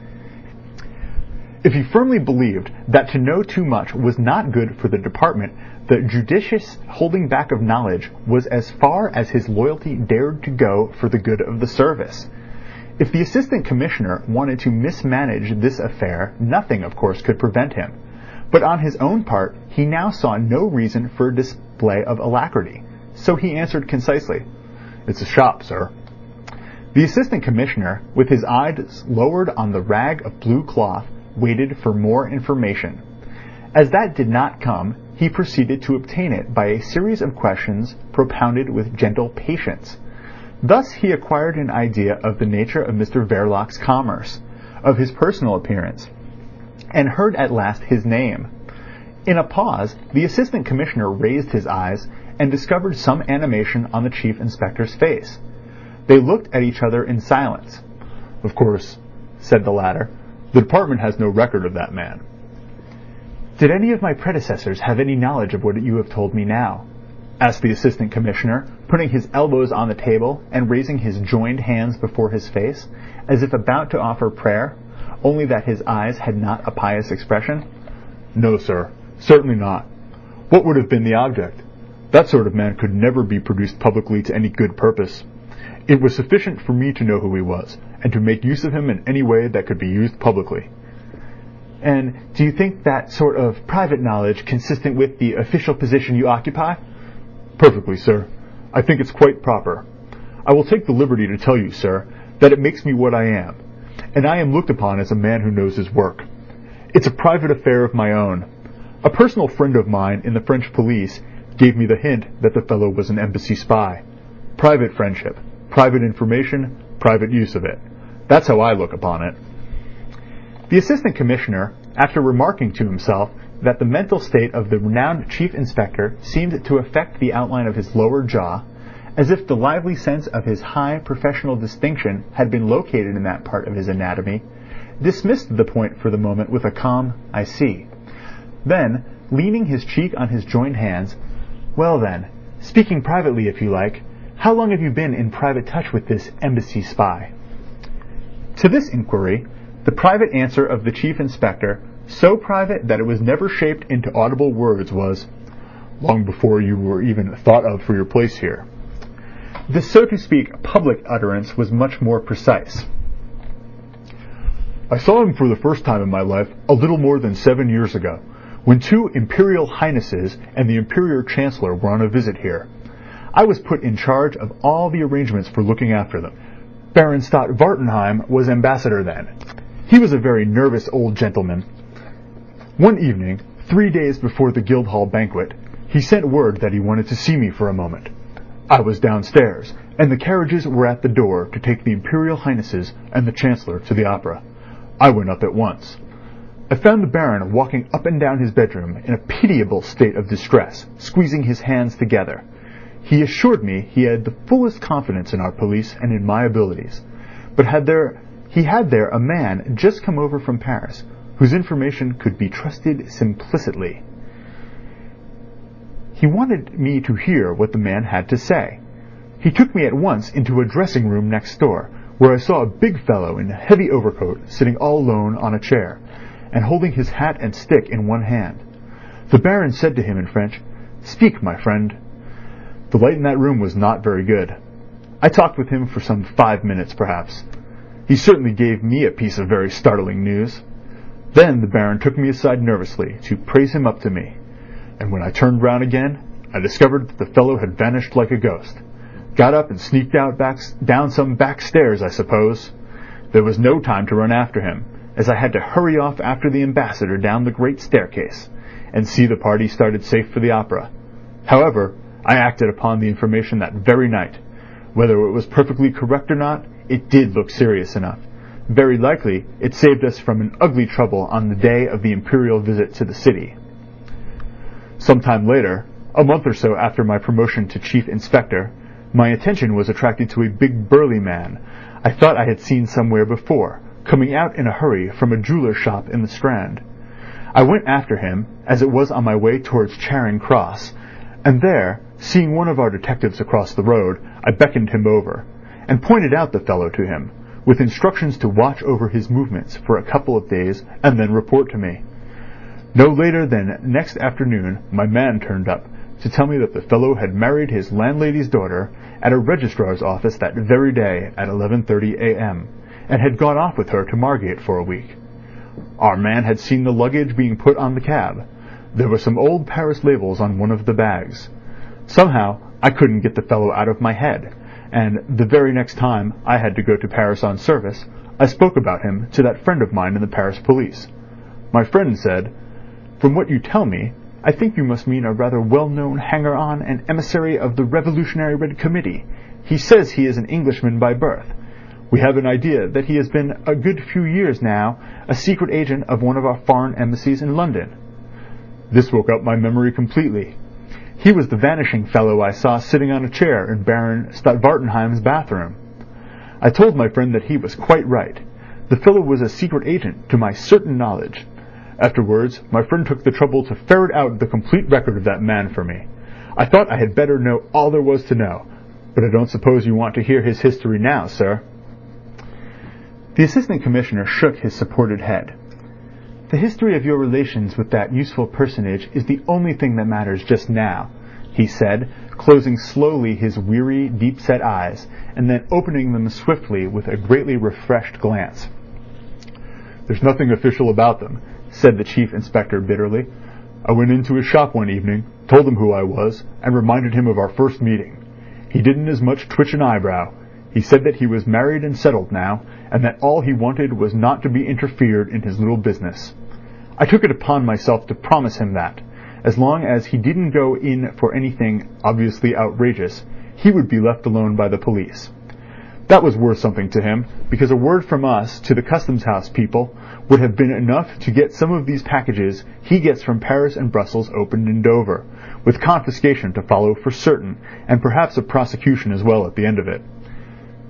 [SPEAKER 7] If he firmly believed that to know too much was not good for the department, the judicious holding back of knowledge was as far as his loyalty dared to go for the good of the service. If the Assistant Commissioner wanted to mismanage this affair, nothing, of course, could prevent him. But on his own part, he now saw no reason for a display of alacrity, so he answered concisely, "It's a shop, sir." The Assistant Commissioner, with his eyes lowered on the rag of blue cloth, waited for more information. As that did not come, he proceeded to obtain it by a series of questions propounded with gentle patience. Thus he acquired an idea of the nature of Mr. Verloc's commerce, of his personal appearance, and heard at last his name. In a pause, the Assistant Commissioner raised his eyes and discovered some animation on the Chief Inspector's face. They looked at each other in silence. "Of course," said the latter, "the department has no record of that man." "Did any of my predecessors have any knowledge of what you have told me now?" asked the Assistant Commissioner, putting his elbows on the table and raising his joined hands before his face, as if about to offer prayer, only that his eyes had not a pious expression. "No, sir, certainly not. What would have been the object? That sort of man could never be produced publicly to any good purpose. It was sufficient for me to know who he was, and to make use of him in any way that could be used publicly." "And do you think that sort of private knowledge consistent with the official position you occupy?" "Perfectly, sir. I think it's quite proper. I will take the liberty to tell you, sir, that it makes me what I am, and I am looked upon as a man who knows his work. It's a private affair of my own. A personal friend of mine in the French police gave me the hint that the fellow was an embassy spy. Private friendship, private information, private use of it. That's how I look upon it." The Assistant Commissioner, after remarking to himself that the mental state of the renowned Chief Inspector seemed to affect the outline of his lower jaw, as if the lively sense of his high professional distinction had been located in that part of his anatomy, dismissed the point for the moment with a calm, "I see." Then, leaning his cheek on his joined hands, "Well then, speaking privately if you like, how long have you been in private touch with this embassy spy?" To this inquiry, the private answer of the Chief Inspector, so private that it was never shaped into audible words, was, "Long before you were even thought of for your place here." This, so to speak, public utterance was much more precise. "I saw him for the first time in my life a little more than 7 years ago, when 2 Imperial Highnesses and the Imperial Chancellor were on a visit here. I was put in charge of all the arrangements for looking after them. Baron Stott Wartenheim was ambassador then. He was a very nervous old gentleman. One evening, 3 days before the Guildhall banquet, he sent word that he wanted to see me for a moment. I was downstairs, and the carriages were at the door to take the Imperial Highnesses and the Chancellor to the opera. I went up at once. I found the Baron walking up and down his bedroom in a pitiable state of distress, squeezing his hands together. He assured me he had the fullest confidence in our police and in my abilities, but he had there a man just come over from Paris, whose information could be trusted implicitly. He wanted me to hear what the man had to say. He took me at once into a dressing room next door, where I saw a big fellow in a heavy overcoat sitting all alone on a chair, and holding his hat and stick in one hand. The Baron said to him in French, 'Speak, my friend.' The light in that room was not very good. I talked with him for some 5 minutes, perhaps. He certainly gave me a piece of very startling news. Then the Baron took me aside nervously to praise him up to me, and when I turned round again, I discovered that the fellow had vanished like a ghost. Got up and sneaked out down some back stairs, I suppose. There was no time to run after him, as I had to hurry off after the ambassador down the great staircase, and see the party started safe for the opera. However, I acted upon the information that very night. Whether it was perfectly correct or not, it did look serious enough. Very likely, it saved us from an ugly trouble on the day of the imperial visit to the city. Some time later, a month or so after my promotion to chief inspector, my attention was attracted to a big burly man I thought I had seen somewhere before, coming out in a hurry from a jeweller's shop in the Strand. I went after him, as it was on my way towards Charing Cross, and there, seeing one of our detectives across the road, I beckoned him over, and pointed out the fellow to him, with instructions to watch over his movements for a couple of days and then report to me. No later than next afternoon my man turned up to tell me that the fellow had married his landlady's daughter at a registrar's office that very day at 11:30 a.m., and had gone off with her to Margate for a week. Our man had seen the luggage being put on the cab. There were some old Paris labels on one of the bags. Somehow I couldn't get the fellow out of my head, and the very next time I had to go to Paris on service, I spoke about him to that friend of mine in the Paris police. My friend said, "From what you tell me, I think you must mean a rather well-known hanger-on and emissary of the Revolutionary Red Committee. He says he is an Englishman by birth. We have an idea that he has been a good few years now a secret agent of one of our foreign embassies in London." This woke up my memory completely. He was the vanishing fellow I saw sitting on a chair in Baron Stadtwartenheim's bathroom. I told my friend that he was quite right. The fellow was a secret agent, to my certain knowledge. Afterwards, my friend took the trouble to ferret out the complete record of that man for me. I thought I had better know all there was to know, but I don't suppose you want to hear his history now, sir. The Assistant Commissioner shook his supported head. "The history of your relations with that useful personage is the only thing that matters just now," he said, closing slowly his weary, deep-set eyes, and then opening them swiftly with a greatly refreshed glance. "There's nothing official about them," said the Chief Inspector bitterly. "I went into his shop one evening, told him who I was, and reminded him of our first meeting. He didn't as much twitch an eyebrow. He said that he was married and settled now, and that all he wanted was not to be interfered in his little business. I took it upon myself to promise him that, as long as he didn't go in for anything obviously outrageous, he would be left alone by the police. That was worth something to him, because a word from us to the Customs House people would have been enough to get some of these packages he gets from Paris and Brussels opened in Dover, with confiscation to follow for certain, and perhaps a prosecution as well at the end of it."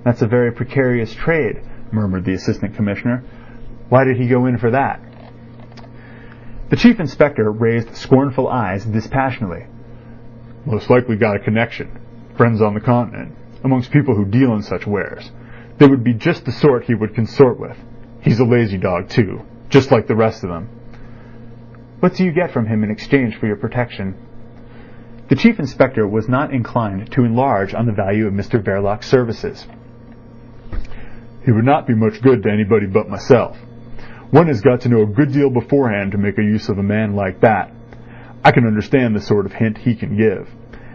[SPEAKER 7] "That's a very precarious trade," murmured the Assistant Commissioner. "Why did he go in for that?" The Chief Inspector raised scornful eyes dispassionately. "Most likely got a connection. Friends on the continent. Amongst people who deal in such wares. They would be just the sort he would consort with. He's a lazy dog, too, just like the rest of them." "What do you get from him in exchange for your protection?" The Chief Inspector was not inclined to enlarge on the value of Mr. Verloc's services. "He would not be much good to anybody but myself. One has got to know a good deal beforehand to make a use of a man like that. I can understand the sort of hint he can give,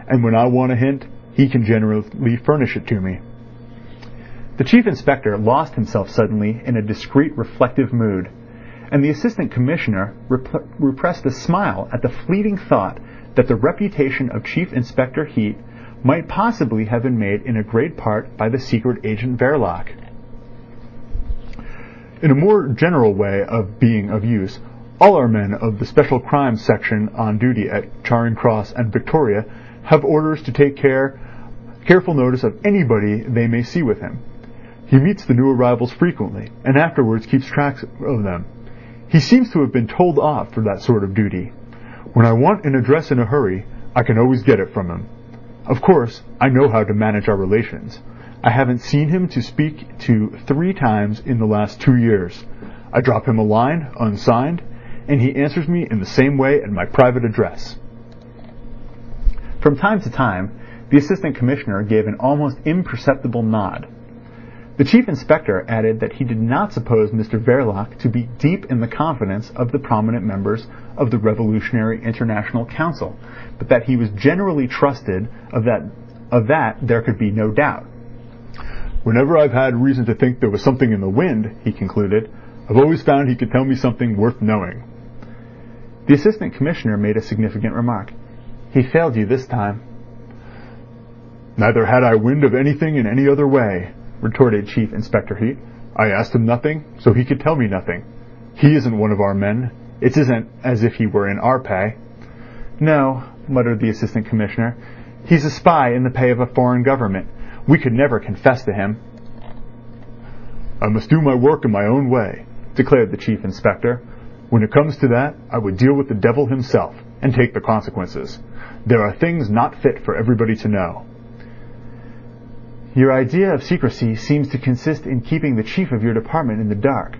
[SPEAKER 7] and when I want a hint, he can generally furnish it to me." The Chief Inspector lost himself suddenly in a discreet, reflective mood, and the Assistant Commissioner repressed a smile at the fleeting thought that the reputation of Chief Inspector Heat might possibly have been made in a great part by the secret agent Verloc. In a more general way of being of use, all our men of the Special Crimes Section on duty at Charing Cross and Victoria have orders to take careful notice of anybody they may see with him. He meets the new arrivals frequently, and afterwards keeps track of them. He seems to have been told off for that sort of duty. When I want an address in a hurry, I can always get it from him. Of course, I know how to manage our relations. I haven't seen him to speak to 3 times in the last 2 years. I drop him a line, unsigned, and he answers me in the same way at my private address." From time to time, the Assistant Commissioner gave an almost imperceptible nod. The chief inspector added that he did not suppose Mr. Verloc to be deep in the confidence of the prominent members of the Revolutionary International Council, but that he was generally trusted. Of that there could be no doubt. "Whenever I've had reason to think there was something in the wind," he concluded, "I've always found he could tell me something worth knowing." The assistant commissioner made a significant remark. "He failed you this time." "Neither had I wind of anything in any other way," retorted Chief Inspector Heat. "I asked him nothing, so he could tell me nothing. He isn't one of our men. It isn't as if he were in our pay." "No," muttered the assistant commissioner. "He's a spy in the pay of a foreign government. We could never confess to him." "I must do my work in my own way," declared the chief inspector. "When it comes to that, I would deal with the devil himself, and take the consequences. There are things not fit for everybody to know." "Your idea of secrecy seems to consist in keeping the chief of your department in the dark.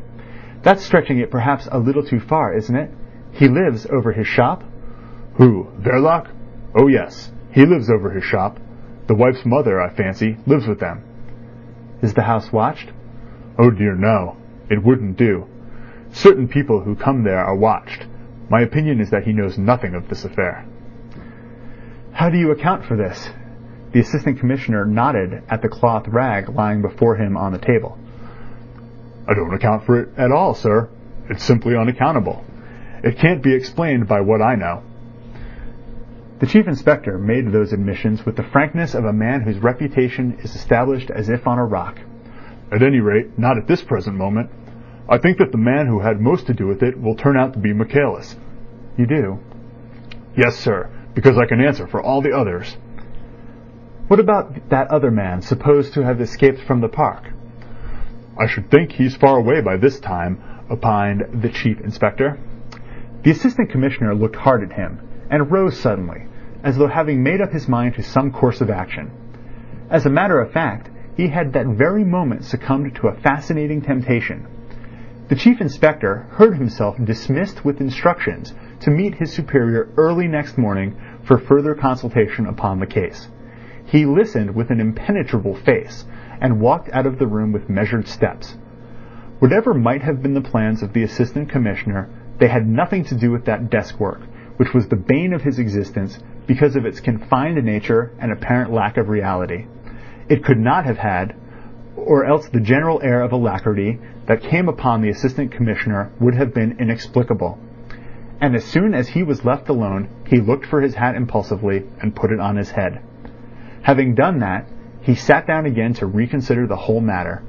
[SPEAKER 7] That's stretching it perhaps a little too far, isn't it? He lives over his shop?" "Who, Verloc? Oh yes, he lives over his shop. The wife's mother, I fancy, lives with them." "Is the house watched?" "Oh dear, no. It wouldn't do. Certain people who come there are watched. My opinion is that he knows nothing of this affair." "How do you account for this?" The assistant commissioner nodded at the cloth rag lying before him on the table. "I don't account for it at all, sir. It's simply unaccountable. It can't be explained by what I know." The chief inspector made those admissions with the frankness of a man whose reputation is established as if on a rock. "At any rate, not at this present moment. I think that the man who had most to do with it will turn out to be Michaelis." "You do?" "Yes, sir, because I can answer for all the others." "What about that other man, supposed to have escaped from the park?" "I should think he's far away by this time," opined the chief inspector. The assistant commissioner looked hard at him, and rose suddenly, as though having made up his mind to some course of action. As a matter of fact, he had that very moment succumbed to a fascinating temptation. The chief inspector heard himself dismissed with instructions to meet his superior early next morning for further consultation upon the case. He listened with an impenetrable face, and walked out of the room with measured steps. Whatever might have been the plans of the assistant commissioner, they had nothing to do with that desk work, which was the bane of his existence because of its confined nature and apparent lack of reality. It could not have had, or else the general air of alacrity that came upon the assistant commissioner would have been inexplicable. And as soon as he was left alone, he looked for his hat impulsively and put it on his head. Having done that, he sat down again to reconsider the whole matter.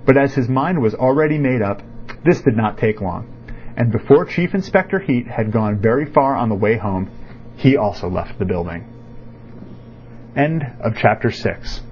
[SPEAKER 7] But as his mind was already made up, this did not take long, and before Chief Inspector Heat had gone very far on the way home, he also left the building. End of Chapter 6.